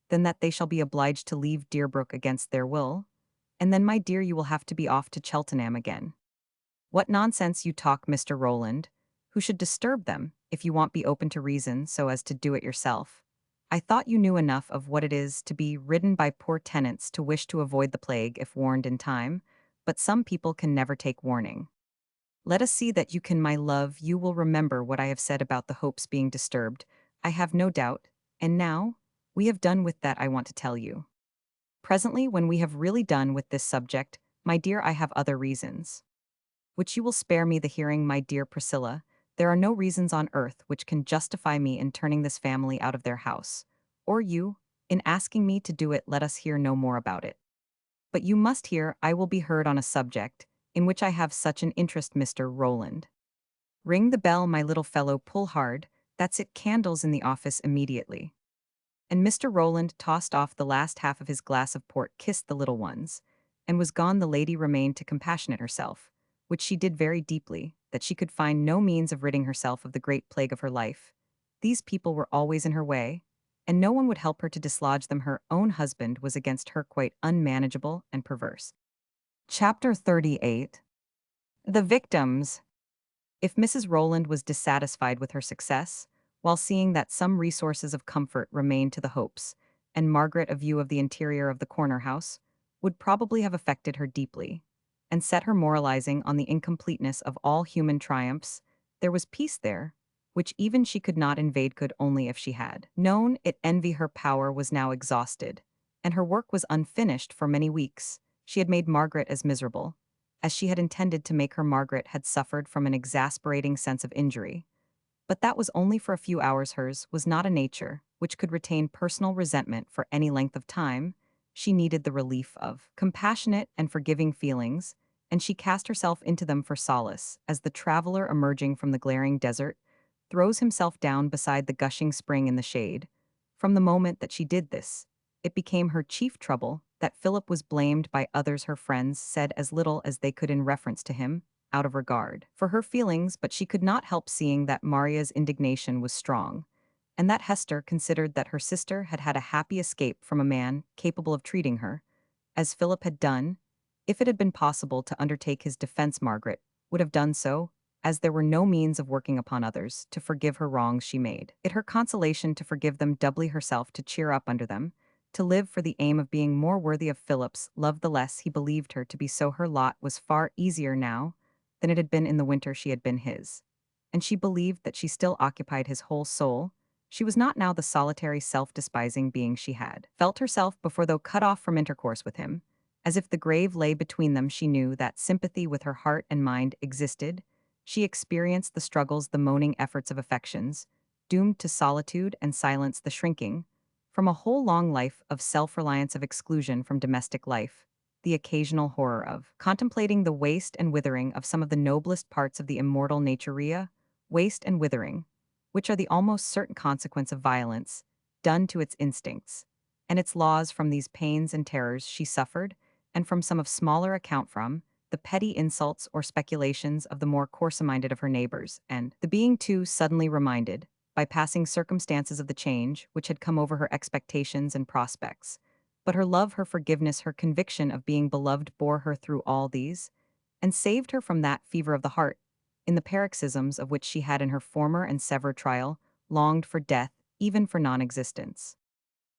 than that they shall be obliged to leave Deerbrook against their will. And then, my dear, you will have to be off to Cheltenham again. What nonsense you talk, Mr. Rowland. Who should disturb them, if you won't be open to reason so as to do it yourself? I thought you knew enough of what it is to be ridden by poor tenants to wish to avoid the plague if warned in time, but some people can never take warning. Let us see that you can, my love. You will remember what I have said about the Hopes being disturbed, I have no doubt, and now we have done with that, I want to tell you. Presently, when we have really done with this subject, my dear, I have other reasons which you will spare me the hearing, my dear Priscilla. There are no reasons on earth which can justify me in turning this family out of their house, or you, in asking me to do it. Let us hear no more about it. But you must hear, I will be heard on a subject in which I have such an interest, Mr. Rowland. Ring the bell, my little fellow, pull hard, that's it, candles in the office immediately. And Mr. Rowland tossed off the last half of his glass of port, kissed the little ones, and was gone. The lady remained to compassionate herself, which she did very deeply, that she could find no means of ridding herself of the great plague of her life. These people were always in her way, and no one would help her to dislodge them. Her own husband was against her quite unmanageable and perverse. Chapter 38. The Victims. If Mrs. Rowland was dissatisfied with her success, while seeing that some resources of comfort remained to the Hopes, and Margaret, a view of the interior of the corner house, would probably have affected her deeply, and set her moralizing on the incompleteness of all human triumphs, there was peace there, which even she could not invade, could only if she had known it. Envy, her power was now exhausted, and her work was unfinished for many weeks. She had made Margaret as miserable as she had intended to make her. Margaret had suffered from an exasperating sense of injury, but that was only for a few hours. Hers was not a nature which could retain personal resentment for any length of time. She needed the relief of compassionate and forgiving feelings, and she cast herself into them for solace, as the traveler emerging from the glaring desert throws himself down beside the gushing spring in the shade, From the moment that she did this, it became her chief trouble that Philip was blamed by others. Her friends said as little as they could in reference to him, out of regard for her feelings, but she could not help seeing that Maria's indignation was strong, and that Hester considered that her sister had had a happy escape from a man capable of treating her, as Philip had done. If it had been possible to undertake his defense, Margaret would have done so, as there were no means of working upon others to forgive her wrongs she made. It her consolation to forgive them doubly, herself to cheer up under them, to live for the aim of being more worthy of Philip's love the less he believed her to be so. Her lot was far easier now than it had been in the winter she had been his, and she believed that she still occupied his whole soul. She was not now the solitary self-despising being she had felt herself before, though cut off from intercourse with him. As if the grave lay between them, she knew that sympathy with her heart and mind existed. She experienced the struggles, the moaning efforts of affections, doomed to solitude and silence, the shrinking from a whole long life of self-reliance, of exclusion from domestic life, the occasional horror of contemplating the waste and withering of some of the noblest parts of the immortal nature, waste and withering, which are the almost certain consequence of violence done to its instincts and its laws. From these pains and terrors she suffered, and from some of smaller account from the petty insults or speculations of the more coarse-minded of her neighbors, and the being too suddenly reminded, by passing circumstances, of the change which had come over her expectations and prospects. But her love, her forgiveness, her conviction of being beloved bore her through all these, and saved her from that fever of the heart, in the paroxysms of which she had in her former and severed trial longed for death, even for non-existence.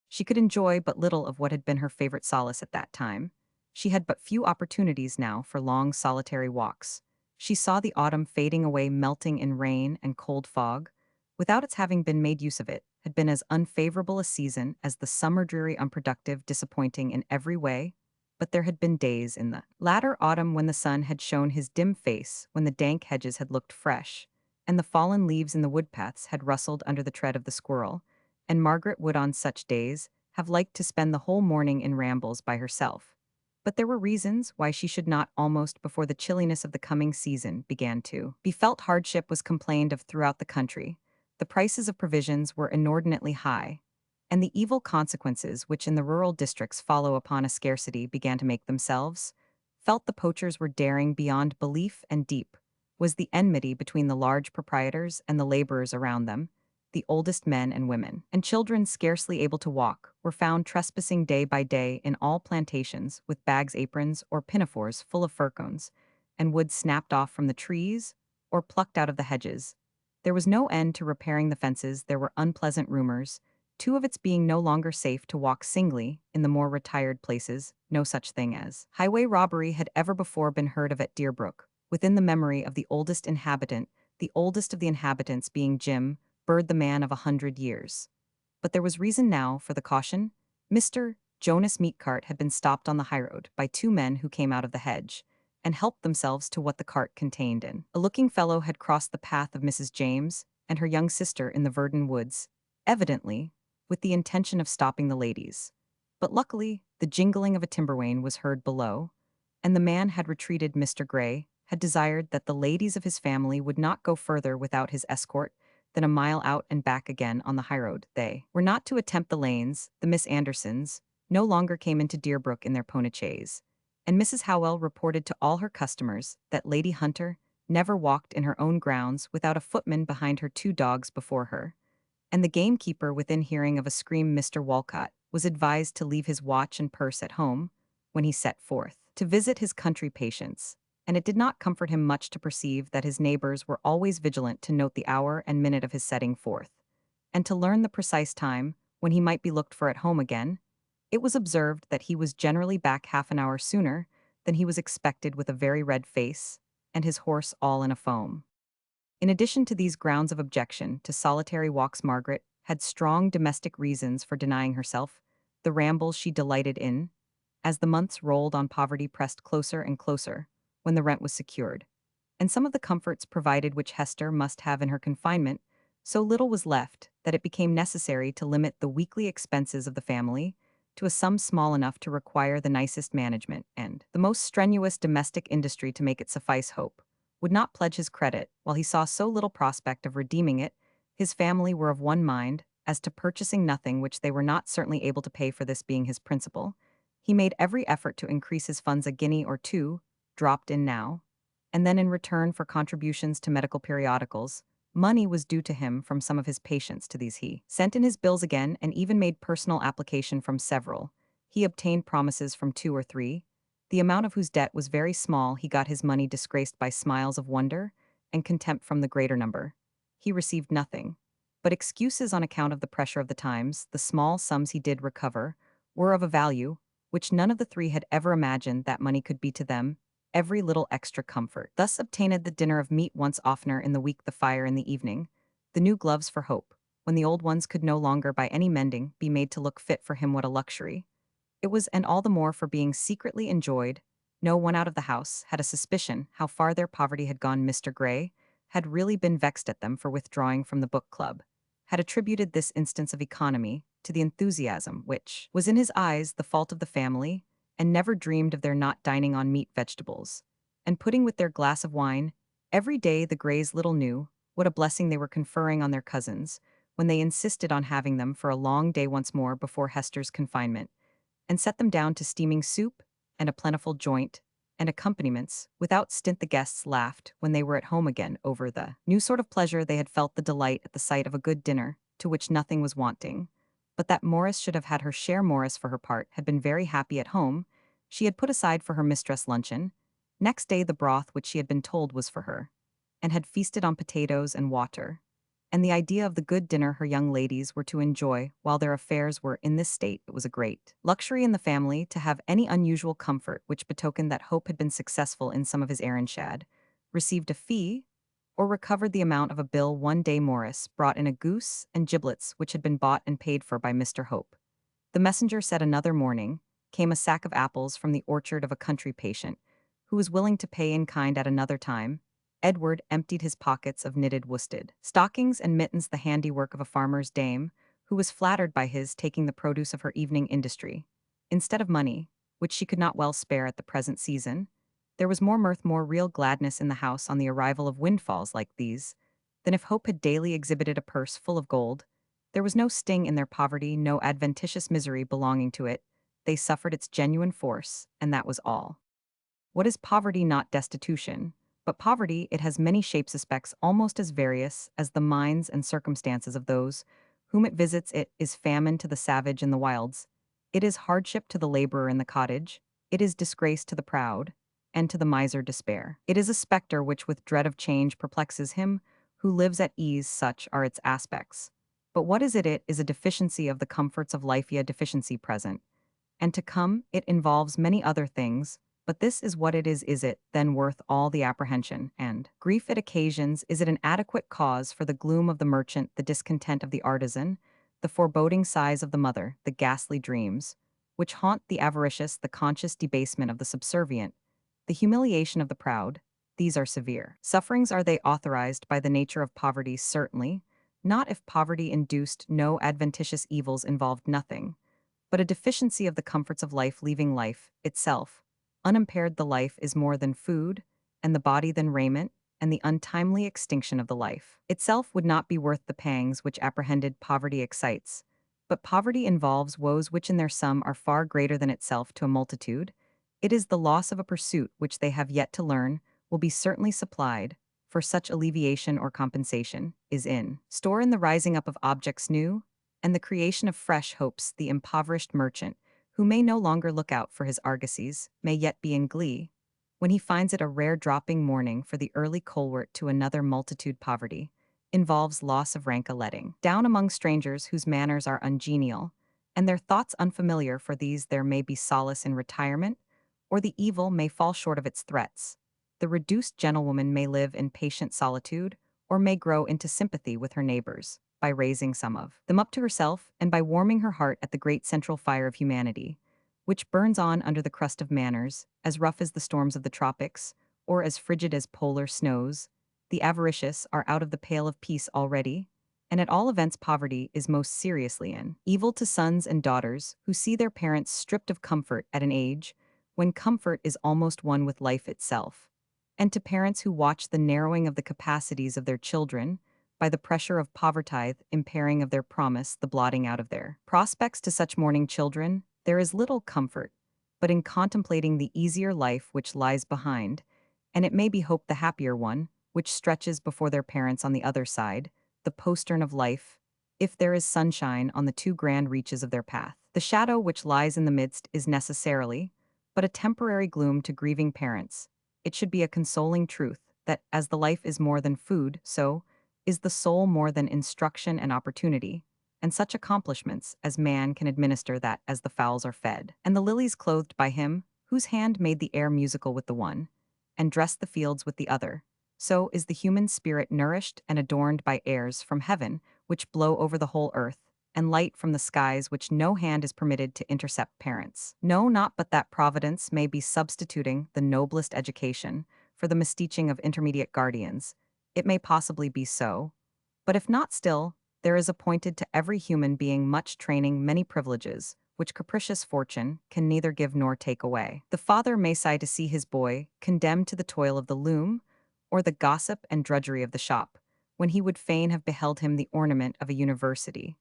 She could enjoy but little of what had been her favorite solace at that time. She had but few opportunities now for long solitary walks. She saw the autumn fading away, melting in rain and cold fog, without its having been made use of. It had been as unfavorable a season as the summer, dreary, unproductive, disappointing in every way. But there had been days in the latter autumn when the sun had shown his dim face, when the dank hedges had looked fresh, and the fallen leaves in the woodpaths had rustled under the tread of the squirrel, and Margaret would on such days have liked to spend the whole morning in rambles by herself. But there were reasons why she should not. Almost before the chilliness of the coming season began to be felt, hardship was complained of throughout the country. The prices of provisions were inordinately high, and the evil consequences which in the rural districts follow upon a scarcity began to make themselves felt. The poachers were daring beyond belief, and deep was the enmity between the large proprietors and the laborers around them. The oldest men and women, and children scarcely able to walk, were found trespassing day by day in all plantations with bags, aprons, or pinafores full of fir cones, and wood snapped off from the trees or plucked out of the hedges. There was no end to repairing the fences. There were unpleasant rumors, two of its being no longer safe to walk singly in the more retired places. No such thing as highway robbery had ever before been heard of at Deerbrook, within the memory of the oldest inhabitant, the oldest of the inhabitants being Jim Bird, the man of 100 years. But there was reason now for the caution. Mr. Jonas' meat cart had been stopped on the highroad by two men who came out of the hedge and helped themselves to what the cart contained in. A looking fellow had crossed the path of Mrs. James and her young sister in the Verdon woods, evidently with the intention of stopping the ladies. But luckily, the jingling of a timberwain was heard below, and the man had retreated. Mr. Gray had desired that the ladies of his family would not go further without his escort than a mile out and back again on the highroad. They were not to attempt the lanes. The Miss Andersons no longer came into Deerbrook in their pony-chaise, and Mrs. Howell reported to all her customers that Lady Hunter never walked in her own grounds without a footman behind her, two dogs before her, and the gamekeeper within hearing of a scream. Mr. Walcott was advised to leave his watch and purse at home when he set forth to visit his country patients, and it did not comfort him much to perceive that his neighbors were always vigilant to note the hour and minute of his setting forth, and to learn the precise time when he might be looked for at home again. It was observed that he was generally back half an hour sooner than he was expected, with a very red face, and his horse all in a foam. In addition to these grounds of objection to solitary walks, Margaret had strong domestic reasons for denying herself the rambles she delighted in. As the months rolled on, poverty pressed closer and closer when the rent was secured, and some of the comforts provided which Hester must have in her confinement. So little was left that it became necessary to limit the weekly expenses of the family to a sum small enough to require the nicest management and the most strenuous domestic industry to make it suffice. Hope would not pledge his credit, while he saw so little prospect of redeeming it. His family were of one mind as to purchasing nothing which they were not certainly able to pay, for this being his principle. He made every effort to increase his funds a guinea or two, dropped in now, and then in return for contributions to medical periodicals, money was due to him from some of his patients. To these he sent in his bills again and even made personal application from several. He obtained promises from two or three. The amount of whose debt was very small, he got his money disgraced by smiles of wonder and contempt from the greater number. He received nothing. But excuses on account of the pressure of the times. The small sums he did recover were of a value which none of the three had ever imagined that money could be to them, every little extra comfort. Thus obtained the dinner of meat once oftener in the week, the fire in the evening, the new gloves for hope, when the old ones could no longer by any mending be made to look fit for him. What a luxury! It was, and all the more for being secretly enjoyed. No one out of the house had a suspicion how far their poverty had gone. Mr. Gray had really been vexed at them for withdrawing from the book club, had attributed this instance of economy to the enthusiasm which was in his eyes the fault of the family, and never dreamed of their not dining on meat, vegetables, and pudding with their glass of wine. Every day the Grays little knew what a blessing they were conferring on their cousins when they insisted on having them for a long day once more before Hester's confinement, and set them down to steaming soup and a plentiful joint and accompaniments. Without stint the guests laughed when they were at home again over the new sort of pleasure they had felt, the delight at the sight of a good dinner, to which nothing was wanting. But that Morris should have had her share. Morris, for her part, had been very happy at home. She had put aside for her mistress luncheon. Next day the broth which she had been told was for her, and had feasted on potatoes and water, and the idea of the good dinner her young ladies were to enjoy while their affairs were in this state. It was a great luxury in the family to have any unusual comfort which betokened that Hope had been successful in some of his errands, had received a fee, or recovered the amount of a bill. One day Morris brought in a goose and giblets which had been bought and paid for by Mr. Hope. The messenger said another morning came a sack of apples from the orchard of a country patient, who was willing to pay in kind at another time. Edward emptied his pockets of knitted worsted stockings and mittens, the handiwork of a farmer's dame, who was flattered by his taking the produce of her evening industry, instead of money, which she could not well spare at the present season. There was more mirth, more real gladness in the house on the arrival of windfalls like these, than if Hope had daily exhibited a purse full of gold. There was no sting in their poverty, no adventitious misery belonging to it. They suffered its genuine force, and that was all. What is poverty? Not destitution. But poverty, it has many shapes, aspects almost as various as the minds and circumstances of those whom it visits. It is famine to the savage in the wilds. It is hardship to the laborer in the cottage. It is disgrace to the proud, and to the miser despair. It is a spectre which with dread of change perplexes him who lives at ease. Such are its aspects. But what is it? It is a deficiency of the comforts of life, a deficiency present and to come. It involves many other things, but this is what it is. Is it, then, worth all the apprehension and grief it occasions? Is it an adequate cause for the gloom of the merchant, the discontent of the artisan, the foreboding sighs of the mother, the ghastly dreams which haunt the avaricious, the conscious debasement of the subservient, the humiliation of the proud? These are severe sufferings. Are they authorized by the nature of poverty? Certainly not, if poverty induced no adventitious evils, involved nothing but a deficiency of the comforts of life, leaving life itself unimpaired. The life is more than food, and the body than raiment, and the untimely extinction of the life itself would not be worth the pangs which apprehended poverty excites. But poverty involves woes which in their sum are far greater than itself to a multitude. It is the loss of a pursuit which they have yet to learn will be certainly supplied, for such alleviation or compensation is in store in the rising up of objects new, and the creation of fresh hopes. The impoverished merchant, who may no longer look out for his argosies, may yet be in glee when he finds it a rare dropping morning for the early colewort. To another multitude poverty involves loss of rank, a letting down among strangers whose manners are ungenial, and their thoughts unfamiliar. For these there may be solace in retirement, or the evil may fall short of its threats. The reduced gentlewoman may live in patient solitude, or may grow into sympathy with her neighbors by raising some of them up to herself, and by warming her heart at the great central fire of humanity, which burns on under the crust of manners, as rough as the storms of the tropics, or as frigid as polar snows. The avaricious are out of the pale of peace already, and at all events poverty is most seriously in evil to sons and daughters who see their parents stripped of comfort at an age when comfort is almost one with life itself, and to parents who watch the narrowing of the capacities of their children by the pressure of poverty, impairing of their promise, the blotting out of their prospects to such mourning children, there is little comfort, but in contemplating the easier life which lies behind, and it may be hoped the happier one, which stretches before their parents on the other side, the postern of life, if there is sunshine on the two grand reaches of their path. The shadow which lies in the midst is necessarily, but a temporary gloom to grieving parents. It should be a consoling truth that as the life is more than food, so is the soul more than instruction and opportunity, and such accomplishments as man can administer that as the fowls are fed, and the lilies clothed by him, whose hand made the air musical with the one, and dressed the fields with the other. So is the human spirit nourished and adorned by airs from heaven, which blow over the whole earth, and light from the skies which no hand is permitted to intercept parents. No, not but that Providence may be substituting the noblest education for the misteaching of intermediate guardians. It may possibly be so, but if not still, there is appointed to every human being much training, many privileges, which capricious fortune can neither give nor take away. The father may sigh to see his boy condemned to the toil of the loom, or the gossip and drudgery of the shop, when he would fain have beheld him the ornament of a university.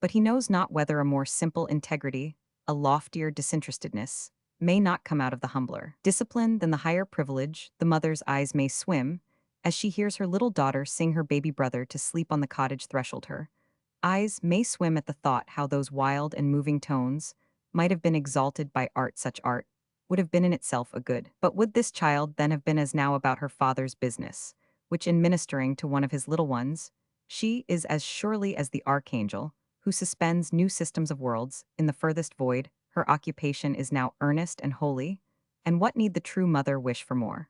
But he knows not whether a more simple integrity, a loftier disinterestedness, may not come out of the humbler discipline than the higher privilege. The mother's eyes may swim, as she hears her little daughter sing her baby brother to sleep on the cottage threshold. Her eyes may swim at the thought how those wild and moving tones might have been exalted by art. Such art would have been in itself a good. But would this child then have been as now about her father's business, which in ministering to one of his little ones, she is as surely as the archangel, who suspends new systems of worlds in the furthest void. Her occupation is now earnest and holy, and what need the true mother wish for more?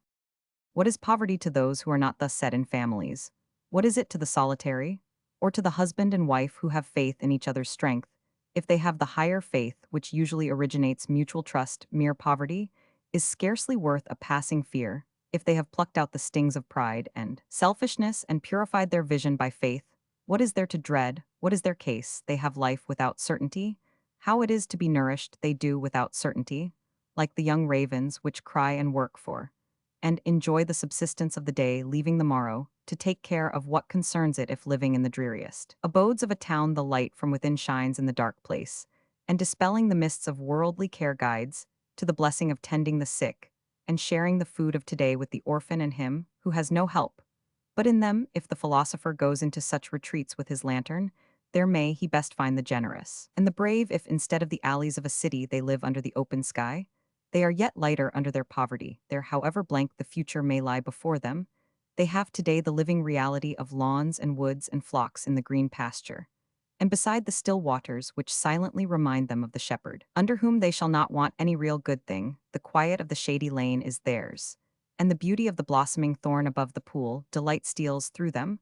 What is poverty to those who are not thus set in families? What is it to the solitary, or to the husband and wife who have faith in each other's strength? If they have the higher faith, which usually originates mutual trust, mere poverty is scarcely worth a passing fear. If they have plucked out the stings of pride and selfishness and purified their vision by faith, what is there to dread? What is their case? They have life without certainty. How it is to be nourished, they do without certainty, like the young ravens which cry and work for, and enjoy the subsistence of the day, leaving the morrow to take care of what concerns it if living in the dreariest abodes of a town the light from within shines in the dark place, and dispelling the mists of worldly care guides to the blessing of tending the sick, and sharing the food of today with the orphan and him who has no help. But in them, if the philosopher goes into such retreats with his lantern, there may he best find the generous and the brave. If instead of the alleys of a city they live under the open sky, they are yet lighter under their poverty. There, however blank the future may lie before them, they have today the living reality of lawns and woods and flocks in the green pasture, and beside the still waters which silently remind them of the shepherd, under whom they shall not want any real good thing. The quiet of the shady lane is theirs, and the beauty of the blossoming thorn above the pool. Delight steals through them,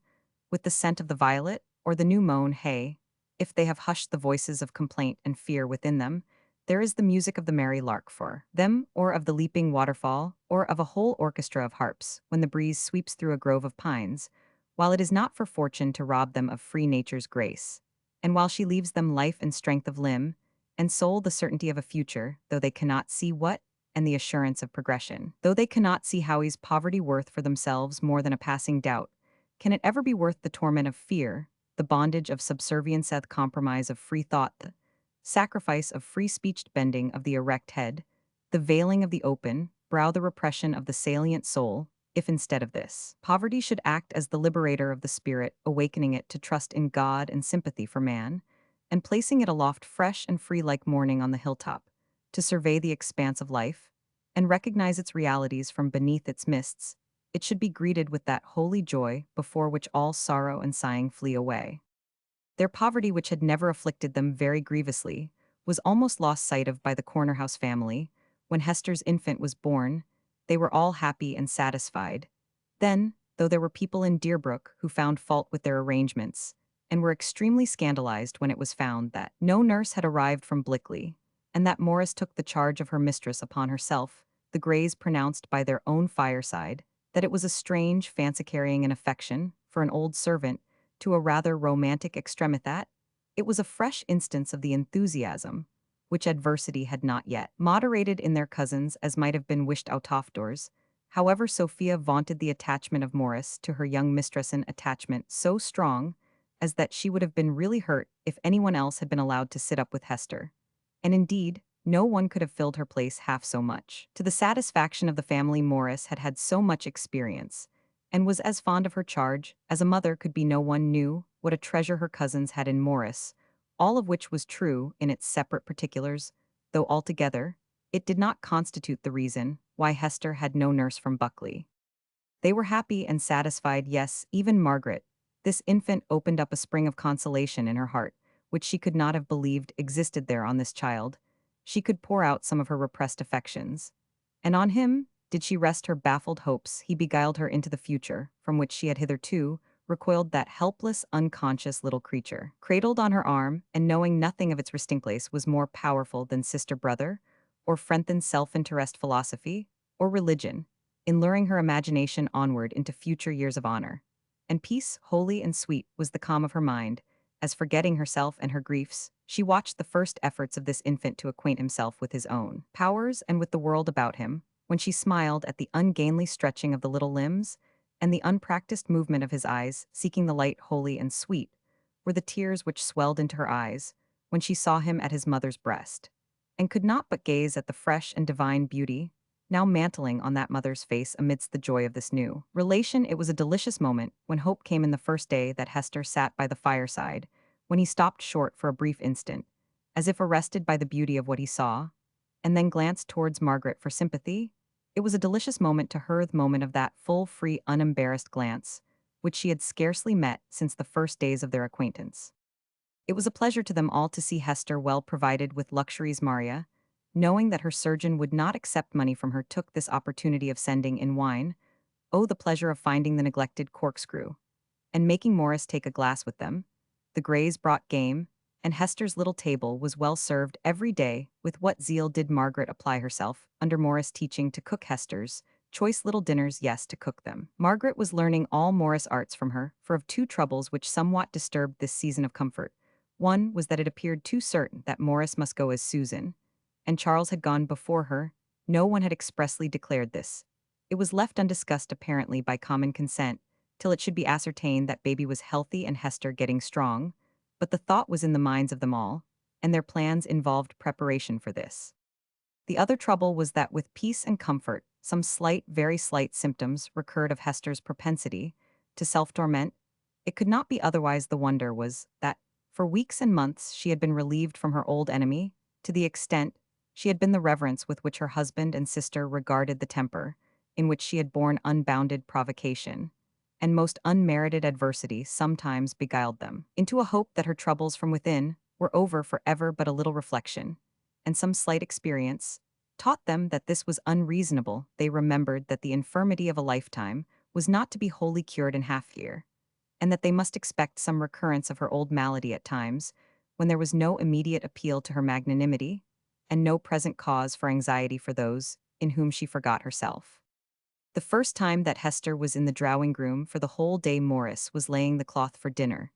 with the scent of the violet or the new mown hay. If they have hushed the voices of complaint and fear within them, there is the music of the merry lark for them, or of the leaping waterfall, or of a whole orchestra of harps, when the breeze sweeps through a grove of pines, while it is not for fortune to rob them of free nature's grace, and while she leaves them life and strength of limb, and soul the certainty of a future, though they cannot see what, and the assurance of progression. Though they cannot see how is poverty worth for themselves more than a passing doubt, can it ever be worth the torment of fear, the bondage of subservience, the compromise of free thought, the sacrifice of free speech, bending of the erect head, the veiling of the open brow, the repression of the salient soul? If instead of this, poverty should act as the liberator of the spirit, awakening it to trust in God and sympathy for man, and placing it aloft fresh and free like morning on the hilltop, to survey the expanse of life, and recognize its realities from beneath its mists, it should be greeted with that holy joy before which all sorrow and sighing flee away. Their poverty, which had never afflicted them very grievously, was almost lost sight of by the corner house family. When Hester's infant was born, they were all happy and satisfied. Then, though there were people in Deerbrook who found fault with their arrangements, and were extremely scandalized when it was found that no nurse had arrived from Blickley, and that Morris took the charge of her mistress upon herself, the Greys pronounced by their own fireside that it was a strange fancy carrying an affection for an old servant to a rather romantic extremithat. It was a fresh instance of the enthusiasm which adversity had not yet moderated in their cousins as might have been wished out of doors. However, Sophia vaunted the attachment of Morris to her young mistress, an attachment so strong as that she would have been really hurt if anyone else had been allowed to sit up with Hester. And indeed, no one could have filled her place half so much. To the satisfaction of the family, Morris had had so much experience, and was as fond of her charge as a mother could be. No one knew what a treasure her cousins had in Morris, all of which was true in its separate particulars, though altogether, it did not constitute the reason why Hester had no nurse from Buckley. They were happy and satisfied, yes, even Margaret. This infant opened up a spring of consolation in her heart, which she could not have believed existed there on this child. She could pour out some of her repressed affections. And on him did she rest her baffled hopes. He beguiled her into the future, from which she had hitherto recoiled, that helpless, unconscious little creature. Cradled on her arm, and knowing nothing of its resting place was more powerful than sister-brother, or Frenton's self-interest philosophy, or religion, in luring her imagination onward into future years of honor. And peace, holy and sweet, was the calm of her mind, as forgetting herself and her griefs, she watched the first efforts of this infant to acquaint himself with his own powers and with the world about him, when she smiled at the ungainly stretching of the little limbs, and the unpracticed movement of his eyes, seeking the light holy and sweet, were the tears which swelled into her eyes, when she saw him at his mother's breast, and could not but gaze at the fresh and divine beauty now mantling on that mother's face amidst the joy of this new relation. It was a delicious moment when hope came in the first day that Hester sat by the fireside, when he stopped short for a brief instant, as if arrested by the beauty of what he saw, and then glanced towards Margaret for sympathy. It was a delicious moment to her, the moment of that full, free, unembarrassed glance, which she had scarcely met since the first days of their acquaintance. It was a pleasure to them all to see Hester well provided with luxuries. Maria, knowing that her surgeon would not accept money from her, took this opportunity of sending in wine. Oh, the pleasure of finding the neglected corkscrew, and making Morris take a glass with them. The Greys brought game, and Hester's little table was well served every day. With what zeal did Margaret apply herself, under Morris' teaching, to cook Hester's choice little dinners, yes, to cook them. Margaret was learning all Morris' arts from her, for of two troubles which somewhat disturbed this season of comfort. One was that it appeared too certain that Morris must go as Susan, and Charles had gone before her. No one had expressly declared this. It was left undiscussed apparently by common consent, till it should be ascertained that baby was healthy and Hester getting strong, but the thought was in the minds of them all, and their plans involved preparation for this. The other trouble was that with peace and comfort, some slight, very slight symptoms recurred of Hester's propensity to self-torment. It could not be otherwise. The wonder was that, for weeks and months, she had been relieved from her old enemy, to the extent she had been the reverence with which her husband and sister regarded the temper, in which she had borne unbounded provocation, and most unmerited adversity sometimes beguiled them into a hope that her troubles from within were over for ever. But a little reflection, and some slight experience, taught them that this was unreasonable. They remembered that the infirmity of a lifetime was not to be wholly cured in half year, and that they must expect some recurrence of her old malady at times, when there was no immediate appeal to her magnanimity, and no present cause for anxiety for those in whom she forgot herself. The first time that Hester was in the drawing-room for the whole day, Morris was laying the cloth for dinner,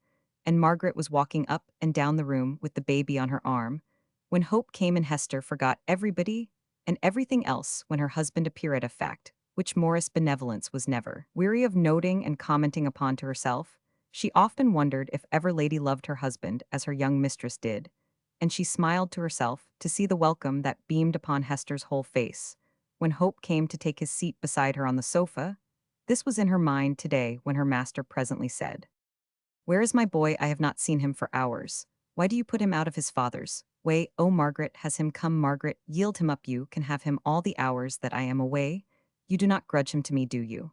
and Margaret was walking up and down the room with the baby on her arm, when Hope came, and Hester forgot everybody and everything else when her husband appeared, a fact which Morris' benevolence was never weary of noting and commenting upon to herself. She often wondered if ever lady loved her husband as her young mistress did, and she smiled to herself to see the welcome that beamed upon Hester's whole face when Hope came to take his seat beside her on the sofa. This was in her mind today when her master presently said, "Where is my boy? I have not seen him for hours. Why do you put him out of his father's way? Oh, Margaret, has him come? Margaret, yield him up. You can have him all the hours that I am away. You do not grudge him to me, do you?"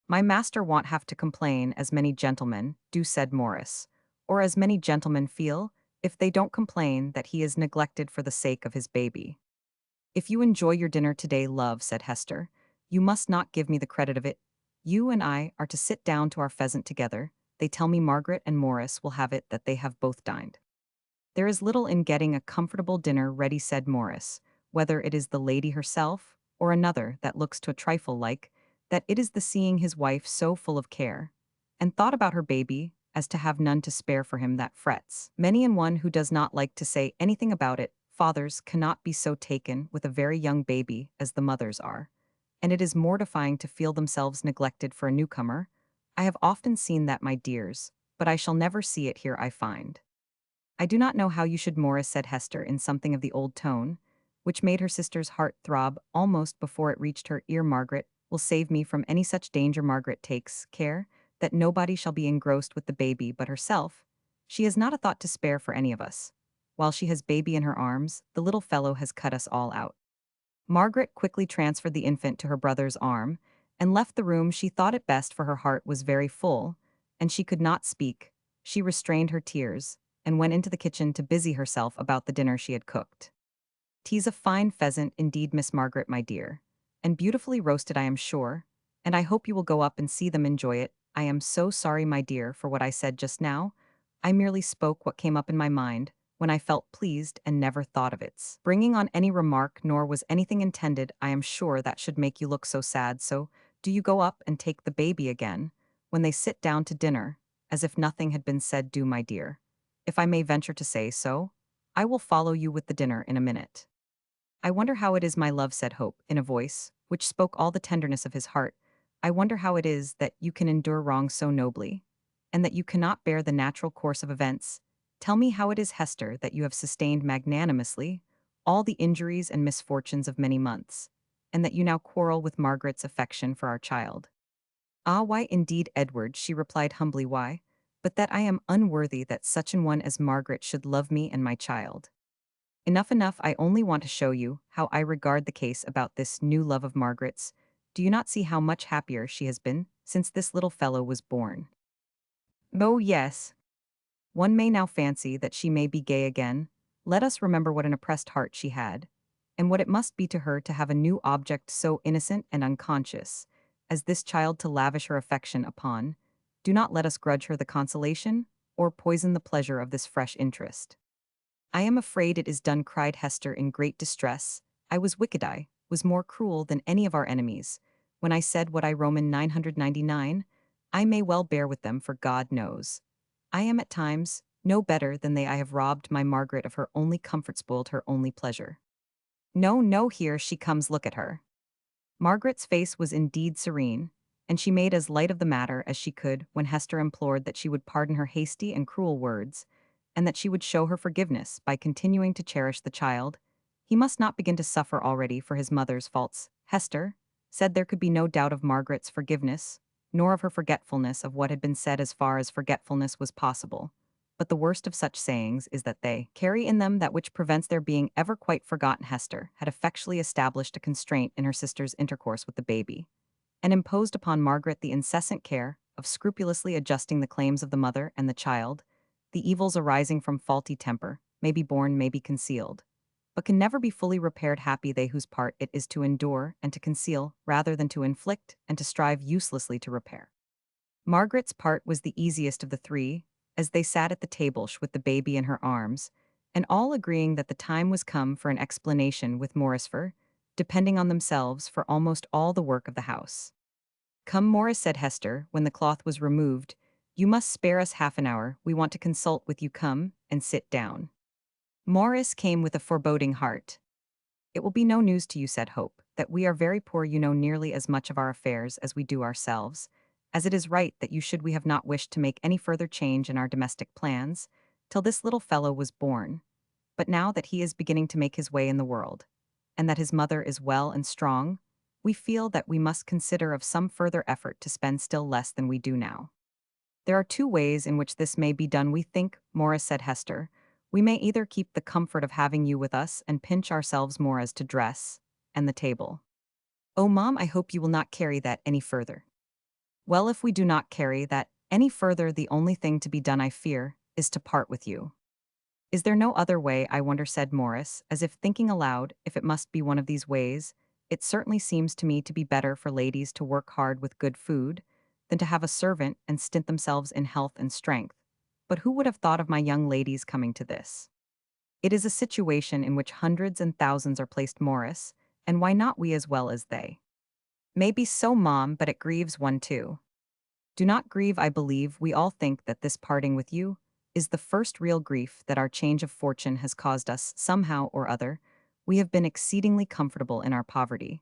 "My master won't have to complain, as many gentlemen do," said Morris, "or as many gentlemen feel, if they don't complain that he is neglected for the sake of his baby." "If you enjoy your dinner today, love," said Hester, "you must not give me the credit of it. You and I are to sit down to our pheasant together. They tell me Margaret and Morris will have it that they have both dined." "There is little in getting a comfortable dinner ready," said Morris, "whether it is the lady herself, or another that looks to a trifle like that. It is the seeing his wife so full of care and thought about her baby as to have none to spare for him that frets. Many an one who does not like to say anything about it. Fathers cannot be so taken with a very young baby as the mothers are, and it is mortifying to feel themselves neglected for a newcomer. I have often seen that, my dears, but I shall never see it here, I find. I do not know how you should, Morris, said Hester in something of the old tone, which made her sister's heart throb almost before it reached her ear. Margaret will save me from any such danger. Margaret takes care that nobody shall be engrossed with the baby but herself. She has not a thought to spare for any of us. While she has baby in her arms, the little fellow has cut us all out. Margaret quickly transferred the infant to her brother's arm and left the room. She thought it best, for her heart was very full, and she could not speak. She restrained her tears and went into the kitchen to busy herself about the dinner she had cooked. "'Tis a fine pheasant indeed, Miss Margaret, my dear, and beautifully roasted, I am sure, and I hope you will go up and see them enjoy it. I am so sorry, my dear, for what I said just now. I merely spoke what came up in my mind, when I felt pleased, and never thought of its bringing on any remark, nor was anything intended, I am sure, that should make you look so sad. So, do you go up and take the baby again, when they sit down to dinner, as if nothing had been said. Do, my dear, if I may venture to say so. I will follow you with the dinner in a minute." "I wonder how it is, my love," said Hope, in a voice which spoke all the tenderness of his heart. "I wonder how it is that you can endure wrong so nobly, and that you cannot bear the natural course of events. Tell me how it is, Hester, that you have sustained magnanimously all the injuries and misfortunes of many months, and that you now quarrel with Margaret's affection for our child." "Ah, why indeed, Edward," she replied humbly, "why? But that I am unworthy that such an one as Margaret should love me and my child. Enough, enough, I only want to show you how I regard the case about this new love of Margaret's. Do you not see how much happier she has been since this little fellow was born? Oh, yes. One may now fancy that she may be gay again. Let us remember what an oppressed heart she had, and what it must be to her to have a new object so innocent and unconscious as this child to lavish her affection upon. Do not let us grudge her the consolation, or poison the pleasure of this fresh interest." "I am afraid it is done," cried Hester in great distress. "I was wicked, I was more cruel than any of our enemies, when I said what I Roman 999. I may well bear with them, for God knows I am at times no better than they. I have robbed my Margaret of her only comfort, spoiled her only pleasure. No, no, here she comes, look at her." Margaret's face was indeed serene, and she made as light of the matter as she could when Hester implored that she would pardon her hasty and cruel words, and that she would show her forgiveness by continuing to cherish the child. He must not begin to suffer already for his mother's faults. Hester said there could be no doubt of Margaret's forgiveness, nor of her forgetfulness of what had been said, as far as forgetfulness was possible. But the worst of such sayings is that they carry in them that which prevents their being ever quite forgotten. Hester had effectually established a constraint in her sister's intercourse with the baby, and imposed upon Margaret the incessant care of scrupulously adjusting the claims of the mother and the child. The evils arising from faulty temper may be borne, may be concealed, but can never be fully repaired. Happy they whose part it is to endure and to conceal, rather than to inflict and to strive uselessly to repair. Margaret's part was the easiest of the three, as they sat at the table with the baby in her arms, and all agreeing that the time was come for an explanation with Morrisfer, depending on themselves for almost all the work of the house. "Come, Morris," said Hester, when the cloth was removed, "you must spare us half an hour. We want to consult with you. Come and sit down." Morris came with a foreboding heart. "It will be no news to you," said Hope, "that we are very poor. You know nearly as much of our affairs as we do ourselves, as it is right that you should. We have not wished to make any further change in our domestic plans till this little fellow was born. But now that he is beginning to make his way in the world, and that his mother is well and strong, we feel that we must consider of some further effort to spend still less than we do now. There are two ways in which this may be done, we think," Morris said. "Hester, we may either keep the comfort of having you with us and pinch ourselves more as to dress and the table." "Oh, Mom, I hope you will not carry that any further." "Well, if we do not carry that any further, the only thing to be done, I fear, is to part with you." "Is there no other way, I wonder?" said Morris, as if thinking aloud. "If it must be one of these ways, it certainly seems to me to be better for ladies to work hard with good food than to have a servant and stint themselves in health and strength. But who would have thought of my young ladies coming to this? It is a situation in which hundreds and thousands are placed, Morris, and why not we as well as they?" "Maybe so, Mom, but it grieves one too." "Do not grieve. I believe we all think that this parting with you is the first real grief that our change of fortune has caused us. Somehow or other, we have been exceedingly comfortable in our poverty.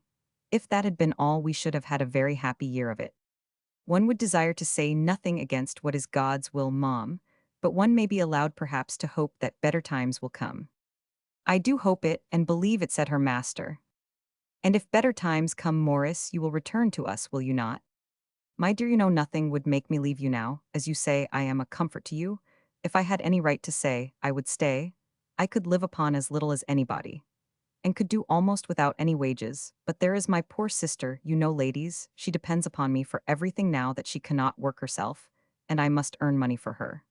If that had been all, we should have had a very happy year of it. One would desire to say nothing against what is God's will, Mom, but one may be allowed perhaps to hope that better times will come. I do hope it and believe it, said her master. And if better times come, Morris, you will return to us, will you not? My dear, you know nothing would make me leave you now. As you say, I am a comfort to you. If I had any right to say, I would stay. I could live upon as little as anybody, and could do almost without any wages. But there is my poor sister, you know, ladies, she depends upon me for everything now that she cannot work herself, and I must earn money for her.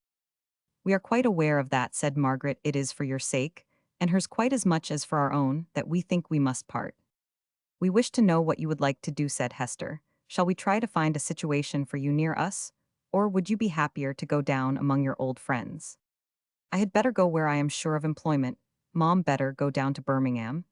We are quite aware of that, said Margaret. It is for your sake, and hers quite as much as for our own, that we think we must part. We wish to know what you would like to do, said Hester. Shall we try to find a situation for you near us, or would you be happier to go down among your old friends? I had better go where I am sure of employment. Mom, better go down to Birmingham.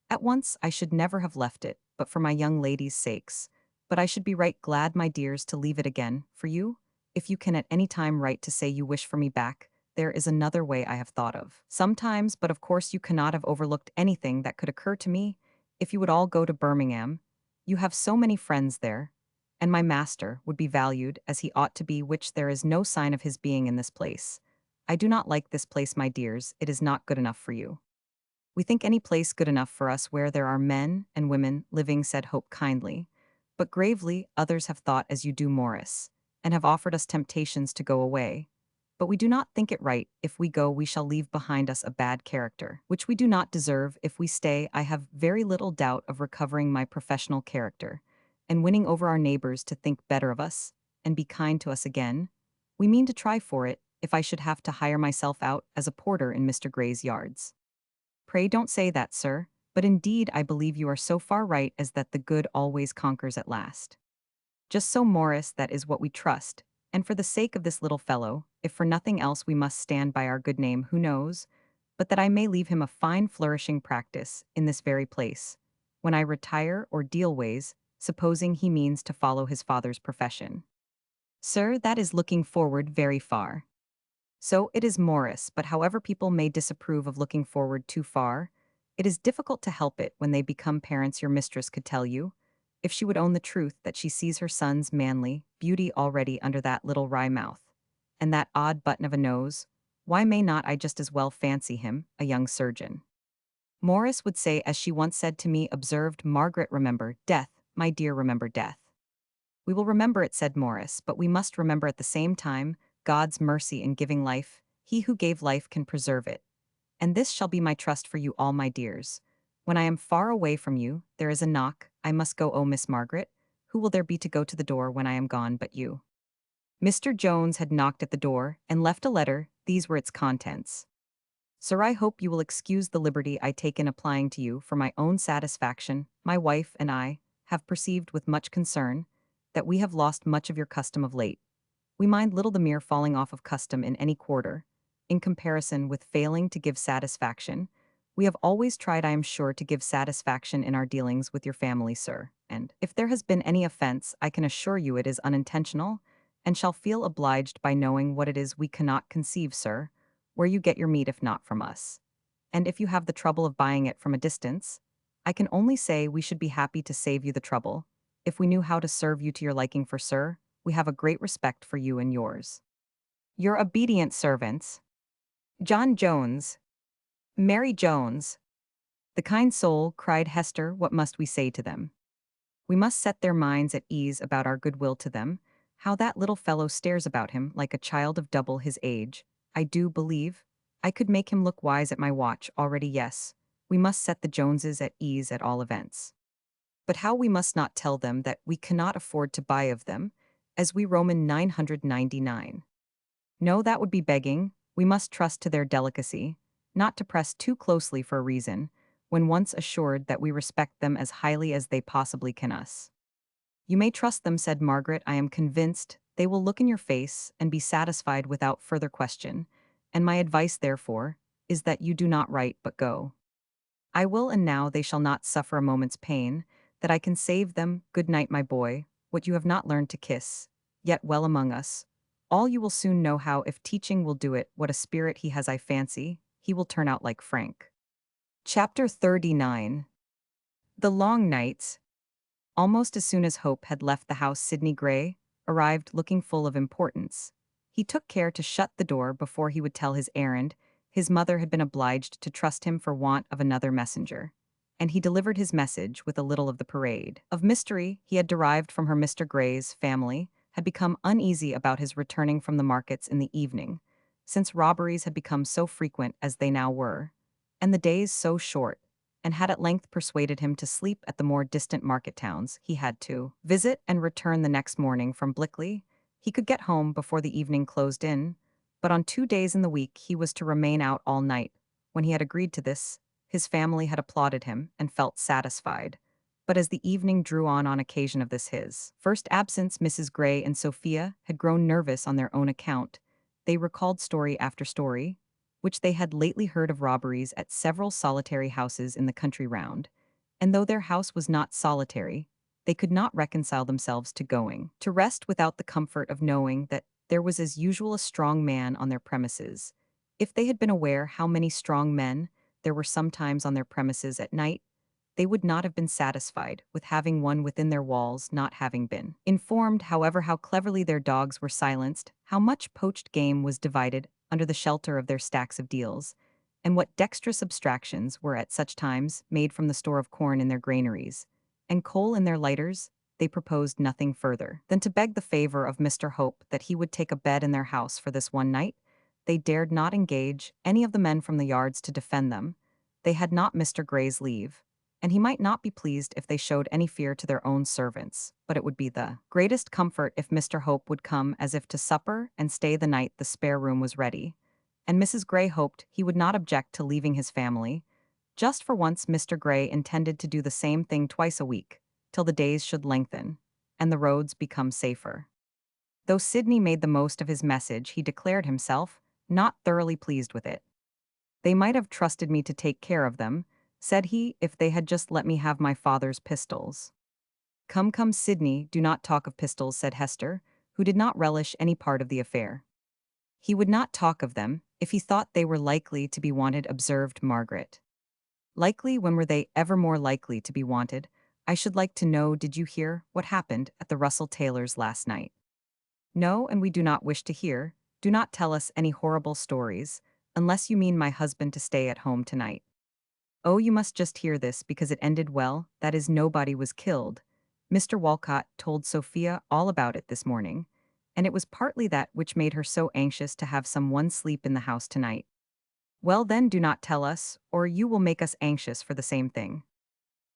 At once I should never have left it, but for my young ladies' sakes. But I should be right glad, my dears, to leave it again, for you. If you can at any time write to say you wish for me back, there is another way I have thought of. Sometimes, but of course you cannot have overlooked anything that could occur to me. If you would all go to Birmingham, you have so many friends there, and my master would be valued as he ought to be, which there is no sign of his being in this place. I do not like this place, my dears, it is not good enough for you. We think any place good enough for us where there are men and women living, said Hope kindly. But gravely, others have thought as you do, Morris, and have offered us temptations to go away. But we do not think it right. If we go, we shall leave behind us a bad character, which we do not deserve. If we stay, I have very little doubt of recovering my professional character, and winning over our neighbors to think better of us, and be kind to us again. We mean to try for it, if I should have to hire myself out as a porter in Mr. Gray's yards. Pray don't say that, sir, but indeed I believe you are so far right as that the good always conquers at last. Just so, Morris, that is what we trust, and for the sake of this little fellow, if for nothing else we must stand by our good name, who knows, but that I may leave him a fine flourishing practice in this very place, when I retire or deal ways, supposing he means to follow his father's profession. Sir, that is looking forward very far. So it is, Morris, but however people may disapprove of looking forward too far, it is difficult to help it when they become parents. Your mistress could tell you, if she would own the truth, that she sees her son's manly beauty already under that little wry mouth, and that odd button of a nose. Why may not I just as well fancy him a young surgeon? Morris would say, as she once said to me, observed Margaret, remember death, my dear, remember death. We will remember it, said Morris, but we must remember at the same time God's mercy in giving life. He who gave life can preserve it. And this shall be my trust for you all, my dears. When I am far away from you, there is a knock. I must go. Oh, Miss Margaret, who will there be to go to the door when I am gone but you? Mr. Jones had knocked at the door and left a letter. These were its contents. Sir, I hope you will excuse the liberty I take in applying to you for my own satisfaction. My wife and I have perceived with much concern that we have lost much of your custom of late. We mind little the mere falling off of custom in any quarter, in comparison with failing to give satisfaction. We have always tried, I am sure, to give satisfaction in our dealings with your family, sir, and if there has been any offense, I can assure you it is unintentional, and shall feel obliged by knowing what it is we cannot conceive, sir, where you get your meat if not from us. And if you have the trouble of buying it from a distance, I can only say we should be happy to save you the trouble, if we knew how to serve you to your liking, for, sir, we have a great respect for you and yours. Your obedient servants, John Jones, Mary Jones. The kind soul, cried Hester, what must we say to them? We must set their minds at ease about our goodwill to them. How that little fellow stares about him like a child of double his age. I do believe I could make him look wise at my watch already. Yes, we must set the Joneses at ease at all events. But how we must not tell them that we cannot afford to buy of them, as we Roman 999. No, that would be begging. We must trust to their delicacy, not to press too closely for a reason, when once assured that we respect them as highly as they possibly can us. You may trust them, said Margaret. I am convinced they will look in your face and be satisfied without further question, and my advice, therefore, is that you do not write but go. I will, and now they shall not suffer a moment's pain, that I can save them. Good night, my boy, what you have not learned to kiss, yet well among us. All you will soon know how, if teaching will do it. What a spirit he has, I fancy, he will turn out like Frank. Chapter 39. The long nights. Almost as soon as Hope had left the house, Sidney Gray arrived looking full of importance. He took care to shut the door before he would tell his errand. His mother had been obliged to trust him for want of another messenger. And he delivered his message with a little of the parade of mystery he had derived from her. Mr. Gray's family had become uneasy about his returning from the markets in the evening, since robberies had become so frequent as they now were, and the days so short, and had at length persuaded him to sleep at the more distant market towns he had to visit and return the next morning from Blickley. He could get home before the evening closed in, but on 2 days in the week he was to remain out all night. When he had agreed to this, his family had applauded him and felt satisfied. But as the evening drew on occasion of this his first absence, Mrs. Gray and Sophia had grown nervous on their own account. They recalled story after story, which they had lately heard of robberies at several solitary houses in the country round, and though their house was not solitary, they could not reconcile themselves to going to rest without the comfort of knowing that there was as usual a strong man on their premises. If they had been aware how many strong men there were sometimes on their premises at night, they would not have been satisfied with having one within their walls, not having been informed, however, how cleverly their dogs were silenced, how much poached game was divided under the shelter of their stacks of deals, and what dexterous abstractions were at such times made from the store of corn in their granaries, and coal in their lighters. They proposed nothing further than to beg the favor of Mr. Hope that he would take a bed in their house for this one night. They dared not engage any of the men from the yards to defend them. They had not Mr. Gray's leave, and he might not be pleased if they showed any fear to their own servants, but it would be the greatest comfort if Mr. Hope would come as if to supper and stay the night. The spare room was ready, and Mrs. Gray hoped he would not object to leaving his family. Just for once Mr. Gray intended to do the same thing twice a week, till the days should lengthen, and the roads become safer. Though Sidney made the most of his message, he declared himself not thoroughly pleased with it. They might have trusted me to take care of them, said he, if they had just let me have my father's pistols. Come, come, Sidney, do not talk of pistols, said Hester, who did not relish any part of the affair. He would not talk of them if he thought they were likely to be wanted, observed Margaret. Likely? When were they ever more likely to be wanted? I should like to know. Did you hear what happened at the Russell Taylors' last night? No, and we do not wish to hear. Do not tell us any horrible stories, unless you mean my husband to stay at home tonight. Oh, you must just hear this because it ended well, that is, nobody was killed. Mr. Walcott told Sophia all about it this morning, and it was partly that which made her so anxious to have some one sleep in the house tonight. Well then, do not tell us, or you will make us anxious for the same thing.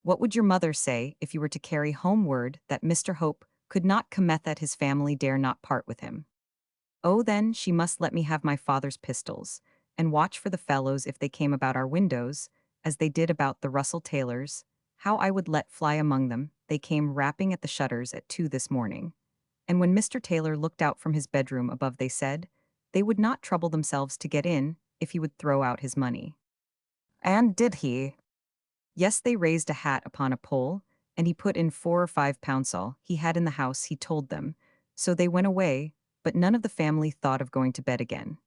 What would your mother say if you were to carry home word that Mr. Hope could not come, that his family dare not part with him? Oh, then she must let me have my father's pistols, and watch for the fellows if they came about our windows, as they did about the Russell Taylors. How I would let fly among them. They came rapping at the shutters at 2 this morning. And when Mr. Taylor looked out from his bedroom above, they said they would not trouble themselves to get in if he would throw out his money. And did he? Yes, they raised a hat upon a pole, and he put in 4 or 5 pounds all he had in the house, he told them. So they went away, but none of the family thought of going to bed again.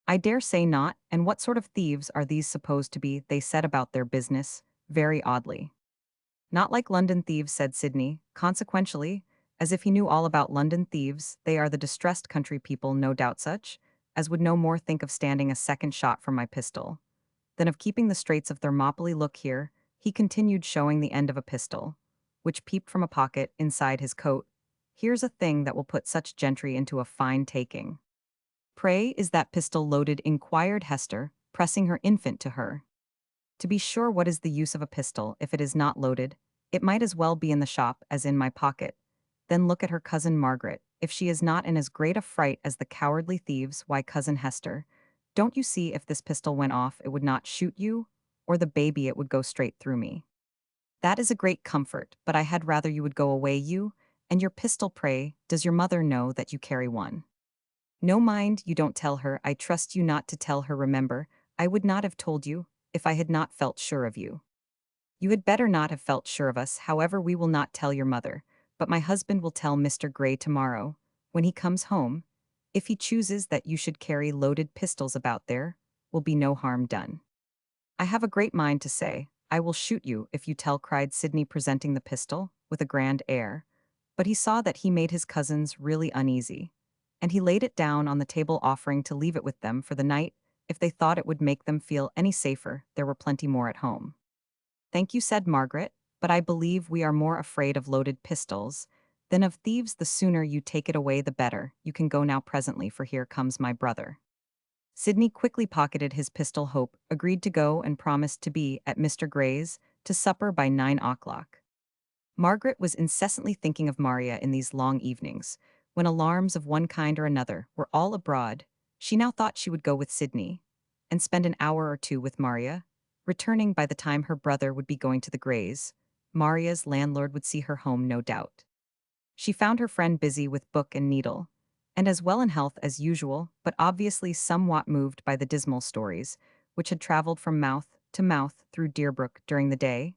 I dare say not, and what sort of thieves are these supposed to be? They set about their business very oddly. Not like London thieves, said Sidney, consequentially, as if he knew all about London thieves. They are the distressed country people, no doubt, such as would no more think of standing a second shot from my pistol than of keeping the Straits of Thermopylae. Look here, he continued, showing the end of a pistol, which peeped from a pocket inside his coat. Here's a thing that will put such gentry into a fine taking. Pray, is that pistol loaded? Inquired Hester, pressing her infant to her. To be sure, what is the use of a pistol if it is not loaded? It might as well be in the shop as in my pocket. Then look at her cousin Margaret. If she is not in as great a fright as the cowardly thieves, why, cousin Hester, don't you see if this pistol went off it would not shoot you, or the baby it would go straight through me. That is a great comfort, but I had rather you would go away, you, and your pistol. Pray, does your mother know that you carry one? No, mind, you don't tell her. I trust you not to tell her. Remember, I would not have told you if I had not felt sure of you. You had better not have felt sure of us. However, we will not tell your mother, but my husband will tell Mr. Gray tomorrow, when he comes home. If he chooses that you should carry loaded pistols about, there will be no harm done. I have a great mind to say, I will shoot you if you tell, cried Sidney, presenting the pistol. with a grand air, but he saw that he made his cousins really uneasy, and he laid it down on the table offering to leave it with them for the night if they thought it would make them feel any safer. There were plenty more at home. "Thank you," said Margaret, "but I believe we are more afraid of loaded pistols than of thieves. The sooner you take it away the better. You can go now presently, for here comes my brother." Sidney quickly pocketed his pistol. Hope agreed to go and promised to be at Mr. Gray's to supper by 9 o'clock. Margaret was incessantly thinking of Maria in these long evenings, when alarms of one kind or another were all abroad. She now thought she would go with Sidney and spend an hour or two with Maria, returning by the time her brother would be going to the Grays. Maria's landlord would see her home, no doubt. She found her friend busy with book and needle, and as well in health as usual, but obviously somewhat moved by the dismal stories, which had traveled from mouth to mouth through Deerbrook during the day.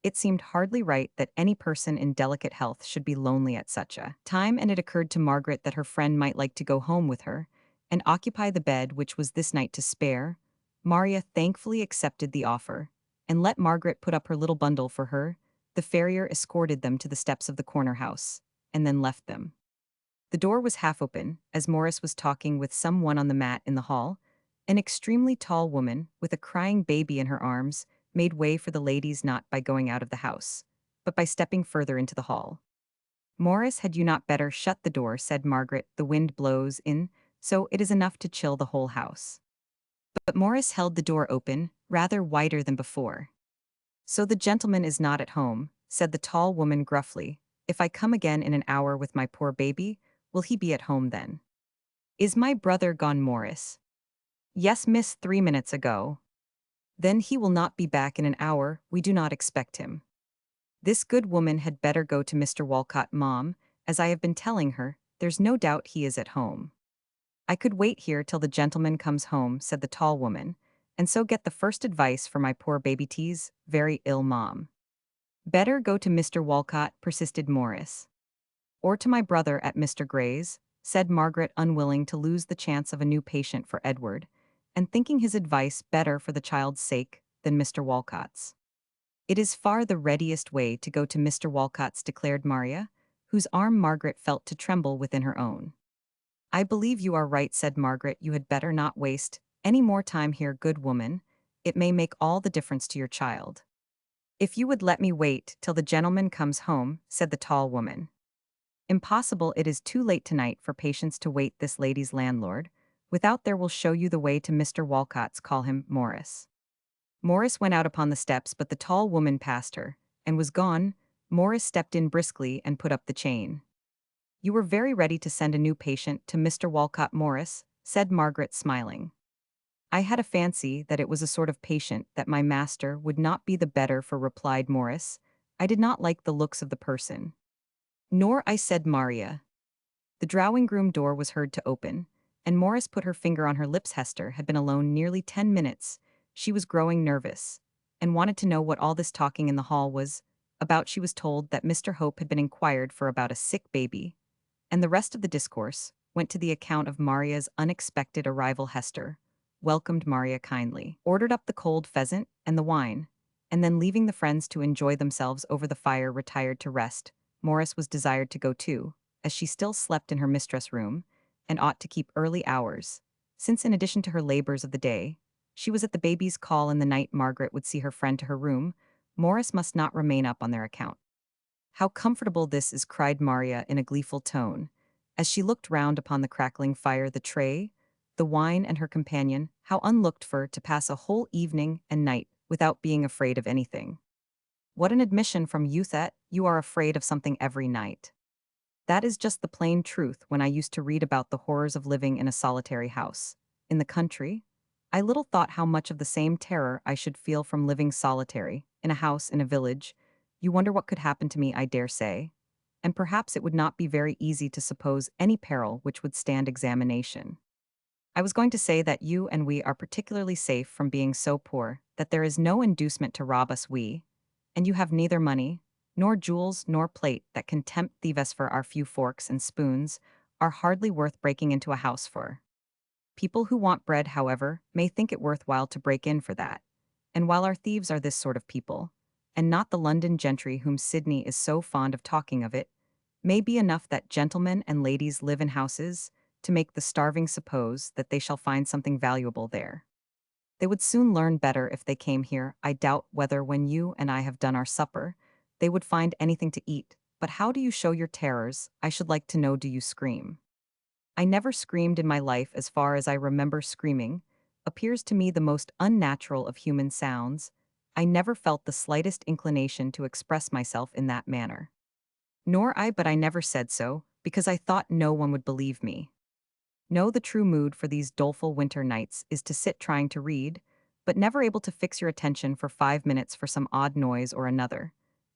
It seemed hardly right that any person in delicate health should be lonely at such a time, and it occurred to Margaret that her friend might like to go home with her and occupy the bed which was this night to spare. Maria thankfully accepted the offer and let Margaret put up her little bundle for her. The farrier escorted them to the steps of the corner house and then left them. The door was half open, as Morris was talking with some one on the mat in the hall. An extremely tall woman, with a crying baby in her arms, made way for the ladies not by going out of the house, but by stepping further into the hall. "Morris, had you not better shut the door?" said Margaret. "The wind blows in, so it is enough to chill the whole house." But Morris held the door open, rather wider than before. "So the gentleman is not at home," said the tall woman gruffly. "If I come again in an hour with my poor baby, will he be at home then?" "Is my brother gone, Morris?" "Yes, miss, 3 minutes ago." "Then he will not be back in an hour. We do not expect him." "This good woman had better go to Mr. Walcott, Mom, as I have been telling her. There's no doubt he is at home." "I could wait here till the gentleman comes home," said the tall woman, "and so get the first advice for my poor baby. T's very ill, Mom." "Better go to Mr. Walcott," persisted Morris. "Or to my brother at Mr. Gray's," said Margaret, unwilling to lose the chance of a new patient for Edward, and thinking his advice better for the child's sake than Mr. Walcott's. "It is far the readiest way to go to Mr. Walcott's," declared Maria, whose arm Margaret felt to tremble within her own. "I believe you are right," said Margaret. "You had better not waste any more time here, good woman. It may make all the difference to your child." "If you would let me wait till the gentleman comes home," said the tall woman. "Impossible, it is too late tonight for patients to wait. This lady's landlord, without there, will show you the way to Mr. Walcott's. Call him Morris." Morris went out upon the steps, but the tall woman passed her and was gone. Morris stepped in briskly and put up the chain. "You were very ready to send a new patient to Mr. Walcott, Morris," said Margaret, smiling. "I had a fancy that it was a sort of patient that my master would not be the better for," replied Morris. "I did not like the looks of the person." "Nor I," said Maria. The drawing-room door was heard to open, and Morris put her finger on her lips. Hester had been alone nearly 10 minutes. She was growing nervous, and wanted to know what all this talking in the hall was about. She was told that Mr. Hope had been inquired for about a sick baby, and the rest of the discourse went to the account of Maria's unexpected arrival. Hester welcomed Maria kindly, ordered up the cold pheasant and the wine, and then, leaving the friends to enjoy themselves over the fire, retired to rest. Morris was desired to go too, as she still slept in her mistress' room, and ought to keep early hours, since in addition to her labors of the day, she was at the baby's call in the night. Margaret would see her friend to her room. Morris must not remain up on their account. "How comfortable this is!" cried Maria in a gleeful tone, as she looked round upon the crackling fire, the tray, the wine, and her companion. "How unlooked for, to pass a whole evening and night without being afraid of anything." "What an admission from you that you are afraid of something every night." "That is just the plain truth. When I used to read about the horrors of living in a solitary house in the country, I little thought how much of the same terror I should feel from living solitary in a house in a village. You wonder what could happen to me, I dare say, and perhaps it would not be very easy to suppose any peril which would stand examination. I was going to say that you and we are particularly safe from being so poor that there is no inducement to rob us. We, and you have neither money, nor jewels, nor plate that can tempt thieves. For our few forks and spoons are hardly worth breaking into a house for. People who want bread, however, may think it worth while to break in for that. And while our thieves are this sort of people, and not the London gentry whom Sydney is so fond of talking of it, may be enough that gentlemen and ladies live in houses, to make the starving suppose that they shall find something valuable there. They would soon learn better if they came here. I doubt whether when you and I have done our supper, they would find anything to eat. But how do you show your terrors? I should like to know, do you scream? I never screamed in my life as far as I remember screaming. Appears to me the most unnatural of human sounds. I never felt the slightest inclination to express myself in that manner. Nor I, but I never said so, because I thought no one would believe me. No, the true mood for these doleful winter nights is to sit trying to read, but never able to fix your attention for 5 minutes for some odd noise or another.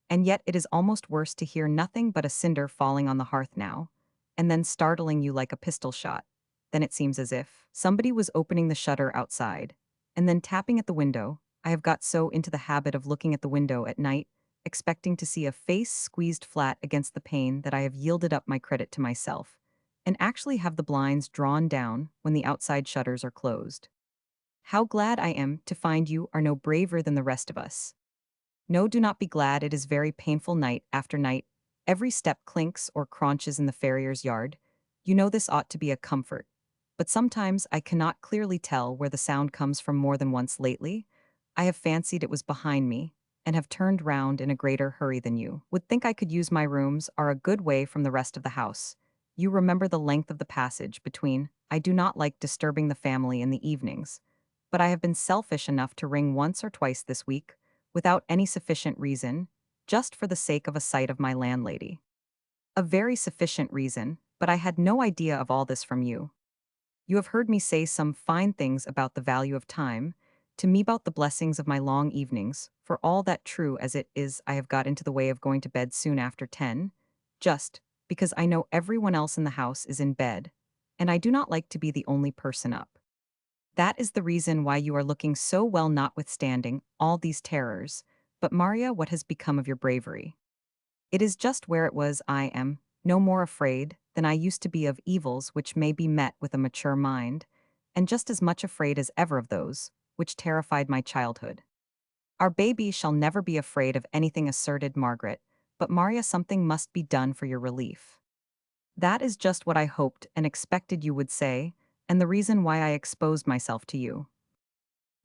And yet it is almost worse to hear nothing but a cinder falling on the hearth now, and then startling you like a pistol shot. Then it seems as if somebody was opening the shutter outside, and then tapping at the window. I have got so into the habit of looking at the window at night, expecting to see a face squeezed flat against the pane, that I have yielded up my credit to myself and actually have the blinds drawn down when the outside shutters are closed. How glad I am to find you are no braver than the rest of us. No, do not be glad, it is very painful night after night. Every step clinks or craunches in the farrier's yard. You know this ought to be a comfort. But sometimes I cannot clearly tell where the sound comes from. More than once lately, I have fancied it was behind me, and have turned round in a greater hurry than you. Would think I could use. My rooms are a good way from the rest of the house. You remember the length of the passage between. I do not like disturbing the family in the evenings, but I have been selfish enough to ring once or twice this week, without any sufficient reason, just for the sake of a sight of my landlady. A very sufficient reason, but I had no idea of all this from you. You have heard me say some fine things about the value of time, to me about the blessings of my long evenings. For all that, true as it is, I have got into the way of going to bed soon after 10, just because I know everyone else in the house is in bed, and I do not like to be the only person up. That is the reason why you are looking so well, notwithstanding all these terrors. But Maria, what has become of your bravery? It is just where it was. I am no more afraid than I used to be of evils which may be met with a mature mind, and just as much afraid as ever of those which terrified my childhood. Our baby shall never be afraid of anything, asserted Margaret, but Maria, something must be done for your relief. That is just what I hoped and expected you would say, and the reason why I exposed myself to you.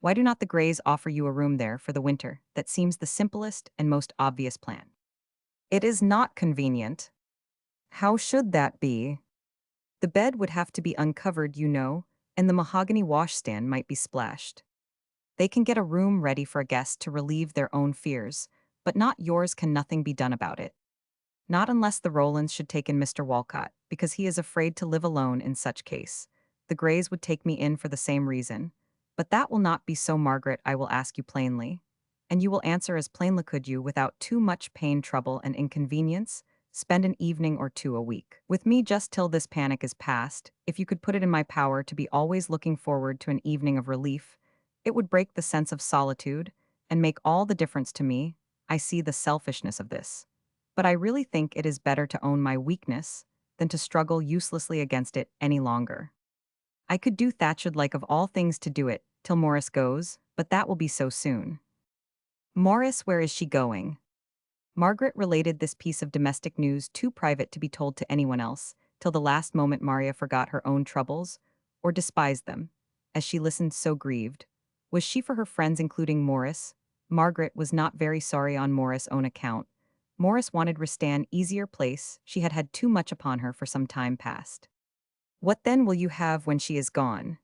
Why do not the Greys offer you a room there for the winter? That seems the simplest and most obvious plan. It is not convenient. How should that be? The bed would have to be uncovered, you know, and the mahogany washstand might be splashed. They can get a room ready for a guest to relieve their own fears, but not yours. Can nothing be done about it? Not unless the Rowlands should take in Mr. Walcott, because he is afraid to live alone in such case. The Greys would take me in for the same reason. But that will not be so, Margaret. I will ask you plainly. And you will answer as plainly. Could you, without too much pain, trouble, and inconvenience, spend an evening or two a week with me just till this panic is past? If you could put it in my power to be always looking forward to an evening of relief, it would break the sense of solitude, and make all the difference to me. I see the selfishness of this, but I really think it is better to own my weakness than to struggle uselessly against it any longer. I could do Thatch'd like of all things to do it, till Morris goes, but that will be so soon. Morris, where is she going? Margaret related this piece of domestic news too private to be told to anyone else. Till the last moment Maria forgot her own troubles, or despised them, as she listened so grieved. Was she for her friends, including Morris? Margaret was not very sorry on Morris' own account. Morris wanted Ristan easier place. She had had too much upon her for some time past. What then will you have when she is gone?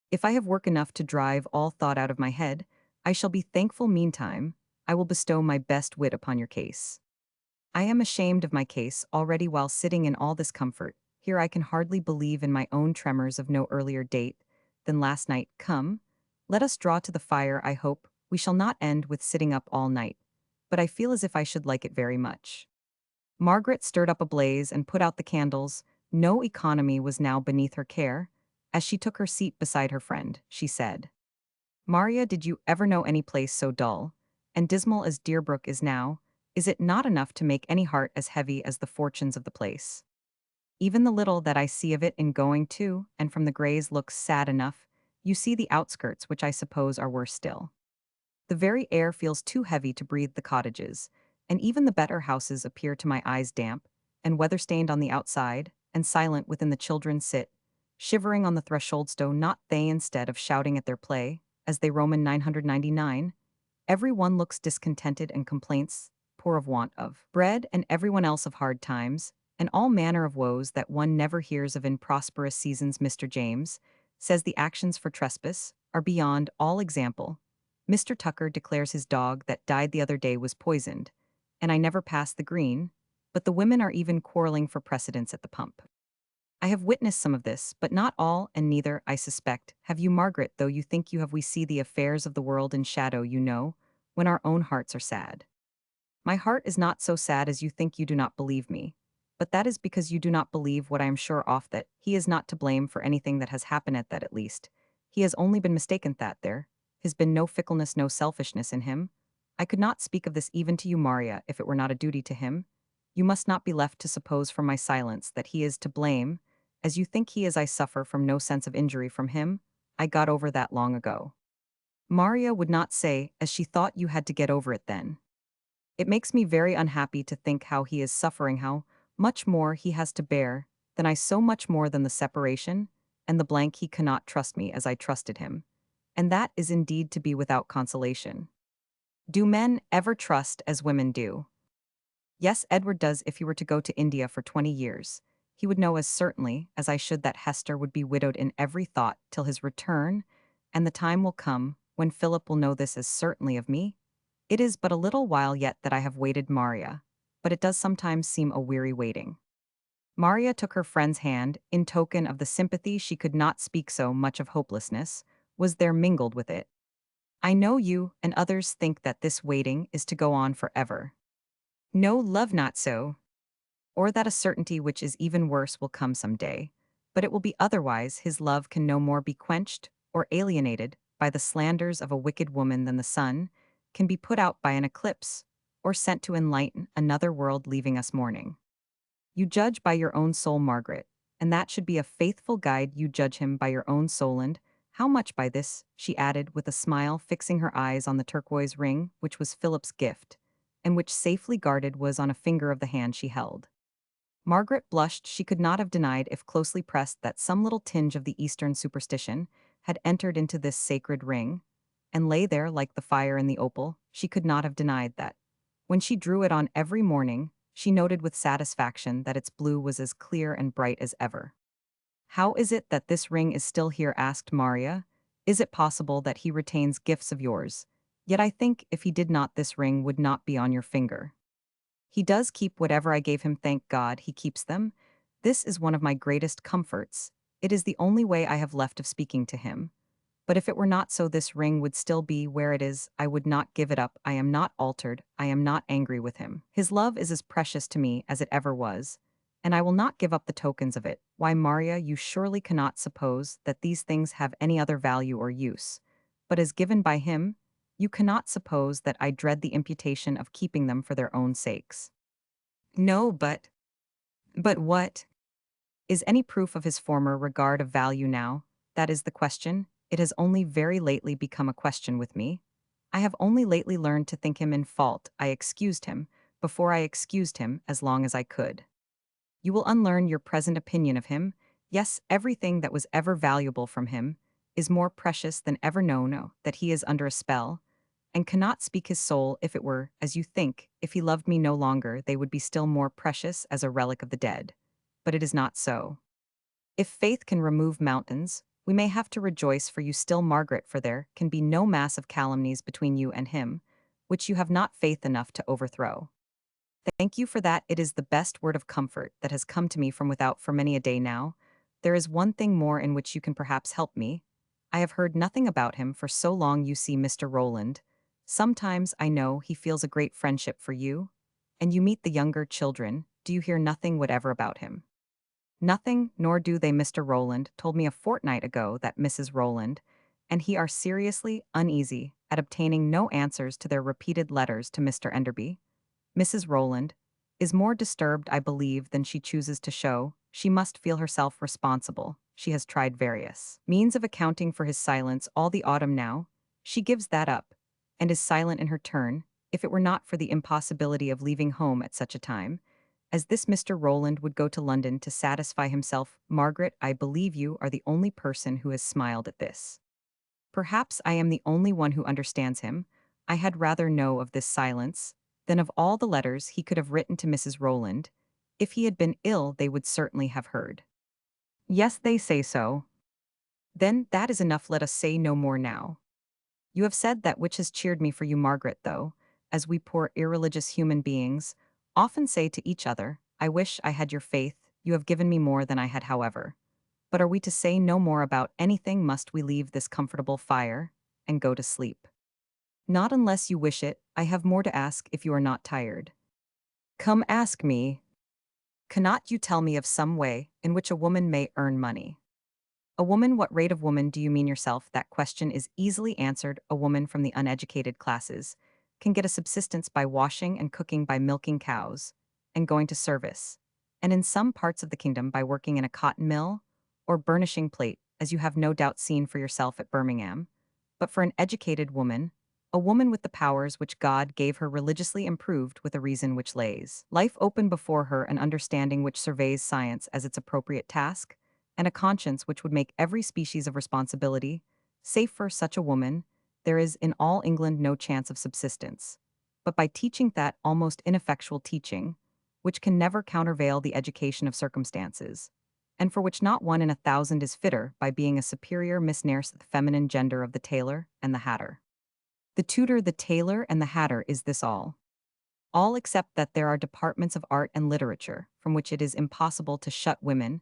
If I have work enough to drive all thought out of my head, I shall be thankful. Meantime, I will bestow my best wit upon your case. I am ashamed of my case already while sitting in all this comfort. Here I can hardly believe in my own tremors of no earlier date than last night. Come, let us draw to the fire. I hope we shall not end with sitting up all night, but I feel as if I should like it very much. Margaret stirred up a blaze and put out the candles. No economy was now beneath her care. As she took her seat beside her friend, she said, Maria, did you ever know any place so dull and dismal as Deerbrook is now? Is it not enough to make any heart as heavy as the fortunes of the place? Even the little that I see of it in going to and from the Greys looks sad enough. You see the outskirts, which I suppose are worse still. The very air feels too heavy to breathe the cottages, and even the better houses appear to my eyes damp, and weather-stained on the outside, and silent within the children sit, shivering on the threshold stone not they instead of shouting at their play, as they Roman 999, every one looks discontented and complaints, poor of want of bread, and everyone else of hard times, and all manner of woes that one never hears of in prosperous seasons. Mr. James says the actions for trespass are beyond all example. Mr. Tucker declares his dog that died the other day was poisoned, and I never passed the green, but the women are even quarreling for precedence at the pump. I have witnessed some of this, but not all, and neither, I suspect, have you, Margaret, though you think you have. We see the affairs of the world in shadow, you know, when our own hearts are sad. My heart is not so sad as you think. You do not believe me. But that is because you do not believe what I am sure of, that he is not to blame for anything that has happened. At least. He has only been mistaken, that there has been no fickleness, no selfishness in him. I could not speak of this even to you, Maria, if it were not a duty to him. You must not be left to suppose from my silence that he is to blame, as you think he is. I suffer from no sense of injury from him. I got over that long ago. Maria would not say, as she thought you had to get over it then. It makes me very unhappy to think how he is suffering, how much more he has to bear than I, so much more than the separation, and the blank he cannot trust me as I trusted him. And that is indeed to be without consolation. Do men ever trust as women do? Yes, Edward does. If he were to go to India for 20 years, he would know as certainly as I should that Hester would be widowed in every thought till his return, and the time will come when Philip will know this as certainly of me. It is but a little while yet that I have waited, Maria, but it does sometimes seem a weary waiting. Maria took her friend's hand, in token of the sympathy she could not speak. So much of hopelessness was there mingled with it. I know you and others think that this waiting is to go on forever. No, love, not so. Or that a certainty which is even worse will come some day. But it will be otherwise. His love can no more be quenched or alienated by the slanders of a wicked woman than the sun can be put out by an eclipse, or sent to enlighten another world, leaving us mourning. You judge by your own soul, Margaret, and that should be a faithful guide. You judge him by your own soul, and how much by this, she added with a smile, fixing her eyes on the turquoise ring which was Philip's gift, and which, safely guarded, was on a finger of the hand she held. Margaret blushed. She could not have denied, if closely pressed, that some little tinge of the Eastern superstition had entered into this sacred ring, and lay there like the fire in the opal. She could not have denied that. When she drew it on every morning, she noted with satisfaction that its blue was as clear and bright as ever. How is it that this ring is still here? Asked Maria. Is it possible that he retains gifts of yours? Yet I think, if he did not, this ring would not be on your finger. He does keep whatever I gave him. Thank God, he keeps them. This is one of my greatest comforts. It is the only way I have left of speaking to him. But if it were not so, this ring would still be where it is. I would not give it up. I am not altered. I am not angry with him. His love is as precious to me as it ever was, and I will not give up the tokens of it. Why, Maria, you surely cannot suppose that these things have any other value or use. But as given by him, you cannot suppose that I dread the imputation of keeping them for their own sakes. No, but what? Is any proof of his former regard of value now? That is the question. It has only very lately become a question with me. I have only lately learned to think him in fault. I excused him, before I excused him, as long as I could. You will unlearn your present opinion of him. Yes, everything that was ever valuable from him is more precious than ever known. No, that he is under a spell, and cannot speak his soul. If it were, as you think, if he loved me no longer, they would be still more precious, as a relic of the dead. But it is not so. If faith can remove mountains, we may have to rejoice for you still, Margaret, for there can be no mass of calumnies between you and him, which you have not faith enough to overthrow. Thank you for that. It is the best word of comfort that has come to me from without for many a day now. There is one thing more in which you can perhaps help me. I have heard nothing about him for so long. You see, Mr. Rowland, sometimes I know he feels a great friendship for you, and you meet the younger children. Do you hear nothing whatever about him? Nothing, nor do they. Mr. Rowland told me a fortnight ago that Mrs. Rowland and he are seriously uneasy at obtaining no answers to their repeated letters to Mr. Enderby. Mrs. Rowland is more disturbed, I believe, than she chooses to show. She must feel herself responsible. She has tried various means of accounting for his silence all the autumn now. She gives that up. and is silent in her turn, if it were not for the impossibility of leaving home at such a time, as this Mr. Rowland would go to London to satisfy himself. Margaret, I believe you are the only person who has smiled at this. Perhaps I am the only one who understands him. I had rather know of this silence than of all the letters he could have written to Mrs. Rowland. If he had been ill, they would certainly have heard. Yes, they say so. Then that is enough, let us say no more now. You have said that which has cheered me for you, Margaret, though, as we poor irreligious human beings often say to each other, I wish I had your faith, you have given me more than I had, however. But are we to say no more about anything? Must we leave this comfortable fire and go to sleep? Not unless you wish it. I have more to ask if you are not tired. Come, ask me. Cannot you tell me of some way in which a woman may earn money? A woman, what rate of woman do you mean yourself? That question is easily answered. A woman from the uneducated classes can get a subsistence by washing and cooking, by milking cows, and going to service, and in some parts of the kingdom by working in a cotton mill or burnishing plate, as you have no doubt seen for yourself at Birmingham. But for an educated woman, a woman with the powers which God gave her religiously improved, with a reason which lays life open before her, an understanding which surveys science as its appropriate task, and a conscience which would make every species of responsibility safe for such a woman, there is in all England no chance of subsistence. But by teaching that almost ineffectual teaching, which can never countervail the education of circumstances, and for which not one in 1,000 is fitter, by being a superior Miss Nurse, the feminine gender of the tailor and the hatter. The tutor, the tailor, and the hatter, is this all? All except that there are departments of art and literature from which it is impossible to shut women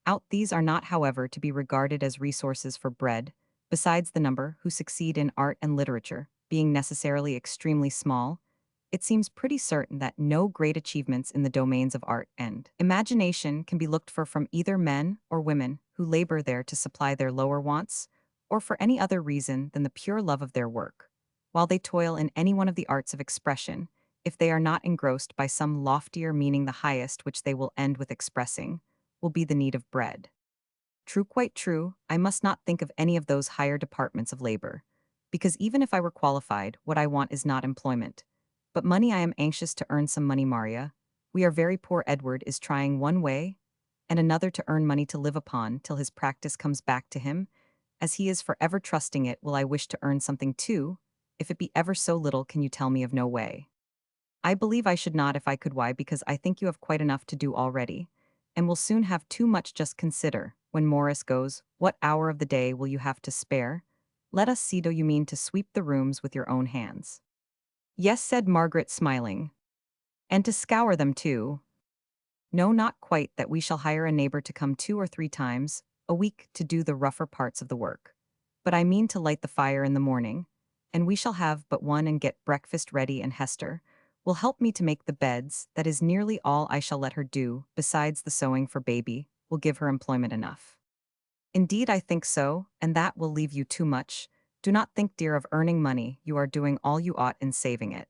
out. These are not, however, to be regarded as resources for bread. Besides, the number who succeed in art and literature being necessarily extremely small, it seems pretty certain that no great achievements in the domains of art and imagination can be looked for from either men or women who labor there to supply their lower wants, or for any other reason than the pure love of their work, while they toil in any one of the arts of expression, if they are not engrossed by some loftier meaning. The highest which they will end with expressing will be the need of bread. True, quite true. I must not think of any of those higher departments of labor, because even if I were qualified, what I want is not employment, but money. I am anxious to earn some money, Maria. We are very poor. Edward is trying one way and another to earn money to live upon till his practice comes back to him. As he is forever trusting it, will I wish to earn something too, if it be ever so little? Can you tell me of no way? I believe I should not if I could. Why? Because I think you have quite enough to do already, and will soon have too much. Just consider, when Morris goes, what hour of the day will you have to spare? Let us see, do you mean to sweep the rooms with your own hands? Yes, said Margaret, smiling. And to scour them too? No, not quite. That we shall hire a neighbor to come 2 or 3 times a week to do the rougher parts of the work. But I mean to light the fire in the morning, and we shall have but one, and get breakfast ready, and Hester will help me to make the beds. That is nearly all I shall let her do. Besides, the sewing for baby will give her employment enough. Indeed, I think so, and that will leave you too much. Do not think, dear, of earning money. You are doing all you ought in saving it.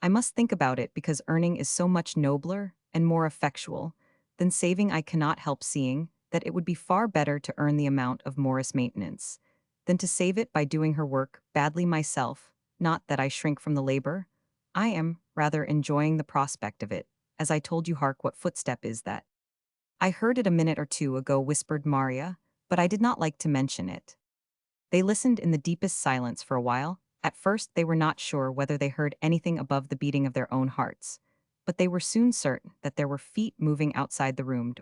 I must think about it, because earning is so much nobler and more effectual than saving. I cannot help seeing that it would be far better to earn the amount of Morris maintenance than to save it by doing her work badly myself. Not that I shrink from the labor. I am rather enjoying the prospect of it. As I told you, hark, what footstep is that? I heard it a minute or two ago, whispered Maria, but I did not like to mention it. They listened in the deepest silence for a while. At first they were not sure whether they heard anything above the beating of their own hearts, but they were soon certain that there were feet moving outside the room.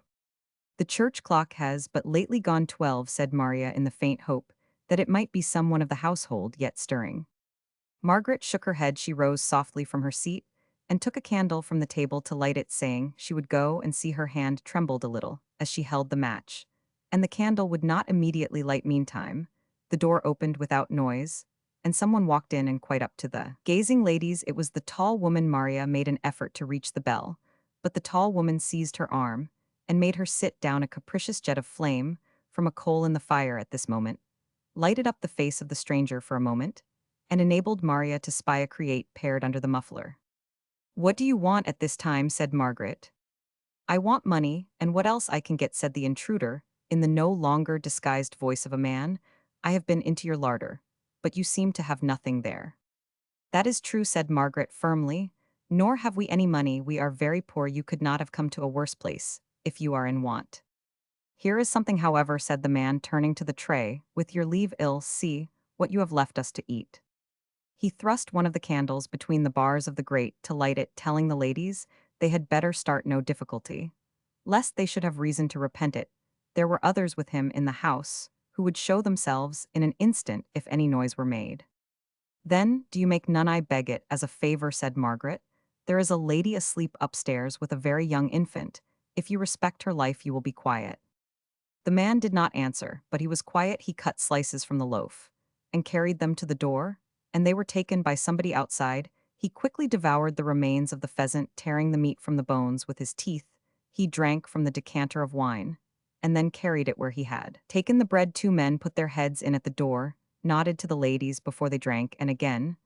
The church clock has but lately gone 12, said Maria, in the faint hope that it might be some one of the household yet stirring. Margaret shook her head. She rose softly from her seat and took a candle from the table to light it, saying she would go and see. Her hand trembled a little as she held the match, and the candle would not immediately light. Meantime, the door opened without noise, and someone walked in and quite up to the gazing ladies. It was the tall woman. Maria made an effort to reach the bell, but the tall woman seized her arm and made her sit down. A capricious jet of flame from a coal in the fire at this moment lighted up the face of the stranger for a moment, and enabled Maria to spy a create paired under the muffler. What do you want at this time? Said Margaret. I want money, and what else I can get, said the intruder, in the no longer disguised voice of a man. I have been into your larder, but you seem to have nothing there. That is true, said Margaret firmly. Nor have we any money, we are very poor, you could not have come to a worse place, if you are in want. Here is something, however, said the man, turning to the tray. With your leave, ill, see what you have left us to eat. He thrust one of the candles between the bars of the grate to light it, telling the ladies they had better start no difficulty, lest they should have reason to repent it. There were others with him in the house, who would show themselves in an instant if any noise were made. Then, do you make none, I beg it, as a favor, said Margaret. There is a lady asleep upstairs with a very young infant. If you respect her life, you will be quiet. The man did not answer, but he was quiet. He cut slices from the loaf and carried them to the door, and they were taken by somebody outside. He quickly devoured the remains of the pheasant, tearing the meat from the bones with his teeth. He drank from the decanter of wine, and then carried it where he had taken the bread. Two men put their heads in at the door, nodded to the ladies before they drank, and again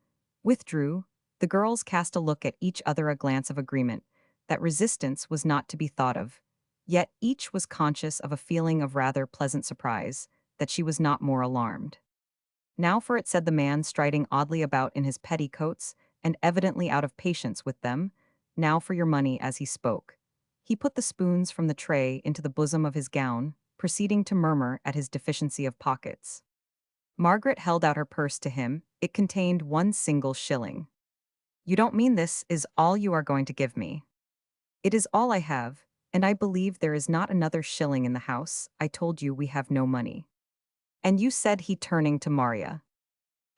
withdrew. The girls cast a look at each other, a glance of agreement that resistance was not to be thought of. Yet each was conscious of a feeling of rather pleasant surprise that she was not more alarmed. Now for it, said the man, striding oddly about in his petticoats, and evidently out of patience with them. Now for your money. As he spoke, he put the spoons from the tray into the bosom of his gown, proceeding to murmur at his deficiency of pockets. Margaret held out her purse to him. It contained 1 single shilling. You don't mean this is all you are going to give me? It is all I have, and I believe there is not another shilling in the house. I told you we have no money. And you said, he turning to Maria,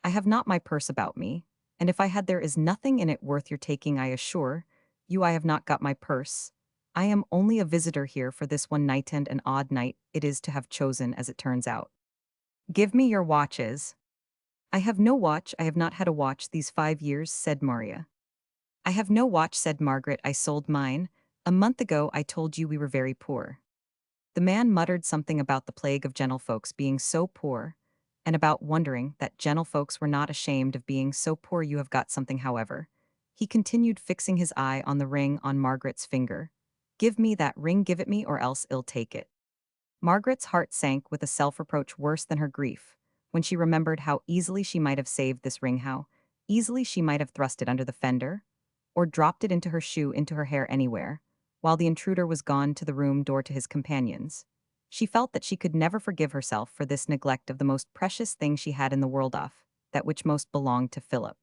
I have not my purse about me, and if I had, there is nothing in it worth your taking. I assure you I have not got my purse. I am only a visitor here for this one night, and an odd night it is to have chosen, as it turns out. Give me your watches. I have no watch. I have not had a watch these 5 years, said Maria. I have no watch, said Margaret. I sold mine. A month ago I told you we were very poor. The man muttered something about the plague of gentlefolks being so poor, and about wondering that gentlefolks were not ashamed of being so poor. You have got something, however. He continued, fixing his eye on the ring on Margaret's finger. Give me that ring, give it me, or else I'll take it. Margaret's heart sank with a self-reproach worse than her grief, when she remembered how easily she might have saved this ring, how easily she might have thrust it under the fender, or dropped it into her shoe, into her hair, anywhere, while the intruder was gone to the room door to his companions. She felt that she could never forgive herself for this neglect of the most precious thing she had in the world, off, that which most belonged to Philip.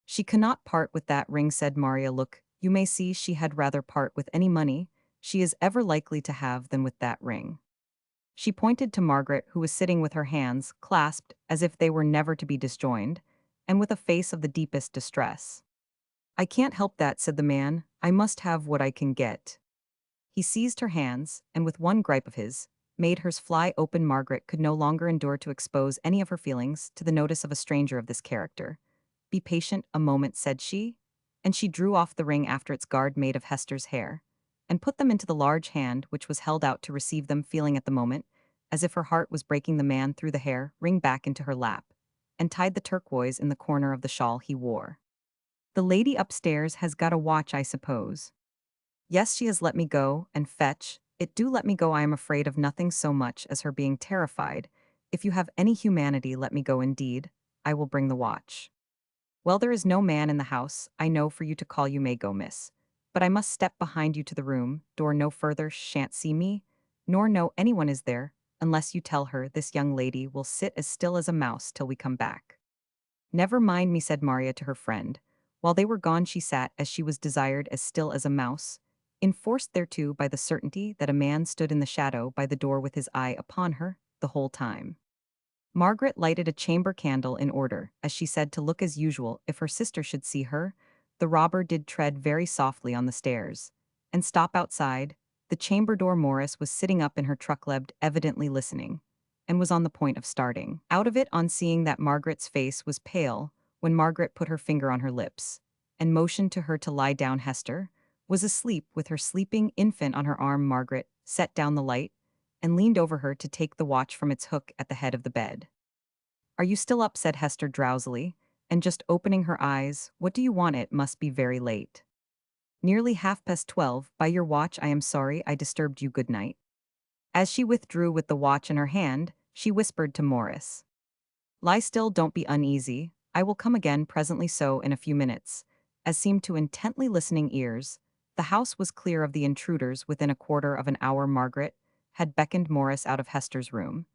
She cannot part with that ring, said Maria. Look, you may see she had rather part with any money she is ever likely to have than with that ring. She pointed to Margaret, who was sitting with her hands clasped as if they were never to be disjoined, and with a face of the deepest distress. I can't help that, said the man. I must have what I can get. He seized her hands, and with one gripe of his, made hers fly open. Margaret could no longer endure to expose any of her feelings to the notice of a stranger of this character. Be patient a moment, said she, and she drew off the ring after its guard made of Hester's hair, and put them into the large hand which was held out to receive them, feeling at the moment as if her heart was breaking. The man threw the hair ring back into her lap, and tied the turquoise in the corner of the shawl he wore. The lady upstairs has got a watch, I suppose. Yes, she has let me go and fetch it. Do let me go. I am afraid of nothing so much as her being terrified. If you have any humanity, let me go. Indeed, I will bring the watch. Well, there is no man in the house, I know, for you to call. You may go, miss. But I must step behind you to the room door, no further. Shan't see me, nor know anyone is there, unless you tell her this young lady will sit as still as a mouse till we come back. Never mind me, said Maria to her friend. While they were gone she sat, as she was desired, as still as a mouse, enforced thereto by the certainty that a man stood in the shadow by the door with his eye upon her the whole time. Margaret lighted a chamber candle in order, as she said, to look as usual if her sister should see her. The robber did tread very softly on the stairs, and stop outside the chamber door. Morris was sitting up in her truckleb, evidently listening, and was on the point of starting out of it on seeing that Margaret's face was pale, when Margaret put her finger on her lips, and motioned to her to lie down. Hester was asleep with her sleeping infant on her arm. Margaret set down the light, and leaned over her to take the watch from its hook at the head of the bed. Are you still up, said Hester drowsily, and just opening her eyes. What do you want? It must be very late. Nearly 12:30, by your watch. I am sorry I disturbed you. Good night. As she withdrew with the watch in her hand, she whispered to Morris, Lie still, don't be uneasy. I will come again presently so in a few minutes, as seemed to intently listening ears. The house was clear of the intruders within a quarter of an hour. Margaret had beckoned Morris out of Hester's room,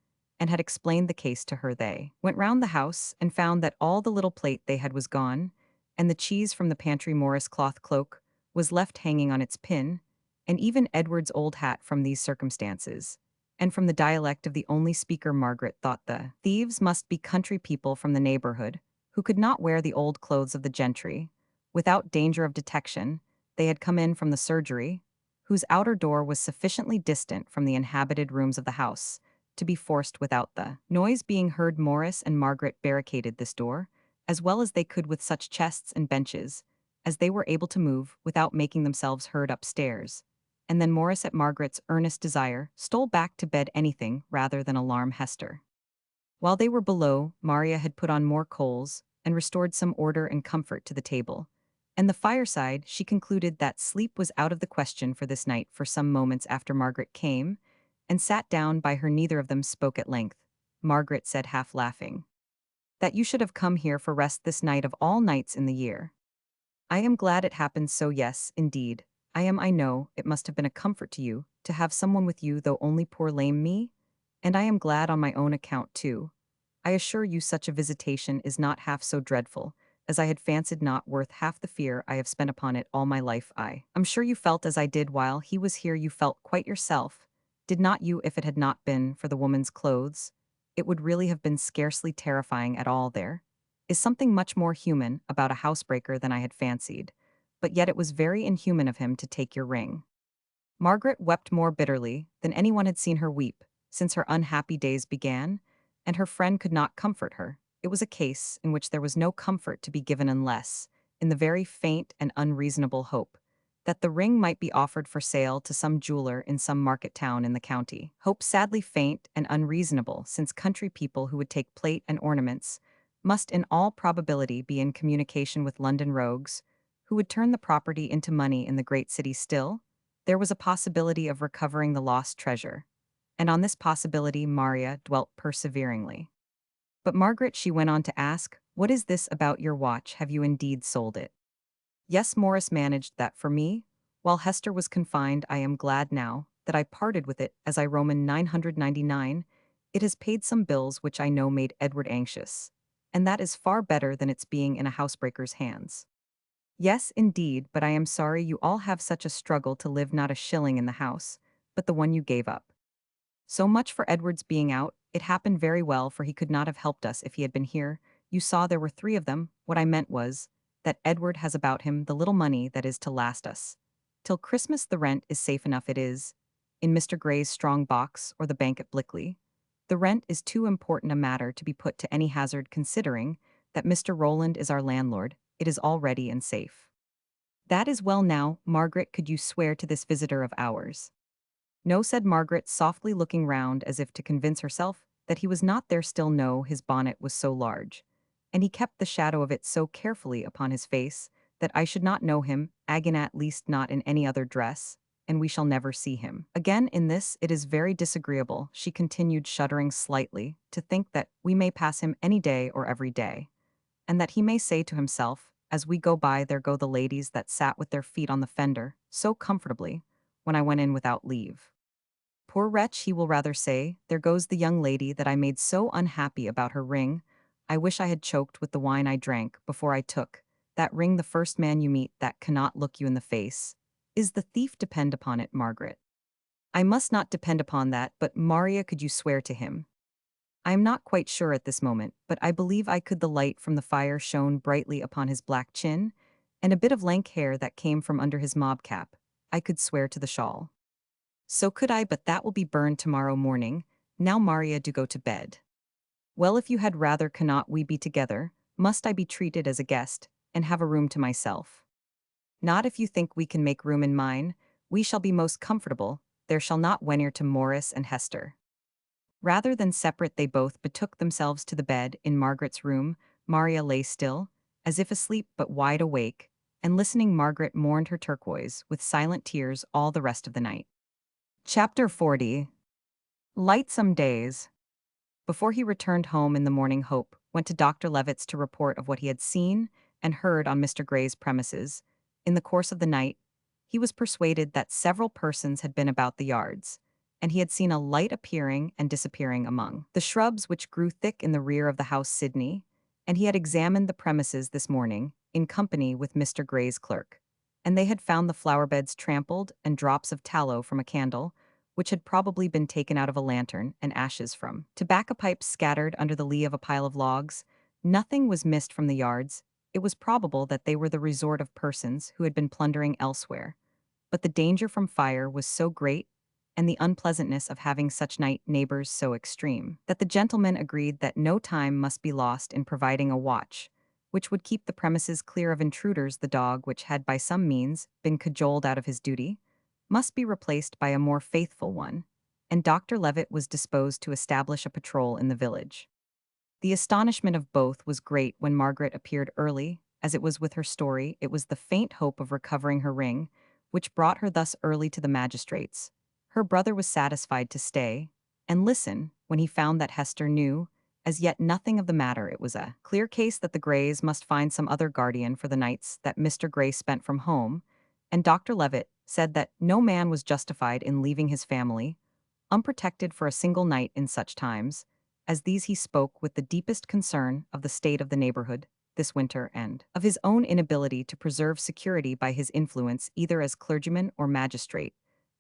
and had explained the case to her. They went round the house and found that all the little plate they had was gone, and the cheese from the pantry Morris cloth cloak was left hanging on its pin, and even Edward's old hat from these circumstances. And from the dialect of the only speaker, Margaret thought the thieves must be country people from the neighborhood, who could not wear the old clothes of the gentry. Without danger of detection, they had come in from the surgery, whose outer door was sufficiently distant from the inhabited rooms of the house to be forced without the noise being heard. Morris and Margaret barricaded this door, as well as they could with such chests and benches, as they were able to move without making themselves heard upstairs. And then Morris, at Margaret's earnest desire, stole back to bed anything rather than alarm Hester. While they were below, Maria had put on more coals and restored some order and comfort to the table. And the fireside, she concluded that sleep was out of the question for this night. For some moments after Margaret came and sat down by her, neither of them spoke. At length, Margaret said, half laughing, "That you should have come here for rest this night of all nights in the year. I am glad it happened so. Yes, indeed. I am. I know it must have been a comfort to you to have someone with you, though only poor lame me. And I am glad on my own account too. I assure you such a visitation is not half so dreadful as I had fancied, not worth half the fear I have spent upon it all my life. I am sure you felt as I did while he was here. You felt quite yourself, did not you? If it had not been for the woman's clothes, it would really have been scarcely terrifying at all. There is something much more human about a housebreaker than I had fancied, but yet it was very inhuman of him to take your ring." Margaret wept more bitterly than anyone had seen her weep since her unhappy days began, and her friend could not comfort her. It was a case in which there was no comfort to be given unless, in the very faint and unreasonable hope that the ring might be offered for sale to some jeweler in some market town in the county. Hope sadly faint and unreasonable, since country people who would take plate and ornaments must in all probability be in communication with London rogues, who would turn the property into money in the great city. Still, there was a possibility of recovering the lost treasure, and on this possibility Maria dwelt perseveringly. "But Margaret," she went on to ask, "what is this about your watch? Have you indeed sold it?" "Yes, Morris managed that for me. While Hester was confined, I am glad now that I parted with it, as I Roman 999. It has paid some bills which I know made Edward anxious, and that is far better than its being in a housebreaker's hands." "Yes, indeed, but I am sorry you all have such a struggle to live, not a shilling in the house, but the one you gave up." "So much for Edward's being out. It happened very well, for he could not have helped us if he had been here. You saw there were three of them. What I meant was that Edward has about him the little money that is to last us till Christmas. The rent is safe enough. It is in Mr. Gray's strong box or the bank at Blickley. The rent is too important a matter to be put to any hazard, considering that Mr. Rowland is our landlord. It is all ready and safe." "That is well. Now, Margaret, could you swear to this visitor of ours?" "No," said Margaret, softly looking round as if to convince herself that he was not there. Still no, his bonnet was so large, and he kept the shadow of it so carefully upon his face, that I should not know him, again, at least not in any other dress, and we shall never see him again. In this it is very disagreeable," she continued, shuddering slightly, "to think that we may pass him any day or every day, and that he may say to himself, as we go by, there go the ladies that sat with their feet on the fender so comfortably when I went in without leave. Poor wretch, he will rather say, there goes the young lady that I made so unhappy about her ring. I wish I had choked with the wine I drank before I took that ring. The first man you meet that cannot look you in the face is the thief. Depend upon it, Margaret." "I must not depend upon that, but Maria, could you swear to him?" "I am not quite sure at this moment, but I believe I could." The light from the fire shone brightly upon his black chin, and a bit of lank hair that came from under his mob cap. "I could swear to the shawl." "So could I, but that will be burned tomorrow morning. Now, Maria, do go to bed." "Well, if you had rather, cannot we be together? Must I be treated as a guest, and have a room to myself?" "Not if you think we can make room in mine. We shall be most comfortable. There shall not near to Morris and Hester." Rather than separate, they both betook themselves to the bed in Margaret's room. Maria lay still, as if asleep but wide awake, and listening. Margaret mourned her turquoise with silent tears all the rest of the night. Chapter 40. Lightsome Days. Before he returned home in the morning, Hope went to Dr. Levitt's to report of what he had seen and heard on Mr. Gray's premises. In the course of the night, he was persuaded that several persons had been about the yards, and he had seen a light appearing and disappearing among the shrubs which grew thick in the rear of the house Sydney, and he had examined the premises this morning in company with Mr. Gray's clerk, and they had found the flower beds trampled and drops of tallow from a candle, which had probably been taken out of a lantern, and ashes from tobacco pipes scattered under the lee of a pile of logs. Nothing was missed from the yards. It was probable that they were the resort of persons who had been plundering elsewhere, but the danger from fire was so great, and the unpleasantness of having such night neighbors so extreme, that the gentlemen agreed that no time must be lost in providing a watch, which would keep the premises clear of intruders. The dog, which had by some means been cajoled out of his duty, must be replaced by a more faithful one, and Dr. Levitt was disposed to establish a patrol in the village. The astonishment of both was great when Margaret appeared early, as it was with her story. It was the faint hope of recovering her ring, which brought her thus early to the magistrates. Her brother was satisfied to stay and listen when he found that Hester knew as yet nothing of the matter. It was a clear case that the Greys must find some other guardian for the nights that Mr. Grey spent from home, and Dr. Levitt said that no man was justified in leaving his family unprotected for a single night in such times as these. He spoke with the deepest concern of the state of the neighborhood this winter, and of his own inability to preserve security by his influence either as clergyman or magistrate.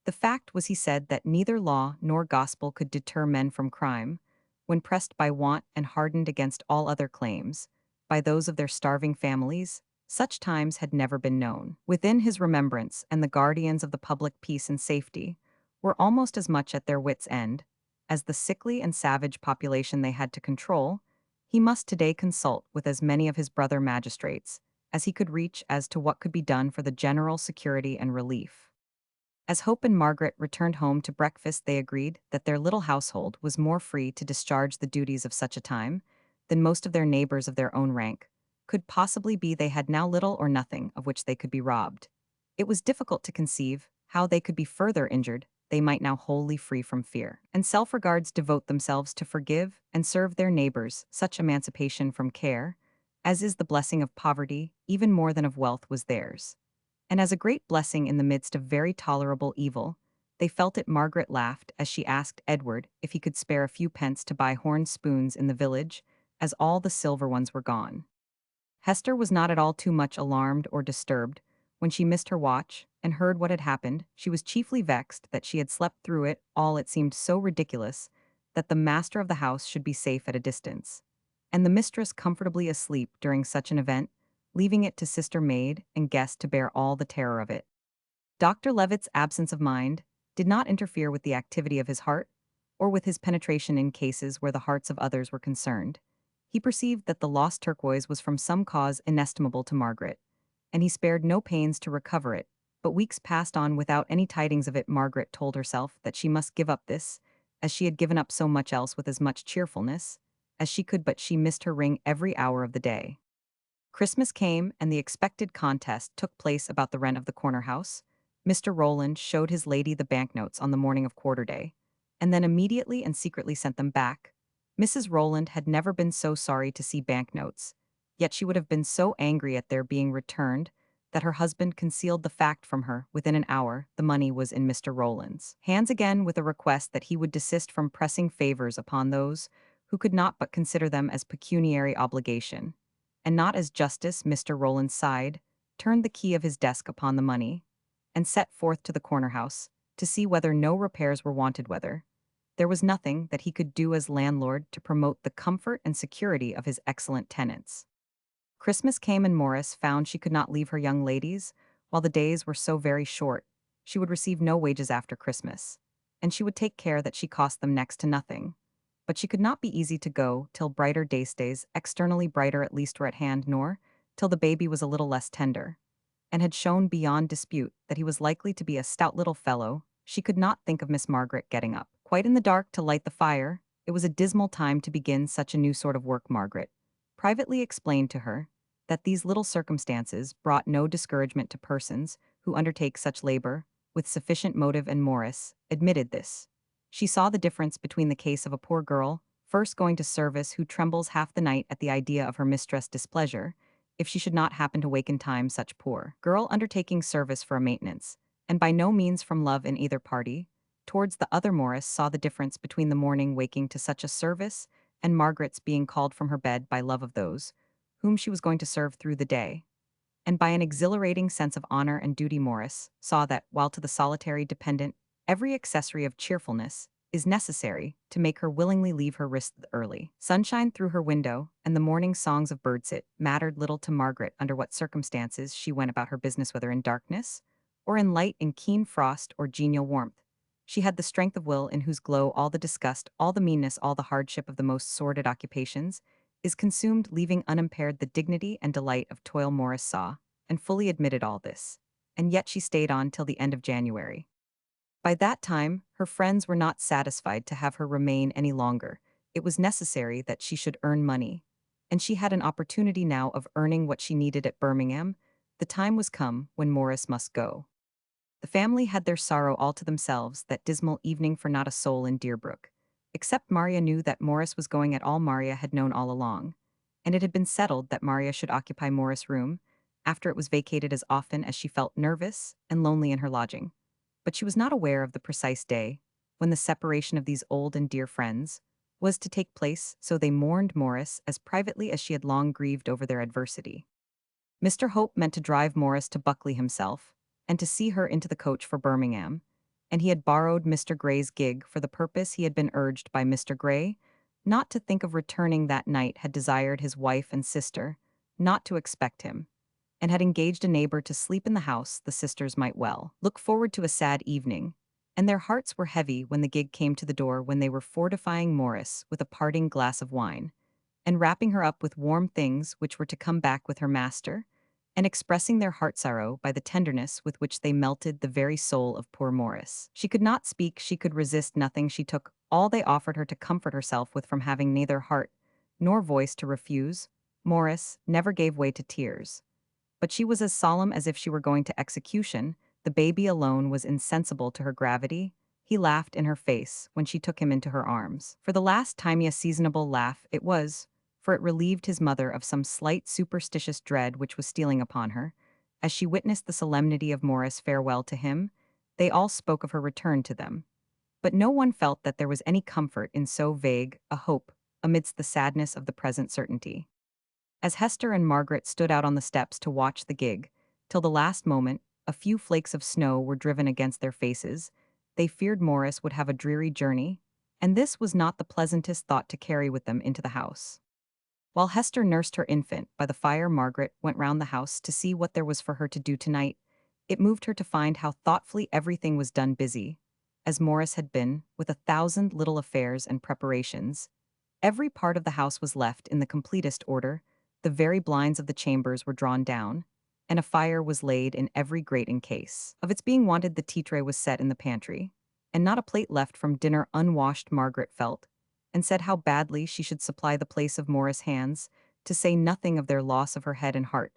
The fact was, he said, that neither law nor gospel could deter men from crime, when pressed by want and hardened against all other claims by those of their starving families. Such times had never been known within his remembrance, and the guardians of the public peace and safety were almost as much at their wits' end as the sickly and savage population they had to control. He must today consult with as many of his brother magistrates as he could reach as to what could be done for the general security and relief. As Hope and Margaret returned home to breakfast, they agreed that their little household was more free to discharge the duties of such a time than most of their neighbors of their own rank could possibly be. They had now little or nothing of which they could be robbed. It was difficult to conceive how they could be further injured. They might now wholly free from fear and self-regards devote themselves to forgive and serve their neighbors. Such emancipation from care, as is the blessing of poverty, even more than of wealth, was theirs. And as a great blessing in the midst of very tolerable evil, they felt it. Margaret laughed as she asked Edward if he could spare a few pence to buy horn spoons in the village, as all the silver ones were gone. Hester was not at all too much alarmed or disturbed when she missed her watch and heard what had happened. She was chiefly vexed that she had slept through it all. It seemed so ridiculous that the master of the house should be safe at a distance, and the mistress comfortably asleep during such an event, leaving it to sister maid and guest to bear all the terror of it. Dr. Levitt's absence of mind did not interfere with the activity of his heart, or with his penetration in cases where the hearts of others were concerned. He perceived that the lost turquoise was from some cause inestimable to Margaret, and he spared no pains to recover it. But weeks passed on without any tidings of it. Margaret told herself that she must give up this, as she had given up so much else with as much cheerfulness as she could, but she missed her ring every hour of the day. Christmas came, and the expected contest took place about the rent of the corner house. Mr. Rowland showed his lady the banknotes on the morning of quarter day, and then immediately and secretly sent them back. Mrs. Rowland had never been so sorry to see banknotes, yet she would have been so angry at their being returned that her husband concealed the fact from her. Within an hour, the money was in Mr. Rowland's hands again, with a request that he would desist from pressing favors upon those who could not but consider them as pecuniary obligation, and not as justice. Mr. Rowland sighed, turned the key of his desk upon the money, and set forth to the corner house to see whether no repairs were wanted, whether there was nothing that he could do as landlord to promote the comfort and security of his excellent tenants. Christmas came, and Morris found she could not leave her young ladies while the days were so very short. She would receive no wages after Christmas, and she would take care that she cost them next to nothing. But she could not be easy to go till brighter days, externally brighter at least, were at hand, nor till the baby was a little less tender, and had shown beyond dispute that he was likely to be a stout little fellow. She could not think of Miss Margaret getting up quite in the dark to light the fire. It was a dismal time to begin such a new sort of work. Margaret privately explained to her that these little circumstances brought no discouragement to persons who undertake such labor with sufficient motive, and Morris admitted this. She saw the difference between the case of a poor girl first going to service who trembles half the night at the idea of her mistress' displeasure, if she should not happen to wake in time such poor girl undertaking service for a maintenance, and by no means from love in either party, towards the other Morris saw the difference between the morning waking to such a service and Margaret's being called from her bed by love of those whom she was going to serve through the day. And by an exhilarating sense of honor and duty Morris saw that, while to the solitary dependent every accessory of cheerfulness is necessary to make her willingly leave her wrist early. Sunshine through her window and the morning songs of birds it mattered little to Margaret under what circumstances she went about her business, whether in darkness, or in light in keen frost or genial warmth. She had the strength of will in whose glow all the disgust, all the meanness, all the hardship of the most sordid occupations is consumed, leaving unimpaired the dignity and delight of toil. Morris saw, and fully admitted all this. And yet she stayed on till the end of January. By that time, her friends were not satisfied to have her remain any longer. It was necessary that she should earn money. And she had an opportunity now of earning what she needed at Birmingham. The time was come when Morris must go. The family had their sorrow all to themselves that dismal evening, for not a soul in Deerbrook, except Maria, knew that Morris was going. At all Maria had known all along, and it had been settled that Maria should occupy Morris' room, after it was vacated, as often as she felt nervous and lonely in her lodging. But she was not aware of the precise day when the separation of these old and dear friends was to take place, so they mourned Morris as privately as she had long grieved over their adversity. Mr. Hope meant to drive Morris to Buckley himself, and to see her into the coach for Birmingham, and he had borrowed Mr. Gray's gig for the purpose. He had been urged by Mr. Gray not to think of returning that night, had desired his wife and sister not to expect him, and had engaged a neighbor to sleep in the house. The sisters might well look forward to a sad evening, and their hearts were heavy when the gig came to the door, when they were fortifying Morris with a parting glass of wine, and wrapping her up with warm things which were to come back with her master, and expressing their heart sorrow by the tenderness with which they melted the very soul of poor Morris. She could not speak, she could resist nothing, she took all they offered her to comfort herself with, from having neither heart nor voice to refuse. Morris never gave way to tears, but she was as solemn as if she were going to execution. The baby alone was insensible to her gravity. He laughed in her face when she took him into her arms. For the last time, a seasonable laugh it was, for it relieved his mother of some slight superstitious dread which was stealing upon her. As she witnessed the solemnity of Morris' farewell to him, they all spoke of her return to them. But no one felt that there was any comfort in so vague a hope amidst the sadness of the present certainty. As Hester and Margaret stood out on the steps to watch the gig, till the last moment, a few flakes of snow were driven against their faces. They feared Morris would have a dreary journey, and this was not the pleasantest thought to carry with them into the house. While Hester nursed her infant by the fire, Margaret went round the house to see what there was for her to do tonight. It moved her to find how thoughtfully everything was done, busy, as Morris had been, with 1,000 little affairs and preparations. Every part of the house was left in the completest order. The very blinds of the chambers were drawn down, and a fire was laid in every grate in case of its being wanted. The tea tray was set in the pantry, and not a plate left from dinner unwashed. Margaret felt and said how badly she should supply the place of Morris' hands, to say nothing of their loss of her head and heart.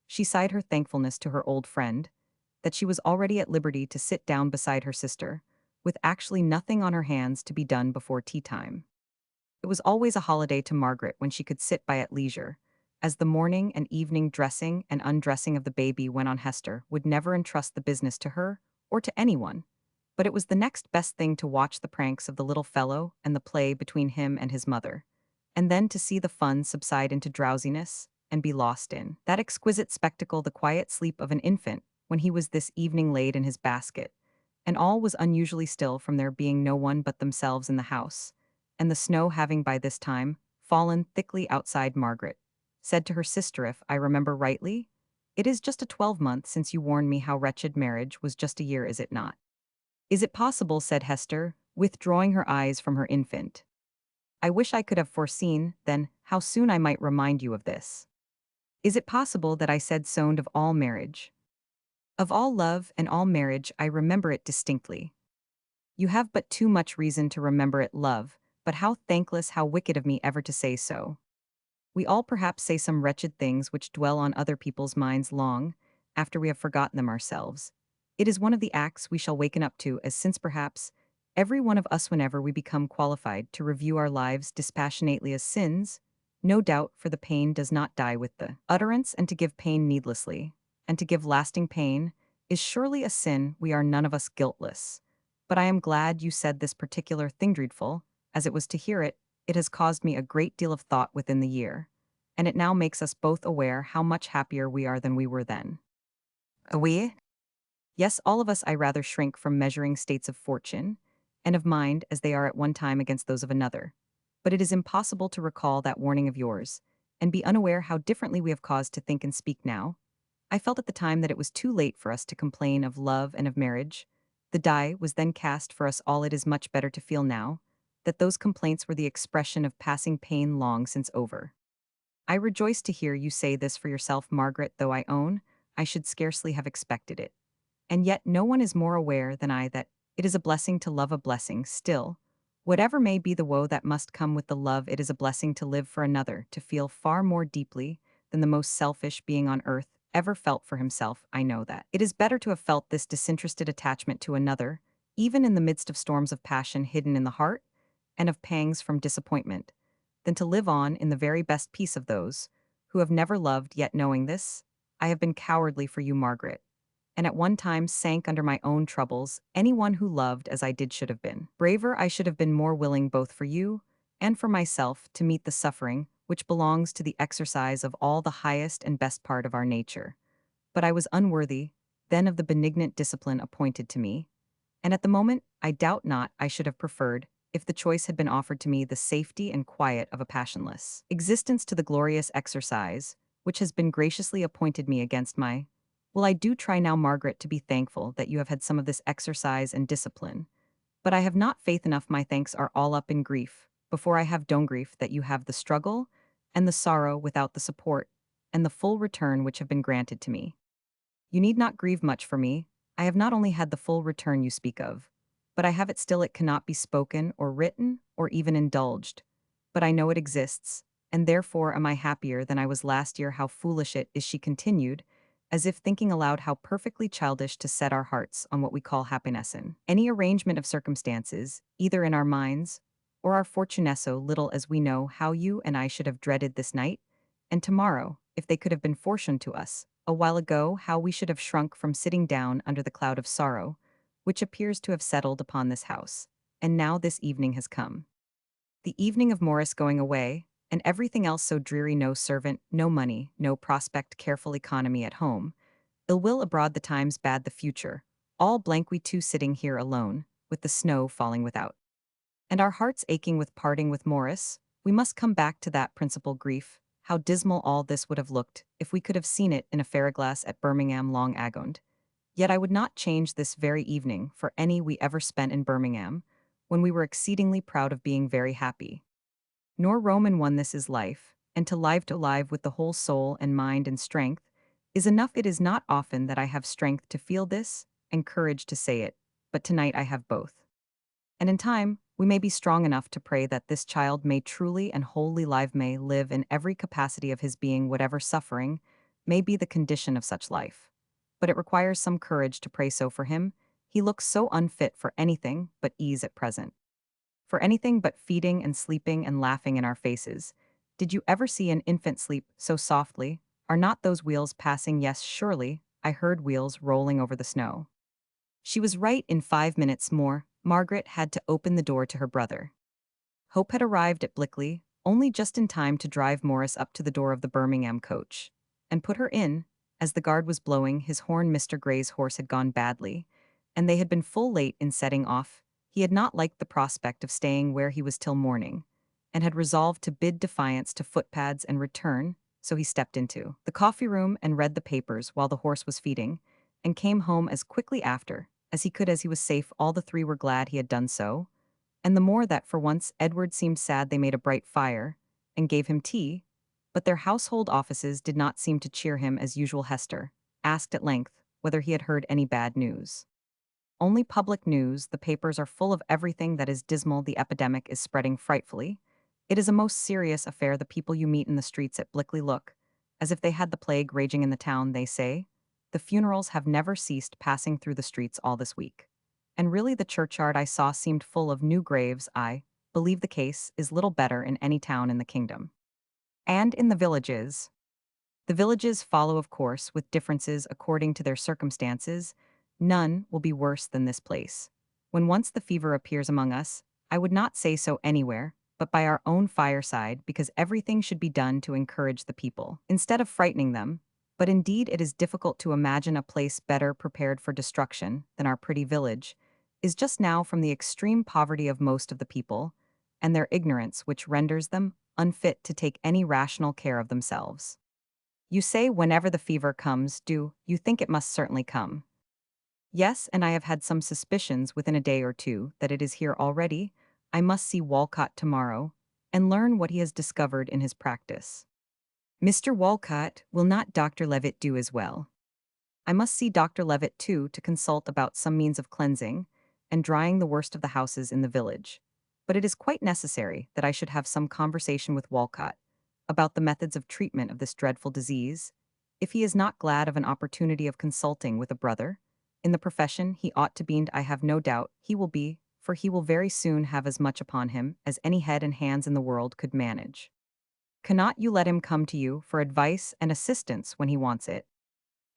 She sighed her thankfulness to her old friend that she was already at liberty to sit down beside her sister, with actually nothing on her hands to be done before tea time. It was always a holiday to Margaret when she could sit by at leisure, as the morning and evening dressing and undressing of the baby went on. Hester would never entrust the business to her or to anyone, but it was the next best thing to watch the pranks of the little fellow and the play between him and his mother, and then to see the fun subside into drowsiness and be lost in that exquisite spectacle, the quiet sleep of an infant, when he was this evening laid in his basket, and all was unusually still, from there being no one but themselves in the house, and the snow having by this time fallen thickly outside. Margaret said to her sister, "If I remember rightly, it is just a 12-month since you warned me how wretched marriage was. Just a year, is it not?" "Is it possible?" said Hester, withdrawing her eyes from her infant. "I wish I could have foreseen, then, how soon I might remind you of this. Is it possible that I said sound of all marriage? Of all love and all marriage I remember it distinctly. You have but too much reason to remember it, love, but how thankless, how wicked of me ever to say so. We all perhaps say some wretched things which dwell on other people's minds long after we have forgotten them ourselves. It is one of the acts we shall waken up to, as since perhaps Every one of us, whenever we become qualified to review our lives dispassionately as sins, no doubt, for the pain does not die with the utterance, and to give pain needlessly, and to give lasting pain, is surely a sin. We are none of us guiltless. But I am glad you said this particular thing, dreadful, as it was to hear it. It has caused me a great deal of thought within the year, and it now makes us both aware how much happier we are than we were then. We? Yes, all of us. I rather shrink from measuring states of fortune and of mind as they are at one time against those of another. But it is impossible to recall that warning of yours, and be unaware how differently we have cause to think and speak now. I felt at the time that it was too late for us to complain of love and of marriage. The die was then cast for us all. It is much better to feel now that those complaints were the expression of passing pain long since over. I rejoice to hear you say this for yourself, Margaret, though I own I should scarcely have expected it. And yet no one is more aware than I that it is a blessing to love a blessing still. Whatever may be the woe that must come with the love, it is a blessing to live for another, to feel far more deeply than the most selfish being on earth ever felt for himself. I know that. It is better to have felt this disinterested attachment to another, even in the midst of storms of passion hidden in the heart, and of pangs from disappointment, than to live on in the very best peace of those who have never loved. Yet knowing this, I have been cowardly for you, Margaret, and at one time sank under my own troubles. Anyone who loved as I did should have been braver. I should have been more willing both for you and for myself to meet the suffering which belongs to the exercise of all the highest and best part of our nature. But I was unworthy then of the benignant discipline appointed to me, and at the moment, I doubt not I should have preferred, if the choice had been offered to me, the safety and quiet of a passionless existence to the glorious exercise which has been graciously appointed me against my. Well, I do try now, Margaret, to be thankful that you have had some of this exercise and discipline, but I have not faith enough. My thanks are all up in grief, before I have done grief, that you have the struggle and the sorrow without the support and the full return which have been granted to me. You need not grieve much for me. I have not only had the full return you speak of, but I have it still. It cannot be spoken or written or even indulged, but I know it exists, and therefore am I happier than I was last year. How foolish it is, she continued, as if thinking aloud, how perfectly childish to set our hearts on what we call happiness in any arrangement of circumstances, either in our minds or our fortune. So little as we know how you and I should have dreaded this night and tomorrow, if they could have been fortunate to us. A while ago, how we should have shrunk from sitting down under the cloud of sorrow, which appears to have settled upon this house. And now this evening has come. The evening of Morris going away, and everything else so dreary: no servant, no money, no prospect, careful economy at home, ill will abroad, the times bad, the future, all blank, we two sitting here alone, with the snow falling without, and our hearts aching with parting with Morris. We must come back to that principal grief. How dismal all this would have looked if we could have seen it in a fair-glass at Birmingham long agoned. Yet I would not change this very evening for any we ever spent in Birmingham, when we were exceedingly proud of being very happy. Nor Roman one. This is life, and to live with the whole soul and mind and strength is enough. It is not often that I have strength to feel this, and courage to say it, but tonight I have both. And in time, we may be strong enough to pray that this child may truly and wholly may live in every capacity of his being, whatever suffering may be the condition of such life. But it requires some courage to pray so for him. He looks so unfit for anything but ease at present. For anything but feeding and sleeping and laughing in our faces. Did you ever see an infant sleep so softly? Are not those wheels passing? Yes, surely, I heard wheels rolling over the snow. She was right. In 5 minutes more, Margaret had to open the door to her brother. Hope had arrived at Blickley, only just in time to drive Morris up to the door of the Birmingham coach, and put her in. As the guard was blowing his horn, Mr. Gray's horse had gone badly, and they had been full late in setting off. He had not liked the prospect of staying where he was till morning, and had resolved to bid defiance to footpads and return, so he stepped into the coffee room and read the papers while the horse was feeding, and came home as quickly after as he could. As he was safe, all the three were glad he had done so, and the more that for once Edward seemed sad. They made a bright fire, and gave him tea, but their household offices did not seem to cheer him as usual. Hester asked at length whether he had heard any bad news. Only public news. The papers are full of everything that is dismal. The epidemic is spreading frightfully. It is a most serious affair. The people you meet in the streets at Blickley look as if they had the plague raging in the town. They say the funerals have never ceased passing through the streets all this week. and really the churchyard I saw seemed full of new graves. I believe the case is little better in any town in the kingdom. And in the villages. The villages follow, of course, with differences according to their circumstances. None will be worse than this place. When once the fever appears among us, I would not say so anywhere, but by our own fireside, because everything should be done to encourage the people, instead of frightening them. But indeed it is difficult to imagine a place better prepared for destruction than our pretty village, is just now from the extreme poverty of most of the people, and their ignorance which renders them unfit to take any rational care of themselves. You say whenever the fever comes, do you think it must certainly come? Yes, and I have had some suspicions within a day or two that it is here already. I must see Walcott tomorrow and learn what he has discovered in his practice. Mr. Walcott, will not Dr. Levitt do as well? I must see Dr. Levitt too to consult about some means of cleansing and drying the worst of the houses in the village. But it is quite necessary that I should have some conversation with Walcott about the methods of treatment of this dreadful disease. If he is not glad of an opportunity of consulting with a brother in the profession he ought to be, and I have no doubt he will be, for he will very soon have as much upon him as any head and hands in the world could manage. Cannot you let him come to you for advice and assistance when he wants it?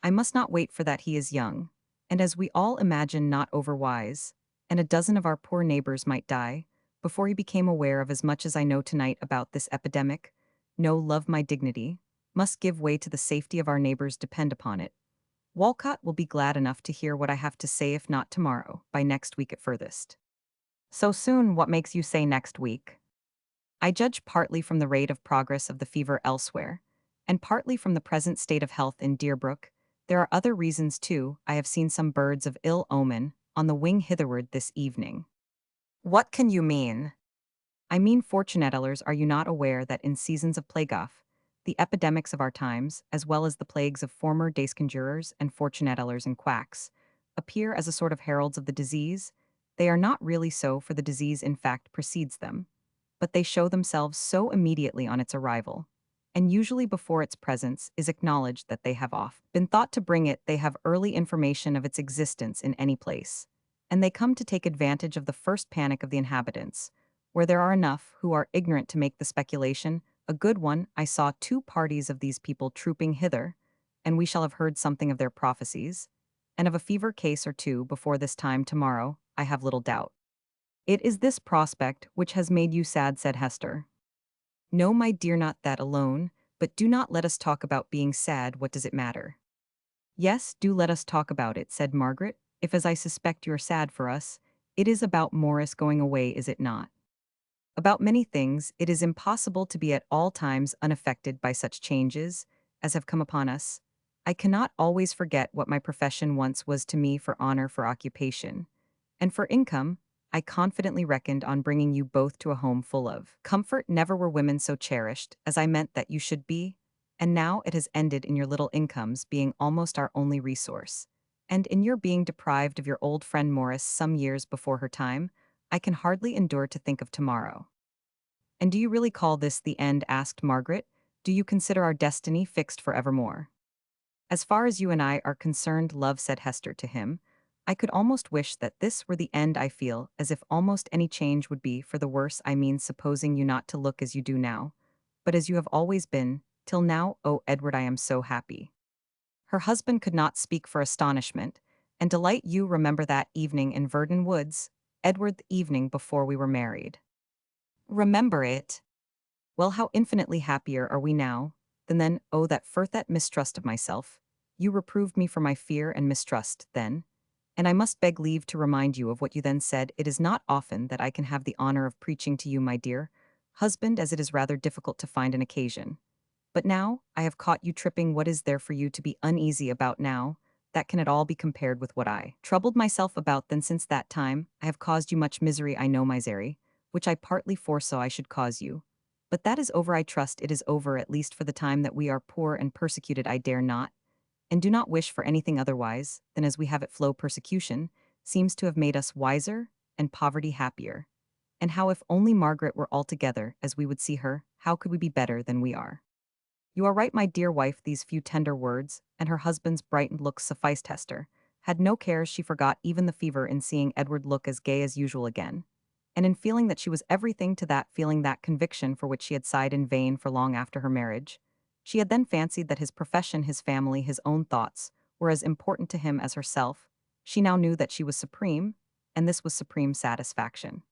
I must not wait for that. He is young, and as we all imagine not overwise, and a dozen of our poor neighbors might die, before he became aware of as much as I know tonight about this epidemic. No, love, my dignity must give way to the safety of our neighbors, depend upon it. Walcott will be glad enough to hear what I have to say, if not tomorrow, by next week at furthest. So soon? What makes you say next week? I judge partly from the rate of progress of the fever elsewhere, and partly from the present state of health in Deerbrook. There are other reasons too. I have seen some birds of ill omen on the wing hitherward this evening. What can you mean? I mean fortunatellers. Are you not aware that in seasons of plague, the epidemics of our times, as well as the plagues of former days, conjurers and fortunatellers and quacks, appear as a sort of heralds of the disease? They are not really so, for the disease in fact precedes them, but they show themselves so immediately on its arrival, and usually before its presence is acknowledged, that they have oft been thought to bring it. They have early information of its existence in any place, and they come to take advantage of the first panic of the inhabitants, where there are enough who are ignorant to make the speculation a good one. I saw 2 parties of these people trooping hither, and we shall have heard something of their prophecies, and of a fever case or two before this time tomorrow, I have little doubt. It is this prospect which has made you sad, said Hester. No, my dear, not that alone, but do not let us talk about being sad. What does it matter? Yes, do let us talk about it, said Margaret. If, as I suspect, you're sad for us, it is about Morris going away, is it not? About many things. It is impossible to be at all times unaffected by such changes as have come upon us. I cannot always forget what my profession once was to me, for honor, for occupation, and for income. I confidently reckoned on bringing you both to a home full of comfort. Never were women so cherished as I meant that you should be, and now it has ended in your little incomes being almost our only resource, and in your being deprived of your old friend Morris some years before her time. I can hardly endure to think of tomorrow. And do you really call this the end? Asked Margaret. Do you consider our destiny fixed for evermore? As far as you and I are concerned, love, said Hester to him, I could almost wish that this were the end. I feel as if almost any change would be for the worse. I mean, supposing you not to look as you do now, but as you have always been, till now. Oh, Edward, I am so happy. Her husband could not speak for astonishment and delight. You remember that evening in Verdon Woods, Edward, the evening before we were married? Remember it? Well, how infinitely happier are we now than then. Oh, that first, that mistrust of myself. You reproved me for my fear and mistrust then, and I must beg leave to remind you of what you then said. It is not often that I can have the honor of preaching to you, my dear husband, as it is rather difficult to find an occasion. But now I have caught you tripping. What is there for you to be uneasy about now that can at all be compared with what I troubled myself about then? Since that time I have caused you much misery, I know, misery, which I partly foresaw I should cause you. But that is over. I trust it is over, at least for the time that we are poor and persecuted. I dare not, and do not wish for anything otherwise than as we have it flow. Persecution seems to have made us wiser, and poverty happier. And how if only Margaret were altogether as we would see her, how could we be better than we are? You are right, my dear wife. These few tender words, and her husband's brightened looks sufficed Hester. had no cares. She forgot even the fever in seeing Edward look as gay as usual again, and in feeling that she was everything to that feeling, that conviction for which she had sighed in vain for long after her marriage. She had then fancied that his profession, his family, his own thoughts, were as important to him as herself. She now knew that she was supreme, and this was supreme satisfaction.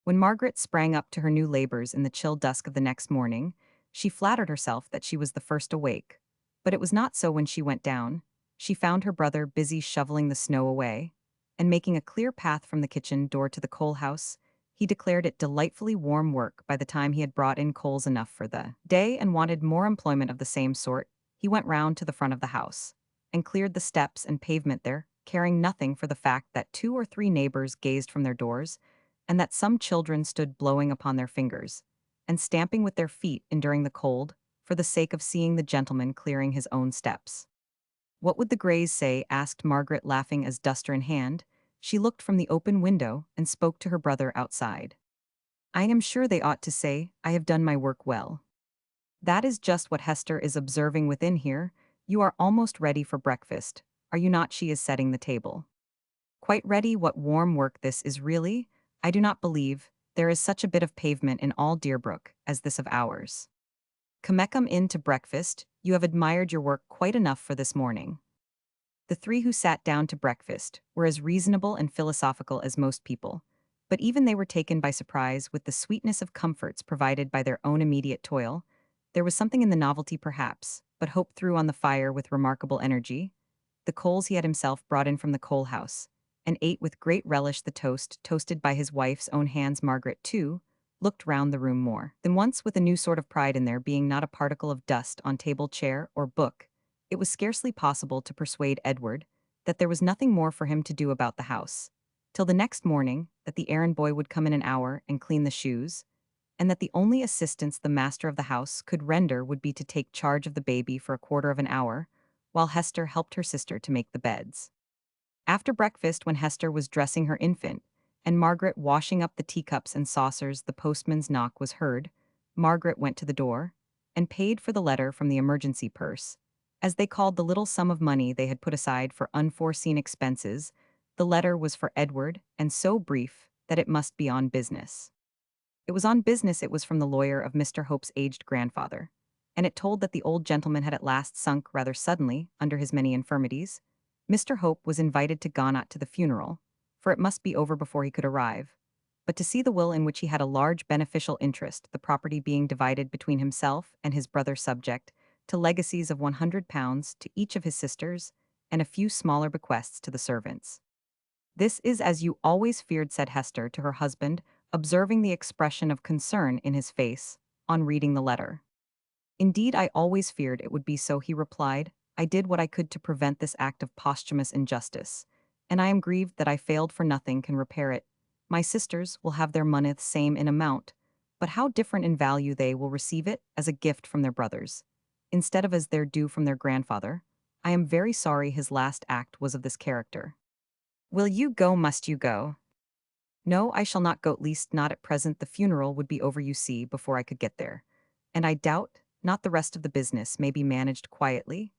When Margaret sprang up to her new labors in the chill dusk of the next morning, she flattered herself that she was the first awake. But it was not so when she went down. She found her brother busy shoveling the snow away, and making a clear path from the kitchen door to the coal house. He declared it delightfully warm work by the time he had brought in coals enough for the day and wanted more employment of the same sort. He went round to the front of the house and cleared the steps and pavement there, caring nothing for the fact that 2 or 3 neighbors gazed from their doors, and that some children stood blowing upon their fingers and stamping with their feet enduring the cold for the sake of seeing the gentleman clearing his own steps. What would the Greys say? Asked Margaret, laughing as, duster in hand, she looked from the open window and spoke to her brother outside. I am sure they ought to say, I have done my work well. That is just what Hester is observing within here. You are almost ready for breakfast, are you not? She is setting the table. Quite ready. What warm work this is really! I do not believe there is such a bit of pavement in all Deerbrook as this of ours. Come in to breakfast, you have admired your work quite enough for this morning. The 3 who sat down to breakfast were as reasonable and philosophical as most people, but even they were taken by surprise with the sweetness of comforts provided by their own immediate toil. There was something in the novelty perhaps, but Hope threw on the fire with remarkable energy the coals he had himself brought in from the coal house, and ate with great relish the toast toasted by his wife's own hands. Margaret, too, looked round the room more than once with a new sort of pride in there being not a particle of dust on table, chair, or book. It was scarcely possible to persuade Edward that there was nothing more for him to do about the house, till the next morning, that the errand boy would come in an hour and clean the shoes, and that the only assistance the master of the house could render would be to take charge of the baby for a quarter of an hour, while Hester helped her sister to make the beds. After breakfast, when Hester was dressing her infant, and Margaret washing up the teacups and saucers, the postman's knock was heard. Margaret went to the door, and paid for the letter from the emergency purse, as they called the little sum of money they had put aside for unforeseen expenses. The letter was for Edward, and so brief that it must be on business. It was on business. It was from the lawyer of Mr. Hope's aged grandfather, and it told that the old gentleman had at last sunk rather suddenly under his many infirmities. Mr. Hope was invited to Gonat to the funeral, for it must be over before he could arrive, but to see the will in which he had a large beneficial interest, the property being divided between himself and his brother, subject to legacies of £100 to each of his sisters, and a few smaller bequests to the servants. This is as you always feared, said Hester to her husband, observing the expression of concern in his face on reading the letter. Indeed, I always feared it would be so, he replied. I did what I could to prevent this act of posthumous injustice, and I am grieved that I failed, for nothing can repair it. My sisters will have their money the same in amount, but how different in value. They will receive it as a gift from their brothers, instead of as their due from their grandfather. I am very sorry his last act was of this character. Will you go? Must you go? No, I shall not go, at least not at present. The funeral would be over, you see, before I could get there, and I doubt not the rest of the business may be managed quietly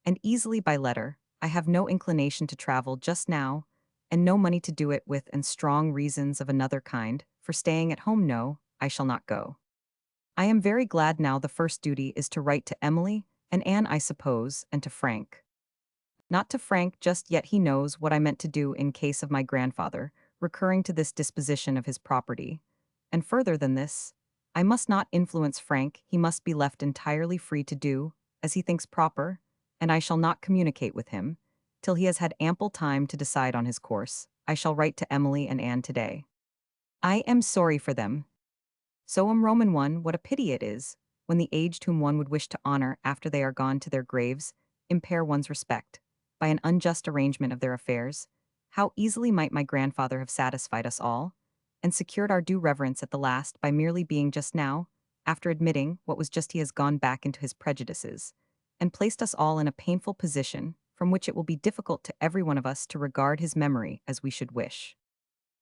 and easily by letter. I have no inclination to travel just now, and no money to do it with, and strong reasons of another kind for staying at home. No, I shall not go. I am very glad now. The first duty is to write to Emily and Anne, I suppose, and to Frank. Not to Frank just yet. He knows what I meant to do in case of my grandfather recurring to this disposition of his property. And further than this, I must not influence Frank. He must be left entirely free to do as he thinks proper, and I shall not communicate with him till he has had ample time to decide on his course. I shall write to Emily and Anne today. I am sorry for them. So am Roman one. What a pity it is, when the aged whom one would wish to honor after they are gone to their graves, impair one's respect by an unjust arrangement of their affairs. How easily might my grandfather have satisfied us all, and secured our due reverence at the last by merely being just now, after admitting what was just, he has gone back into his prejudices, and placed us all in a painful position from which it will be difficult to every one of us to regard his memory as we should wish.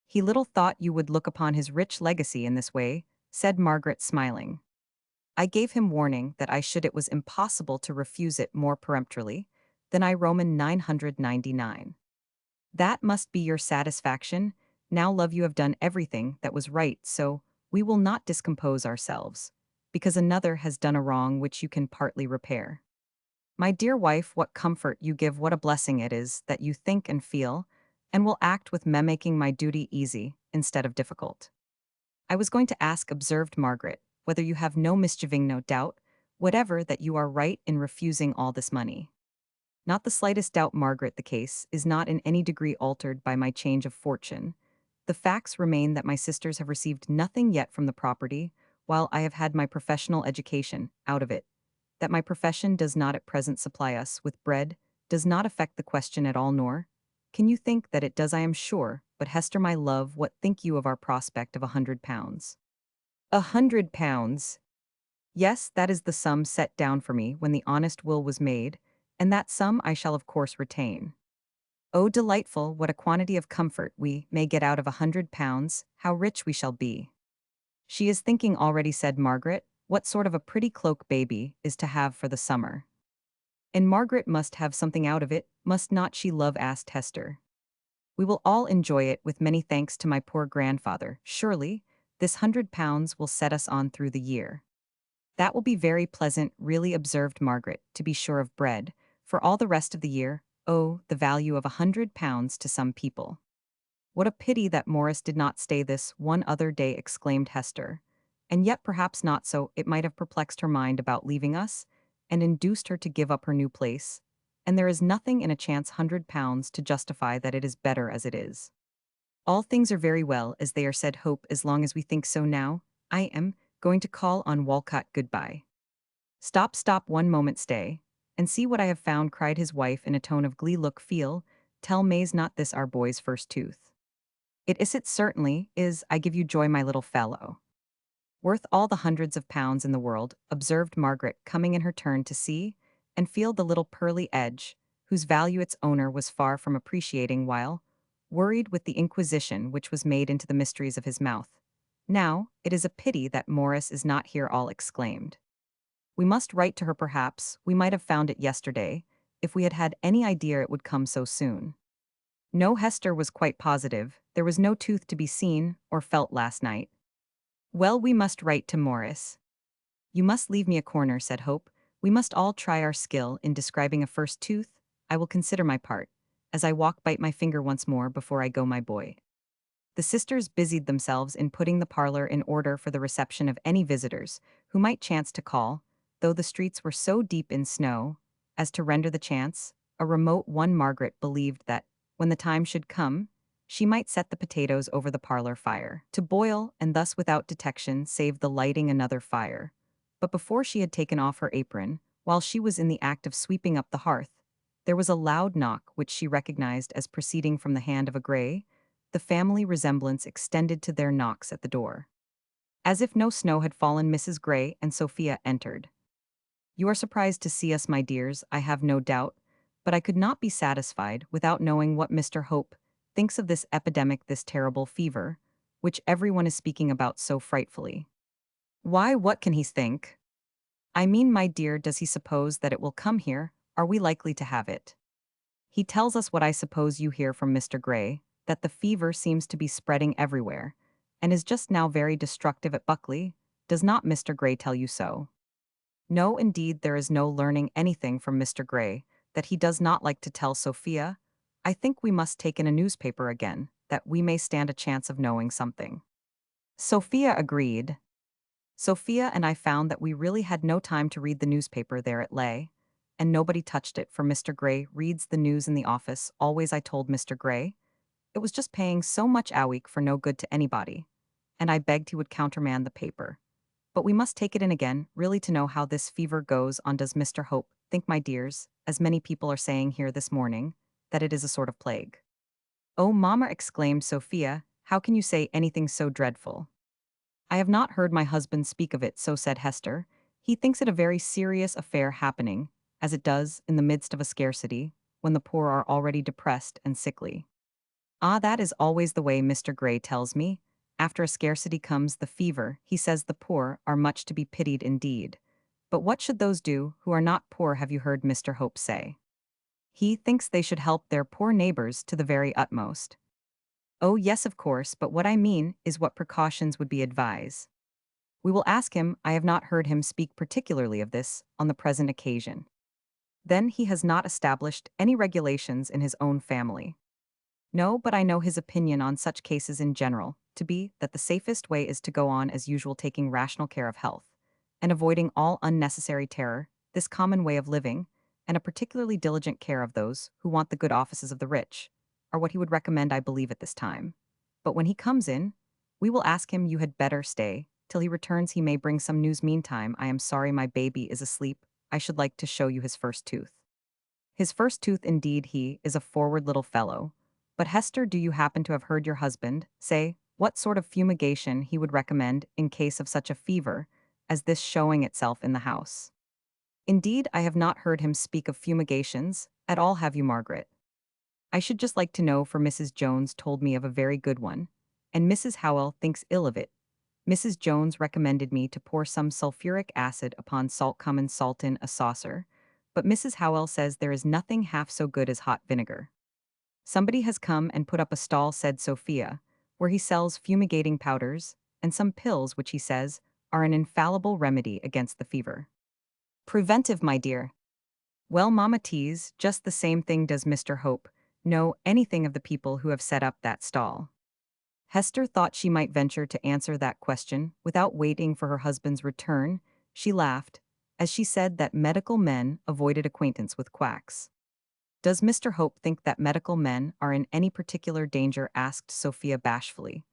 He little thought you would look upon his rich legacy in this way, said Margaret, smiling. I gave him warning that I should. It was impossible to refuse it more peremptorily than I. Roman 999. That must be your satisfaction. Now, love, you have done everything that was right, so we will not discompose ourselves, because another has done a wrong which you can partly repair. My dear wife, what comfort you give, what a blessing it is that you think and feel, and will act with me, making my duty easy instead of difficult. I was going to ask, observed Margaret, whether you have no misgiving, no doubt, whatever, that you are right in refusing all this money. Not the slightest doubt, Margaret, the case is not in any degree altered by my change of fortune. The facts remain that my sisters have received nothing yet from the property, while I have had my professional education out of it. That my profession does not at present supply us with bread does not affect the question at all, nor can you think that it does, I am sure. But Hester, my love, what think you of our prospect of £100? £100? Yes, that is the sum set down for me when the honest will was made, and that sum I shall of course retain. Oh, delightful, what a quantity of comfort we may get out of £100, how rich we shall be. She is thinking already, said Margaret, what sort of a pretty cloak baby is to have for the summer. And Margaret must have something out of it, must not she, love, asked Hester. We will all enjoy it, with many thanks to my poor grandfather. Surely, this £100 will set us on through the year. That will be very pleasant, really, observed Margaret, to be sure of bread, for all the rest of the year. Oh, the value of £100 to some people. What a pity that Morris did not stay this one other day, exclaimed Hester. And yet perhaps not so, it might have perplexed her mind about leaving us, and induced her to give up her new place, and there is nothing in a chance £100 to justify that it is better as it is. All things are very well as they are, said Hope, as long as we think so. Now, I am going to call on Walcott. Goodbye. Stop, stop, one moment, stay, and see what I have found, cried his wife in a tone of glee. Look, feel, tell May's not this our boy's first tooth? It certainly is. I give you joy, my little fellow. Worth all the hundreds of pounds in the world, observed Margaret, coming in her turn to see and feel the little pearly edge, whose value its owner was far from appreciating, while worried with the inquisition which was made into the mysteries of his mouth. Now, it is a pity that Morris is not here, all exclaimed. We must write to her, perhaps. We might have found it yesterday, if we had had any idea it would come so soon. No, Hester was quite positive, there was no tooth to be seen or felt last night. Well, we must write to Morris. You must leave me a corner, said Hope. We must all try our skill in describing a first tooth. I will consider my part. As I walk, bite my finger once more before I go, my boy. The sisters busied themselves in putting the parlor in order for the reception of any visitors who might chance to call, though the streets were so deep in snow as to render the chance a remote one. Margaret believed that, when the time should come, she might set the potatoes over the parlor fire to boil, and thus without detection save the lighting another fire. But before she had taken off her apron, while she was in the act of sweeping up the hearth, there was a loud knock which she recognized as proceeding from the hand of a Gray. The family resemblance extended to their knocks at the door. As if no snow had fallen, Mrs. Gray and Sophia entered. You are surprised to see us, my dears, I have no doubt, but I could not be satisfied without knowing what Mr. Hope thinks of this epidemic, this terrible fever, which everyone is speaking about so frightfully. Why, what can he think? I mean, my dear, does he suppose that it will come here? Are we likely to have it? He tells us what I suppose you hear from Mr. Gray, that the fever seems to be spreading everywhere, and is just now very destructive at Buckley. Does not Mr. Gray tell you so? No, indeed, there is no learning anything from Mr. Gray that he does not like to tell Sophia. I think we must take in a newspaper again, that we may stand a chance of knowing something. Sophia agreed. Sophia and I found that we really had no time to read the newspaper. There it lay, and nobody touched it, for Mr. Gray reads the news in the office always. I told Mr. Gray it was just paying so much a week for no good to anybody, and I begged he would countermand the paper. But we must take it in again, really, to know how this fever goes on. Does Mr. Hope think, my dears, as many people are saying here this morning, that it is a sort of plague? Oh, mamma, exclaimed Sophia, how can you say anything so dreadful? I have not heard my husband speak of it, so said Hester. He thinks it a very serious affair happening, as it does, in the midst of a scarcity, when the poor are already depressed and sickly. Ah, that is always the way, Mr. Gray tells me. After a scarcity comes the fever. He says the poor are much to be pitied indeed. But what should those do who are not poor, have you heard Mr. Hope say? He thinks they should help their poor neighbors to the very utmost. Oh, yes, of course, but what I mean is what precautions would be advised. We will ask him. I have not heard him speak particularly of this on the present occasion. Then he has not established any regulations in his own family. No, but I know his opinion on such cases in general to be that the safest way is to go on as usual, taking rational care of health, and avoiding all unnecessary terror, this common way of living, and a particularly diligent care of those who want the good offices of the rich, are what he would recommend, I believe, at this time. But when he comes in, we will ask him. You had better stay till he returns. He may bring some news. Meantime, I am sorry my baby is asleep. I should like to show you his first tooth. His first tooth, indeed. He is a forward little fellow. But Hester, do you happen to have heard your husband say what sort of fumigation he would recommend in case of such a fever as this showing itself in the house? Indeed, I have not heard him speak of fumigations at all, have you, Margaret? I should just like to know, for Mrs. Jones told me of a very good one, and Mrs. Howell thinks ill of it. Mrs. Jones recommended me to pour some sulfuric acid upon salt, common salt in a saucer, but Mrs. Howell says there is nothing half so good as hot vinegar. Somebody has come and put up a stall, said Sophia, where he sells fumigating powders and some pills which he says are an infallible remedy against the fever. Preventive, my dear. Well, Mamma tease, just the same thing. Does Mr. Hope know anything of the people who have set up that stall? Hester thought she might venture to answer that question without waiting for her husband's return. She laughed as she said that medical men avoided acquaintance with quacks. Does Mr. Hope think that medical men are in any particular danger? Asked Sophia bashfully,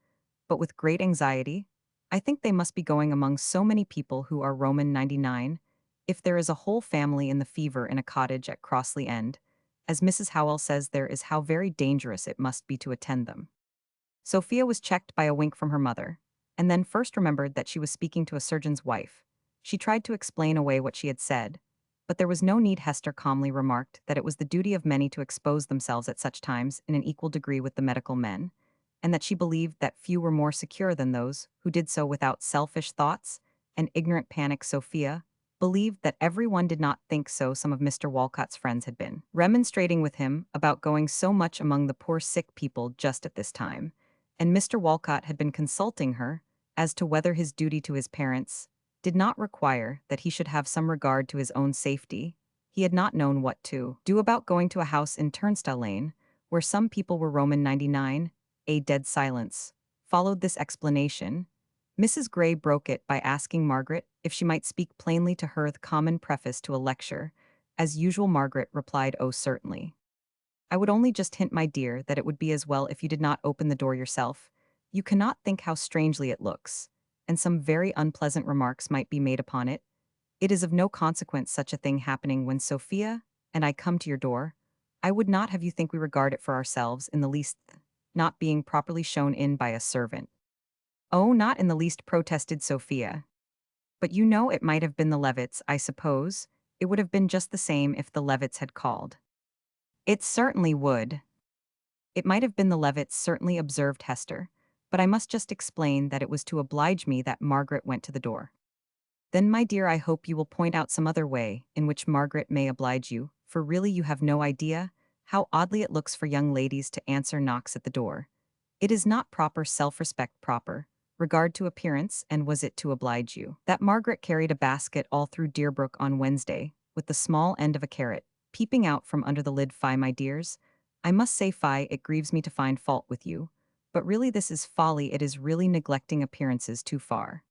but with great anxiety. I think they must be going among so many people who are Roman 99. If there is a whole family in the fever in a cottage at Crossley End, as Mrs. Howell says there is, how very dangerous it must be to attend them. Sophia was checked by a wink from her mother, and then first remembered that she was speaking to a surgeon's wife. She tried to explain away what she had said, but there was no need. Hester calmly remarked that it was the duty of many to expose themselves at such times in an equal degree with the medical men, and that she believed that few were more secure than those who did so without selfish thoughts and ignorant panic. Sophia believed that everyone did not think so. Some of Mr. Walcott's friends had been remonstrating with him about going so much among the poor sick people just at this time, and Mr. Walcott had been consulting her as to whether his duty to his parents did not require that he should have some regard to his own safety. He had not known what to do about going to a house in Turnstile Lane, where some people were Roman 99. A dead silence followed this explanation. Mrs. Gray broke it by asking Margaret if she might speak plainly to her. The common preface to a lecture. As usual, Margaret replied, "Oh, certainly. I would only just hint, my dear, that it would be as well if you did not open the door yourself. You cannot think how strangely it looks, and some very unpleasant remarks might be made upon it. It is of no consequence such a thing happening when Sophia and I come to your door. I would not have you think we regard it for ourselves in the least, not being properly shown in by a servant." "Oh, not in the least," protested Sophia. "But you know it might have been the Levitts, I suppose. It would have been just the same if the Levitts had called." "It certainly would." "It might have been the Levitts," certainly, observed Hester. "But I must just explain that it was to oblige me that Margaret went to the door." "Then, my dear, I hope you will point out some other way in which Margaret may oblige you, for really you have no idea how oddly it looks for young ladies to answer knocks at the door. It is not proper self-respect, proper regard to appearance, and was it to oblige you that Margaret carried a basket all through Deerbrook on Wednesday, with the small end of a carrot peeping out from under the lid? Fie, my dears. I must say fie, it grieves me to find fault with you. But really this is folly, it is really neglecting appearances too far."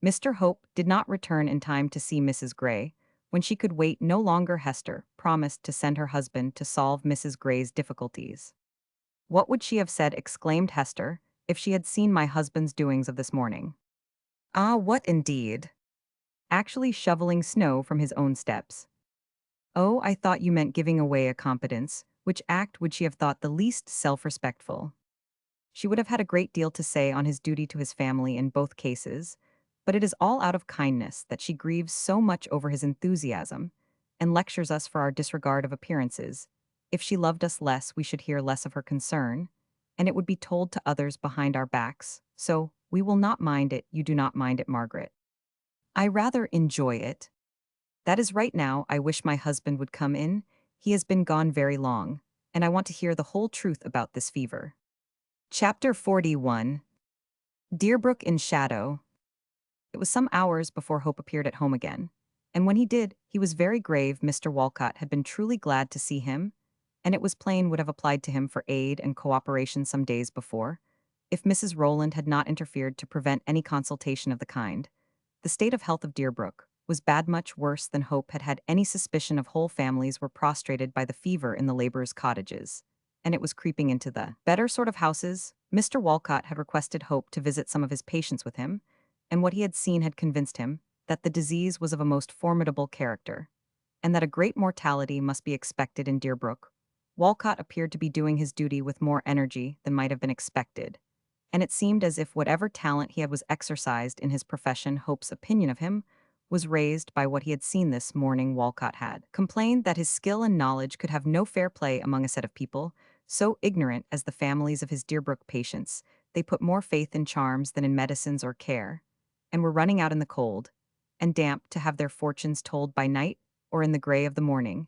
Mr. Hope did not return in time to see Mrs. Gray. When she could wait no longer, Hester promised to send her husband to solve Mrs. Gray's difficulties. "What would she have said," exclaimed Hester, "if she had seen my husband's doings of this morning?" "Ah, what indeed?" "Actually shoveling snow from his own steps." "Oh, I thought you meant giving away a competence, which act would she have thought the least self-respectful?" "She would have had a great deal to say on his duty to his family in both cases, but it is all out of kindness that she grieves so much over his enthusiasm, and lectures us for our disregard of appearances. If she loved us less, we should hear less of her concern, and it would be told to others behind our backs, so we will not mind it. You do not mind it, Margaret?" "I rather enjoy it." "That is right. Now I wish my husband would come in. He has been gone very long, and I want to hear the whole truth about this fever. Chapter 41. Deerbrook in Shadow. It was some hours before Hope appeared at home again, and when he did, he was very grave. Mr. Walcott had been truly glad to see him, and it was plain would have applied to him for aid and cooperation some days before, if Mrs. Rowland had not interfered to prevent any consultation of the kind. The state of health of Deerbrook was bad, much worse than Hope had had any suspicion of. Whole families were prostrated by the fever in the laborers' cottages, and it was creeping into the better sort of houses. Mr. Walcott had requested Hope to visit some of his patients with him, and what he had seen had convinced him that the disease was of a most formidable character, and that a great mortality must be expected in Deerbrook. Walcott appeared to be doing his duty with more energy than might have been expected, and it seemed as if whatever talent he had was exercised in his profession. Hope's opinion of him was raised by what he had seen this morning. Walcott had complained that his skill and knowledge could have no fair play among a set of people so ignorant as the families of his Deerbrook patients. They put more faith in charms than in medicines or care, and were running out in the cold and damp to have their fortunes told by night or in the gray of the morning.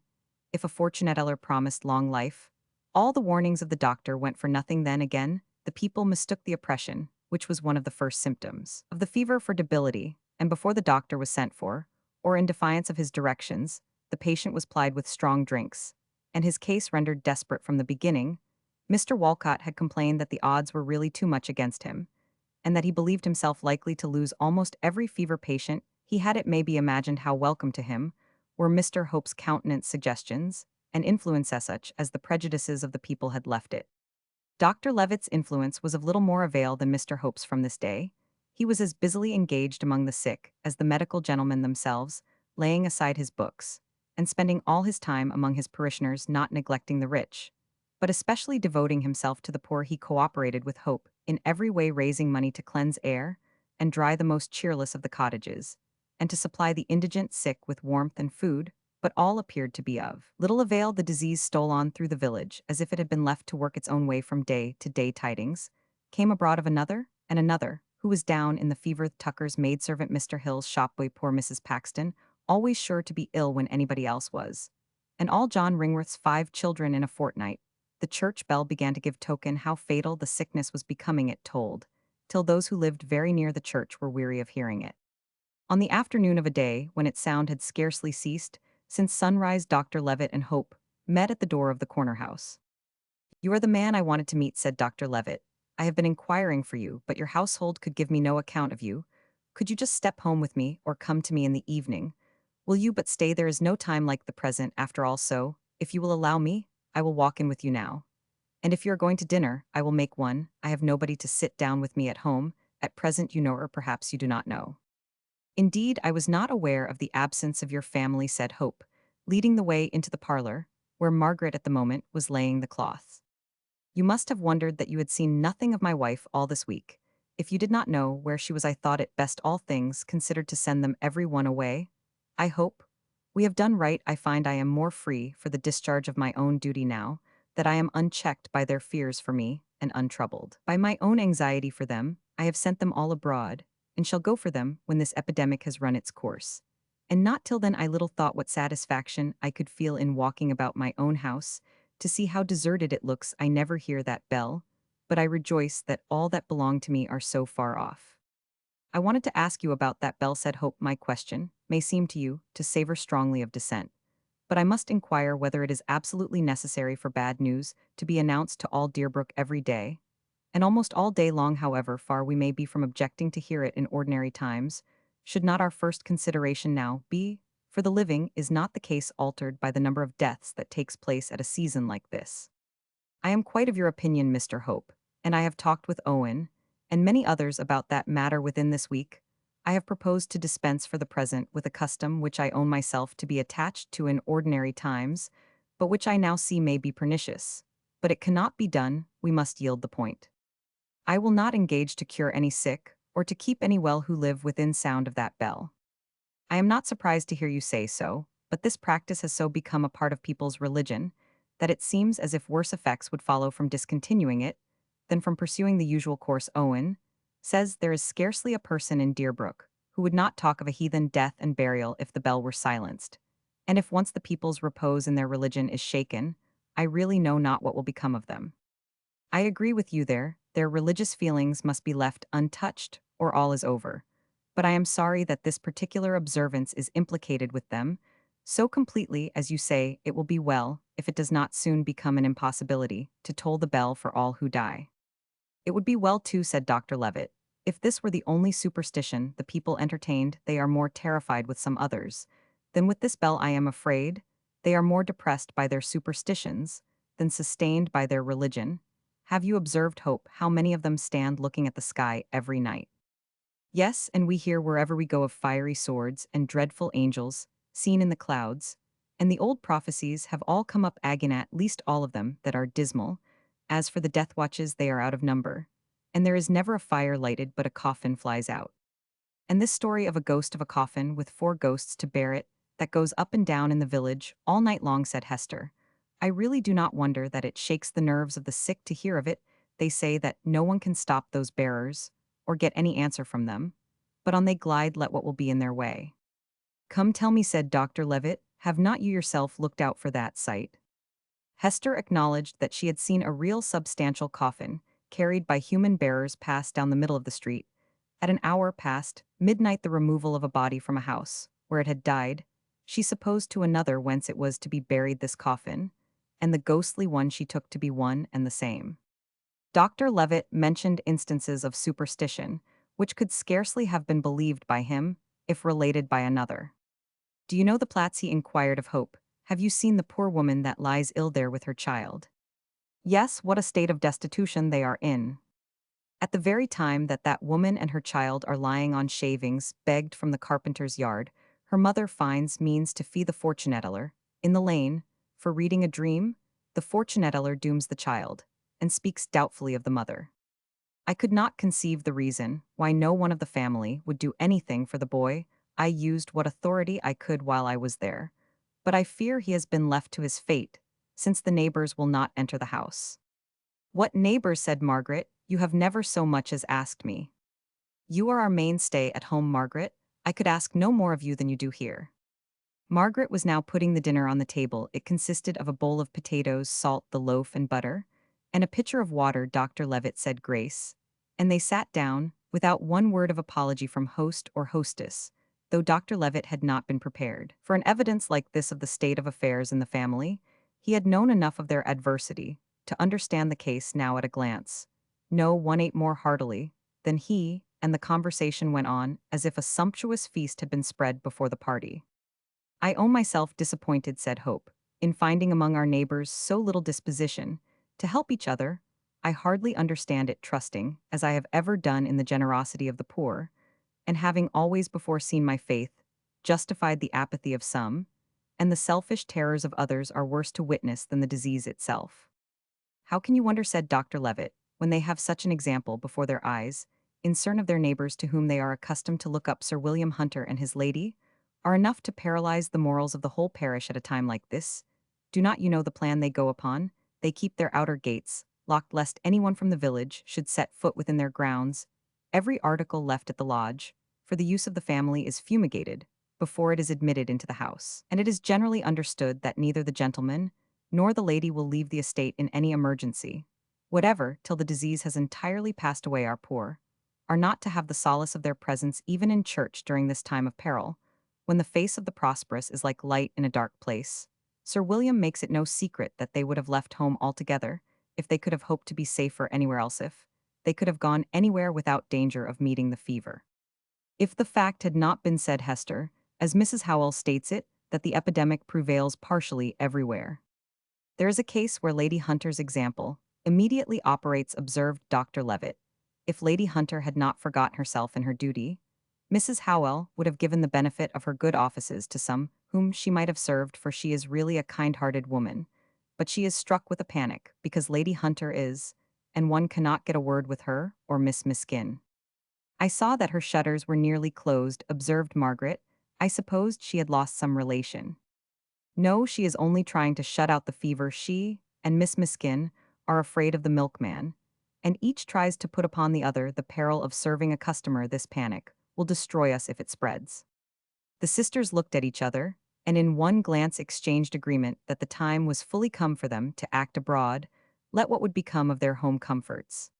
If a fortuneteller promised long life, all the warnings of the doctor went for nothing. Then again, the people mistook the oppression, which was one of the first symptoms of the fever, for debility, and before the doctor was sent for, or in defiance of his directions, the patient was plied with strong drinks, and his case rendered desperate from the beginning. Mr. Walcott had complained that the odds were really too much against him, and that he believed himself likely to lose almost every fever patient he had. It may be imagined how welcome to him were Mr. Hope's countenance suggestions and influence as such as the prejudices of the people had left it. Dr. Levitt's influence was of little more avail than Mr. Hope's from this day. He was as busily engaged among the sick as the medical gentlemen themselves, laying aside his books, and spending all his time among his parishioners, not neglecting the rich, but especially devoting himself to the poor. He cooperated with Hope in every way, raising money to cleanse air and dry the most cheerless of the cottages, and to supply the indigent sick with warmth and food, but all appeared to be of little avail. The disease stole on through the village as if it had been left to work its own way. From day to day tidings came abroad of another and another who was down in the fever. Tucker's maidservant, Mr. Hill's shopboy, poor Mrs. Paxton, always sure to be ill when anybody else was, and all John Ringworth's 5 children in a fortnight. The church bell began to give token how fatal the sickness was becoming. It tolled, till those who lived very near the church were weary of hearing it. On the afternoon of a day when its sound had scarcely ceased since sunrise, Dr. Levitt and Hope met at the door of the corner house. "You are the man I wanted to meet," said Dr. Levitt. "I have been inquiring for you, but your household could give me no account of you. Could you just step home with me, or come to me in the evening? Will you but stay? There is no time like the present, after all, so, if you will allow me, I will walk in with you now. And if you are going to dinner, I will make one. I have nobody to sit down with me at home. At present you know, or perhaps you do not know." "Indeed, I was not aware of the absence of your family," said Hope, leading the way into the parlor, where Margaret at the moment was laying the cloth. "You must have wondered that you had seen nothing of my wife all this week. If you did not know where she was, I thought it best, all things considered, to send them every one away. I hope we have done right. I find I am more free for the discharge of my own duty now, that I am unchecked by their fears for me, and untroubled by my own anxiety for them. I have sent them all abroad, and shall go for them when this epidemic has run its course. And not till then. I little thought what satisfaction I could feel in walking about my own house, to see how deserted it looks. I never hear that bell, but I rejoice that all that belong to me are so far off." "I wanted to ask you about that bell," said Hope. "My question may seem to you to savor strongly of dissent, but I must inquire whether it is absolutely necessary for bad news to be announced to all Deerbrook every day, and almost all day long. However far we may be from objecting to hear it in ordinary times, should not our first consideration now be for the living? Is not the case altered by the number of deaths that takes place at a season like this?" "I am quite of your opinion, Mr. Hope, and I have talked with Owen and many others about that matter within this week. I have proposed to dispense for the present with a custom which I own myself to be attached to in ordinary times, but which I now see may be pernicious. But it cannot be done. We must yield the point. I will not engage to cure any sick, or to keep any well who live within sound of that bell. I am not surprised to hear you say so, but this practice has so become a part of people's religion that it seems as if worse effects would follow from discontinuing it than from pursuing the usual course. Owen says there is scarcely a person in Deerbrook who would not talk of a heathen death and burial if the bell were silenced. And if once the people's repose in their religion is shaken, I really know not what will become of them. I agree with you there, their religious feelings must be left untouched, or all is over. But I am sorry that this particular observance is implicated with them, so completely, as you say, it will be well, if it does not soon become an impossibility, to toll the bell for all who die. It would be well too, said Dr. Levitt. If this were the only superstition the people entertained, they are more terrified with some others. Than with this bell I am afraid, they are more depressed by their superstitions, than sustained by their religion. Have you observed, Hope, how many of them stand looking at the sky every night? Yes, and we hear wherever we go of fiery swords and dreadful angels, seen in the clouds, and the old prophecies have all come up again, at least all of them, that are dismal. As for the death watches, they are out of number, and there is never a fire lighted but a coffin flies out. And this story of a ghost of a coffin with four ghosts to bear it, that goes up and down in the village all night long, said Hester. I really do not wonder that it shakes the nerves of the sick to hear of it. They say that no one can stop those bearers, or get any answer from them, but on they glide, let what will be in their way. Come tell me, said Dr. Levitt, have not you yourself looked out for that sight? Hester acknowledged that she had seen a real substantial coffin, carried by human bearers, pass down the middle of the street. At an hour past midnight, the removal of a body from a house, where it had died, she supposed to another whence it was to be buried this coffin, and the ghostly one she took to be one and the same. Dr. Levitt mentioned instances of superstition, which could scarcely have been believed by him, if related by another. Do you know the Platts? He inquired of Hope. Have you seen the poor woman that lies ill there with her child? Yes, what a state of destitution they are in. At the very time that that woman and her child are lying on shavings begged from the carpenter's yard, her mother finds means to fee the fortuneteller, in the lane, for reading a dream. The fortuneteller dooms the child, and speaks doubtfully of the mother. I could not conceive the reason why no one of the family would do anything for the boy. I used what authority I could while I was there, but I fear he has been left to his fate, since the neighbors will not enter the house. What neighbors? Said Margaret. You have never so much as asked me. You are our mainstay at home, Margaret. I could ask no more of you than you do here. Margaret was now putting the dinner on the table. It consisted of a bowl of potatoes, salt, the loaf, and butter, and a pitcher of water. Dr. Levitt said grace, and they sat down, without one word of apology from host or hostess, though Dr. Levitt had not been prepared for an evidence like this of the state of affairs in the family. He had known enough of their adversity to understand the case now at a glance. No one ate more heartily than he, and the conversation went on as if a sumptuous feast had been spread before the party. I own myself disappointed, said Hope, in finding among our neighbors so little disposition to help each other. I hardly understand it, trusting, as I have ever done, in the generosity of the poor, and having always before seen my faith justified the apathy of some, and the selfish terrors of others are worse to witness than the disease itself. How can you wonder, said Dr. Levitt, when they have such an example before their eyes, in certain of their neighbors to whom they are accustomed to look up? Sir William Hunter and his lady are enough to paralyze the morals of the whole parish at a time like this. Do not you know the plan they go upon? They keep their outer gates locked, lest anyone from the village should set foot within their grounds. Every article left at the lodge, for the use of the family, is fumigated before it is admitted into the house, and it is generally understood that neither the gentleman nor the lady will leave the estate in any emergency whatever till the disease has entirely passed away. Our poor are not to have the solace of their presence even in church during this time of peril, when the face of the prosperous is like light in a dark place. Sir William makes it no secret that they would have left home altogether if they could have hoped to be safer anywhere else, if they could have gone anywhere without danger of meeting the fever. If the fact had not been, said Hester, as Mrs. Howell states it, that the epidemic prevails partially everywhere. There is a case where Lady Hunter's example immediately operates, observed Dr. Levitt. If Lady Hunter had not forgotten herself in her duty, Mrs. Howell would have given the benefit of her good offices to some whom she might have served, for she is really a kind-hearted woman. But she is struck with a panic, because Lady Hunter is, and one cannot get a word with her or Miss Miskin. I saw that her shutters were nearly closed, observed Margaret. I supposed she had lost some relation. No, she is only trying to shut out the fever. She and Miss Miskin are afraid of the milkman, and each tries to put upon the other the peril of serving a customer. This panic will destroy us if it spreads. The sisters looked at each other, and in one glance exchanged agreement that the time was fully come for them to act abroad, let what would become of their home comforts.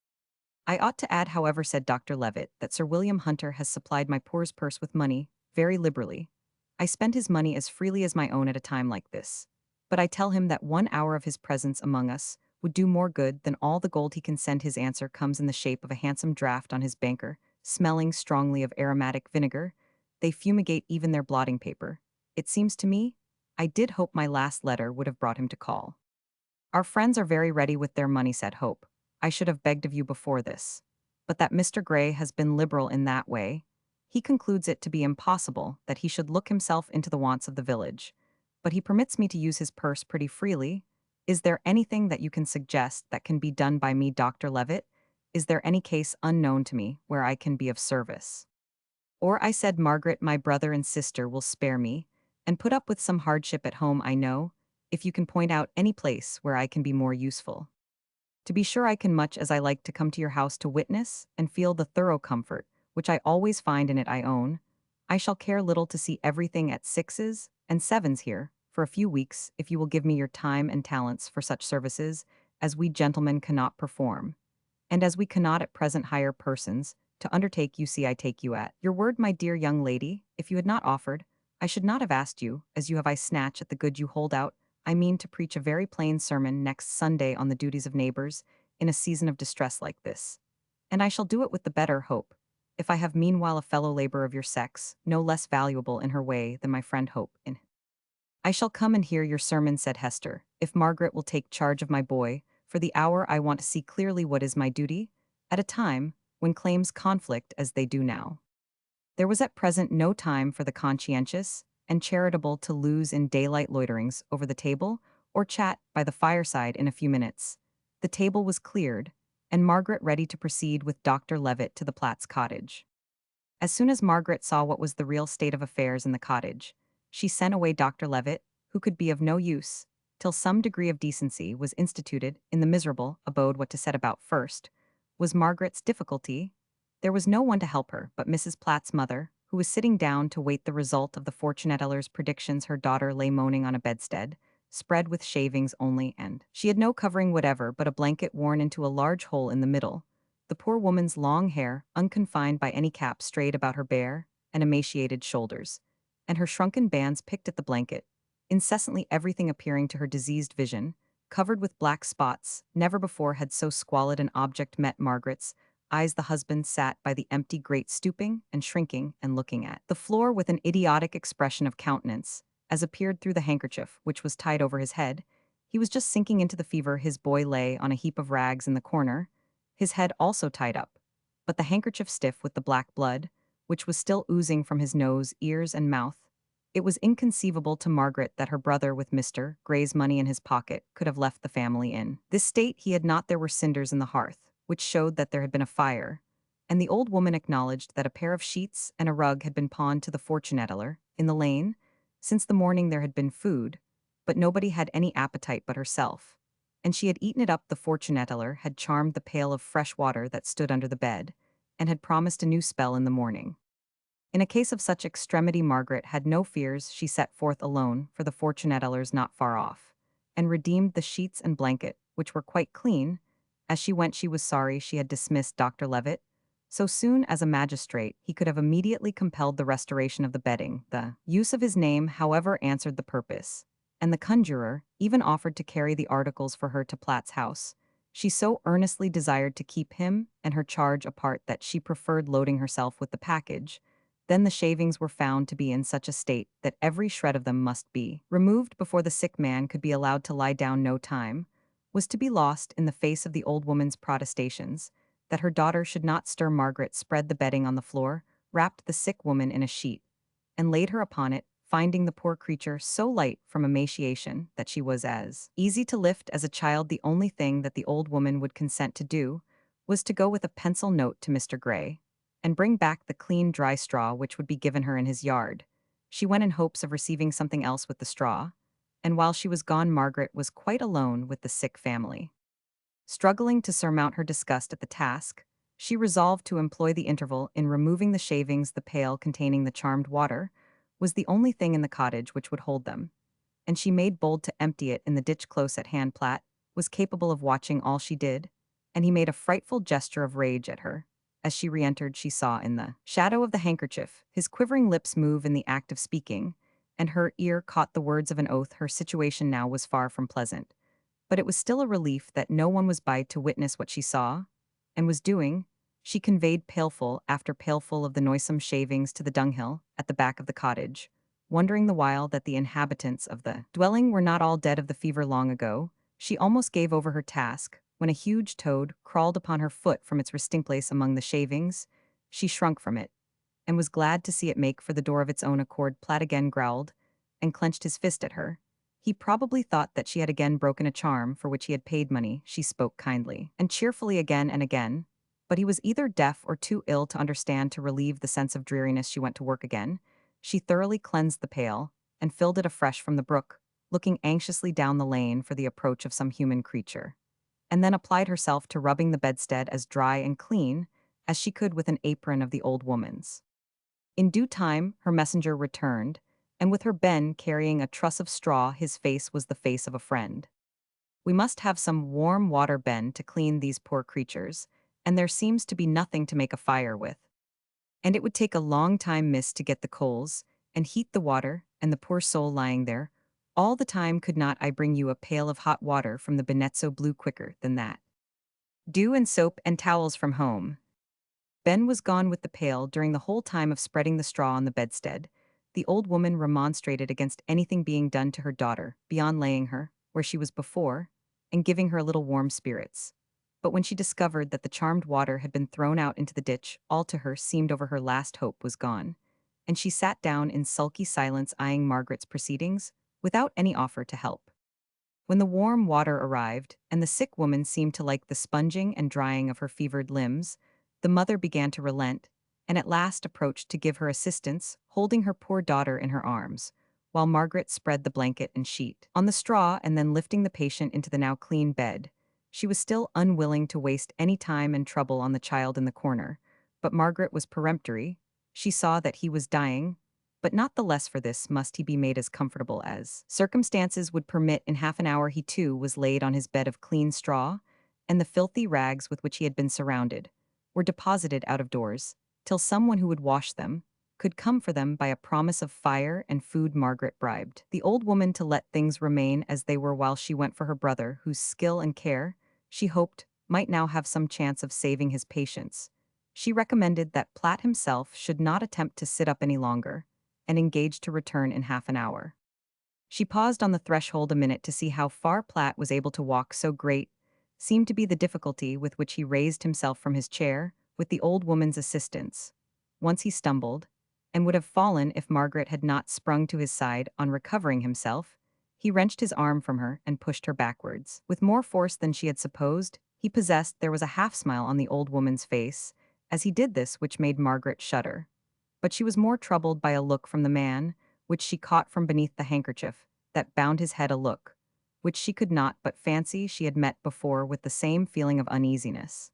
I ought to add, however, said Dr. Levitt, that Sir William Hunter has supplied my poor's purse with money, very liberally. I spend his money as freely as my own at a time like this. But I tell him that 1 hour of his presence among us would do more good than all the gold he can send. His answer comes in the shape of a handsome draft on his banker, smelling strongly of aromatic vinegar. They fumigate even their blotting paper. It seems to me, I did hope my last letter would have brought him to call. Our friends are very ready with their money, said Hope. I should have begged of you before this. But that Mr. Gray has been liberal in that way. He concludes it to be impossible that he should look himself into the wants of the village. But he permits me to use his purse pretty freely. Is there anything that you can suggest that can be done by me, Dr. Levitt? Is there any case unknown to me where I can be of service? Or I said, Margaret, my brother and sister will spare me, and put up with some hardship at home, I know, if you can point out any place where I can be more useful. To be sure, I can much as I like to come to your house to witness and feel the thorough comfort, which I always find in it. I own, I shall care little to see everything at 6s and 7s here, for a few weeks, if you will give me your time and talents for such services as we gentlemen cannot perform, and as we cannot at present hire persons to undertake. You see, I take you at your word, my dear young lady. If you had not offered, I should not have asked you, as you have. I snatch at the good you hold out. I mean to preach a very plain sermon next Sunday on the duties of neighbors in a season of distress like this. And I shall do it with the better hope, if I have meanwhile a fellow laborer of your sex, no less valuable in her way than my friend Hope in. I shall come and hear your sermon, said Hester, if Margaret will take charge of my boy. For the hour I want to see clearly what is my duty, at a time when claims conflict as they do now. There was at present no time for the conscientious and charitable to lose in daylight loiterings over the table or chat by the fireside in a few minutes. The table was cleared, and Margaret ready to proceed with Dr. Levitt to the Platts cottage. As soon as Margaret saw what was the real state of affairs in the cottage, she sent away Dr. Levitt, who could be of no use, till some degree of decency was instituted in the miserable abode. What to set about first was Margaret's difficulty. There was no one to help her but Mrs. Platt's mother, who was sitting down to wait the result of the fortune teller's predictions. Her daughter lay moaning on a bedstead, spread with shavings only, and she had no covering whatever but a blanket worn into a large hole in the middle. The poor woman's long hair, unconfined by any cap, strayed about her bare and emaciated shoulders, and her shrunken bands picked at the blanket, incessantly everything appearing to her diseased vision, covered with black spots. Never before had so squalid an object met Margaret's eyes. The husband sat by the empty grate, stooping and shrinking and looking at the floor with an idiotic expression of countenance, as appeared through the handkerchief which was tied over his head. He was just sinking into the fever. His boy lay on a heap of rags in the corner, his head also tied up, but the handkerchief stiff with the black blood, which was still oozing from his nose, ears, and mouth. It was inconceivable to Margaret that her brother, with Mr. Gray's money in his pocket, could have left the family in this state. He had not. There were cinders in the hearth, which showed that there had been a fire, and the old woman acknowledged that a pair of sheets and a rug had been pawned to the fortune teller in the lane. Since the morning there had been food, but nobody had any appetite but herself, and she had eaten it up. The fortune teller had charmed the pail of fresh water that stood under the bed, and had promised a new spell in the morning. In a case of such extremity, Margaret had no fears. She set forth alone for the fortune teller's not far off, and redeemed the sheets and blanket, which were quite clean. As she went, she was sorry she had dismissed Dr. Levitt. So soon as a magistrate, he could have immediately compelled the restoration of the bedding. The use of his name, however, answered the purpose, and the conjurer even offered to carry the articles for her to Platt's house. She so earnestly desired to keep him and her charge apart that she preferred loading herself with the package. Then the shavings were found to be in such a state that every shred of them must be removed before the sick man could be allowed to lie down. No time was to be lost in the face of the old woman's protestations that her daughter should not stir. Margaret spread the bedding on the floor, wrapped the sick woman in a sheet, and laid her upon it, finding the poor creature so light from emaciation that she was as easy to lift as a child. The only thing that the old woman would consent to do was to go with a pencil note to Mr. Gray, and bring back the clean, dry straw which would be given her in his yard. She went in hopes of receiving something else with the straw, and while she was gone, Margaret was quite alone with the sick family. Struggling to surmount her disgust at the task, she resolved to employ the interval in removing the shavings, the pail containing the charmed water, was the only thing in the cottage which would hold them, and she made bold to empty it in the ditch close at hand. Platt was capable of watching all she did, and he made a frightful gesture of rage at her. As she re-entered, she saw in the shadow of the handkerchief his quivering lips move in the act of speaking, and her ear caught the words of an oath. Her situation now was far from pleasant, but it was still a relief that no one was by to witness what she saw and was doing. She conveyed pailful after pailful of the noisome shavings to the dunghill at the back of the cottage, wondering the while that the inhabitants of the dwelling were not all dead of the fever long ago. She almost gave over her task when a huge toad crawled upon her foot from its resting place among the shavings. She shrunk from it, and was glad to see it make for the door of its own accord. Platt again growled and clenched his fist at her. He probably thought that she had again broken a charm for which he had paid money. She spoke kindly and cheerfully again and again, but he was either deaf or too ill to understand. To relieve the sense of dreariness, she went to work again. She thoroughly cleansed the pail and filled it afresh from the brook, looking anxiously down the lane for the approach of some human creature, and then applied herself to rubbing the bedstead as dry and clean as she could with an apron of the old woman's. In due time, her messenger returned, and with her Ben carrying a truss of straw. His face was the face of a friend. "We must have some warm water, Ben, to clean these poor creatures, and there seems to be nothing to make a fire with. And it would take a long time, miss, to get the coals, and heat the water, and the poor soul lying there. All the time could not I bring you a pail of hot water from the Benezzo Blue quicker than that? Dew and soap and towels from home." Ben was gone with the pail during the whole time of spreading the straw on the bedstead. The old woman remonstrated against anything being done to her daughter, beyond laying her, where she was before, and giving her a little warm spirits. But when she discovered that the charmed water had been thrown out into the ditch, all to her seemed over her last hope was gone, and she sat down in sulky silence eyeing Margaret's proceedings, without any offer to help. When the warm water arrived, and the sick woman seemed to like the sponging and drying of her fevered limbs, the mother began to relent, and at last approached to give her assistance, holding her poor daughter in her arms, while Margaret spread the blanket and sheet on the straw and then lifting the patient into the now clean bed. She was still unwilling to waste any time and trouble on the child in the corner, but Margaret was peremptory. She saw that he was dying, but not the less for this must he be made as comfortable as circumstances would permit. In half an hour he too was laid on his bed of clean straw, and the filthy rags with which he had been surrounded were deposited out of doors, till someone who would wash them could come for them by a promise of fire and food. Margaret bribed the old woman to let things remain as they were while she went for her brother, whose skill and care, she hoped, might now have some chance of saving his patients. She recommended that Platt himself should not attempt to sit up any longer, and engaged to return in half an hour. She paused on the threshold a minute to see how far Platt was able to walk. So great seemed to be the difficulty with which he raised himself from his chair, with the old woman's assistance. Once he stumbled, and would have fallen if Margaret had not sprung to his side. On recovering himself, he wrenched his arm from her and pushed her backwards. With more force than she had supposed, he possessed. There was a half-smile on the old woman's face as he did this which made Margaret shudder. But she was more troubled by a look from the man, which she caught from beneath the handkerchief, that bound his head, a look which she could not but fancy she had met before with the same feeling of uneasiness.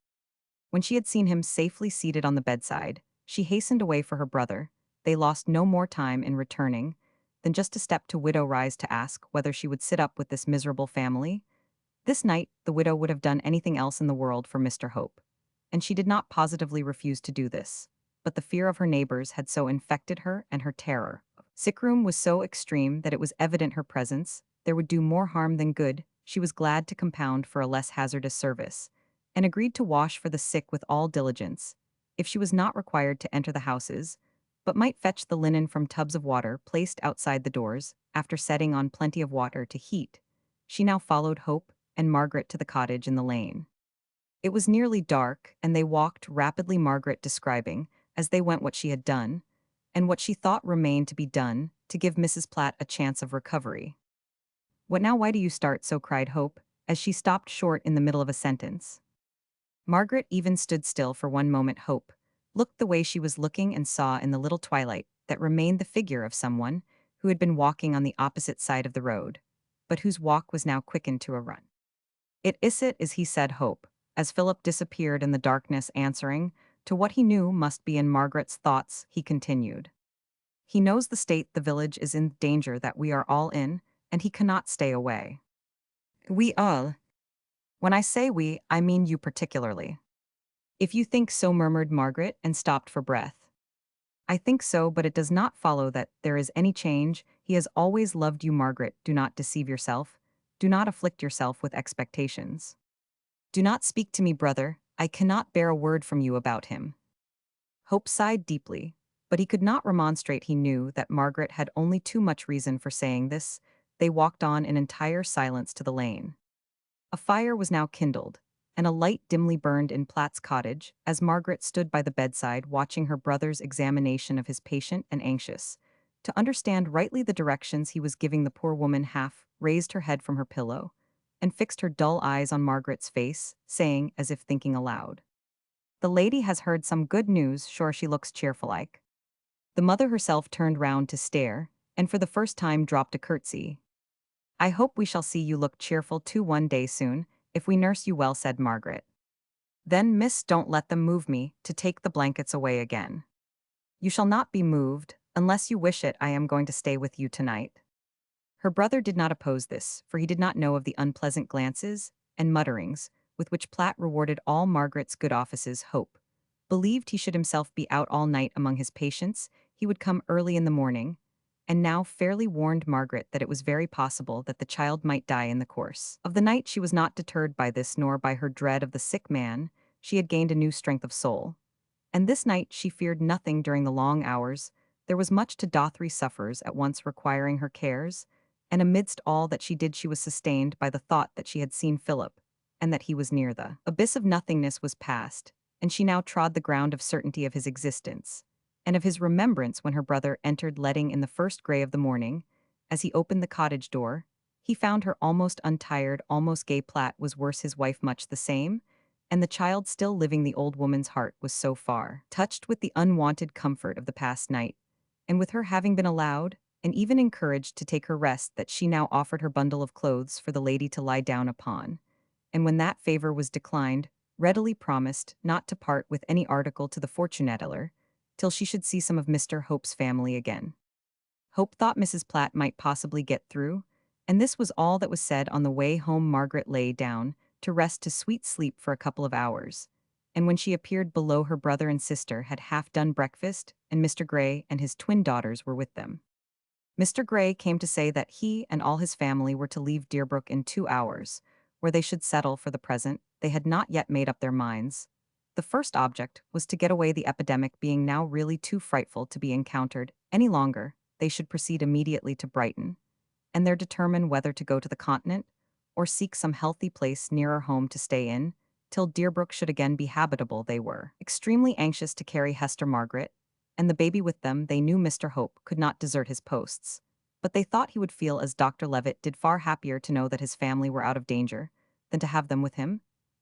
When she had seen him safely seated on the bedside, she hastened away for her brother. They lost no more time in returning than just to step to Widow Rise to ask whether she would sit up with this miserable family. This night, the widow would have done anything else in the world for Mr. Hope, and she did not positively refuse to do this, but the fear of her neighbors had so infected her, and her terror sickroom was so extreme, that it was evident her presence there would do more harm than good. She was glad to compound for a less hazardous service, and agreed to wash for the sick with all diligence, if she was not required to enter the houses, but might fetch the linen from tubs of water placed outside the doors. After setting on plenty of water to heat, she now followed Hope and Margaret to the cottage in the lane. It was nearly dark, and they walked rapidly, Margaret describing, as they went, what she had done, and what she thought remained to be done, to give Mrs. Platt a chance of recovery. "What now? Why do you start so?" cried Hope, as she stopped short in the middle of a sentence. Margaret even stood still for one moment. Hope looked the way she was looking, and saw in the little twilight that remained the figure of someone who had been walking on the opposite side of the road, but whose walk was now quickened to a run. "It is it," as he said Hope, as Philip disappeared in the darkness, answering to what he knew must be in Margaret's thoughts. He continued, He knows the state the village is in danger that we are all in, and he cannot stay away. We all. When I say we, I mean you particularly. If you think so, murmured Margaret, and stopped for breath. I think so, but it does not follow that there is any change. He has always loved you, Margaret. Do not deceive yourself. Do not afflict yourself with expectations. Do not speak to me, brother. I cannot bear a word from you about him. Hope sighed deeply, but he could not remonstrate. He knew that Margaret had only too much reason for saying this. They walked on in entire silence to the lane. A fire was now kindled, and a light dimly burned in Platt's cottage as Margaret stood by the bedside watching her brother's examination of his patient and anxious. To understand rightly the directions he was giving, the poor woman half raised her head from her pillow and fixed her dull eyes on Margaret's face, saying, as if thinking aloud, "The lady has heard some good news, sure she looks cheerful like." The mother herself turned round to stare, and for the first time dropped a curtsy. "I hope we shall see you look cheerful too one day soon, if we nurse you well," said Margaret. "Then, miss, don't let them move me to take the blankets away again." "You shall not be moved, unless you wish it. I am going to stay with you tonight." Her brother did not oppose this, for he did not know of the unpleasant glances and mutterings with which Platt rewarded all Margaret's good offices. Hope believed he should himself be out all night among his patients. He would come early in the morning, and now fairly warned Margaret that it was very possible that the child might die in the course of the night. She was not deterred by this, nor by her dread of the sick man. She had gained a new strength of soul, and this night she feared nothing. During the long hours there was much to do. 3 sufferers at once requiring her cares, and amidst all that she did she was sustained by the thought that she had seen Philip, and that he was near. The abyss of nothingness was past, and she now trod the ground of certainty of his existence, and of his remembrance when her brother entered, letting in the first gray of the morning. As he opened the cottage door, he found her almost untired, almost gay. Platt was worse, his wife much the same, and the child still living. The old woman's heart was so far touched with the unwonted comfort of the past night, and with her having been allowed, and even encouraged, to take her rest, that she now offered her bundle of clothes for the lady to lie down upon, and when that favor was declined, readily promised not to part with any article to the fortune-teller till she should see some of Mr. Hope's family again. Hope thought Mrs. Platt might possibly get through, and this was all that was said. On the way home Margaret lay down to rest to sweet sleep for a couple of hours, and when she appeared below, her brother and sister had half done breakfast, and Mr. Gray and his twin daughters were with them. Mr. Gray came to say that he and all his family were to leave Deerbrook in 2 hours, where they should settle for the present. They had not yet made up their minds. The first object was to get away, the epidemic being now really too frightful to be encountered any longer. They should proceed immediately to Brighton, and there determine whether to go to the continent, or seek some healthy place nearer home to stay in, till Deerbrook should again be habitable. They were extremely anxious to carry Hester, Margaret, and the baby with them. They knew Mr. Hope could not desert his posts, but they thought he would feel as Dr. Levitt did, far happier to know that his family were out of danger than to have them with him.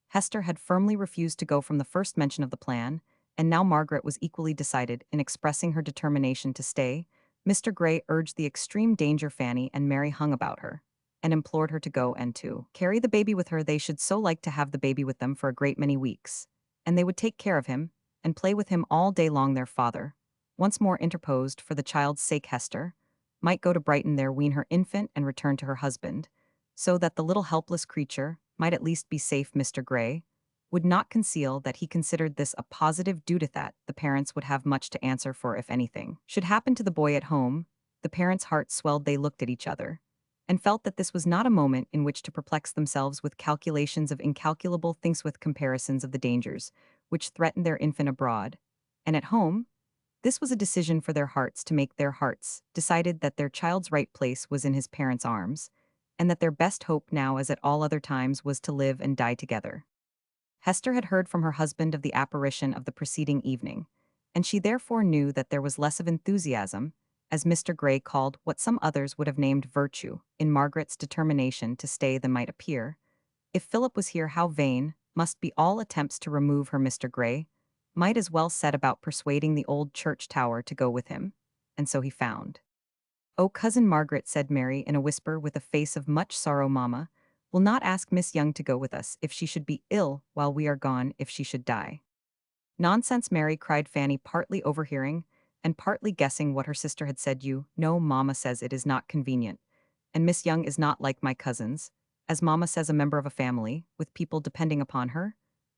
Hester had firmly refused to go from the first mention of the plan, and now Margaret was equally decided in expressing her determination to stay. Mr. Gray urged the extreme danger. Fanny and Mary hung about her and implored her to go and to carry the baby with her. They should so like to have the baby with them for a great many weeks, and they would take care of him and play with him all day long. Their father once more interposed. For the child's sake Hester might go to Brighton, there wean her infant and return to her husband, so that the little helpless creature might at least be safe. Mr. Gray would not conceal that he considered this a positive duty, that the parents would have much to answer for if anything should happen to the boy at home. The parents' hearts swelled. They looked at each other and felt that this was not a moment in which to perplex themselves with calculations of incalculable things, with comparisons of the dangers which threatened their infant abroad and at home. This was a decision for their hearts to make. Their hearts decided that their child's right place was in his parents' arms, and that their best hope now, as at all other times, was to live and die together. Hester had heard from her husband of the apparition of the preceding evening, and she therefore knew that there was less of enthusiasm, as Mr. Gray called what some others would have named virtue, in Margaret's determination to stay than might appear. If Philip was here, how vain must be all attempts to remove her. Mr. Gray might as well set about persuading the old church tower to go with him, and so he found. "Oh, Cousin Margaret," said Mary in a whisper with a face of much sorrow, "Mamma will not ask Miss Young to go with us if she should be ill while we are gone, if she should die." "Nonsense, Mary," cried Fanny, partly overhearing, and partly guessing what her sister had said. You know, Mama says it is not convenient, and Miss Young is not like my cousins, as Mama says, a member of a family, with people depending upon her.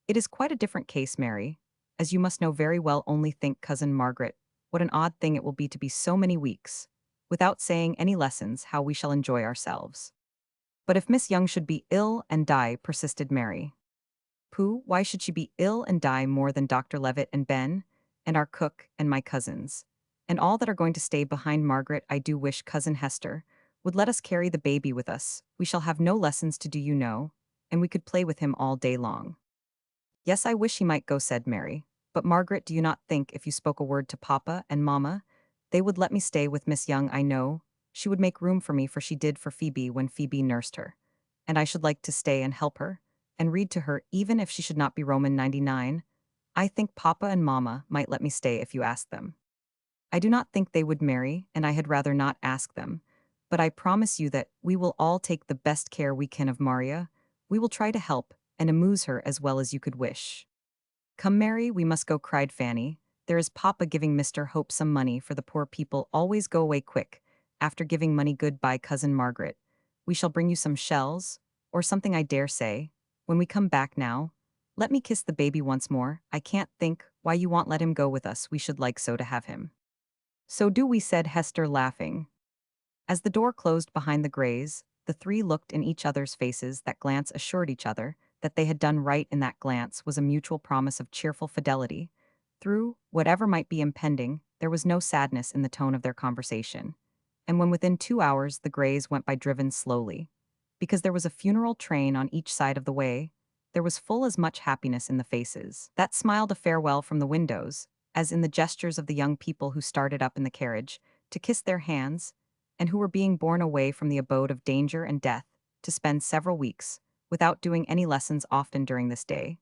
It is quite a different case, Mary, as you must know very well. Only think, Cousin Margaret, what an odd thing it will be to be so many weeks, without saying any lessons, how we shall enjoy ourselves. But if Miss Young should be ill and die, persisted Mary. Pooh, why should she be ill and die more than Dr. Levitt and Ben, and our cook, and my cousins, and all that are going to stay behind? Margaret, I do wish Cousin Hester would let us carry the baby with us. We shall have no lessons to do, you know, and we could play with him all day long. Yes, I wish he might go, said Mary. But Margaret, do you not think if you spoke a word to Papa and Mamma, they would let me stay with Miss Young? I know she would make room for me, for she did for Phoebe when Phoebe nursed her. And I should like to stay and help her, and read to her, even if she should not be Roman 99. I think Papa and Mamma might let me stay if you asked them. I do not think they would, Mary, and I had rather not ask them. But I promise you that we will all take the best care we can of Maria. We will try to help and amuse her as well as you could wish. Come, Mary, we must go, cried Fanny. There is Papa giving Mr. Hope some money for the poor people. Always go away quick. After giving money, goodbye, Cousin Margaret. We shall bring you some shells, or something, I dare say, when we come back. Now, let me kiss the baby once more. I can't think why you won't let him go with us. We should like so to have him. So do we, said Hester, laughing. As the door closed behind the Greys, the three looked in each other's faces. That glance assured each other that they had done right. In that glance was a mutual promise of cheerful fidelity. Through whatever might be impending, there was no sadness in the tone of their conversation. And when within 2 hours the Greys went by, driven slowly, because there was a funeral train on each side of the way, there was full as much happiness in the faces that smiled a farewell from the windows, as in the gestures of the young people who started up in the carriage to kiss their hands, and who were being borne away from the abode of danger and death to spend several weeks, without doing any lessons. Often during this day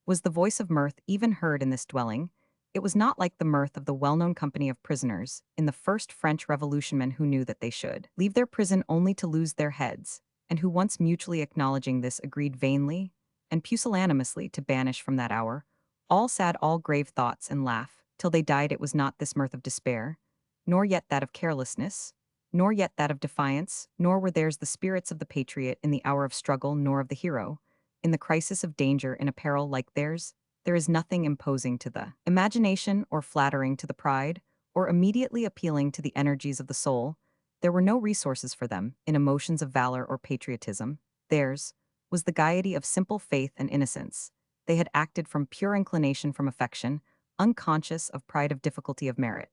was the voice of mirth even heard in this dwelling. It was not like the mirth of the well-known company of prisoners in the first French Revolution, men who knew that they should leave their prison only to lose their heads, and who, once mutually acknowledging this, agreed vainly and pusillanimously to banish from that hour all sad, all grave thoughts, and laugh till they died. It was not this mirth of despair, nor yet that of carelessness, nor yet that of defiance, nor were theirs the spirits of the patriot in the hour of struggle, nor of the hero in the crisis of danger. In a peril like theirs, there is nothing imposing to the imagination, or flattering to the pride, or immediately appealing to the energies of the soul. There were no resources for them in emotions of valor or patriotism. Theirs was the gaiety of simple faith and innocence. They had acted from pure inclination, from affection, unconscious of pride, of difficulty, of merit.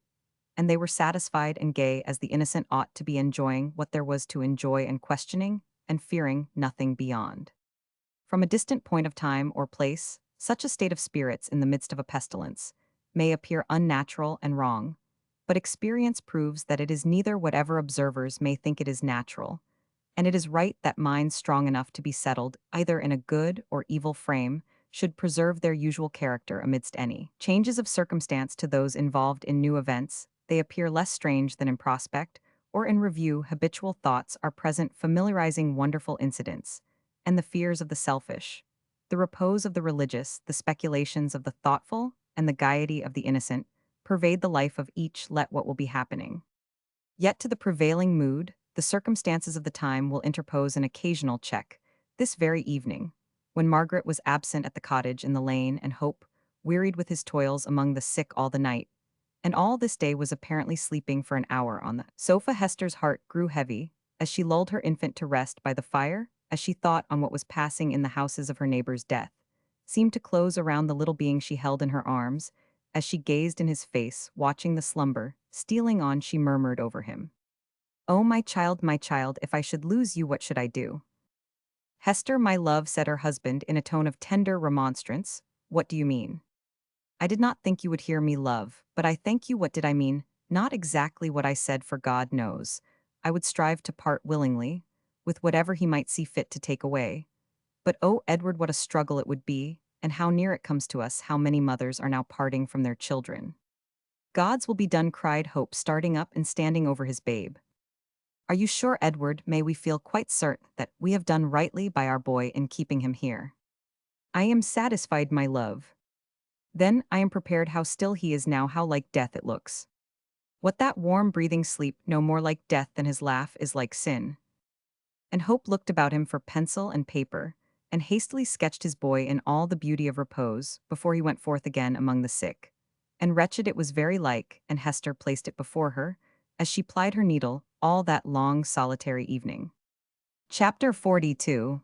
And they were satisfied and gay as the innocent ought to be, enjoying what there was to enjoy, and questioning and fearing nothing beyond. From a distant point of time or place, such a state of spirits in the midst of a pestilence may appear unnatural and wrong, but experience proves that it is neither. Whatever observers may think, it is natural, and it is right that minds strong enough to be settled either in a good or evil frame should preserve their usual character amidst any changes of circumstance. To those involved in new events, they appear less strange than in prospect or in review. Habitual thoughts are present, familiarizing wonderful incidents, and the fears of the selfish, the repose of the religious, the speculations of the thoughtful, and the gaiety of the innocent pervade the life of each. Let what will be happening. Yet to the prevailing mood, the circumstances of the time will interpose an occasional check. This very evening, when Margaret was absent at the cottage in the lane, and Hope, wearied with his toils among the sick all the night, and all this day, was apparently sleeping for an hour on the sofa, Hester's heart grew heavy as she lulled her infant to rest by the fire, as she thought on what was passing in the houses of her neighbor's. Death seemed to close around the little being she held in her arms. As she gazed in his face, watching the slumber stealing on, she murmured over him, "Oh, my child, if I should lose you, what should I do?" "Hester, my love," said her husband in a tone of tender remonstrance, "what do you mean?" "I did not think you would hear me, love, but I thank you. What did I mean?" "Not exactly what I said, for God knows I would strive to part willingly with whatever he might see fit to take away. But oh, Edward, what a struggle it would be, and how near it comes to us. How many mothers are now parting from their children." "God's will be done," cried Hope, starting up and standing over his babe. "Are you sure, Edward? May we feel quite certain that we have done rightly by our boy in keeping him here?" "I am satisfied, my love." "Then I am prepared. How still he is now, how like death it looks." What that warm breathing sleep no more like death than his laugh is like sin. And Hope looked about him for pencil and paper, and hastily sketched his boy in all the beauty of repose before he went forth again among the sick. And wretched it was very like, and Hester placed it before her, as she plied her needle all that long solitary evening. Chapter 42.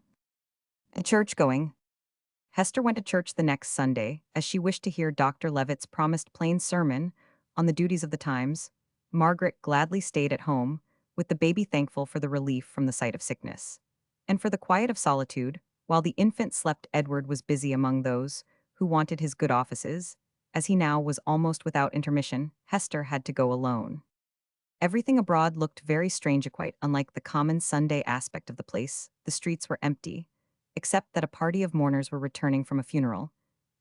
Church going. Hester went to church the next Sunday, as she wished to hear Dr. Levitt's promised plain sermon on the duties of the times. Margaret gladly stayed at home, with the baby thankful for the relief from the sight of sickness. And for the quiet of solitude, while the infant slept, Edward was busy among those who wanted his good offices. As he now was almost without intermission, Hester had to go alone. Everything abroad looked very strange, quite unlike the common Sunday aspect of the place. The streets were empty, except that a party of mourners were returning from a funeral.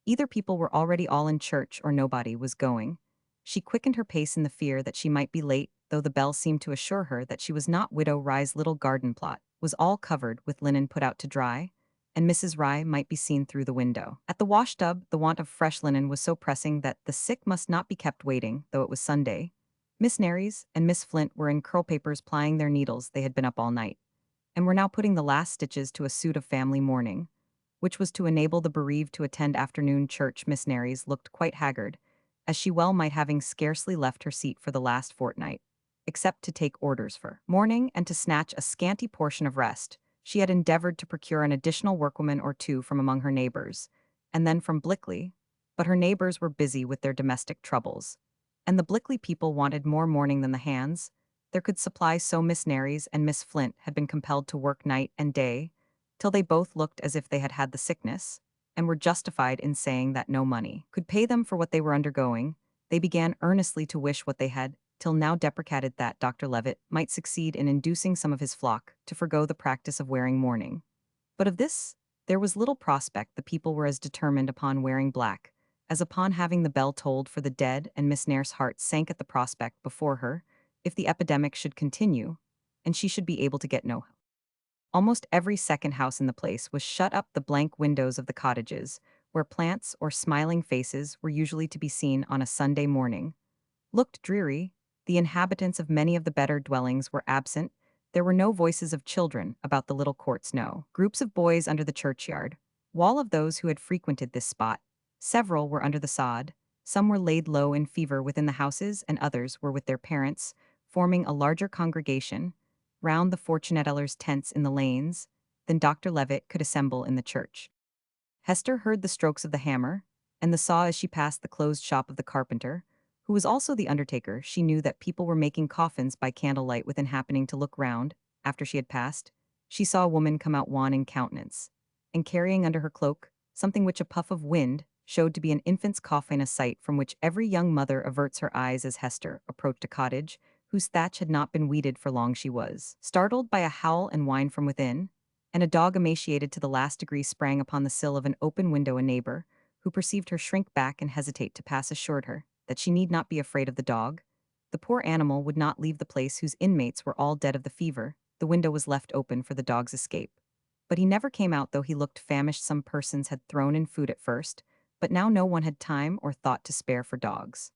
Either people were already all in church or nobody was going. She quickened her pace in the fear that she might be late, though the bell seemed to assure her that she was not. Widow Rye's little garden plot was all covered with linen put out to dry, and Mrs. Rye might be seen through the window. At the wash-tub, the want of fresh linen was so pressing that the sick must not be kept waiting, though it was Sunday. Miss Nares and Miss Flint were in curl papers plying their needles. They had been up all night, and were now putting the last stitches to a suit of family mourning, which was to enable the bereaved to attend afternoon church. Miss Nares looked quite haggard, as she well might, having scarcely left her seat for the last fortnight, except to take orders for mourning and to snatch a scanty portion of rest. She had endeavored to procure an additional workwoman or two from among her neighbors, and then from Blickley, but her neighbors were busy with their domestic troubles, and the Blickley people wanted more mourning than the hands there could supply, so Miss Nares and Miss Flint had been compelled to work night and day, till they both looked as if they had had the sickness, and were justified in saying that no money could pay them for what they were undergoing. They began earnestly to wish what they had till now deprecated, that Dr. Levitt might succeed in inducing some of his flock to forego the practice of wearing mourning. But of this there was little prospect. The people were as determined upon wearing black as upon having the bell tolled for the dead, and Miss Nares's heart sank at the prospect before her, if the epidemic should continue, and she should be able to get no help. Almost every second house in the place was shut up. The blank windows of the cottages, where plants or smiling faces were usually to be seen on a Sunday morning, looked dreary. The inhabitants of many of the better dwellings were absent. There were no voices of children about the little courts, no groups of boys under the churchyard wall of those who had frequented this spot. Several were under the sod, some were laid low in fever within the houses, and others were with their parents, forming a larger congregation round the Fortunateller's tents in the lanes than Dr. Levitt could assemble in the church. Hester heard the strokes of the hammer and the saw as she passed the closed shop of the carpenter, who was also the undertaker. She knew that people were making coffins by candlelight within. Happening to look round, after she had passed, she saw a woman come out wan in countenance, and carrying under her cloak something which a puff of wind showed to be an infant's coffin, a sight from which every young mother averts her eyes. As Hester approached a cottage whose thatch had not been weeded for long, she was startled by a howl and whine from within, and a dog emaciated to the last degree sprang upon the sill of an open window. A neighbor, who perceived her shrink back and hesitate to pass, assured her that she need not be afraid of the dog. The poor animal would not leave the place, whose inmates were all dead of the fever. The window was left open for the dog's escape, but he never came out, though he looked famished. Some persons had thrown in food at first, but now no one had time or thought to spare for dogs.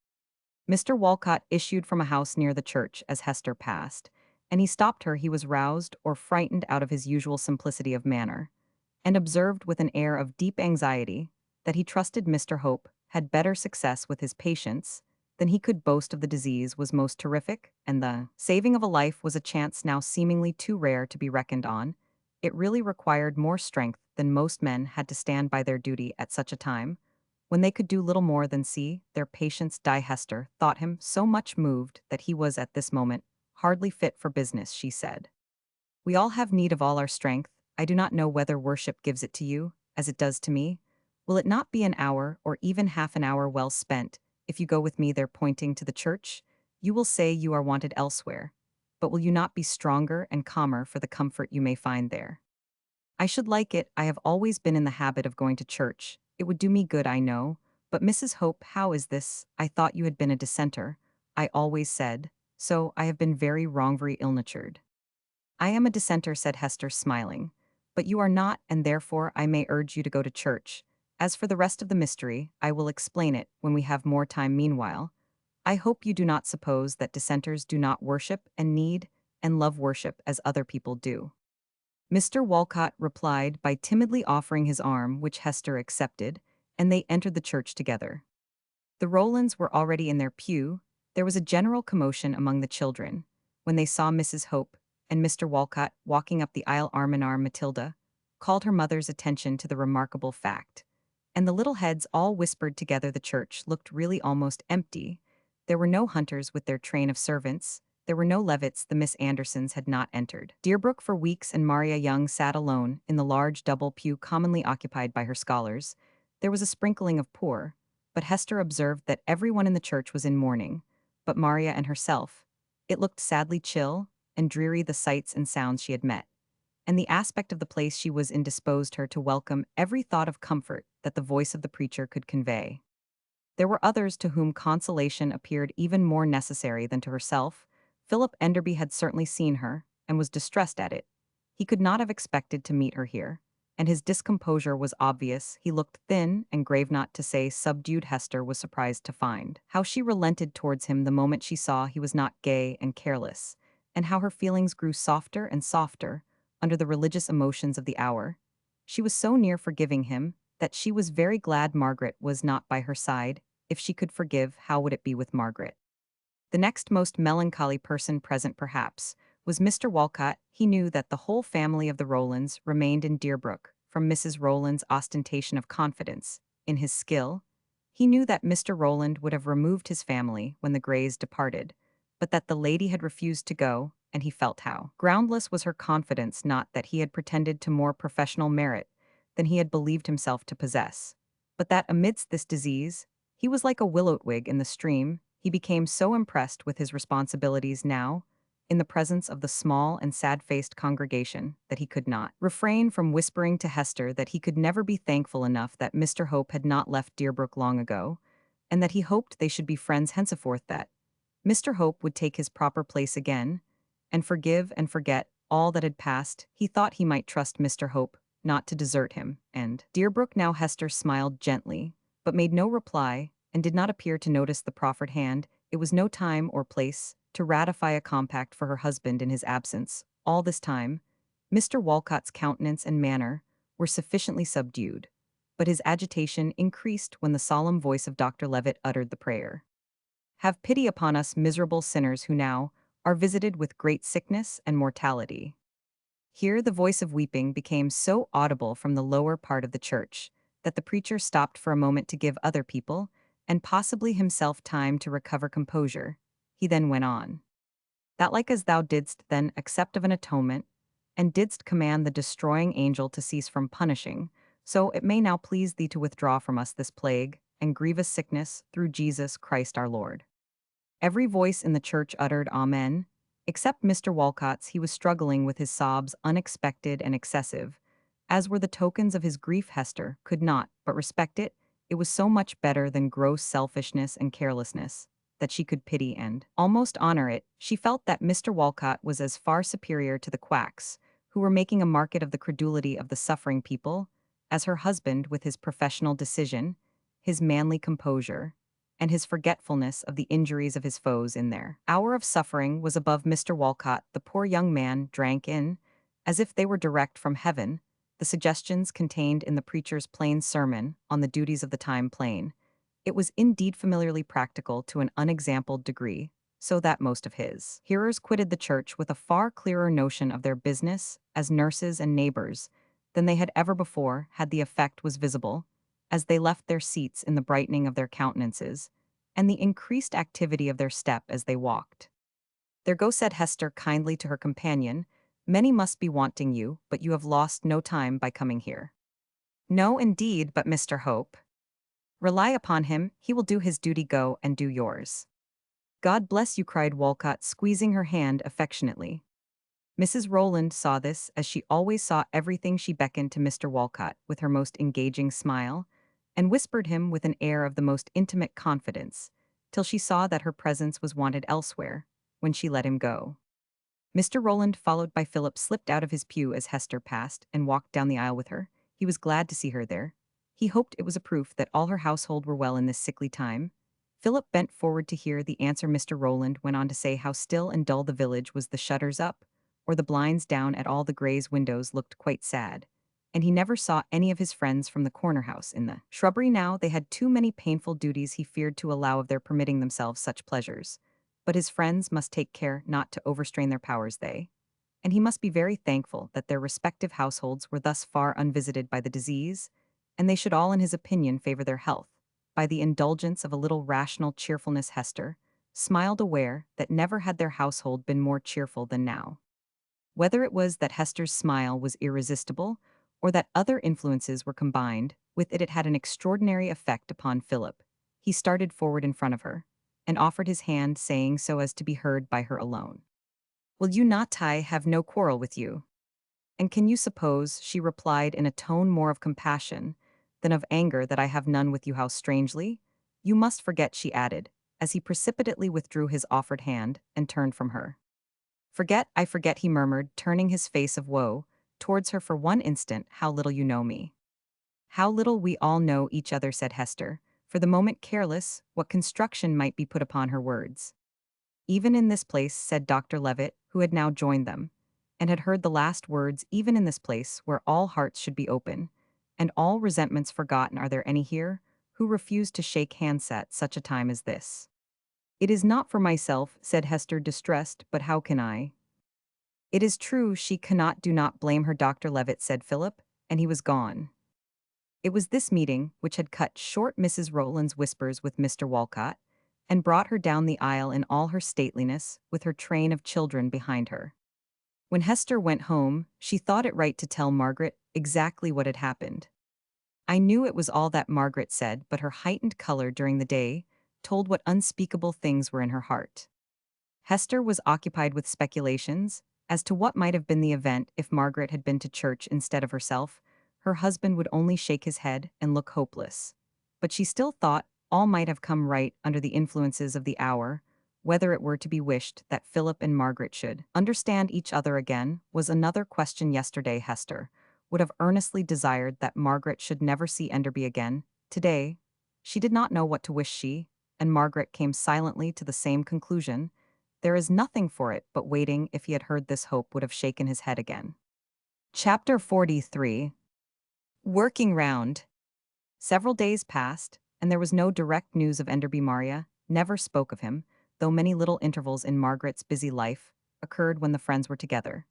Mr. Walcott issued from a house near the church as Hester passed, and he stopped her. He was roused or frightened out of his usual simplicity of manner, and observed with an air of deep anxiety that he trusted Mr. Hope had better success with his patients than he could boast of. The disease was most terrific, and the saving of a life was a chance now seemingly too rare to be reckoned on. It really required more strength than most men had to stand by their duty at such a time, when they could do little more than see their patients die. Hester thought him so much moved that he was at this moment hardly fit for business. She said, "We all have need of all our strength. I do not know whether worship gives it to you, as it does to me. Will it not be an hour, or even half an hour, well spent, if you go with me there?" Pointing to the church. "You will say you are wanted elsewhere, but will you not be stronger and calmer for the comfort you may find there?" "I should like it. I have always been in the habit of going to church. It would do me good, I know. But Mrs. Hope, how is this? I thought you had been a dissenter." "I always said so. I have been very wrong, very ill-natured." "I am a dissenter," said Hester, smiling. "But you are not, and therefore I may urge you to go to church. As for the rest of the mystery, I will explain it when we have more time. Meanwhile, I hope you do not suppose that dissenters do not worship and need and love worship as other people do. Mr. Walcott replied by timidly offering his arm, which Hester accepted, and they entered the church together. The Rowlands were already in their pew. There was a general commotion among the children when they saw Mrs. Hope and Mr. Walcott walking up the aisle arm in arm. Matilda called her mother's attention to the remarkable fact, and the little heads all whispered together. The church looked really almost empty. There were no Hunters with their train of servants. There were no Levitts. The Miss Andersons had not entered Deerbrook for weeks, and Maria Young sat alone in the large double pew commonly occupied by her scholars. There was a sprinkling of poor, but Hester observed that everyone in the church was in mourning, but Maria and herself. It looked sadly chill and dreary, the sights and sounds she had met, and the aspect of the place she was in disposed her to welcome every thought of comfort that the voice of the preacher could convey. There were others to whom consolation appeared even more necessary than to herself. Philip Enderby had certainly seen her, and was distressed at it. He could not have expected to meet her here, and his discomposure was obvious. He looked thin and grave, not to say subdued. Hester was surprised to find how she relented towards him the moment she saw he was not gay and careless, and how her feelings grew softer and softer under the religious emotions of the hour. She was so near forgiving him that she was very glad Margaret was not by her side. If she could forgive, how would it be with Margaret? The next most melancholy person present, perhaps, was Mr. Walcott. He knew that the whole family of the Rowlands remained in Deerbrook, from Mrs. Rowland's ostentation of confidence in his skill. He knew that Mr. Rowland would have removed his family when the Greys departed, but that the lady had refused to go, and he felt how groundless was her confidence, not that he had pretended to more professional merit than he had believed himself to possess, but that amidst this disease, he was like a willow twig in the stream. He became so impressed with his responsibilities now, in the presence of the small and sad-faced congregation, that he could not refrain from whispering to Hester that he could never be thankful enough that Mr. Hope had not left Deerbrook long ago, and that he hoped they should be friends henceforth, that Mr. Hope would take his proper place again, and forgive and forget all that had passed. He thought he might trust Mr. Hope not to desert him, and Deerbrook. Now Hester smiled gently, but made no reply, and did not appear to notice the proffered hand. It was no time or place to ratify a compact for her husband in his absence. All this time, Mr. Walcott's countenance and manner were sufficiently subdued, but his agitation increased when the solemn voice of Dr. Levitt uttered the prayer. Have pity upon us miserable sinners who now are visited with great sickness and mortality. Here the voice of weeping became so audible from the lower part of the church that the preacher stopped for a moment to give other people, and possibly himself, time to recover composure. He then went on. That like as thou didst then accept of an atonement, and didst command the destroying angel to cease from punishing, so it may now please thee to withdraw from us this plague and grievous sickness through Jesus Christ our Lord. Every voice in the church uttered Amen, except Mr. Walcott's. He was struggling with his sobs, unexpected and excessive, as were the tokens of his grief. Hester could not but respect it. It was so much better than gross selfishness and carelessness, that she could pity and almost honor it. She felt that Mr. Walcott was as far superior to the quacks, who were making a market of the credulity of the suffering people, as her husband, with his professional decision, his manly composure, and his forgetfulness of the injuries of his foes in their hour of suffering, was above Mr. Walcott. The poor young man drank in, as if they were direct from heaven, the suggestions contained in the preacher's plain sermon on the duties of the time plain. It was indeed familiarly practical to an unexampled degree, so that most of his hearers quitted the church with a far clearer notion of their business as nurses and neighbors than they had ever before had. The effect was visible, as they left their seats, in the brightening of their countenances, and the increased activity of their step as they walked. There go, said Hester kindly to her companion, many must be wanting you, but you have lost no time by coming here. No, indeed, but Mr. Hope. Rely upon him, he will do his duty. Go and do yours. God bless you, cried Walcott, squeezing her hand affectionately. Mrs. Rowland saw this, as she always saw everything. She beckoned to Mr. Walcott with her most engaging smile, and whispered him with an air of the most intimate confidence, till she saw that her presence was wanted elsewhere, when she let him go. Mr. Rowland, followed by Philip, slipped out of his pew as Hester passed, and walked down the aisle with her. He was glad to see her there. He hoped it was a proof that all her household were well in this sickly time. Philip bent forward to hear the answer. Mr. Rowland went on to say how still and dull the village was, the shutters up, or the blinds down at all the Greys' windows looked quite sad, and he never saw any of his friends from the corner house in the shrubbery now. They had too many painful duties he feared to allow of their permitting themselves such pleasures. But his friends must take care not to overstrain their powers and he must be very thankful that their respective households were thus far unvisited by the disease, and they should all in his opinion favor their health by the indulgence of a little rational cheerfulness. Hester smiled, aware that never had their household been more cheerful than now. Whether it was that Hester's smile was irresistible, or that other influences were combined with it, it had an extraordinary effect upon Philip. He started forward in front of her, and offered his hand, saying so as to be heard by her alone, "Will you not? I have no quarrel with you." "And can you suppose," she replied in a tone more of compassion than of anger, "that I have none with you? How strangely! You must forget," she added, as he precipitately withdrew his offered hand and turned from her. "Forget, I forget," he murmured, turning his face of woe towards her for one instant. "How little you know me." "How little we all know each other," said Hester, for the moment careless what construction might be put upon her words. "Even in this place," said Dr. Levitt, who had now joined them, and had heard the last words, "even in this place, where all hearts should be open, and all resentments forgotten, are there any here who refuse to shake hands at such a time as this?" "It is not for myself," said Hester, distressed, "but how can I?" "It is true she cannot. Do not blame her, Dr. Levitt," said Philip, and he was gone. It was this meeting which had cut short Mrs. Rowland's whispers with Mr. Walcott, and brought her down the aisle in all her stateliness, with her train of children behind her. When Hester went home, she thought it right to tell Margaret exactly what had happened. "I knew it was all that," Margaret said, but her heightened color during the day told what unspeakable things were in her heart. Hester was occupied with speculations as to what might have been the event if Margaret had been to church instead of herself. Her husband would only shake his head and look hopeless. But she still thought all might have come right under the influences of the hour. Whether it were to be wished that Philip and Margaret should understand each other again was another question. Yesterday Hester would have earnestly desired that Margaret should never see Enderby again. Today, she did not know what to wish. She and Margaret came silently to the same conclusion. There is nothing for it but waiting. If he had heard this, hope would have shaken his head again. Chapter 43. Working round. Several days passed, and there was no direct news of Enderby. Maria never spoke of him, though many little intervals in Margaret's busy life occurred when the friends were together,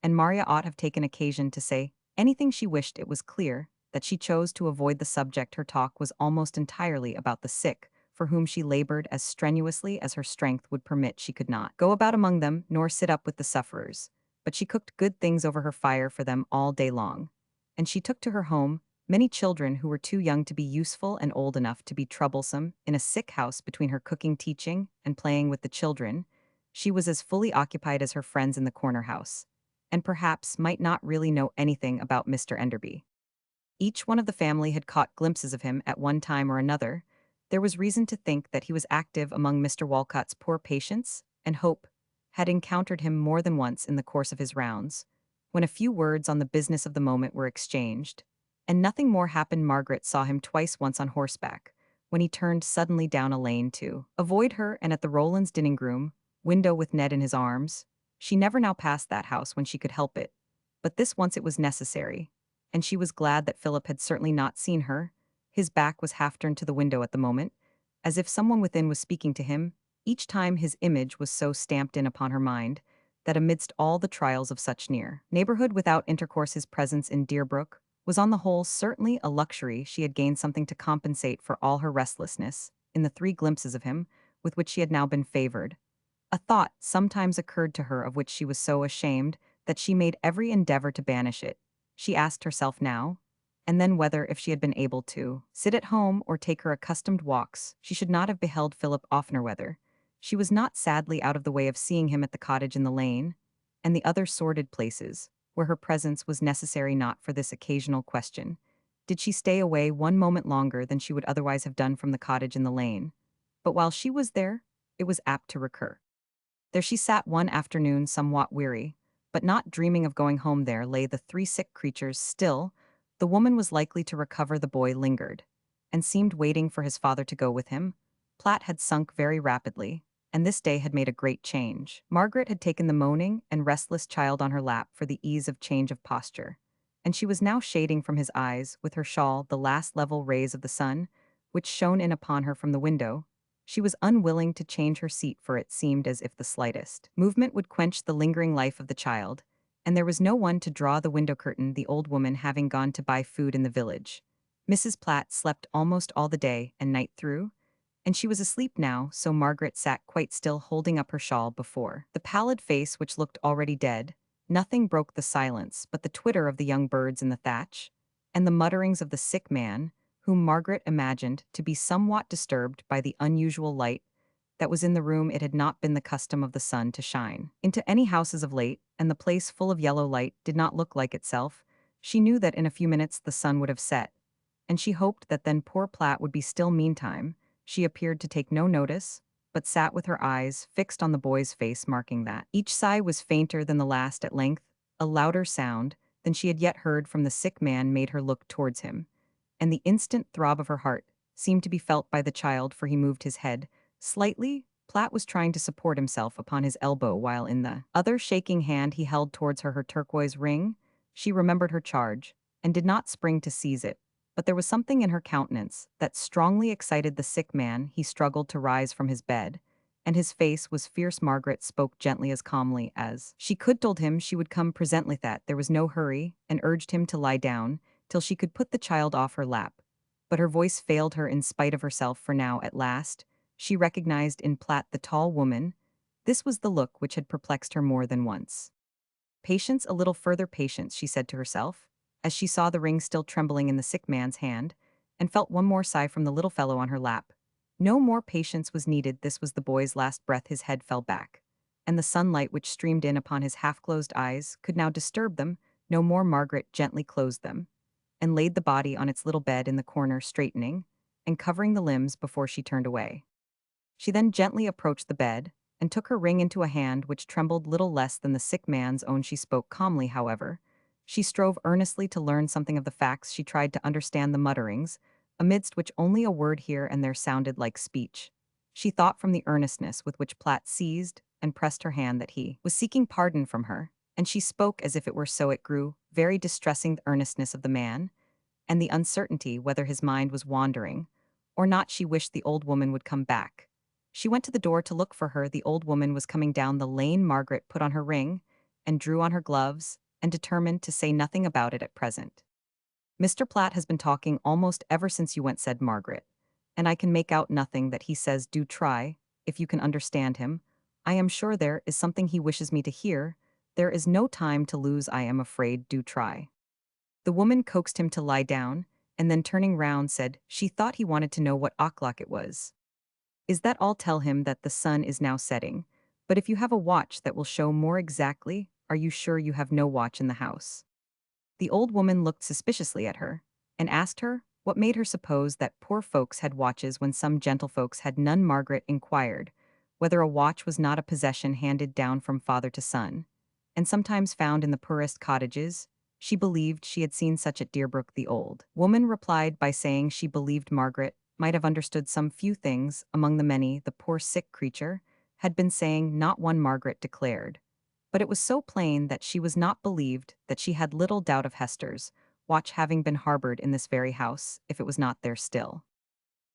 and Maria ought have taken occasion to say anything she wished. It was clear that she chose to avoid the subject. Her talk was almost entirely about the sick, for whom she labored as strenuously as her strength would permit. She could not go about among them, nor sit up with the sufferers, but she cooked good things over her fire for them all day long, and she took to her home many children who were too young to be useful and old enough to be troublesome. In a sick house, between her cooking, teaching, and playing with the children, she was as fully occupied as her friends in the corner house, and perhaps might not really know anything about Mr. Enderby. Each one of the family had caught glimpses of him at one time or another. There was reason to think that he was active among Mr. Walcott's poor patients, and Hope had encountered him more than once in the course of his rounds, when a few words on the business of the moment were exchanged, and nothing more happened. Margaret saw him twice, once on horseback, when he turned suddenly down a lane to avoid her, and at the Rowlands' dining room window with Ned in his arms. She never now passed that house when she could help it, but this once it was necessary, and she was glad that Philip had certainly not seen her. His back was half turned to the window at the moment, as if someone within was speaking to him. Each time his image was so stamped in upon her mind that amidst all the trials of such near neighborhood without intercourse, his presence in Deerbrook was on the whole certainly a luxury. She had gained something to compensate for all her restlessness in the 3 glimpses of him with which she had now been favored. A thought sometimes occurred to her of which she was so ashamed that she made every endeavor to banish it. She asked herself now and then whether, if she had been able to sit at home or take her accustomed walks, she should not have beheld Philip oftener, whether she was not sadly out of the way of seeing him at the cottage in the lane, and the other sordid places where her presence was necessary. Not for this occasional question did she stay away one moment longer than she would otherwise have done from the cottage in the lane, but while she was there, it was apt to recur. There she sat one afternoon, somewhat weary, but not dreaming of going home. There lay the 3 sick creatures. Still, the woman was likely to recover. The boy lingered, and seemed waiting for his father to go with him, Platt had sunk very rapidly, and this day had made a great change. Margaret had taken the moaning and restless child on her lap for the ease of change of posture, and she was now shading from his eyes with her shawl the last level rays of the sun, which shone in upon her from the window. She was unwilling to change her seat, for it seemed as if the slightest movement would quench the lingering life of the child, and there was no one to draw the window curtain, the old woman having gone to buy food in the village. Mrs. Platt slept almost all the day and night through, and she was asleep now, so Margaret sat quite still, holding up her shawl before the pallid face which looked already dead. Nothing broke the silence but the twitter of the young birds in the thatch, and the mutterings of the sick man, whom Margaret imagined to be somewhat disturbed by the unusual light that was in the room. It had not been the custom of the sun to shine into any houses of late, and the place full of yellow light did not look like itself. She knew that in a few minutes the sun would have set, and she hoped that then poor Platt would be still. Meantime, she appeared to take no notice, but sat with her eyes fixed on the boy's face, marking that each sigh was fainter than the last. At length, a louder sound than she had yet heard from the sick man made her look towards him, and the instant throb of her heart seemed to be felt by the child, for he moved his head slightly. Platt was trying to support himself upon his elbow, while in the other shaking hand he held towards her turquoise ring. She remembered her charge, and did not spring to seize it, but there was something in her countenance that strongly excited the sick man. He struggled to rise from his bed, and his face was fierce. Margaret spoke gently, as calmly as she could, told him she would come presently, that there was no hurry, and urged him to lie down till she could put the child off her lap. But her voice failed her in spite of herself, for now, at last, she recognized in Platt the tall woman. This was the look which had perplexed her more than once. Patience, a little further patience, she said to herself, as she saw the ring still trembling in the sick man's hand, and felt one more sigh from the little fellow on her lap. No more patience was needed. This was the boy's last breath. His head fell back, and the sunlight which streamed in upon his half-closed eyes could now disturb them no more. Margaret gently closed them, and laid the body on its little bed in the corner, straightening and covering the limbs before she turned away. She then gently approached the bed, and took her ring into a hand which trembled little less than the sick man's own. She spoke calmly, however. She strove earnestly to learn something of the facts. She tried to understand the mutterings, amidst which only a word here and there sounded like speech. She thought from the earnestness with which Platt seized and pressed her hand that he was seeking pardon from her, and she spoke as if it were so. It grew very distressing, the earnestness of the man, and the uncertainty whether his mind was wandering or not. She wished the old woman would come back. She went to the door to look for her. The old woman was coming down the lane. Margaret put on her ring and drew on her gloves, and determined to say nothing about it at present. "Mr. Platt has been talking almost ever since you went," said Margaret, "and I can make out nothing that he says. Do try, if you can understand him. I am sure there is something he wishes me to hear. There is no time to lose, I am afraid. Do try." The woman coaxed him to lie down, and then turning round said she thought he wanted to know what o'clock it was. "Is that all? Tell him that the sun is now setting. But if you have a watch that will show more exactly, are you sure you have no watch in the house?" The old woman looked suspiciously at her, and asked her what made her suppose that poor folks had watches when some gentlefolks had none. Margaret inquired whether a watch was not a possession handed down from father to son, and sometimes found in the poorest cottages. She believed she had seen such at Deerbrook. The old woman replied by saying she believed Margaret might have understood some few things among the many the poor sick creature had been saying. Not one, Margaret declared, but it was so plain that she was not believed that she had little doubt of Hester's watch having been harbored in this very house, if it was not there still.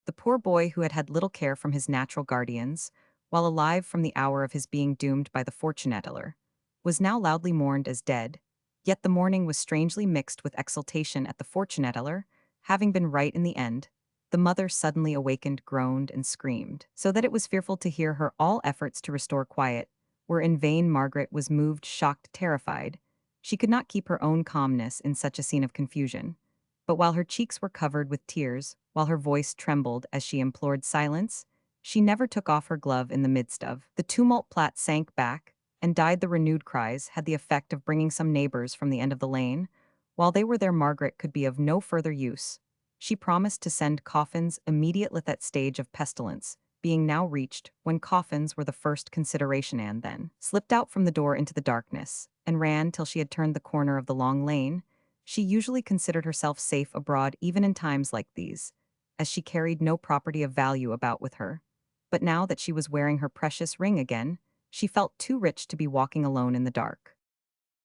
The poor boy, who had had little care from his natural guardians, while alive from the hour of his being doomed by the fortuneteller, was now loudly mourned as dead. Yet the mourning was strangely mixed with exultation at the fortuneteller having been right in the end. The mother, suddenly awakened, groaned and screamed, so that it was fearful to hear her. All efforts to restore quiet were in vain. Margaret was moved, shocked, terrified. She could not keep her own calmness in such a scene of confusion. But while her cheeks were covered with tears, while her voice trembled as she implored silence, she never took off her glove. In the midst of the tumult, Platt sank back and died. The renewed cries had the effect of bringing some neighbors from the end of the lane. While they were there, Margaret could be of no further use. She promised to send coffins immediately. That stage of pestilence being now reached when coffins were the first consideration, and then slipped out from the door into the darkness, and ran till she had turned the corner of the long lane. She usually considered herself safe abroad even in times like these, as she carried no property of value about with her. but now that she was wearing her precious ring again, she felt too rich to be walking alone in the dark.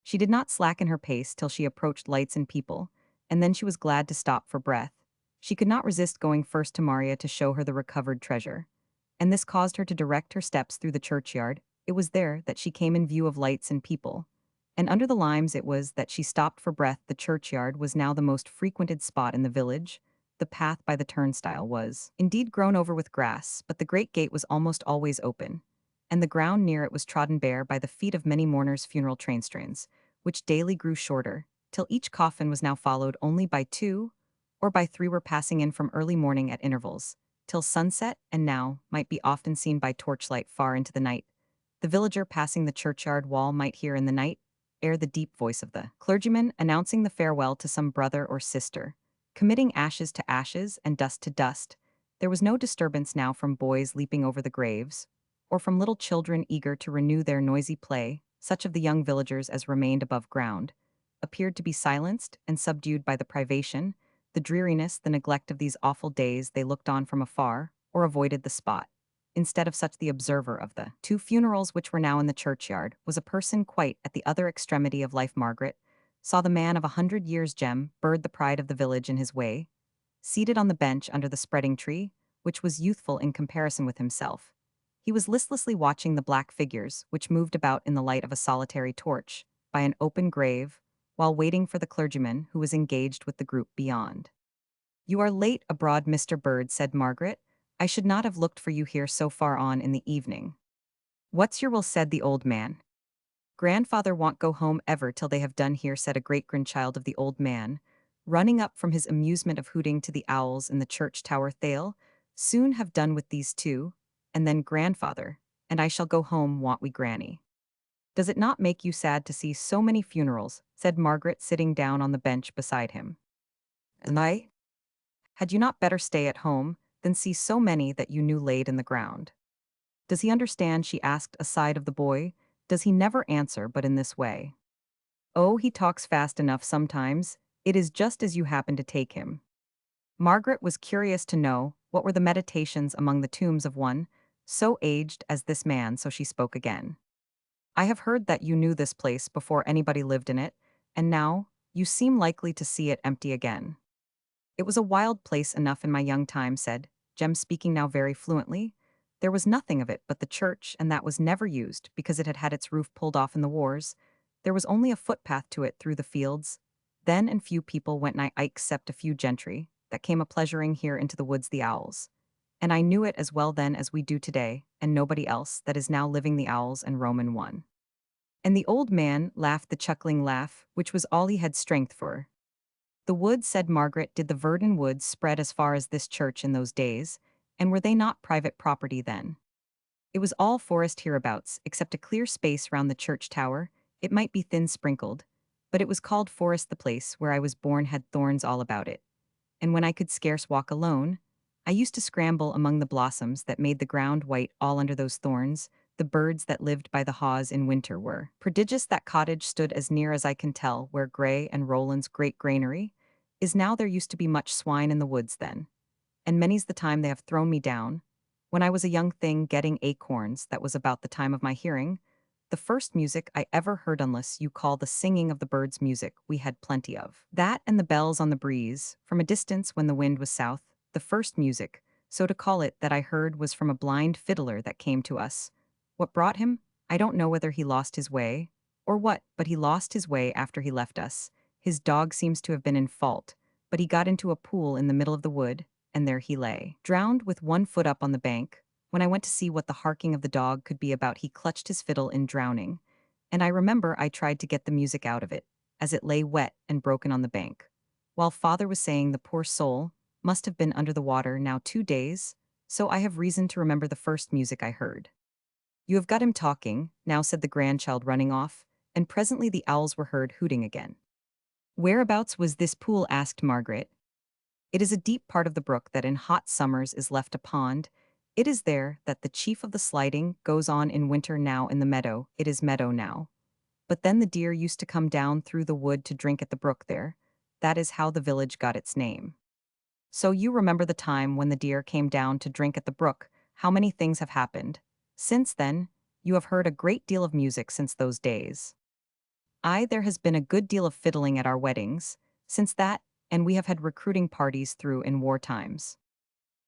She did not slacken her pace till she approached lights and people, and then she was glad to stop for breath. She could not resist going first to Maria to show her the recovered treasure, and this caused her to direct her steps through the churchyard. It was there that she came in view of lights and people. And under the limes it was that she stopped for breath. The churchyard was now the most frequented spot in the village. The path by the turnstile was indeed grown over with grass, but the great gate was almost always open, and the ground near it was trodden bare by the feet of many mourners' funeral train-strains, which daily grew shorter, till each coffin was now followed only by two, or by three were passing in from early morning at intervals, till sunset, and now might be often seen by torchlight far into the night. The villager passing the churchyard wall might hear in the night air the deep voice of the clergyman announcing the farewell to some brother or sister, committing ashes to ashes and dust to dust. There was no disturbance now from boys leaping over the graves, or from little children eager to renew their noisy play. Such of the young villagers as remained above ground appeared to be silenced and subdued by the privation, the dreariness, the neglect of these awful days. They looked on from afar, or avoided the spot. Instead of such, the observer of the two funerals which were now in the churchyard was a person quite at the other extremity of life. Margaret saw the man of 100 years, Jem Bird, the pride of the village, in his way, seated on the bench under the spreading tree, which was youthful in comparison with himself. He was listlessly watching the black figures, which moved about in the light of a solitary torch, by an open grave, while waiting for the clergyman who was engaged with the group beyond. "You are late abroad, Mr. Bird," said Margaret. "I should not have looked for you here so far on in the evening." "What's your will?" said the old man. "Grandfather won't go home ever till they have done here," said a great-grandchild of the old man, running up from his amusement of hooting to the owls in the church tower. "They'll soon have done with these two, and then grandfather, and I shall go home, won't we, Granny?" "Does it not make you sad to see so many funerals?" said Margaret, sitting down on the bench beside him. "And I? Had you not better stay at home than see so many that you knew laid in the ground?" "Does he understand?" she asked aside of the boy. "Does he never answer but in this way?" "Oh, he talks fast enough sometimes. It is just as you happen to take him." Margaret was curious to know what were the meditations among the tombs of one so aged as this man, so she spoke again. "I have heard that you knew this place before anybody lived in it, and now you seem likely to see it empty again." "It was a wild place enough in my young time," said Jem, speaking now very fluently. "There was nothing of it but the church, and that was never used because it had had its roof pulled off in the wars. There was only a footpath to it through the fields. Then and few people went nigh except a few gentry that came a pleasuring here into the woods, the owls. And I knew it as well then as we do today, and nobody else that is now living the owls and Roman one." And the old man laughed the chuckling laugh, which was all he had strength for. "The woods," said Margaret. "Did the Verdon woods spread as far as this church in those days, and were they not private property then?" "It was all forest hereabouts, except a clear space round the church tower. It might be thin sprinkled, but it was called forest. The place where I was born had thorns all about it, and when I could scarce walk alone, I used to scramble among the blossoms that made the ground white all under those thorns. The birds that lived by the haws in winter were prodigious. That cottage stood as near as I can tell where Gray and Rowland's great granary is now. There used to be much swine in the woods then, and many's the time they have thrown me down. When I was a young thing getting acorns, that was about the time of my hearing the first music I ever heard, unless you call the singing of the birds music. We had plenty of that, and the bells on the breeze, from a distance when the wind was south. The first music, so to call it, that I heard was from a blind fiddler that came to us. What brought him? I don't know whether he lost his way, or what, but he lost his way after he left us. His dog seems to have been in fault, but he got into a pool in the middle of the wood, and there he lay, drowned with one foot up on the bank. When I went to see what the harking of the dog could be about, he clutched his fiddle in drowning, and I remember I tried to get the music out of it, as it lay wet and broken on the bank. While father was saying the poor soul must have been under the water now 2 days, so I have reason to remember the first music I heard." "You have got him talking," now said the grandchild, running off, and presently the owls were heard hooting again. "Whereabouts was this pool?" asked Margaret. "It is a deep part of the brook that in hot summers is left a pond. It is there that the chief of the sliding goes on in winter. Now in the meadow, it is meadow now. But then the deer used to come down through the wood to drink at the brook there. That is how the village got its name." "So you remember the time when the deer came down to drink at the brook? how many things have happened. Since then, you have heard a great deal of music since those days. There has been a good deal of fiddling at our weddings, since that, and we have had recruiting parties through in war times.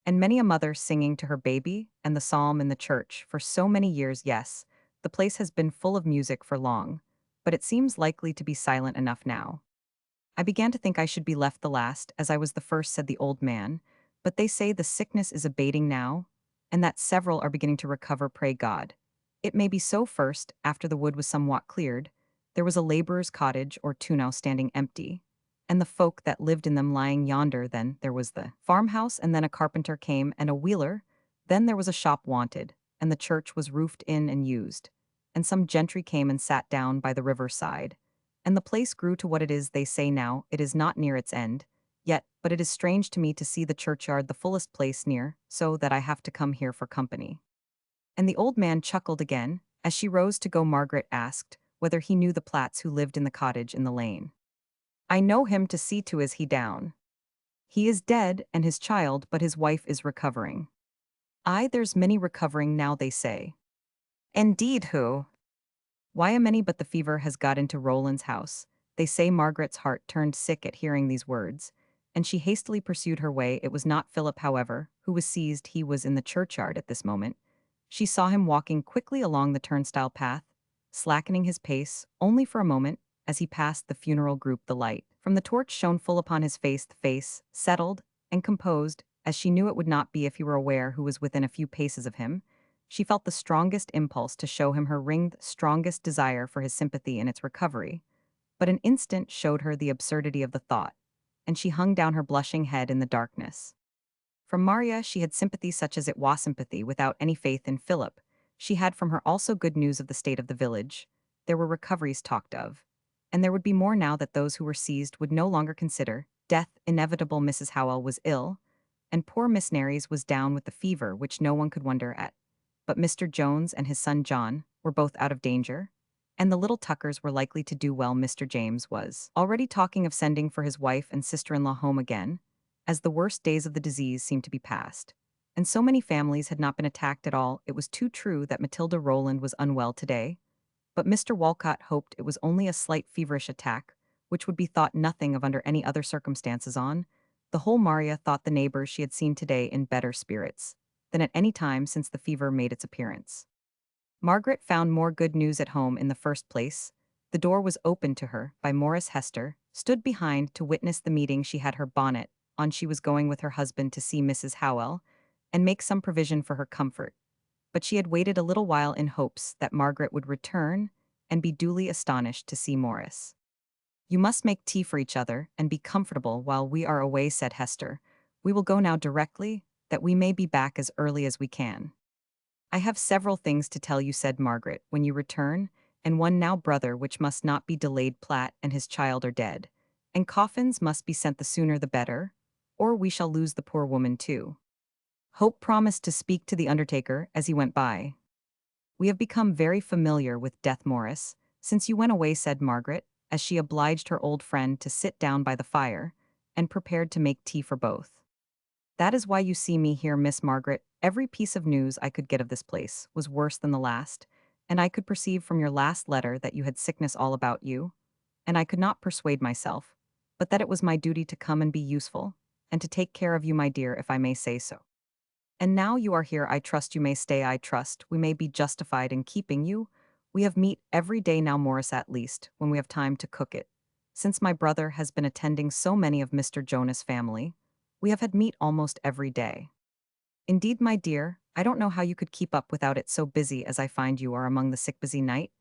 And many a mother singing to her baby, and the psalm in the church for so many years, yes, the place has been full of music for long, but it seems likely to be silent enough now. I began to think I should be left the last, as I was the first, said the old man, but they say the sickness is abating now, and that several are beginning to recover, pray God. It may be so. First, after the wood was somewhat cleared, there was a laborer's cottage or two now standing empty, and the folk that lived in them lying yonder. Then there was the farmhouse, and then a carpenter came, and a wheeler, then there was a shop wanted, and the church was roofed in and used, and some gentry came and sat down by the river side, and the place grew to what it is. They say now it is not near its end, yet, but it is strange to me to see the churchyard the fullest place near, so that I have to come here for company. And the old man chuckled again. As she rose to go, Margaret asked whether he knew the Platts who lived in the cottage in the lane. I know him, to see to is he down. He is dead, and his child, but his wife is recovering. There's many recovering now, they say. Indeed, who? Why, a many, but the fever has got into Roland's house. They say. Margaret's heart turned sick at hearing these words, and she hastily pursued her way. It was not Philip, however, who was seized. He was in the churchyard at this moment. She saw him walking quickly along the turnstile path, slackening his pace only for a moment. As he passed the funeral group, the light from the torch shone full upon his face, the face, settled and composed, as she knew it would not be if he were aware who was within a few paces of him. She felt the strongest impulse to show him her ringed, strongest desire for his sympathy in its recovery, but an instant showed her the absurdity of the thought, and she hung down her blushing head in the darkness. From Maria she had sympathy such as it was sympathy, without any faith in Philip. She had from her also good news of the state of the village. There were recoveries talked of, and there would be more now that those who were seized would no longer consider death inevitable. Mrs. Howell was ill, and poor Miss Nares was down with the fever, which no one could wonder at. But Mr. Jones and his son John were both out of danger, and the little Tuckers were likely to do well. Mr. James was already talking of sending for his wife and sister-in-law home again, as the worst days of the disease seemed to be past. And so many families had not been attacked at all. It was too true that Matilda Rowland was unwell today, but Mr. Walcott hoped it was only a slight feverish attack, which would be thought nothing of under any other circumstances. On the whole, Maria thought the neighbors she had seen today in better spirits than at any time since the fever made its appearance. Margaret found more good news at home. In the first place, the door was opened to her by Morris Hester, stood behind to witness the meeting. She had her bonnet on. She was going with her husband to see Mrs. Howell and make some provision for her comfort, but she had waited a little while in hopes that Margaret would return and be duly astonished to see Morris. You must make tea for each other and be comfortable while we are away, said Hester. We will go now directly, that we may be back as early as we can. I have several things to tell you, said Margaret, when you return, and one now, brother, which must not be delayed. Platt and his child are dead, and coffins must be sent the sooner the better, or we shall lose the poor woman too. Hope promised to speak to the undertaker as he went by. We have become very familiar with death, Morris, since you went away, said Margaret, as she obliged her old friend to sit down by the fire, and prepared to make tea for both. That is why you see me here, Miss Margaret. Every piece of news I could get of this place was worse than the last, and I could perceive from your last letter that you had sickness all about you, and I could not persuade myself, but that it was my duty to come and be useful, and to take care of you, my dear, if I may say so. And now you are here, I trust you may stay. I trust we may be justified in keeping you. We have meat every day now, Morris, at least, when we have time to cook it. Since my brother has been attending so many of Mr. Jonah's family, we have had meat almost every day. Indeed, my dear, I don't know how you could keep up without it, so busy as I find you are among the sick. Busy night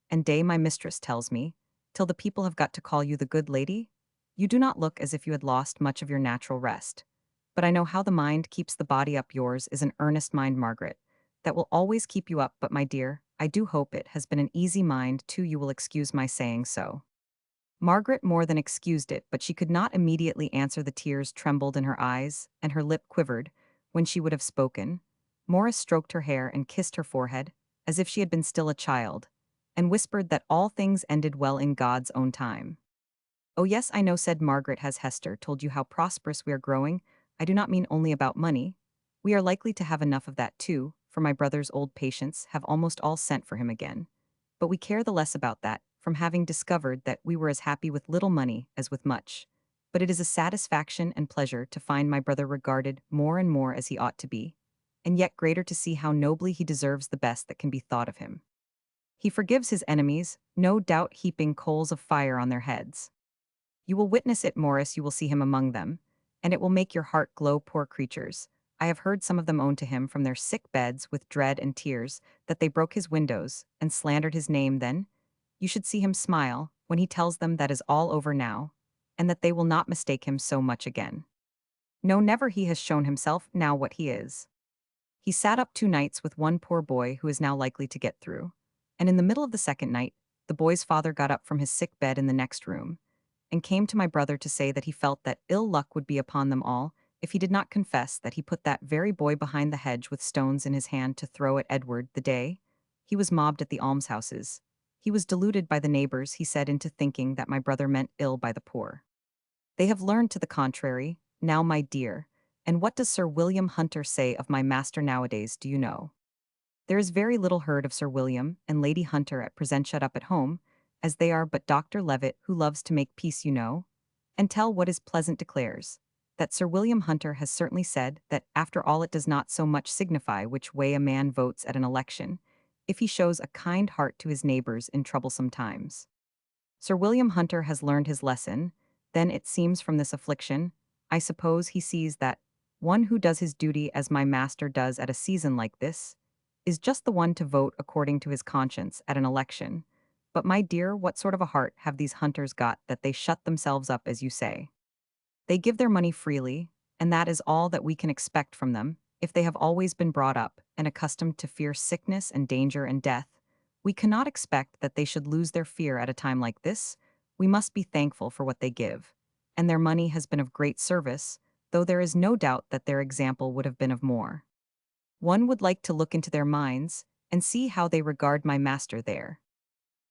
and day, my mistress tells me, till the people have got to call you the good lady. You do not look as if you had lost much of your natural rest. But I know how the mind keeps the body up. Yours is an earnest mind, Margaret, that will always keep you up. But, my dear, I do hope it has been an easy mind too. You will excuse my saying so. Margaret more than excused it, but she could not immediately answer. The tears trembled in her eyes, and her lip quivered when she would have spoken. Morris stroked her hair and kissed her forehead, as if she had been still a child, and whispered that all things ended well in God's own time. Oh yes, I know, said Margaret. Has Hester told you how prosperous we are growing? I do not mean only about money. We are likely to have enough of that too, for my brother's old patients have almost all sent for him again. But we care the less about that, from having discovered that we were as happy with little money as with much. But it is a satisfaction and pleasure to find my brother regarded more and more as he ought to be, and yet greater to see how nobly he deserves the best that can be thought of him. He forgives his enemies, no doubt heaping coals of fire on their heads. You will witness it, Morris, you will see him among them, and it will make your heart glow, poor creatures. I have heard some of them own to him from their sick beds with dread and tears that they broke his windows and slandered his name then. You should see him smile when he tells them that is all over now, and that they will not mistake him so much again. No, never he has shown himself now what he is. He sat up 2 nights with one poor boy who is now likely to get through, and in the middle of the second night, the boy's father got up from his sick bed in the next room, and came to my brother to say that he felt that ill luck would be upon them all if he did not confess that he put that very boy behind the hedge with stones in his hand to throw at Edward the day he was mobbed at the almshouses. He was deluded by the neighbors, he said, into thinking that my brother meant ill by the poor. They have learned to the contrary, now, my dear. And what does Sir William Hunter say of my master nowadays, do you know? There is very little heard of Sir William and Lady Hunter at present shut up at home, as they are, but Dr. Levitt, who loves to make peace, you know, and tell what is pleasant, declares that Sir William Hunter has certainly said that after all it does not so much signify which way a man votes at an election, if he shows a kind heart to his neighbors in troublesome times. Sir William Hunter has learned his lesson, then it seems from this affliction, I suppose he sees that one who does his duty as my master does at a season like this, is just the one to vote according to his conscience at an election. But my dear, what sort of a heart have these hunters got that they shut themselves up, as you say? They give their money freely, and that is all that we can expect from them. If they have always been brought up and accustomed to fear sickness and danger and death, we cannot expect that they should lose their fear at a time like this. We must be thankful for what they give. And their money has been of great service, though there is no doubt that their example would have been of more. One would like to look into their minds and see how they regard my master there.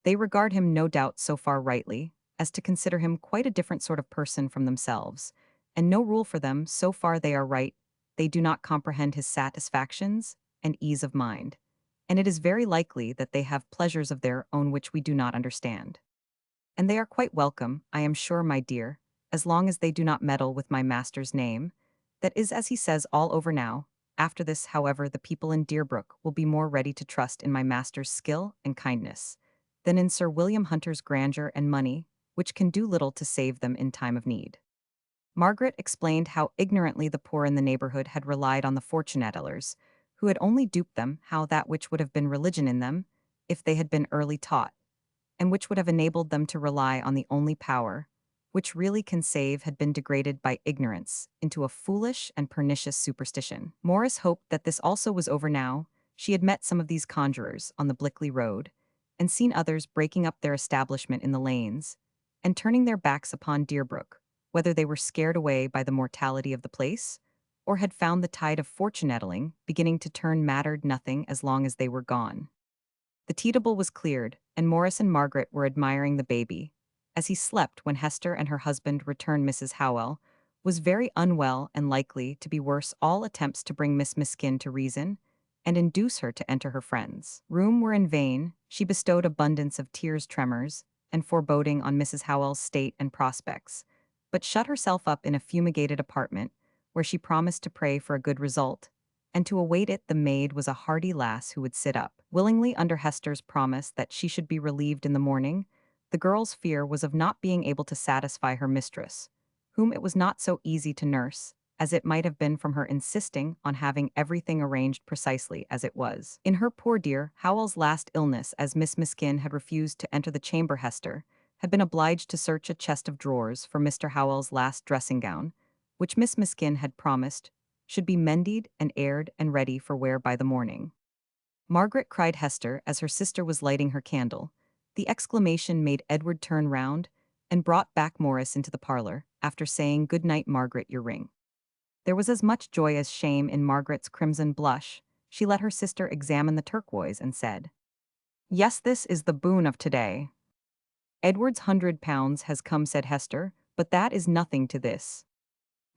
They regard him, no doubt, so far rightly, as to consider him quite a different sort of person from themselves, and no rule for them, so far they are right, they do not comprehend his satisfactions and ease of mind. And it is very likely that they have pleasures of their own which we do not understand. And they are quite welcome, I am sure, my dear, as long as they do not meddle with my master's name. That is, as he says, all over now. After this, however, the people in Deerbrook will be more ready to trust in my master's skill and kindness than in Sir William Hunter's grandeur and money, which can do little to save them in time of need. Margaret explained how ignorantly the poor in the neighborhood had relied on the fortune-tellers, who had only duped them, how that which would have been religion in them, if they had been early taught, and which would have enabled them to rely on the only power, which really can save, had been degraded by ignorance into a foolish and pernicious superstition. Morris hoped that this also was over now. She had met some of these conjurers on the Blickley road, and seen others breaking up their establishment in the lanes, and turning their backs upon Deerbrook, whether they were scared away by the mortality of the place, or had found the tide of fortune-telling beginning to turn mattered nothing as long as they were gone. The tea table was cleared, and Morris and Margaret were admiring the baby, as he slept when Hester and her husband returned. Mrs. Howell was very unwell and likely to be worse. All attempts to bring Miss Miskin to reason and induce her to enter her friend's room were in vain. She bestowed abundance of tears, tremors, and foreboding on Mrs. Howell's state and prospects, but shut herself up in a fumigated apartment, where she promised to pray for a good result, and to await it. The maid was a hardy lass who would sit up willingly under Hester's promise that she should be relieved in the morning. The girl's fear was of not being able to satisfy her mistress, whom it was not so easy to nurse, as it might have been from her insisting on having everything arranged precisely as it was. In her poor dear Howell's last illness, as Miss Miskin had refused to enter the chamber, Hester had been obliged to search a chest of drawers for Mr. Howell's last dressing-gown, which Miss Miskin had promised should be mended and aired and ready for wear by the morning. Margaret, cried Hester as her sister was lighting her candle. The exclamation made Edward turn round and brought back Morris into the parlor, after saying, "Good night, Margaret, your ring." There was as much joy as shame in Margaret's crimson blush. She let her sister examine the turquoise and said, "Yes, this is the boon of today." "Edward's £100 has come," said Hester, "but that is nothing to this."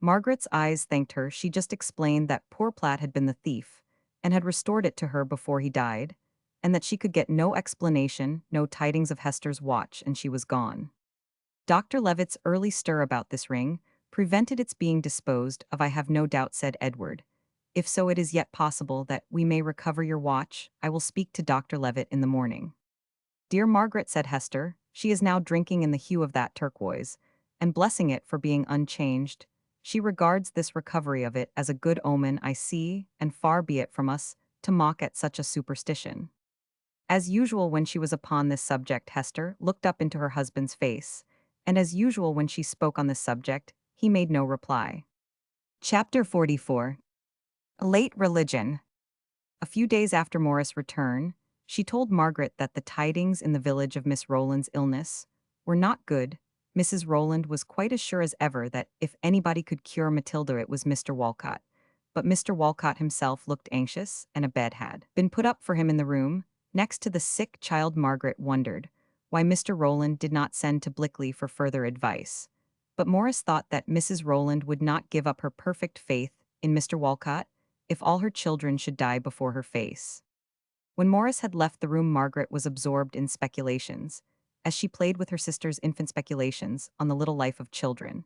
Margaret's eyes thanked her. She just explained that poor Platt had been the thief, and had restored it to her before he died, and that she could get no explanation, no tidings of Hester's watch, and she was gone. Dr. Levitt's early stir about this ring prevented its being disposed of, I have no doubt, said Edward. If so, it is yet possible that we may recover your watch. I will speak to Dr. Levitt in the morning. Dear Margaret, said Hester, she is now drinking in the hue of that turquoise, and blessing it for being unchanged. She regards this recovery of it as a good omen, I see, and far be it from us to mock at such a superstition. As usual when she was upon this subject, Hester looked up into her husband's face, and as usual when she spoke on this subject, he made no reply. Chapter 44. Late religion. A few days after Morris' return, she told Margaret that the tidings in the village of Miss Rowland's illness were not good. Mrs. Rowland was quite as sure as ever that if anybody could cure Matilda it was Mr. Walcott. But Mr. Walcott himself looked anxious, and a bed had been put up for him in the room next to the sick child. Margaret wondered why Mr. Rowland did not send to Blickley for further advice. But Morris thought that Mrs. Rowland would not give up her perfect faith in Mr. Walcott if all her children should die before her face. When Morris had left the room, Margaret was absorbed in speculations, as she played with her sister's infant speculations on the little life of children.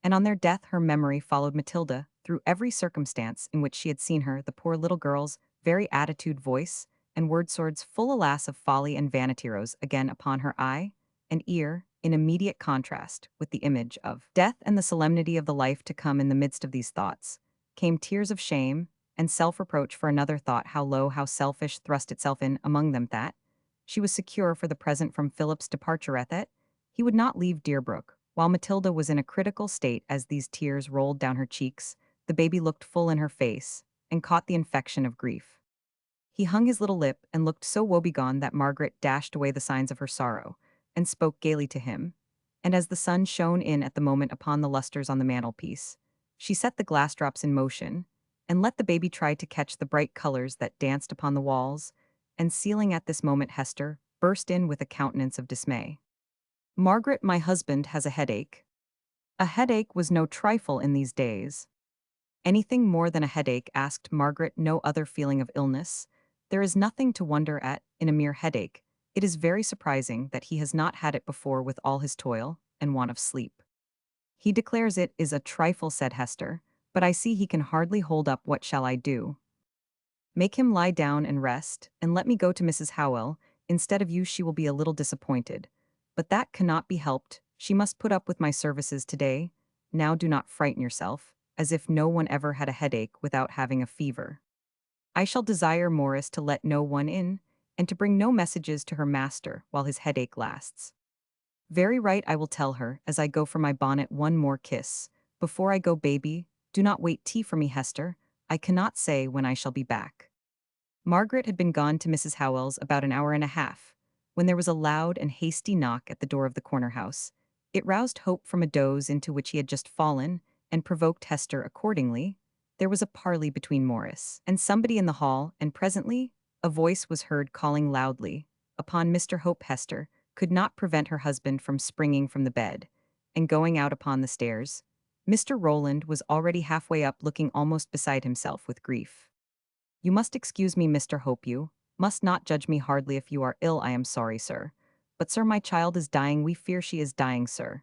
And on their death her memory followed Matilda through every circumstance in which she had seen her, the poor little girl's very attitude, voice, and word swords full, alas, of folly and vanity, rose again upon her eye and ear, in immediate contrast with the image of death and the solemnity of the life to come. In the midst of these thoughts came tears of shame and self-reproach for another thought, how low, how selfish, thrust itself in among them, that she was secure for the present from Philip's departure, that he would not leave Deerbrook. While Matilda was in a critical state as these tears rolled down her cheeks, the baby looked full in her face and caught the infection of grief. He hung his little lip and looked so woebegone that Margaret dashed away the signs of her sorrow and spoke gaily to him. And as the sun shone in at the moment upon the lustres on the mantelpiece, she set the glass drops in motion and let the baby try to catch the bright colors that danced upon the walls, and sealing at this moment, Hester burst in with a countenance of dismay. Margaret, my husband has a headache. A headache was no trifle in these days. Anything more than a headache, asked Margaret, no other feeling of illness. There is nothing to wonder at in a mere headache. It is very surprising that he has not had it before with all his toil and want of sleep. He declares it is a trifle, said Hester, but I see he can hardly hold up. What shall I do? Make him lie down and rest, and let me go to Mrs. Howell. Instead of you she will be a little disappointed. But that cannot be helped. She must put up with my services today. Now do not frighten yourself, as if no one ever had a headache without having a fever. I shall desire Morris to let no one in, and to bring no messages to her master while his headache lasts. Very right, I will tell her, as I go for my bonnet. One more kiss. Before I go, baby, do not wait tea for me, Hester. I cannot say when I shall be back. Margaret had been gone to Mrs. Howell's about an hour and a half, when there was a loud and hasty knock at the door of the corner house. It roused Hope from a doze into which he had just fallen, and provoked Hester accordingly. There was a parley between Morris and somebody in the hall, and presently a voice was heard calling loudly upon Mr. Hope. Hester could not prevent her husband from springing from the bed and going out upon the stairs. Mr. Rowland was already halfway up, looking almost beside himself with grief. You must excuse me, Mr. Hope, you must not judge me hardly. If you are ill, I am sorry, sir. But, sir, my child is dying. We fear she is dying, sir.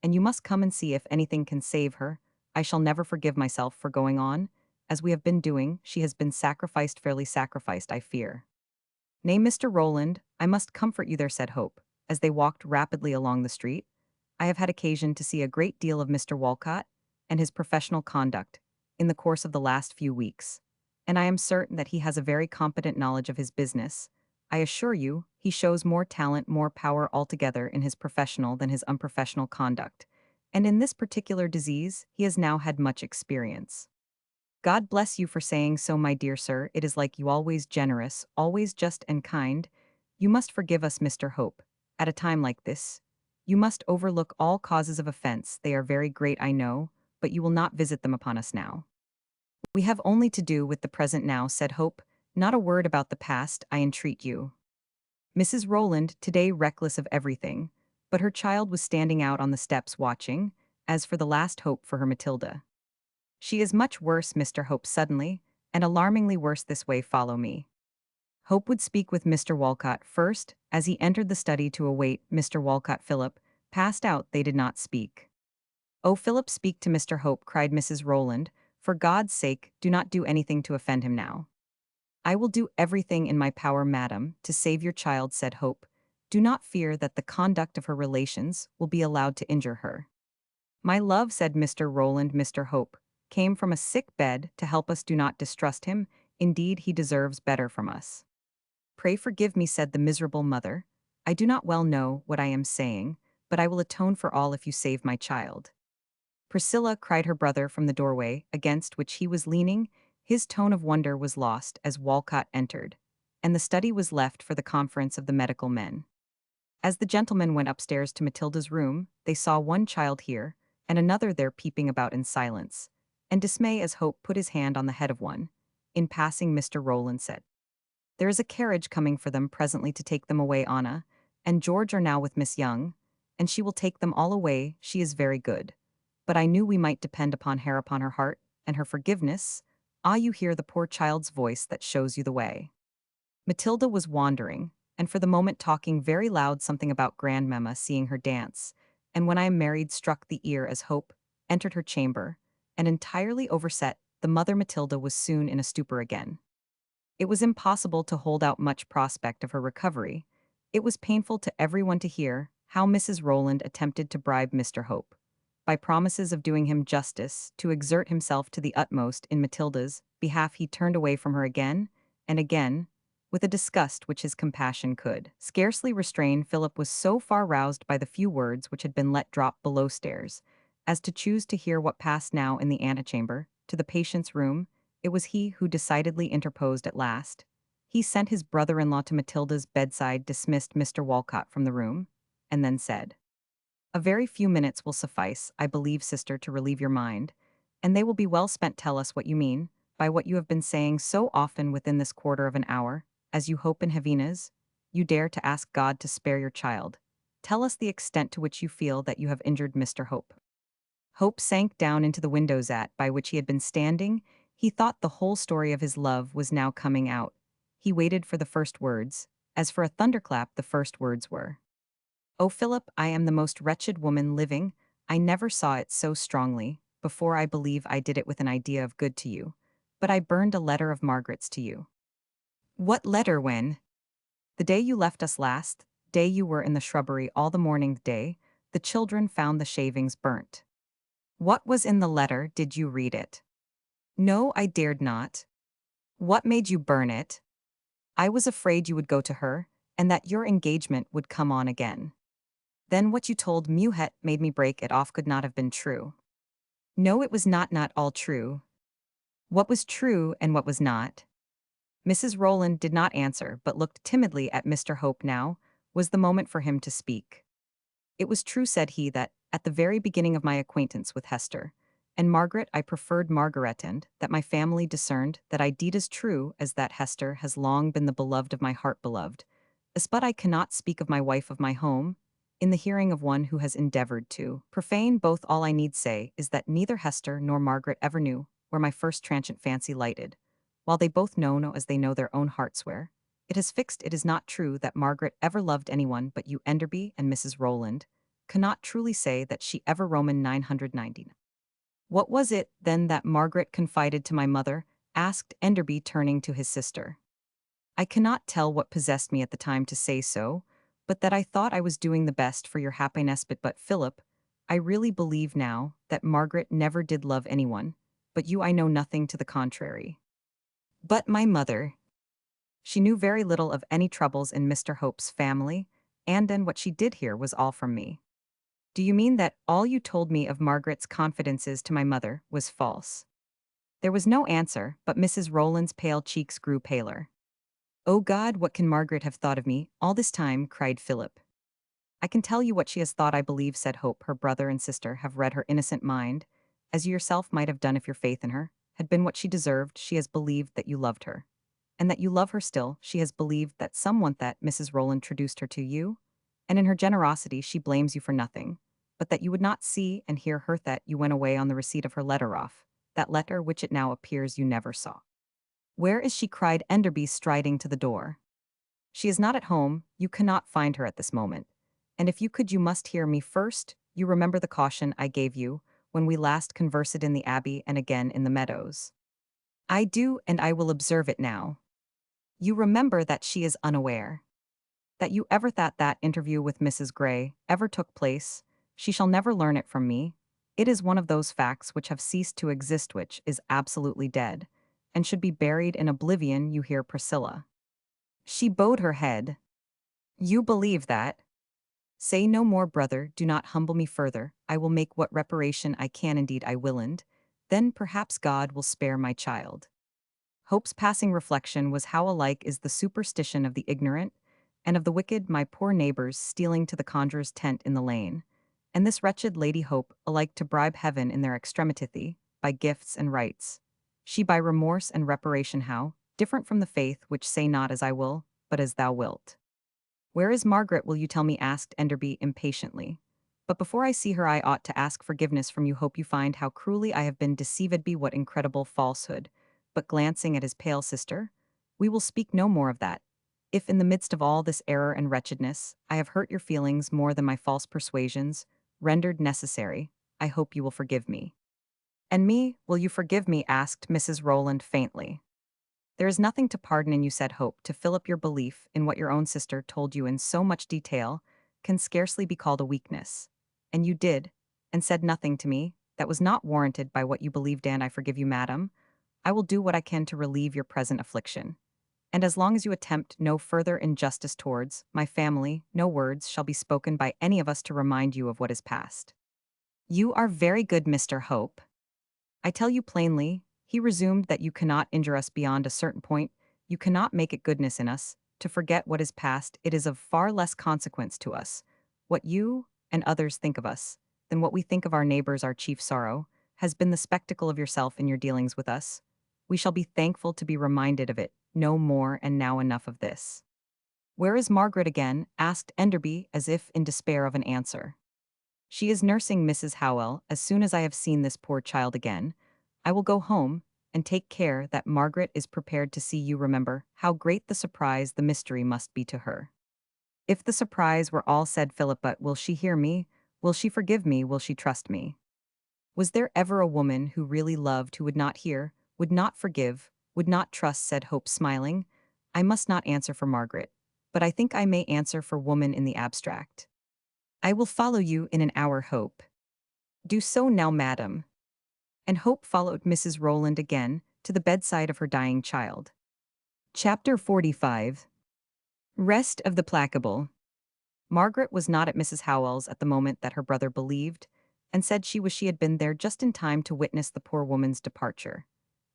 And you must come and see if anything can save her. I shall never forgive myself for going on, as we have been doing. She has been sacrificed, fairly sacrificed, I fear. Nay, Mr. Rowland, I must comfort you there, said Hope, as they walked rapidly along the street. I have had occasion to see a great deal of Mr. Walcott and his professional conduct in the course of the last few weeks, and I am certain that he has a very competent knowledge of his business. I assure you, he shows more talent, more power altogether in his professional than his unprofessional conduct, and in this particular disease he has now had much experience. God bless you for saying so, my dear sir. It is like you, always generous, always just and kind. You must forgive us, Mr. Hope. At a time like this, you must overlook all causes of offense. They are very great, I know, but you will not visit them upon us now. We have only to do with the present now, said Hope. Not a word about the past, I entreat you. Mrs. Rowland, today reckless of everything, but her child was standing out on the steps watching, as for the last hope for her Matilda. She is much worse, Mr. Hope suddenly, and alarmingly worse this way, follow me. Hope would speak with Mr. Walcott first. As he entered the study to await Mr. Walcott, Philip passed out. They did not speak. "Oh, Philip, speak to Mr. Hope," cried Mrs. Rowland. "For God's sake, do not do anything to offend him now." "I will do everything in my power, madam, to save your child," said Hope. "Do not fear that the conduct of her relations will be allowed to injure her." "My love," said Mr. Rowland, "Mr. Hope came from a sick bed to help us. Do not distrust him. Indeed, he deserves better from us." "Pray forgive me," said the miserable mother. "I do not well know what I am saying, but I will atone for all if you save my child." "Priscilla," cried her brother from the doorway, against which he was leaning. His tone of wonder was lost as Walcott entered, and the study was left for the conference of the medical men. As the gentlemen went upstairs to Matilda's room, they saw one child here, and another there peeping about in silence, and dismay as Hope put his hand on the head of one. In passing, Mr. Rowland said, "There is a carriage coming for them presently to take them away, Anna, and George are now with Miss Young, and she will take them all away. She is very good. But I knew we might depend upon her heart, and her forgiveness. Ah, you hear the poor child's voice that shows you the way." Matilda was wandering, and for the moment talking very loud something about grandmamma seeing her dance, and when I am married struck the ear as Hope entered her chamber, and entirely overset, the mother Matilda was soon in a stupor again. It was impossible to hold out much prospect of her recovery. It was painful to everyone to hear how Mrs. Rowland attempted to bribe Mr. Hope, by promises of doing him justice, to exert himself to the utmost in Matilda's behalf. He turned away from her again and again, with a disgust which his compassion could scarcely restrain. Philip was so far roused by the few words which had been let drop below stairs, as to choose to hear what passed now in the antechamber, to the patient's room. It was he who decidedly interposed at last. He sent his brother-in-law to Matilda's bedside, dismissed Mr. Walcott from the room, and then said, "A very few minutes will suffice, I believe, sister, to relieve your mind, and they will be well spent. Tell us what you mean by what you have been saying so often within this quarter of an hour. As you hope in Havina's, you dare to ask God to spare your child. Tell us the extent to which you feel that you have injured Mr. Hope." Hope sank down into the windows by which he had been standing. He thought the whole story of his love was now coming out. He waited for the first words. As for a thunderclap, the first words were, "Oh, Philip, I am the most wretched woman living. I never saw it so strongly. Before, I believe I did it with an idea of good to you. But I burned a letter of Margaret's to you." "What letter? When?" "The day you left us last, day you were in the shrubbery all the morning. The day the children found the shavings burnt." "What was in the letter? Did you read it?" "No, I dared not." "What made you burn it?" "I was afraid you would go to her, and that your engagement would come on again." "Then what you told Muhet made me break it off could not have been true." "No, it was not all true." "What was true and what was not?" Mrs. Rowland did not answer, but looked timidly at Mr. Hope. Now was the moment for him to speak. "It was true," said he, "that, at the very beginning of my acquaintance with Hester and Margaret, I preferred Margaret, and that my family discerned that I did as true as that Hester has long been the beloved of my heart beloved. As but I cannot speak of my wife of my home, in the hearing of one who has endeavored to profane both. All I need say is that neither Hester nor Margaret ever knew where my first transient fancy lighted, while they both know as they know their own hearts where. It is fixed. It is not true that Margaret ever loved anyone but you, Enderby, and Mrs. Rowland cannot truly say that she ever Roman 990. What was it, then, that Margaret confided to my mother?" asked Enderby, turning to his sister. "I cannot tell what possessed me at the time to say so, but that I thought I was doing the best for your happiness. But Philip, I really believe now that Margaret never did love anyone, but you. I know nothing to the contrary." "But my mother—" "She knew very little of any troubles in Mr. Hope's family, and then what she did hear was all from me." "Do you mean that all you told me of Margaret's confidences to my mother was false?" There was no answer, but Mrs. Rowland's pale cheeks grew paler. "Oh God, what can Margaret have thought of me all this time?" cried Philip. "I can tell you what she has thought, I believe," said Hope. "Her brother and sister have read her innocent mind, as you yourself might have done if your faith in her had been what she deserved. She has believed that you loved her, and that you love her still. She has believed that someone that Mrs. Rowland introduced her to you, and in her generosity she blames you for nothing, but that you would not see and hear her, that you went away on the receipt of her letter off, that letter which it now appears you never saw. Where is she? Cried Enderby, striding to the door. She is not at home, you cannot find her at this moment. And if you could, you must hear me first. You remember the caution I gave you when we last conversed in the abbey and again in the meadows. I do, and I will observe it now. You remember that she is unaware. That you ever thought that interview with Mrs. Gray ever took place. She shall never learn it from me. It is one of those facts which have ceased to exist, which is absolutely dead, and should be buried in oblivion. You hear Priscilla. She bowed her head. You believe that? Say no more, brother, do not humble me further. I will make what reparation I can, indeed I will, and then perhaps God will spare my child. Hope's passing reflection was how alike is the superstition of the ignorant and of the wicked, my poor neighbors stealing to the conjurer's tent in the lane, and this wretched Lady Hope alike to bribe heaven in their extremitity, by gifts and rites. She by remorse and reparation how, different from the faith which say not as I will, but as thou wilt. Where is Margaret, will you tell me? Asked Enderby impatiently. But before I see her I ought to ask forgiveness from you. Hope you find how cruelly I have been deceived. Be what incredible falsehood. But glancing at his pale sister, we will speak no more of that. If in the midst of all this error and wretchedness, I have hurt your feelings more than my false persuasions, rendered necessary, I hope you will forgive me. And me, will you forgive me? Asked Mrs. Rowland faintly. There is nothing to pardon in you, said Hope. To fill up your belief in what your own sister told you in so much detail can scarcely be called a weakness. And you did, and said nothing to me that was not warranted by what you believed, and I forgive you, madam. I will do what I can to relieve your present affliction. And as long as you attempt no further injustice towards my family, no words shall be spoken by any of us to remind you of what is past. You are very good, Mr. Hope. I tell you plainly, he resumed, that you cannot injure us beyond a certain point, you cannot make it goodness in us, to forget what is past. It is of far less consequence to us, what you and others think of us, than what we think of our neighbors. Our chief sorrow has been the spectacle of yourself in your dealings with us. We shall be thankful to be reminded of it, no more, and now enough of this. Where is Margaret again? Asked Enderby, as if in despair of an answer. She is nursing Mrs. Howell. As soon as I have seen this poor child again, I will go home and take care that Margaret is prepared to see you. Remember how great the surprise, the mystery must be to her. If the surprise were all, said Philip, but will she hear me? Will she forgive me? Will she trust me? Was there ever a woman who really loved who would not hear, would not forgive, would not trust? Said Hope, smiling. I must not answer for Margaret, but I think I may answer for woman in the abstract. I will follow you in an hour, Hope. Do so now, madam. And Hope followed Mrs. Rowland again to the bedside of her dying child. Chapter 45. Rest of the Placable. Margaret was not at Mrs. Howell's at the moment that her brother believed, and said she had been there just in time to witness the poor woman's departure.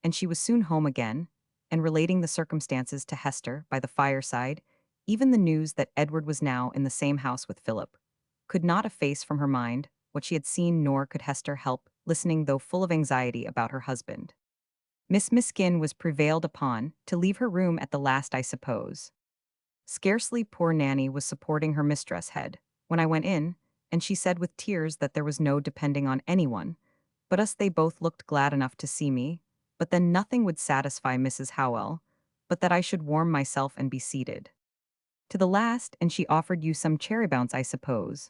And she was soon home again, and relating the circumstances to Hester by the fireside, even the news that Edward was now in the same house with Philip, could not efface from her mind what she had seen, nor could Hester help listening, though full of anxiety about her husband. Miss Miskin was prevailed upon to leave her room at the last, I suppose. Scarcely poor Nanny was supporting her mistress' head when I went in, and she said with tears that there was no depending on anyone but us. They both looked glad enough to see me, but then nothing would satisfy Mrs. Howell but that I should warm myself and be seated to the last. And she offered you some cherry bounce, I suppose.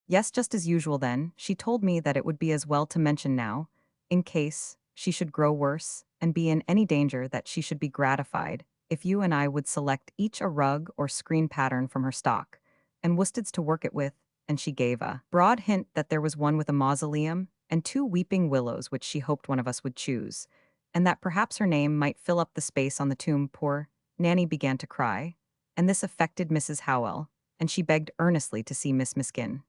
Yes, just as usual then. She told me that it would be as well to mention now, in case she should grow worse and be in any danger, that she should be gratified if you and I would select each a rug or screen pattern from her stock, and worsteds to work it with, and she gave a broad hint that there was one with a mausoleum and two weeping willows which she hoped one of us would choose, and that perhaps her name might fill up the space on the tomb. Poor Nanny began to cry, and this affected Mrs. Howell, and she begged earnestly to see Miss Miskin.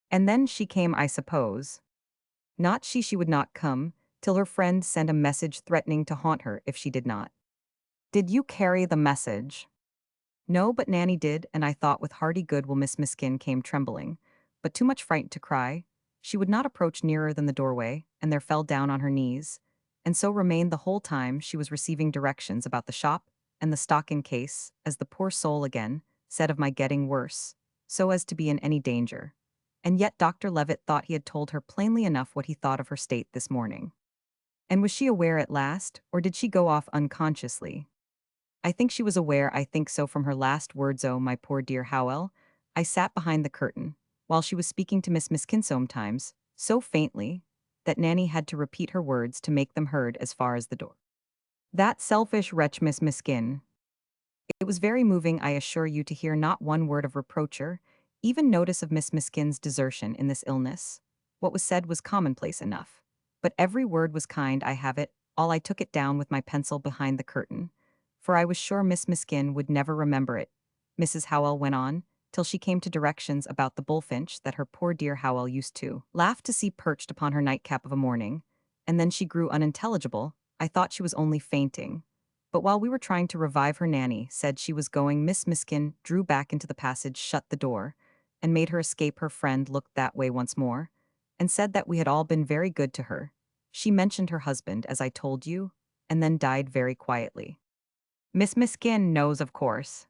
And then she came, I suppose. Not she, she would not come, till her friend sent a message threatening to haunt her if she did not. Did you carry the message? No, but Nanny did, and I thought with hearty good will. Miss Miskin came trembling, but too much frightened to cry. She would not approach nearer than the doorway, and there fell down on her knees, and so remained the whole time she was receiving directions about the shop and the stock, in case, as the poor soul again said, of my getting worse, so as to be in any danger. And yet Dr. Levitt thought he had told her plainly enough what he thought of her state this morning. And was she aware at last, or did she go off unconsciously? I think she was aware, I think so from her last words. Oh, my poor dear Howell. I sat behind the curtain, while she was speaking to Miss Miskin sometimes, so faintly, that Nanny had to repeat her words to make them heard as far as the door. That selfish wretch Miss Miskin. It was very moving, I assure you, to hear not one word of reproacher, even notice of Miss Miskin's desertion in this illness. What was said was commonplace enough. But every word was kind, I have it, all I took it down with my pencil behind the curtain. For I was sure Miss Miskin would never remember it, Mrs. Howell went on, till she came to directions about the bullfinch that her poor dear Howell used to laugh to see perched upon her nightcap of a morning, and then she grew unintelligible. I thought she was only fainting. But while we were trying to revive her, Nanny said she was going. Miss Miskin drew back into the passage, shut the door, and made her escape. Her friend looked that way once more, and said that we had all been very good to her. She mentioned her husband, as I told you, and then died very quietly. Miss Miskin knows, of course.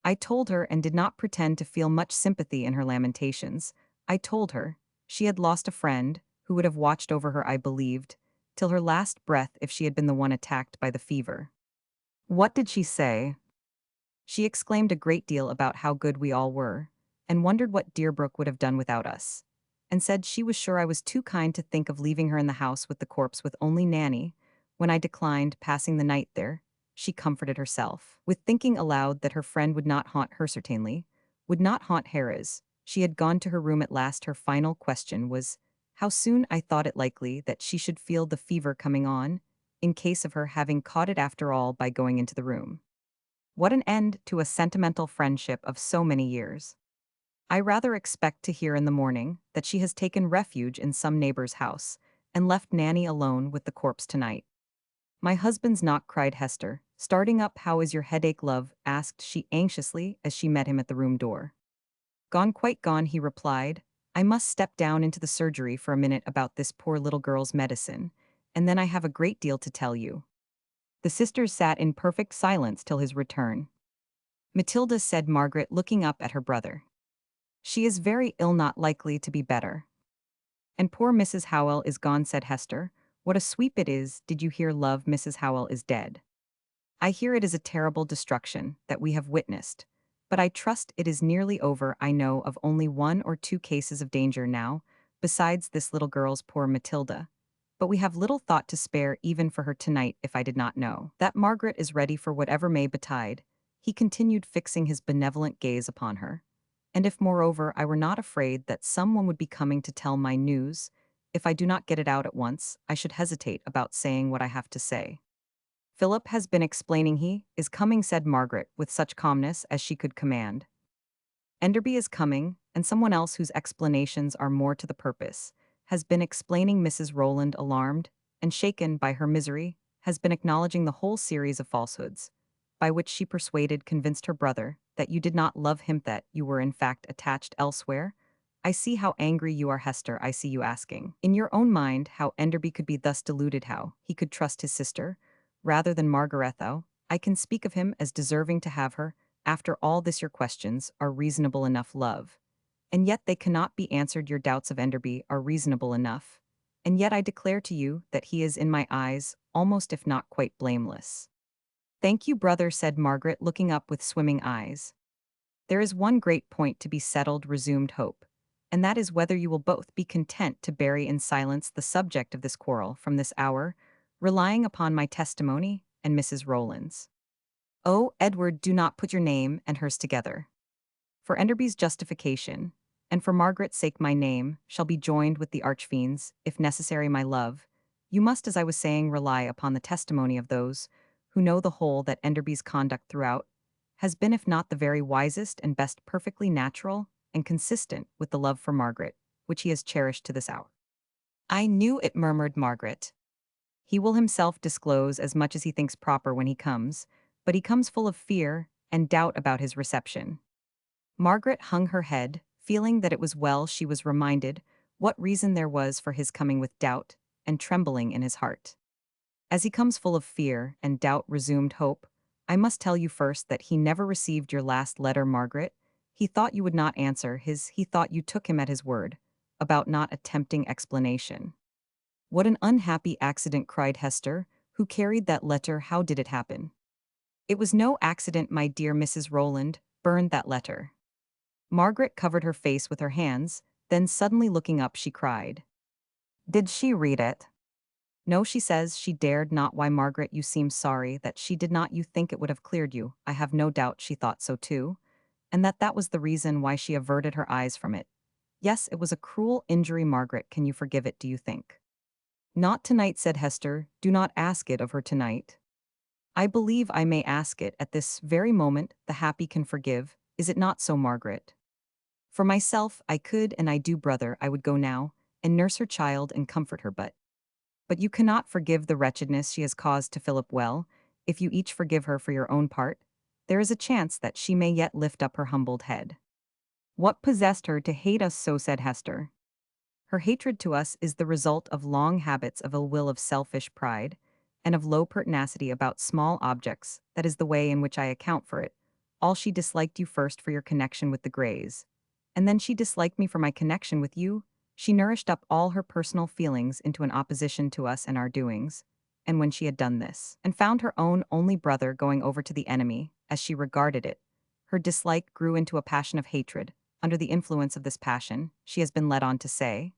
I told her, and did not pretend to feel much sympathy in her lamentations. I told her she had lost a friend who would have watched over her, I believed, till her last breath if she had been the one attacked by the fever. What did she say? She exclaimed a great deal about how good we all were, and wondered what Deerbrook would have done without us, and said she was sure I was too kind to think of leaving her in the house with the corpse with only Nanny. When I declined passing the night there, she comforted herself with thinking aloud that her friend would not haunt her, certainly, would not haunt Harris. She had gone to her room at last. Her final question was how soon I thought it likely that she should feel the fever coming on, in case of her having caught it after all by going into the room. What an end to a sentimental friendship of so many years. I rather expect to hear in the morning that she has taken refuge in some neighbor's house and left Nanny alone with the corpse tonight. My husband's knock, cried Hester, starting up. How is your headache, love? Asked she anxiously as she met him at the room door. Gone, quite gone, he replied. I must step down into the surgery for a minute about this poor little girl's medicine, and then I have a great deal to tell you. The sisters sat in perfect silence till his return. Matilda, said Margaret, looking up at her brother. She is very ill, not likely to be better. And poor Mrs. Howell is gone, said Hester. What a sweep it is. Did you hear, love? Mrs. Howell is dead. I hear it is a terrible destruction that we have witnessed, but I trust it is nearly over. I know of only 1 or 2 cases of danger now, besides this little girl's, poor Matilda. But we have little thought to spare even for her tonight. If I did not know that Margaret is ready for whatever may betide, he continued, fixing his benevolent gaze upon her. And if moreover I were not afraid that someone would be coming to tell my news, if I do not get it out at once, I should hesitate about saying what I have to say. Philip has been explaining. He is coming, said Margaret with such calmness as she could command. Enderby is coming, and someone else whose explanations are more to the purpose has been explaining. Mrs. Rowland, alarmed and shaken by her misery, has been acknowledging the whole series of falsehoods, by which she convinced her brother that you did not love him, that you were in fact attached elsewhere. I see how angry you are, Hester. I see you asking, in your own mind, how Enderby could be thus deluded, how he could trust his sister rather than Margaretha. I can speak of him as deserving to have her. After all this, your questions are reasonable enough, love. And yet they cannot be answered. Your doubts of Enderby are reasonable enough. And yet I declare to you that he is in my eyes almost if not quite blameless. Thank you, brother, said Margaret, looking up with swimming eyes. There is one great point to be settled, resumed Hope, and that is whether you will both be content to bury in silence the subject of this quarrel from this hour, relying upon my testimony and Mrs. Rowland's. Oh, Edward, do not put your name and hers together. For Enderby's justification, and for Margaret's sake, my name shall be joined with the archfiend's, if necessary, my love. You must, as I was saying, rely upon the testimony of those who know the whole, that Enderby's conduct throughout has been, if not the very wisest and best, perfectly natural and consistent with the love for Margaret, which he has cherished to this hour. I knew it, murmured Margaret. He will himself disclose as much as he thinks proper when he comes, but he comes full of fear and doubt about his reception. Margaret hung her head, feeling that it was well she was reminded what reason there was for his coming with doubt and trembling in his heart. As he comes full of fear and doubt, resumed Hope, I must tell you first that he never received your last letter, Margaret. He thought you would not answer he thought you took him at his word, about not attempting explanation. What an unhappy accident, cried Hester. Who carried that letter? How did it happen? It was no accident, my dear Mrs. Rowland, burned that letter. Margaret covered her face with her hands, then suddenly looking up, she cried. Did she read it? No, she says she dared not. Why, Margaret, you seem sorry that she did not. You think it would have cleared you. I have no doubt she thought so too, and that was the reason why she averted her eyes from it. Yes, it was a cruel injury, Margaret. Can you forgive it, do you think? Not tonight, said Hester. Do not ask it of her tonight. I believe I may ask it at this very moment. The happy can forgive. Is it not so, Margaret? For myself, I could and I do, brother. I would go now and nurse her child and comfort her, but you cannot forgive the wretchedness she has caused to Philip. Well, if you each forgive her for your own part, there is a chance that she may yet lift up her humbled head. What possessed her to hate us so, said Hester. Her hatred to us is the result of long habits of ill will, of selfish pride, and of low pertinacity about small objects. That is the way in which I account for it. All she disliked you first for your connection with the Greys, and then she disliked me for my connection with you. She nourished up all her personal feelings into an opposition to us and our doings, and when she had done this, and found her own only brother going over to the enemy, as she regarded it, her dislike grew into a passion of hatred. Under the influence of this passion, she has been led on to say,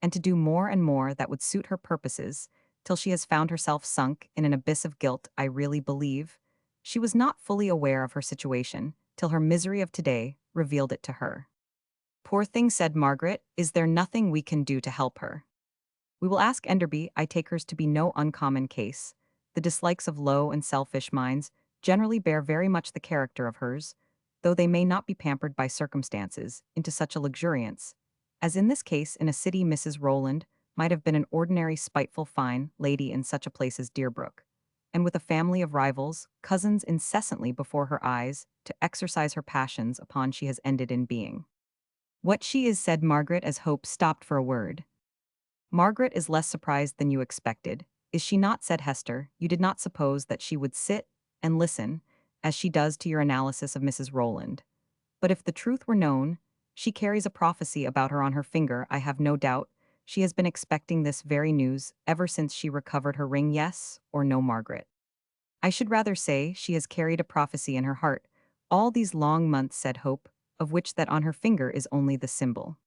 and to do more and more that would suit her purposes, till she has found herself sunk in an abyss of guilt. I really believe she was not fully aware of her situation, till her misery of today revealed it to her. Poor thing, said Margaret, is there nothing we can do to help her? We will ask Enderby. I take hers to be no uncommon case. The dislikes of low and selfish minds generally bear very much the character of hers, though they may not be pampered by circumstances into such a luxuriance, as in this case in a city. Mrs. Rowland might have been an ordinary spiteful fine lady in such a place as Deerbrook, and with a family of rivals, cousins incessantly before her eyes, to exercise her passions upon she has ended in being what she is, said Margaret, as Hope stopped for a word. Margaret is less surprised than you expected, is she not? Said Hester. You did not suppose that she would sit and listen, as she does, to your analysis of Mrs. Rowland. But if the truth were known, she carries a prophecy about her on her finger. I have no doubt she has been expecting this very news ever since she recovered her ring. Yes or no, Margaret? I should rather say she has carried a prophecy in her heart all these long months, said Hope, of which that on her finger is only the symbol.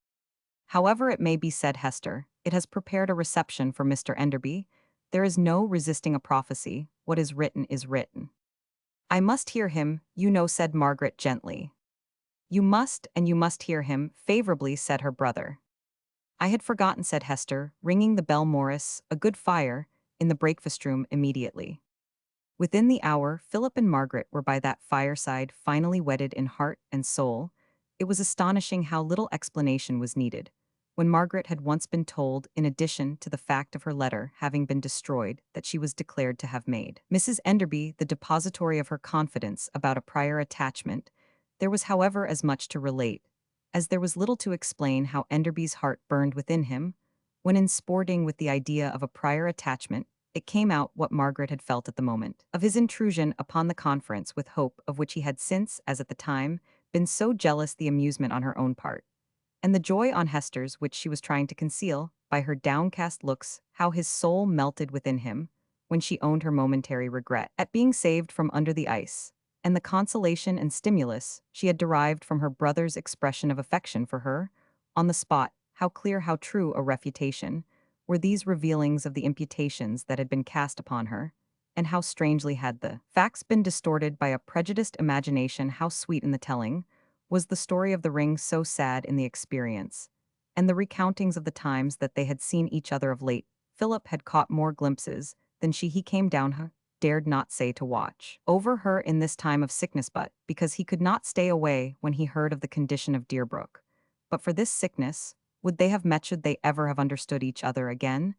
However it may be, said Hester, it has prepared a reception for Mr. Enderby. There is no resisting a prophecy. What is written is written. I must hear him, you know, said Margaret gently. You must, and you must hear him favorably, said her brother. I had forgotten, said Hester, ringing the bell. Morris, a good fire, in the breakfast room immediately. Within the hour, Philip and Margaret were by that fireside, finally wedded in heart and soul. It was astonishing how little explanation was needed, when Margaret had once been told, in addition to the fact of her letter having been destroyed, that she was declared to have made Mrs. Enderby the depository of her confidence about a prior attachment. There was, however, as much to relate, as there was little to explain how Enderby's heart burned within him, when in sporting with the idea of a prior attachment, it came out what Margaret had felt at the moment of his intrusion upon the conference with Hope, of which he had since, as at the time, been so jealous. The amusement on her own part, and the joy on Hester's, which she was trying to conceal by her downcast looks, how his soul melted within him when she owned her momentary regret at being saved from under the ice, and the consolation and stimulus she had derived from her brother's expression of affection for her on the spot. How clear, how true a refutation were these revealings of the imputations that had been cast upon her, and how strangely had the facts been distorted by a prejudiced imagination. How sweet in the telling was the story of the ring, so sad in the experience, and the recountings of the times that they had seen each other of late. Philip had caught more glimpses than she. He came down her, dared not say to watch over her in this time of sickness, but because he could not stay away when he heard of the condition of Deerbrook. But for this sickness, would they have met? Should they ever have understood each other again?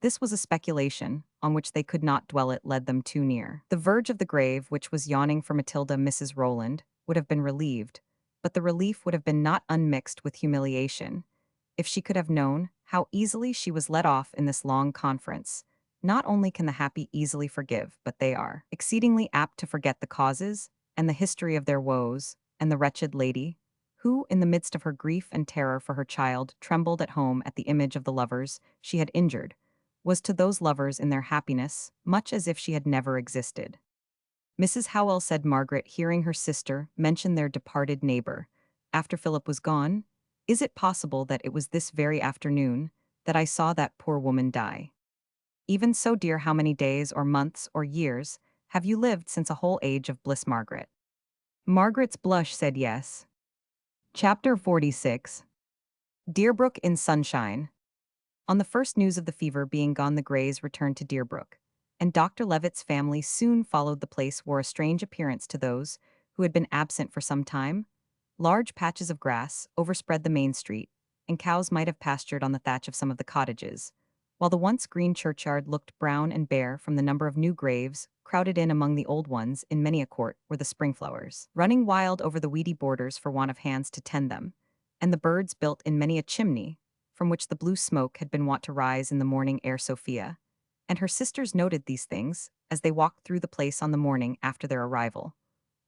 This was a speculation on which they could not dwell. It led them too near the verge of the grave which was yawning for Matilda. Mrs. Rowland would have been relieved, but the relief would have been not unmixed with humiliation, if she could have known how easily she was let off in this long conference. Not only can the happy easily forgive, but they are exceedingly apt to forget the causes and the history of their woes, and the wretched lady, who, in the midst of her grief and terror for her child, trembled at home at the image of the lovers she had injured, was to those lovers in their happiness, much as if she had never existed. Mrs. Howell said Margaret, hearing her sister mention their departed neighbor, after Philip was gone, "Is it possible that it was this very afternoon that I saw that poor woman die? Even so, dear, how many days or months or years have you lived since a whole age of bliss, Margaret?" Margaret's blush said yes. Chapter 46. Deerbrook in Sunshine. On the first news of the fever being gone, the Greys returned to Deerbrook, and Dr. Levitt's family soon followed. The place wore a strange appearance to those who had been absent for some time. Large patches of grass overspread the main street, and cows might have pastured on the thatch of some of the cottages, while the once green churchyard looked brown and bare from the number of new graves crowded in among the old ones. In many a court were the spring flowers, running wild over the weedy borders for want of hands to tend them, and the birds built in many a chimney, from which the blue smoke had been wont to rise in the morning air. Sophia and her sisters noted these things as they walked through the place on the morning after their arrival,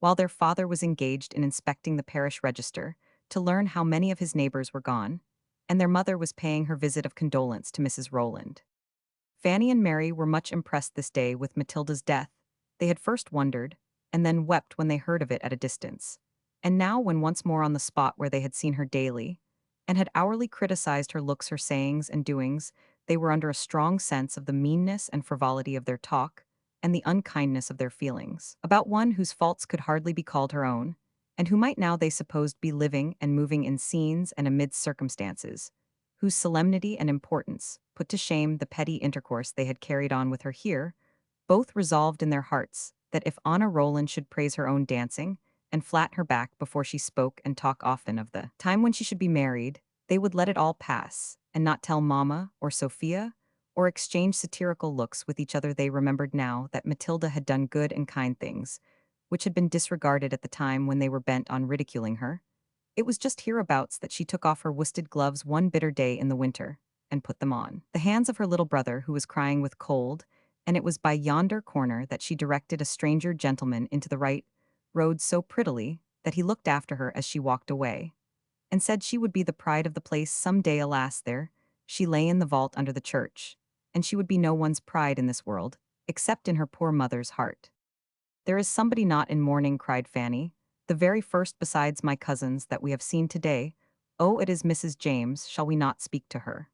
while their father was engaged in inspecting the parish register to learn how many of his neighbors were gone, and their mother was paying her visit of condolence to Mrs. Rowland. Fanny and Mary were much impressed this day with Matilda's death. They had first wondered, and then wept when they heard of it at a distance. And now, when once more on the spot where they had seen her daily, and had hourly criticized her looks, her sayings, and doings, they were under a strong sense of the meanness and frivolity of their talk, and the unkindness of their feelings, about one whose faults could hardly be called her own, and who might now, they supposed, be living and moving in scenes and amidst circumstances, whose solemnity and importance put to shame the petty intercourse they had carried on with her here. Both resolved in their hearts that if Anna Rowland should praise her own dancing, and flatten her back before she spoke and talk often of the time when she should be married, they would let it all pass, and not tell Mamma or Sophia, or exchange satirical looks with each other. They remembered now that Matilda had done good and kind things, which had been disregarded at the time when they were bent on ridiculing her. It was just hereabouts that she took off her worsted gloves one bitter day in the winter, and put them on the hands of her little brother who was crying with cold, and it was by yonder corner that she directed a stranger gentleman into the right road so prettily that he looked after her as she walked away, and said she would be the pride of the place some day. Alas, there she lay in the vault under the church, and she would be no one's pride in this world, except in her poor mother's heart. "There is somebody not in mourning," cried Fanny, "the very first besides my cousins that we have seen today. Oh, it is Mrs. James. Shall we not speak to her?"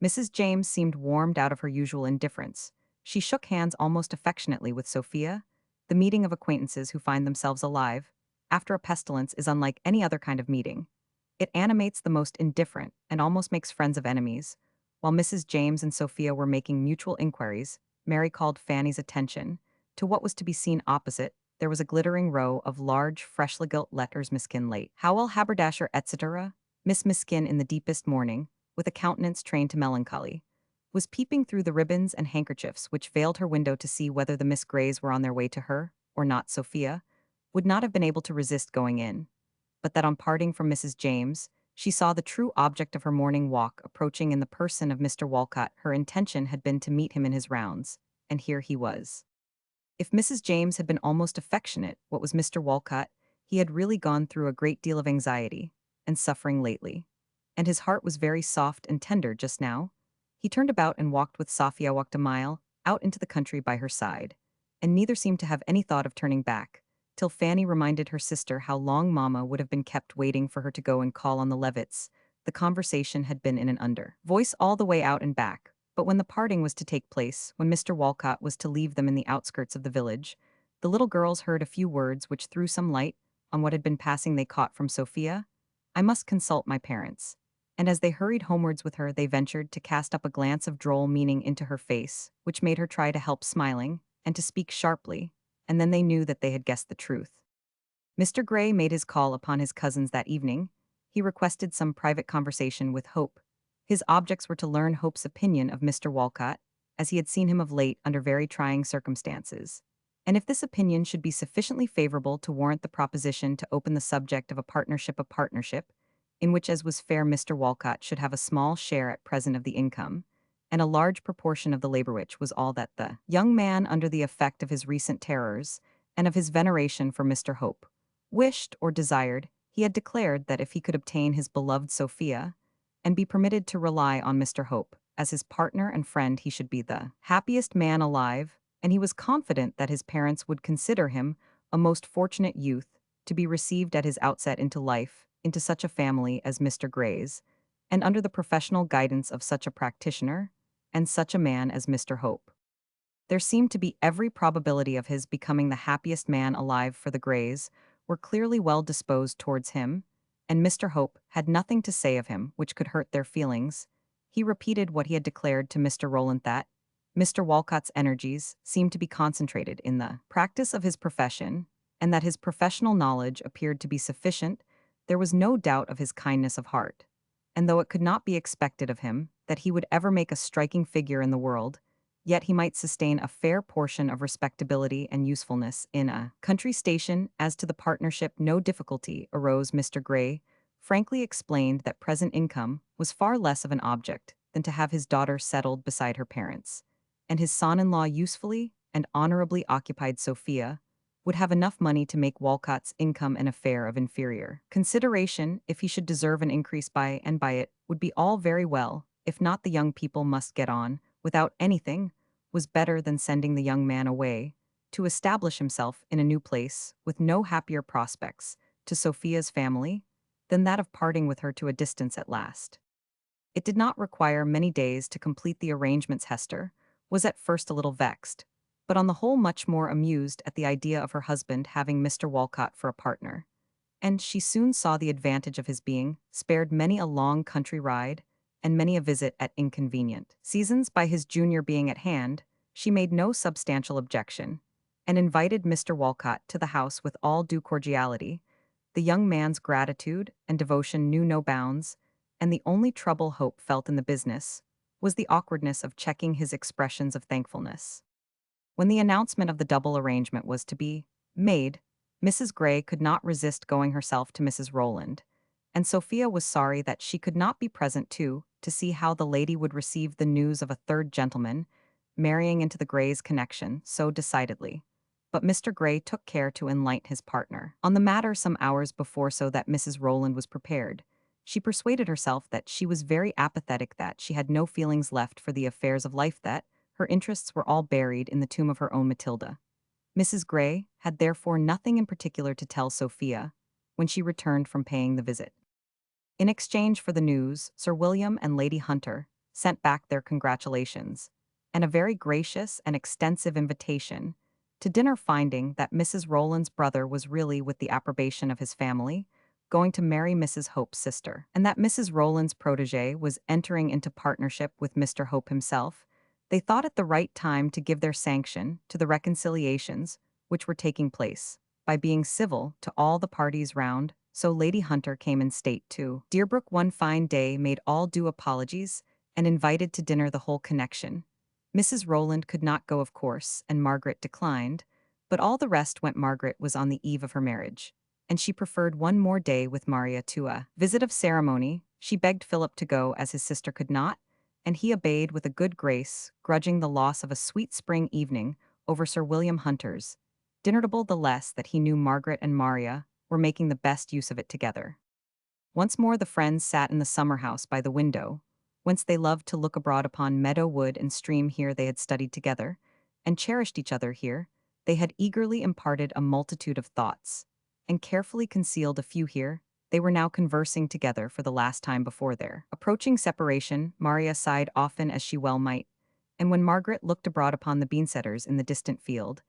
Mrs. James seemed warmed out of her usual indifference. She shook hands almost affectionately with Sophia. The meeting of acquaintances who find themselves alive after a pestilence is unlike any other kind of meeting. It animates the most indifferent and almost makes friends of enemies. While Mrs. James and Sophia were making mutual inquiries, Mary called Fanny's attention to what was to be seen opposite. There was a glittering row of large, freshly gilt letters: Miskin late, Howell haberdasher, etc. Miss Miskin, in the deepest mourning, with a countenance trained to melancholy, was peeping through the ribbons and handkerchiefs which veiled her window to see whether the Miss Greys were on their way to her, or not. Sophia would not have been able to resist going in, but that on parting from Mrs. James, she saw the true object of her morning walk approaching in the person of Mr. Walcott. Her intention had been to meet him in his rounds, and here he was. If Mrs. James had been almost affectionate, what was Mr. Walcott? He had really gone through a great deal of anxiety and suffering lately, and his heart was very soft and tender just now. He turned about and walked with Sophia, walked a mile out into the country by her side, and neither seemed to have any thought of turning back, till Fanny reminded her sister how long Mamma would have been kept waiting for her to go and call on the Levitts. The conversation had been in an under voice all the way out and back, but when the parting was to take place, when Mr. Walcott was to leave them in the outskirts of the village, the little girls heard a few words which threw some light on what had been passing. They caught from Sophia, "I must consult my parents." And as they hurried homewards with her, they ventured to cast up a glance of droll meaning into her face, which made her try to help smiling, and to speak sharply, and then they knew that they had guessed the truth. Mr. Grey made his call upon his cousins that evening. He requested some private conversation with Hope. His objects were to learn Hope's opinion of Mr. Walcott, as he had seen him of late under very trying circumstances, and if this opinion should be sufficiently favorable to warrant the proposition to open the subject of a partnership, in which, as was fair, Mr. Walcott should have a small share at present of the income, and a large proportion of the labor, which was all that the young man, under the effect of his recent terrors, and of his veneration for Mr. Hope, wished or desired. He had declared that if he could obtain his beloved Sophia, and be permitted to rely on Mr. Hope, as his partner and friend he should be the happiest man alive, and he was confident that his parents would consider him a most fortunate youth to be received at his outset into life, into such a family as Mr. Gray's, and under the professional guidance of such a practitioner, and such a man as Mr. Hope. There seemed to be every probability of his becoming the happiest man alive, for the Greys were clearly well disposed towards him, and Mr. Hope had nothing to say of him which could hurt their feelings. He repeated what he had declared to Mr. Rowland, that Mr. Walcott's energies seemed to be concentrated in the practice of his profession, and that his professional knowledge appeared to be sufficient. There was no doubt of his kindness of heart, and though it could not be expected of him that he would ever make a striking figure in the world, yet he might sustain a fair portion of respectability and usefulness in a country station. As to the partnership, no difficulty arose. Mr. Gray frankly explained that present income was far less of an object than to have his daughter settled beside her parents, and his son-in-law usefully and honorably occupied. Sophia would have enough money to make Walcott's income an affair of inferior consideration. If he should deserve an increase by and by, it would be all very well. If not, the young people must get on without anything was better than sending the young man away to establish himself in a new place with no happier prospects to Sophia's family than that of parting with her to a distance at last. It did not require many days to complete the arrangements. Hester was at first a little vexed, but on the whole much more amused at the idea of her husband having Mr. Walcott for a partner, and she soon saw the advantage of his being spared many a long country ride and many a visit at inconvenient seasons by his junior being at hand. She made no substantial objection, and invited Mr. Walcott to the house with all due cordiality. The young man's gratitude and devotion knew no bounds, and the only trouble Hope felt in the business was the awkwardness of checking his expressions of thankfulness. When the announcement of the double arrangement was to be made, Mrs. Gray could not resist going herself to Mrs. Rowland, and Sophia was sorry that she could not be present too, to see how the lady would receive the news of a third gentleman marrying into the Grays' connection so decidedly. But Mr. Gray took care to enlighten his partner on the matter some hours before, so that Mrs. Rowland was prepared. She persuaded herself that she was very apathetic, that she had no feelings left for the affairs of life, that her interests were all buried in the tomb of her own Matilda. Mrs. Gray had therefore nothing in particular to tell Sophia when she returned from paying the visit. In exchange for the news, Sir William and Lady Hunter sent back their congratulations, and a very gracious and extensive invitation to dinner, finding that Mrs. Rowland's brother was really, with the approbation of his family, going to marry Mrs. Hope's sister, and that Mrs. Rowland's protégé was entering into partnership with Mr. Hope himself. They thought it the right time to give their sanction to the reconciliations which were taking place, by being civil to all the parties round. So Lady Hunter came in state to Deerbrook one fine day, made all due apologies, and invited to dinner the whole connection. Mrs. Rowland could not go, of course, and Margaret declined, but all the rest went. Margaret was on the eve of her marriage, and she preferred one more day with Maria to a visit of ceremony. She begged Philip to go, as his sister could not, and he obeyed with a good grace, grudging the loss of a sweet spring evening over Sir William Hunter's dinnerable the less that he knew Margaret and Maria were making the best use of it together. Once more the friends sat in the summer house by the window, whence they loved to look abroad upon meadow, wood, and stream. Here they had studied together, and cherished each other. Here they had eagerly imparted a multitude of thoughts, and carefully concealed a few. Here they were now conversing together for the last time before their approaching separation. Maria sighed often, as she well might, and when Margaret looked abroad upon the beansetters in the distant field,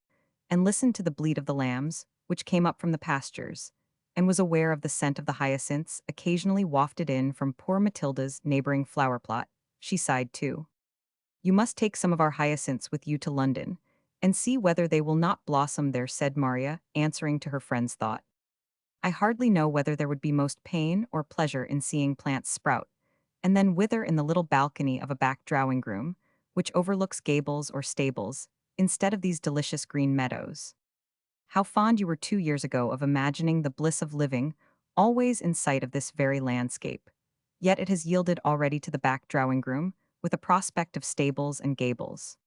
and listened to the bleat of the lambs, which came up from the pastures, and was aware of the scent of the hyacinths occasionally wafted in from poor Matilda's neighboring flower plot, she sighed too. "You must take some of our hyacinths with you to London, and see whether they will not blossom there," said Maria, answering to her friend's thought. "I hardly know whether there would be most pain or pleasure in seeing plants sprout, and then wither in the little balcony of a back drawing-room, which overlooks gables or stables, instead of these delicious green meadows. How fond you were 2 years ago of imagining the bliss of living always in sight of this very landscape. Yet it has yielded already to the back drawing-room, with a prospect of stables and gables.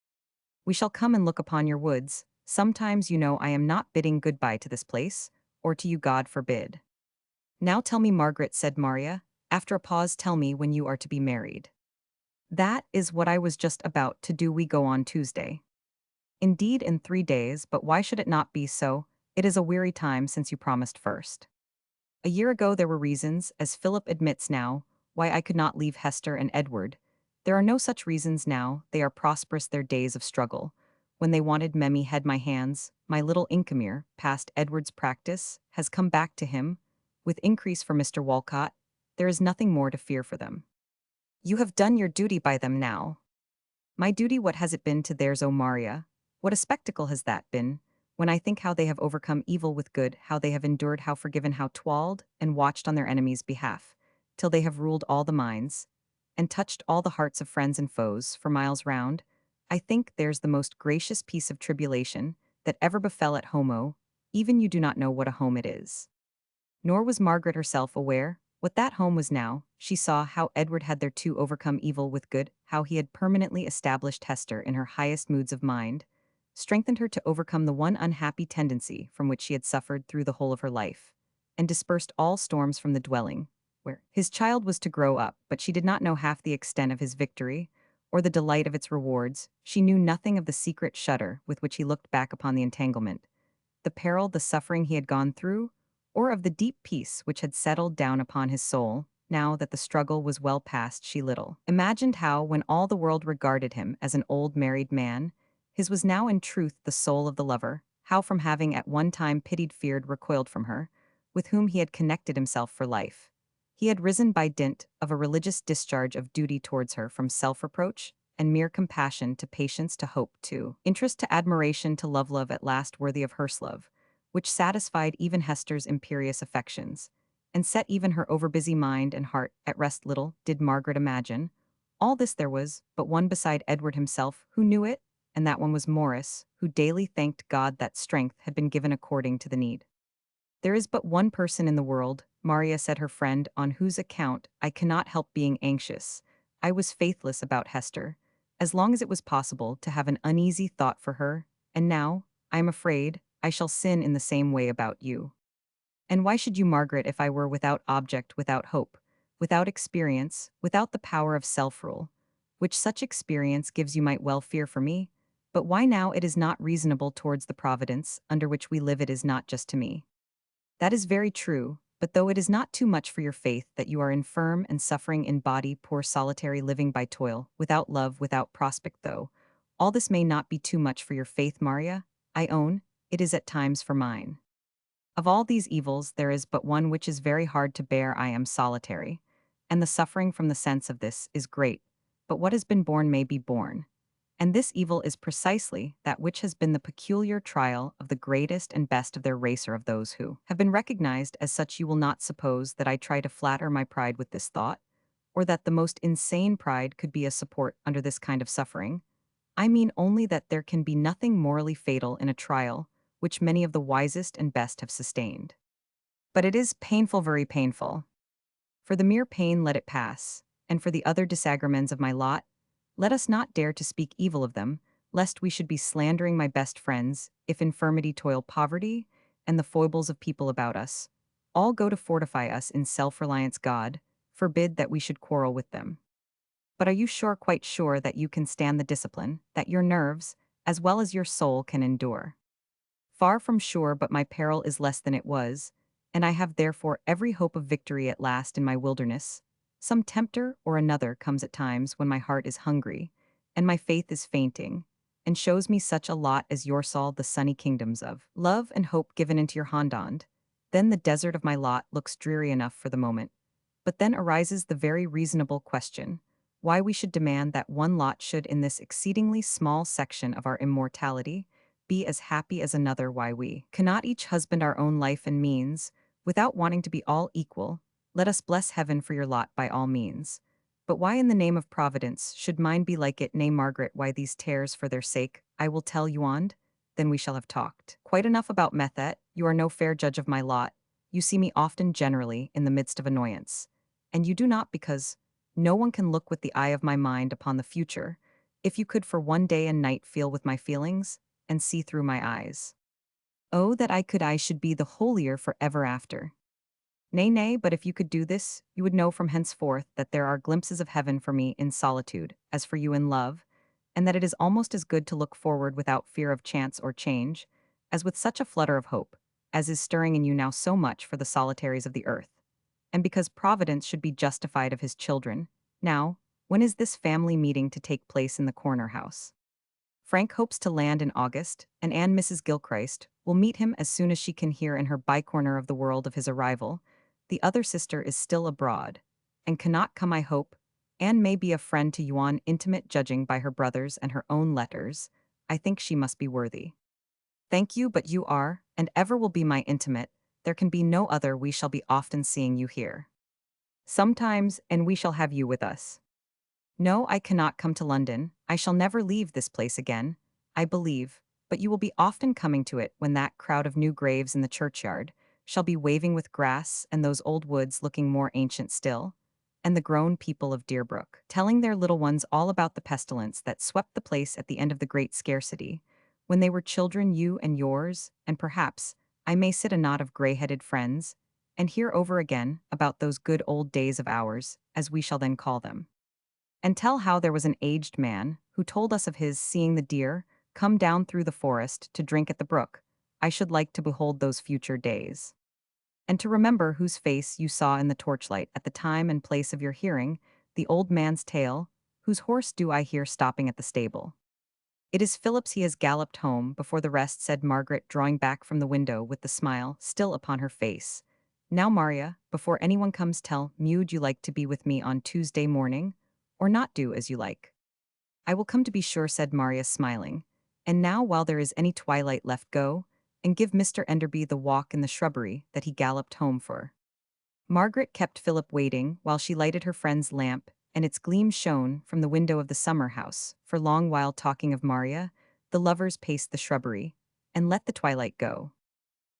We shall come and look upon your woods. Sometimes, you know, I am not bidding goodbye to this place, or to you, God forbid." "Now tell me, Margaret," said Maria, after a pause, "tell me when you are to be married." That is what I was just about to do. We go on Tuesday. Indeed, in 3 days, but why should it not be so? It is a weary time since you promised first. A year ago there were reasons, as Philip admits now, why I could not leave Hester and Edward. There are no such reasons now, they are prosperous their days of struggle. When they wanted Memmy had my hands, my little Incamere, past Edward's practice, has come back to him. With increase for Mr. Walcott, there is nothing more to fear for them. You have done your duty by them now. My duty, what has it been to theirs, O Maria? What a spectacle has that been? When I think how they have overcome evil with good, how they have endured, how forgiven, how twalled, and watched on their enemies' behalf, till they have ruled all the minds, and touched all the hearts of friends and foes for miles round, I think there's the most gracious piece of tribulation that ever befell at Homo, even you do not know what a home it is. Nor was Margaret herself aware what that home was now. She saw how Edward had thereto overcome evil with good, how he had permanently established Hester in her highest moods of mind, strengthened her to overcome the one unhappy tendency from which she had suffered through the whole of her life, and dispersed all storms from the dwelling, where his child was to grow up. But she did not know half the extent of his victory, or the delight of its rewards. She knew nothing of the secret shudder with which he looked back upon the entanglement, the peril, the suffering he had gone through, or of the deep peace which had settled down upon his soul. Now that the struggle was well past, she little imagined how, when all the world regarded him as an old married man, his was now in truth the soul of the lover, how from having at one time pitied, feared, recoiled from her, with whom he had connected himself for life, he had risen by dint of a religious discharge of duty towards her from self-reproach and mere compassion to patience to hope to interest to admiration to love at last worthy of love, which satisfied even Hester's imperious affections, and set even her overbusy mind and heart at rest. Little did Margaret imagine all this there was but one beside Edward himself who knew it, and that one was Morris, who daily thanked God that strength had been given according to the need. There is but one person in the world, Maria said her friend, on whose account I cannot help being anxious. I was faithless about Hester, as long as it was possible to have an uneasy thought for her, and now, I am afraid, I shall sin in the same way about you. And why should you, Margaret, if I were without object, without hope, without experience, without the power of self-rule, which such experience gives, you might well fear for me? But why now it is not reasonable towards the providence under which we live, it is not just to me. That is very true, but though it is not too much for your faith that you are infirm and suffering in body, poor solitary living by toil, without love, without prospect, though all this may not be too much for your faith, Maria, I own, it is at times for mine. Of all these evils there is but one which is very hard to bear. I am solitary, and the suffering from the sense of this is great, but what has been borne may be borne. And this evil is precisely that which has been the peculiar trial of the greatest and best of their race, or of those who have been recognized as such. You will not suppose that I try to flatter my pride with this thought, or that the most insane pride could be a support under this kind of suffering. I mean only that there can be nothing morally fatal in a trial which many of the wisest and best have sustained. But it is painful, very painful. For the mere pain let it pass, and for the other disagreements of my lot, let us not dare to speak evil of them, lest we should be slandering my best friends. If infirmity, toil, poverty, and the foibles of people about us all go to fortify us in self-reliance, God forbid that we should quarrel with them. But are you sure, quite sure, that you can stand the discipline, that your nerves, as well as your soul, can endure? Far from sure, but my peril is less than it was, and I have therefore every hope of victory at last in my wilderness. Some tempter or another comes at times when my heart is hungry, and my faith is fainting, and shows me such a lot as your Saul, the sunny kingdoms of love and hope given into your hand. Then the desert of my lot looks dreary enough for the moment. But then arises the very reasonable question, why we should demand that one lot should, in this exceedingly small section of our immortality, be as happy as another, why we cannot each husband our own life and means, without wanting to be all equal. Let us bless heaven for your lot by all means. But why in the name of Providence should mine be like it? Nay, Margaret, why these tears for their sake? I will tell you on, then we shall have talked quite enough about Methet. You are no fair judge of my lot. You see me often generally in the midst of annoyance, and you do not, because no one can look with the eye of my mind upon the future. If you could for one day and night feel with my feelings, and see through my eyes. Oh, that I could, I should be the holier for ever after. Nay, nay, but if you could do this, you would know from henceforth that there are glimpses of heaven for me in solitude, as for you in love, and that it is almost as good to look forward without fear of chance or change, as with such a flutter of hope, as is stirring in you now so much for the solitaries of the earth. And because Providence should be justified of his children, now, when is this family meeting to take place in the corner house? Frank hopes to land in August, and Anne Mrs. Gilchrist will meet him as soon as she can hear in her by-corner of the world of his arrival. The other sister is still abroad, and cannot come, I hope. Anne may be a friend to Yuan, intimate judging by her brothers and her own letters. I think she must be worthy. Thank you, but you are, and ever will be my intimate. There can be no other. We shall be often seeing you here. Sometimes, and we shall have you with us. No, I cannot come to London. I shall never leave this place again, I believe, but you will be often coming to it when that crowd of new graves in the churchyard shall be waving with grass and those old woods looking more ancient still, and the grown people of Deerbrook telling their little ones all about the pestilence that swept the place at the end of the great scarcity, when they were children, you and yours, and perhaps I may sit a knot of gray-headed friends and hear over again about those good old days of ours, as we shall then call them, and tell how there was an aged man who told us of his seeing the deer come down through the forest to drink at the brook. I should like to behold those future days, and to remember whose face you saw in the torchlight at the time and place of your hearing the old man's tale, whose horse do I hear stopping at the stable. It is Philip's. He has galloped home before the rest, said Margaret, drawing back from the window with the smile still upon her face. Now, Maria, before anyone comes, tell me, would you like to be with me on Tuesday morning, or not? Do as you like. I will come, to be sure, said Maria, smiling. And now, while there is any twilight left, go and give Mr. Enderby the walk in the shrubbery that he galloped home for. Margaret kept Philip waiting while she lighted her friend's lamp, and its gleam shone from the window of the summer house. For long while, talking of Maria, the lovers paced the shrubbery and let the twilight go.